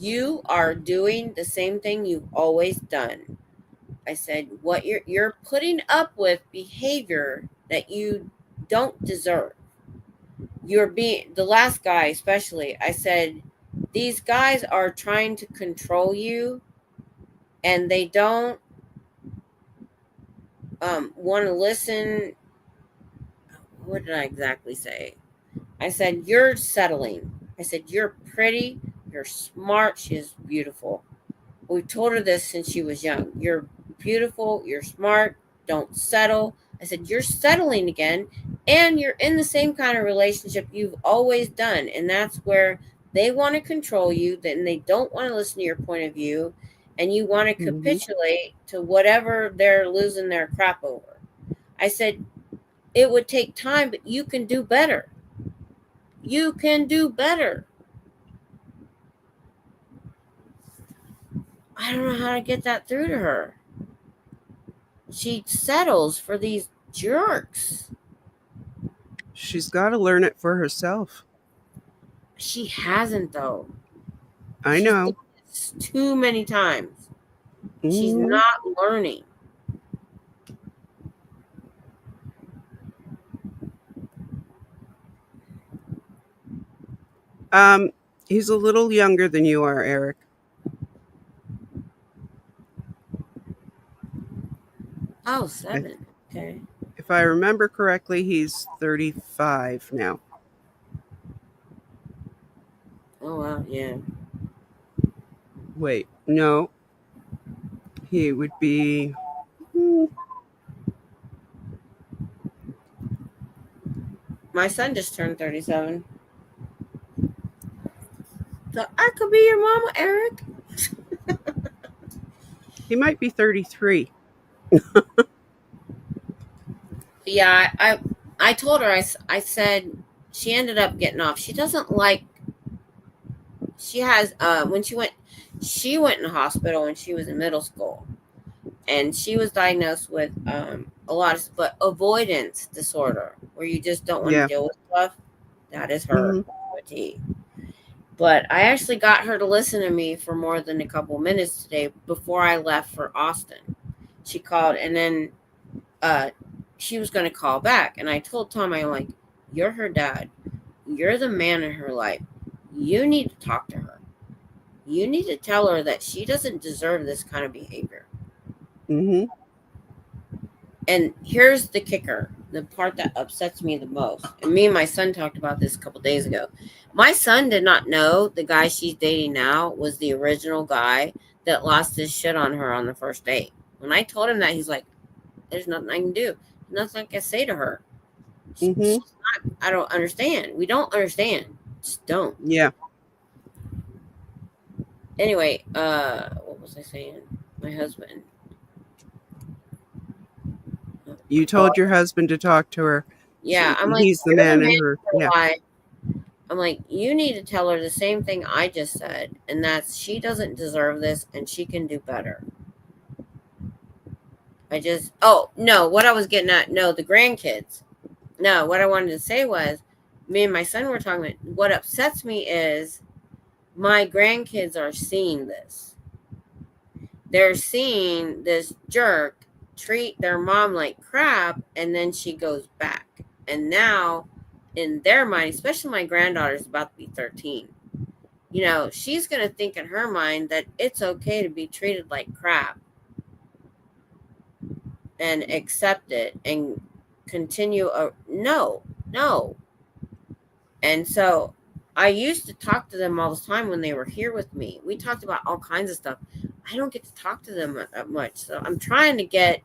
you are doing the same thing you've always done. I said, what you're putting up with behavior that you don't deserve. You're being, the last guy especially, I said, these guys are trying to control you and they don't want to listen. What did I exactly say? I said, you're settling. I said, you're pretty, you're smart, she is beautiful. We've told her this since she was young. You're beautiful, you're smart, don't settle. I said, you're settling again, and you're in the same kind of relationship you've always done. And that's where they want to control you, then they don't want to listen to your point of view, and you want to capitulate to whatever they're losing their crap over. I said, it would take time, but you can do better. You can do better. I don't know how to get that through to her. She settles for these jerks. She's got to learn it for herself. She hasn't, though. I know. She's done this too many times. She's not learning. He's a little younger than you are, Eric. Oh, 7. Okay. If I remember correctly, he's 35 now. Oh, wow. Yeah. Wait, no. He would be... My son just turned 37. So I could be your mama, Eric. He might be 33. Yeah, I told her, I said, she ended up getting off. She doesn't like, she has, when she went in the hospital when she was in middle school, and she was diagnosed with a lot of, but avoidance disorder, where you just don't want to deal with stuff. That is her. But I actually got her to listen to me for more than a couple minutes today before I left for Austin. She called, and then she was going to call back. And I told Tom, I'm like, you're her dad. You're the man in her life. You need to talk to her. You need to tell her that she doesn't deserve this kind of behavior. And here's the kicker, the part that upsets me the most. And me and my son talked about this a couple days ago. My son did not know the guy she's dating now was the original guy that lost his shit on her on the first date. When I told him that, he's like, there's nothing I can do. Nothing I can say to her. She's not, I don't understand. We don't understand. Just don't. Yeah. Anyway, what was I saying? My husband. You told your husband to talk to her. Yeah, I'm like, he's the man in her. Yeah. I'm like, you need to tell her the same thing I just said, and that's she doesn't deserve this, and she can do better. What I was getting at, the grandkids. No, what I wanted to say was, me and my son were talking about, what upsets me is my grandkids are seeing this. They're seeing this jerk treat their mom like crap, and then she goes back. And now, in their mind, especially my granddaughter's about to be 13, she's going to think in her mind that it's okay to be treated like crap and accept it and continue. No. And so I used to talk to them all the time when they were here with me. We talked about all kinds of stuff. I don't get to talk to them that much. So I'm trying to get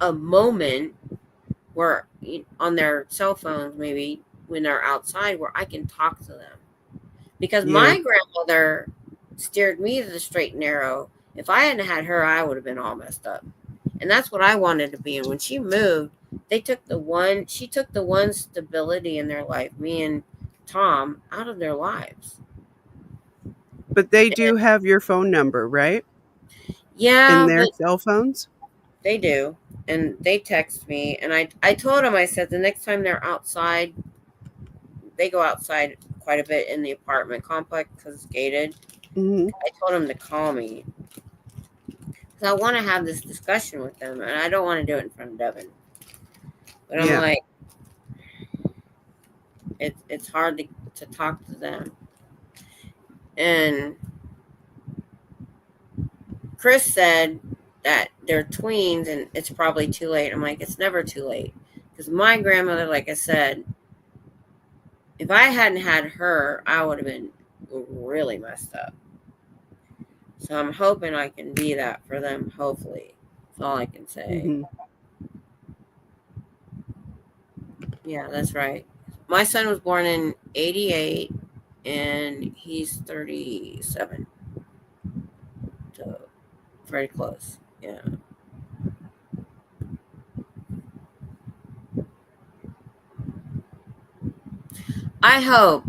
a moment where on their cell phones, maybe when they're outside, where I can talk to them. Because Yeah. my grandmother steered me to the straight and narrow. If I hadn't had her, I would have been all messed up. And that's what I wanted to be. And when she moved, she took the one stability in their life, me and Tom, out of their lives. But they do have your phone number, right? In Yeah, their but cell phones? they do. And they text me. And I told them, I said, the next time they're outside, they go outside quite a bit in the apartment complex because it's gated. Hmm. I told them to call me because I want to have this discussion with them, and I don't want to do it in front of Devin. But I'm Yeah. like, it's hard to talk to them. And Chris said that they're tweens and it's probably too late. I'm like, it's never too late. Because my grandmother, like I said, if I hadn't had her, I would have been really messed up. So I'm hoping I can be that for them, hopefully. That's all I can say. Hmm. Yeah, that's right. My son was born in 88 and he's 37. So very close. Yeah. I hope.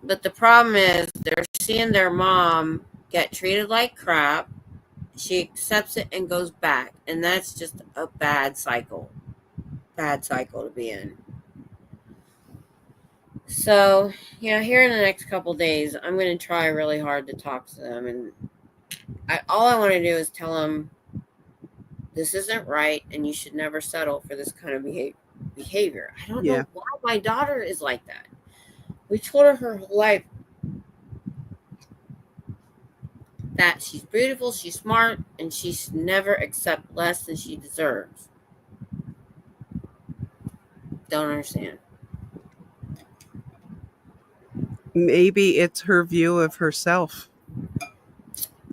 But the problem is they're seeing their mom get treated like crap. She accepts it and goes back. And that's just a bad cycle. Bad cycle to be in. So, here in the next couple days, I'm going to try really hard to talk to them. And all I want to do is tell them this isn't right and you should never settle for this kind of behavior. I don't Yeah. know why my daughter is like that. We told her whole life that she's beautiful, she's smart, and she should never accept less than she deserves. Don't understand. Maybe it's her view of herself.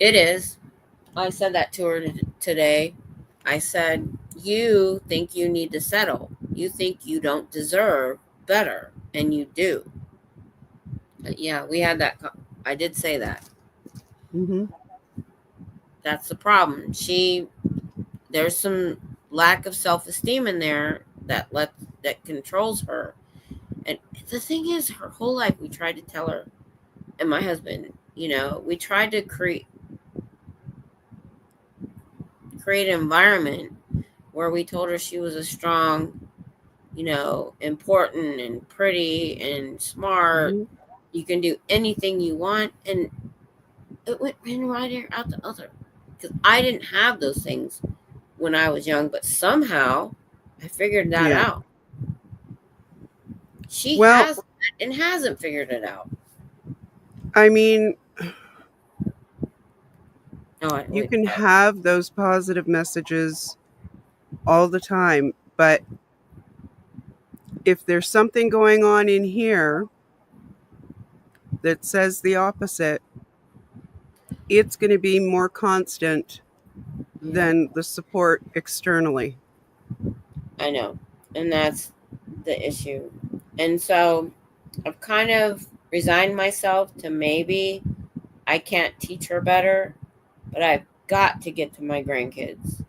It is. I said that to her today. I said, you think you need to settle. You think you don't deserve better, and you do. But yeah, we had that. I did say that. Hmm. That's the problem. There's some lack of self-esteem in there that controls her. And the thing is, her whole life we tried to tell her, and my husband, we tried to create an environment where we told her she was a strong, important and pretty and smart. Hmm. You can do anything you want, and it went right out the other. Because I didn't have those things when I was young, but somehow I figured that Yeah. out. She Well, has and hasn't figured it out. I mean, Oh, you wait. can have those positive messages all the time, but if there's something going on in here that says the opposite, it's going to be more constant Yeah, than the support externally. I know. And that's the issue. And so I've kind of resigned myself to maybe I can't teach her better, but I've got to get to my grandkids.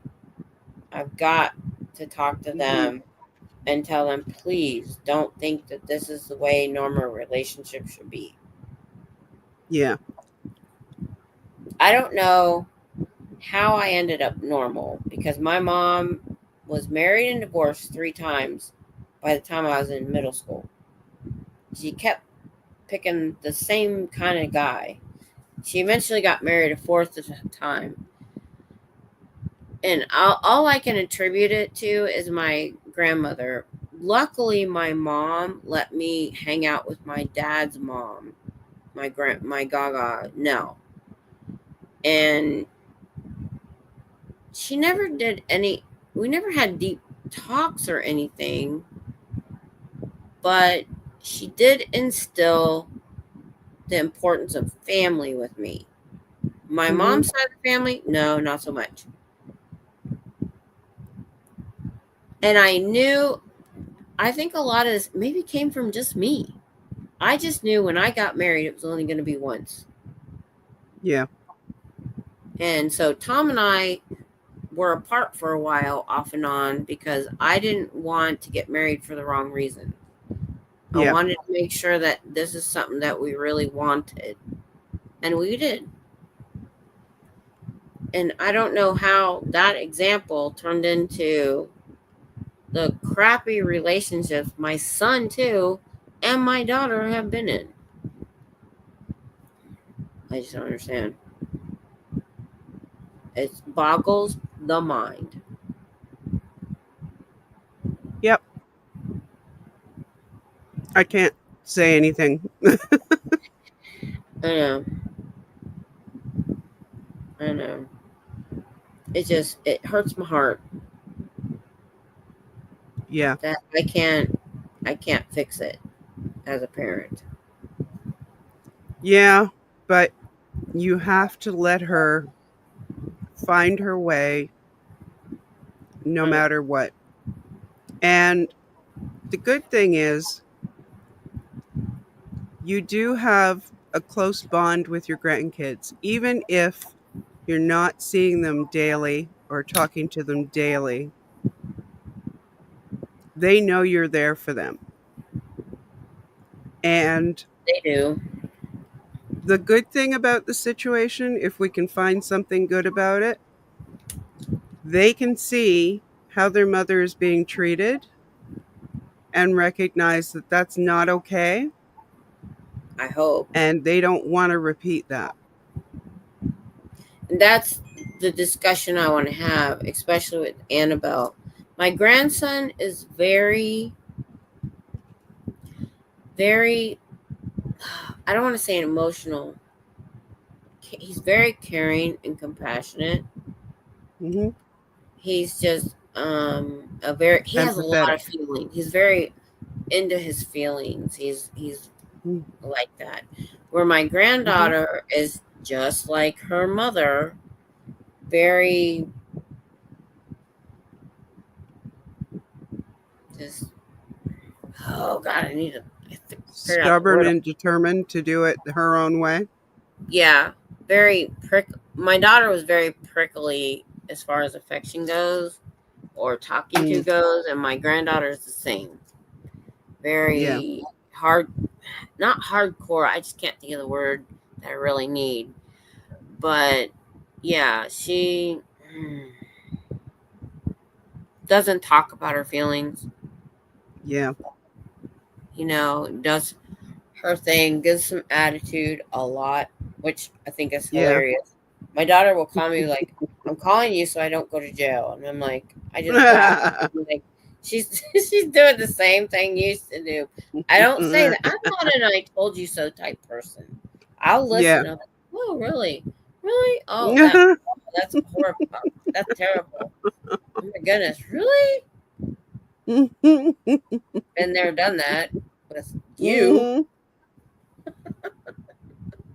I've got to talk to Hmm. them and tell them, please don't think that this is the way normal relationships should be. Yeah. I don't know how I ended up normal because my mom was married and divorced 3 times by the time I was in middle school. She kept picking the same kind of guy. She eventually got married a fourth time. And all I can attribute it to is my grandmother. Luckily, my mom let me hang out with my dad's mom my Gaga, no. And she never did any. We never had deep talks or anything, but she did instill the importance of family with me. My Mm-hmm. mom's side of the family, no, not so much. And I think a lot of this maybe came from just me. I just knew when I got married, it was only going to be once. Yeah. And so Tom and I were apart for a while, off and on, because I didn't want to get married for the wrong reason. I Yeah. wanted to make sure that this is something that we really wanted. And we did. And I don't know how that example turned into the crappy relationships my son, too, and my daughter have been in. I just don't understand. It boggles the mind. Yep. I can't say anything. I know. I know. It hurts my heart Yeah. that I can't fix it as a parent. Yeah. But you have to let her find her way no I know. matter what. And the good thing is, you do have a close bond with your grandkids, even if you're not seeing them daily or talking to them daily. They know you're there for them. And They do. the good thing about the situation, if we can find something good about it, they can see how their mother is being treated and recognize that that's not okay, I hope. and they don't want to repeat that. And that's the discussion I want to have, especially with Annabelle. My grandson is very, very, I don't want to say emotional. He's very caring and compassionate. Hmm. He's just he has a lot Empathetic. of feeling. He's very into his feelings. He's like that. Where my Hmm. granddaughter is just like her mother, very just, oh God, I need to figure out the Stubborn word. and determined to do it her own way. Yeah, very my daughter was very prickly as far as affection goes or talking to Mm, goes, and my granddaughter is the same. yeah. Very hard, not hardcore. I just can't think of the word that I really need. But yeah, she doesn't talk about her feelings. Yeah. Does her thing, gives some attitude a lot, which I think is Yeah. hilarious. My daughter will call me like, "I'm calling you so I don't go to jail," and I'm like, I just laugh. I'm like, she's she's doing the same thing you used to do. I don't say that. I'm not an "I told you so" type person. I'll Yeah. listen. I'm like, "Oh, really, really? That's horrible. That's terrible. Oh my goodness, really? Been there, done that with you."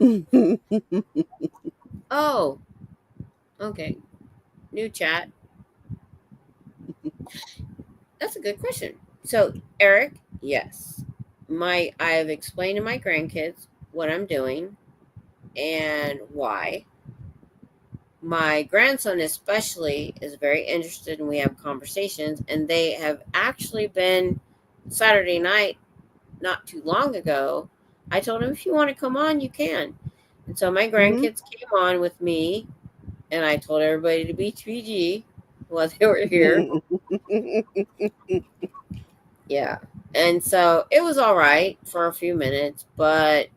Mhm. Oh, okay. New chat. That's a good question. So, Eric, yes. I've explained to my grandkids what I'm doing and why. My grandson especially is very interested and we have conversations, and they have actually been Saturday night not too long ago. I told him, if you want to come on, you can. And so my Mhm. grandkids came on with me, and I told everybody to be 3G while they were here. Yeah. And so it was all right for a few minutes, but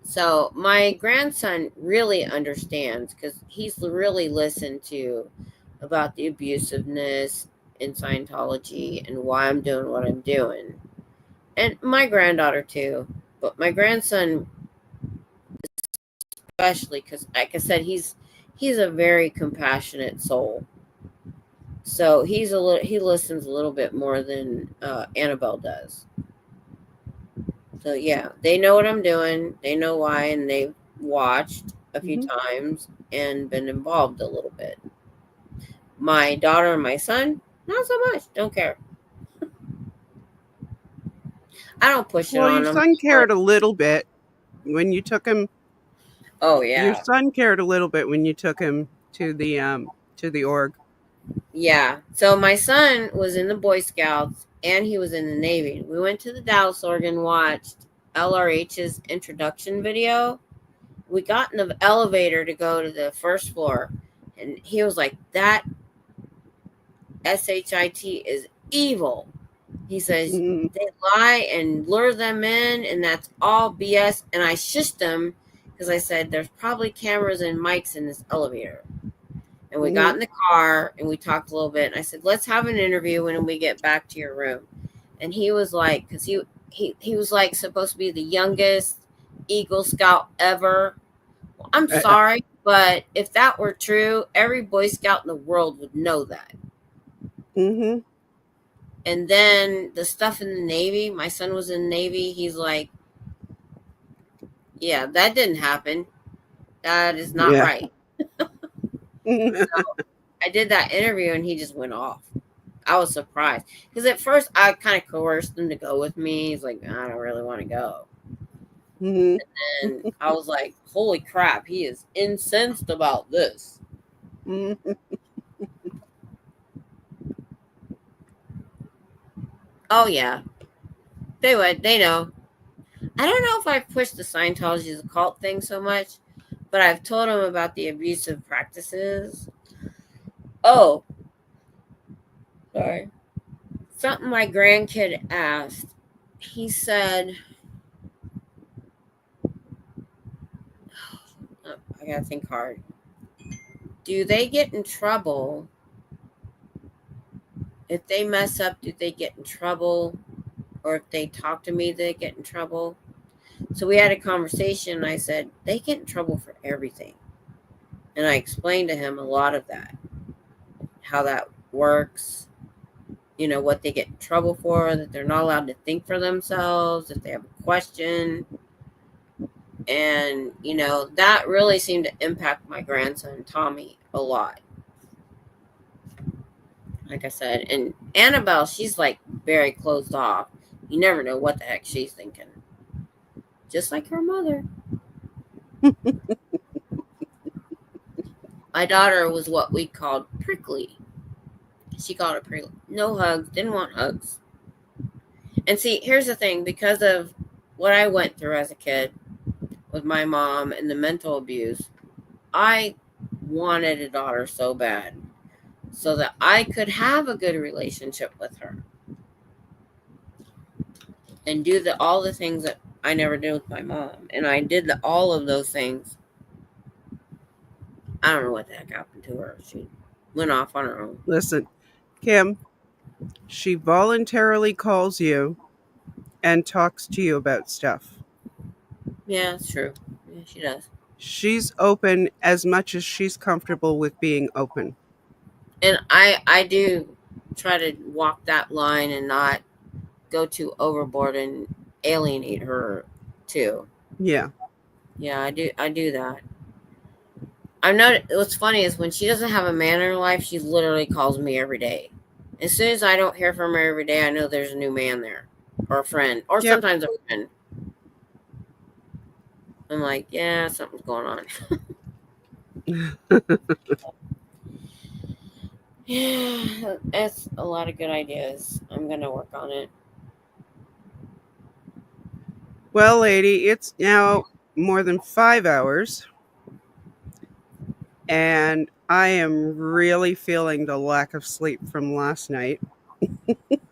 so my grandson really understands because he's really listened to about the abusiveness in Scientology and why I'm doing what I'm doing. And my granddaughter too. But my grandson, especially, because like I said, he's a very compassionate soul. So he listens a little bit more than Annabelle does. So yeah, they know what I'm doing. They know why, and they've watched a few Mhm. times and been involved a little bit. My daughter and my son, not so much. Don't care. I don't push it Well, on your them. son cared a little bit when you took him. Oh Your yeah, son cared a little bit when you took him to the org. yeah. So my son was in the Boy Scouts and he was in the Navy. We went to the Dallas, Oregon, watched LRH's introduction video. We got in the elevator to go to the first floor, and he was like, "That SHIT is evil." He says Mhm. they lie and lure them in, and that's all BS. And I shushed him because I said, "There's probably cameras and mics in this elevator." And we got Mhm. in the car and we talked a little bit. And I said, "Let's have an interview when we get back to your room." And he was like, because he was like supposed to be the youngest Eagle Scout ever. Well, I'm sorry, but if that were true, every Boy Scout in the world would know that. Mhm. And then the stuff in the Navy, my son was in the Navy. He's like, "Yeah, that didn't happen. That is not Yeah. right." So I did that interview and he just went off. I was surprised because at first I kind of coerced him to go with me. He's like, "I don't really want to go." Mhm. And I was like, "Holy crap, he is incensed about this." Mhm. Oh, yeah, they would. They know. I don't know if I've pushed the Scientology as a cult thing so much, but I've told them about the abusive practices. Oh, sorry. Something my grandkid asked. He said, oh, I gotta think hard. Do they get in trouble? If they mess up, do they get in trouble? Or if they talk to me, they get in trouble? So we had a conversation. And I said, they get in trouble for everything. And I explained to him a lot of that, how that works, what they get in trouble for, that they're not allowed to think for themselves, if they have a question. And, that really seemed to impact my grandson, Tommy, a lot. Like I said, and Annabelle, she's like very closed off. You never know what the heck she's thinking. Just like her mother. My daughter was what we called prickly. She called it prickly. No hugs, didn't want hugs. And see, here's the thing, because of what I went through as a kid with my mom and the mental abuse, I wanted a daughter so bad so that I could have a good relationship with her and do all the things that I never did with my mom. And I did all of those things. I don't know what the heck happened to her. She went off on her own. Listen, Kim, she voluntarily calls you and talks to you about stuff. Yeah, it's true. Yeah, she does. She's open as much as she's comfortable with being open. And I do try to walk that line and not go too overboard and alienate her too. Yeah. Yeah, I do that. I'm not What's funny is when she doesn't have a man in her life, she literally calls me every day. As soon as I don't hear from her every day, I know there's a new man there. Or a friend. Or Yep. sometimes a friend. I'm like, yeah, something's going on. Yeah, that's a lot of good ideas. I'm gonna work on it. Well, lady, it's now more than 5 hours, and I am really feeling the lack of sleep from last night.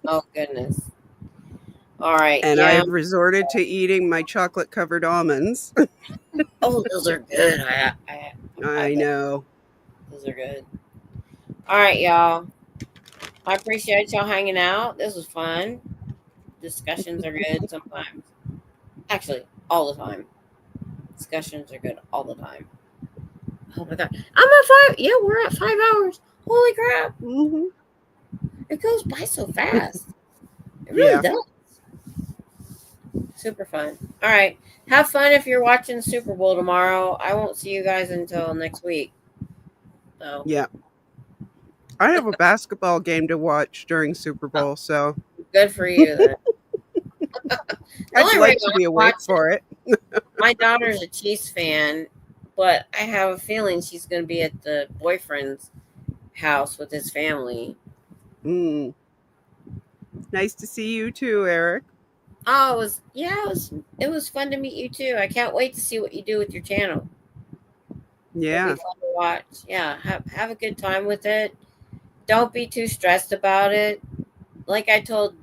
Oh goodness. All right, And yeah. I've resorted to eating my chocolate covered almonds. Oh, those are good. I've I had those. know. Those are good. All right, y'all. I appreciate y'all hanging out. This was fun. Discussions are good sometimes. Actually, all the time. Discussions are good all the time. Oh my god. I'm at 5. Yeah, we're at 5 hours. Holy crap. Hmm. It goes by so fast. It really Yeah. does. Super fun. All right. Have fun if you're watching Super Bowl tomorrow. I won't see you guys until next week. So Yeah. I have a basketball game to watch during Super Bowl, so good for you then. The I'd only way like to I be watch awake it, for it. my daughter's a Chiefs fan, but I have a feeling she's going to be at the boyfriend's house with his family. Mm. Nice to see you too, Eric. Oh, it was fun to meet you too. I can't wait to see what you do with your channel. It'll be Yeah. fun to watch. Yeah, have a good time with it. Don't be too stressed about it. Like I told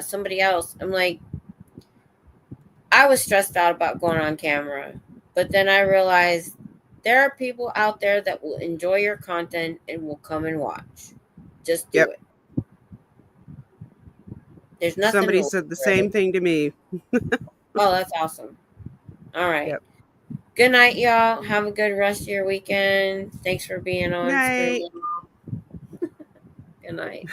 somebody else, I'm like, I was stressed out about going on camera, but then I realized there are people out there that will enjoy your content and will come and watch. Just do Yep. it. There's nothing to Somebody lose, said the really. same thing to me. Oh, that's awesome. All right. Yep. Good night, y'all. Have a good rest of your weekend. Thanks for being on, Night. Screaming. Good night.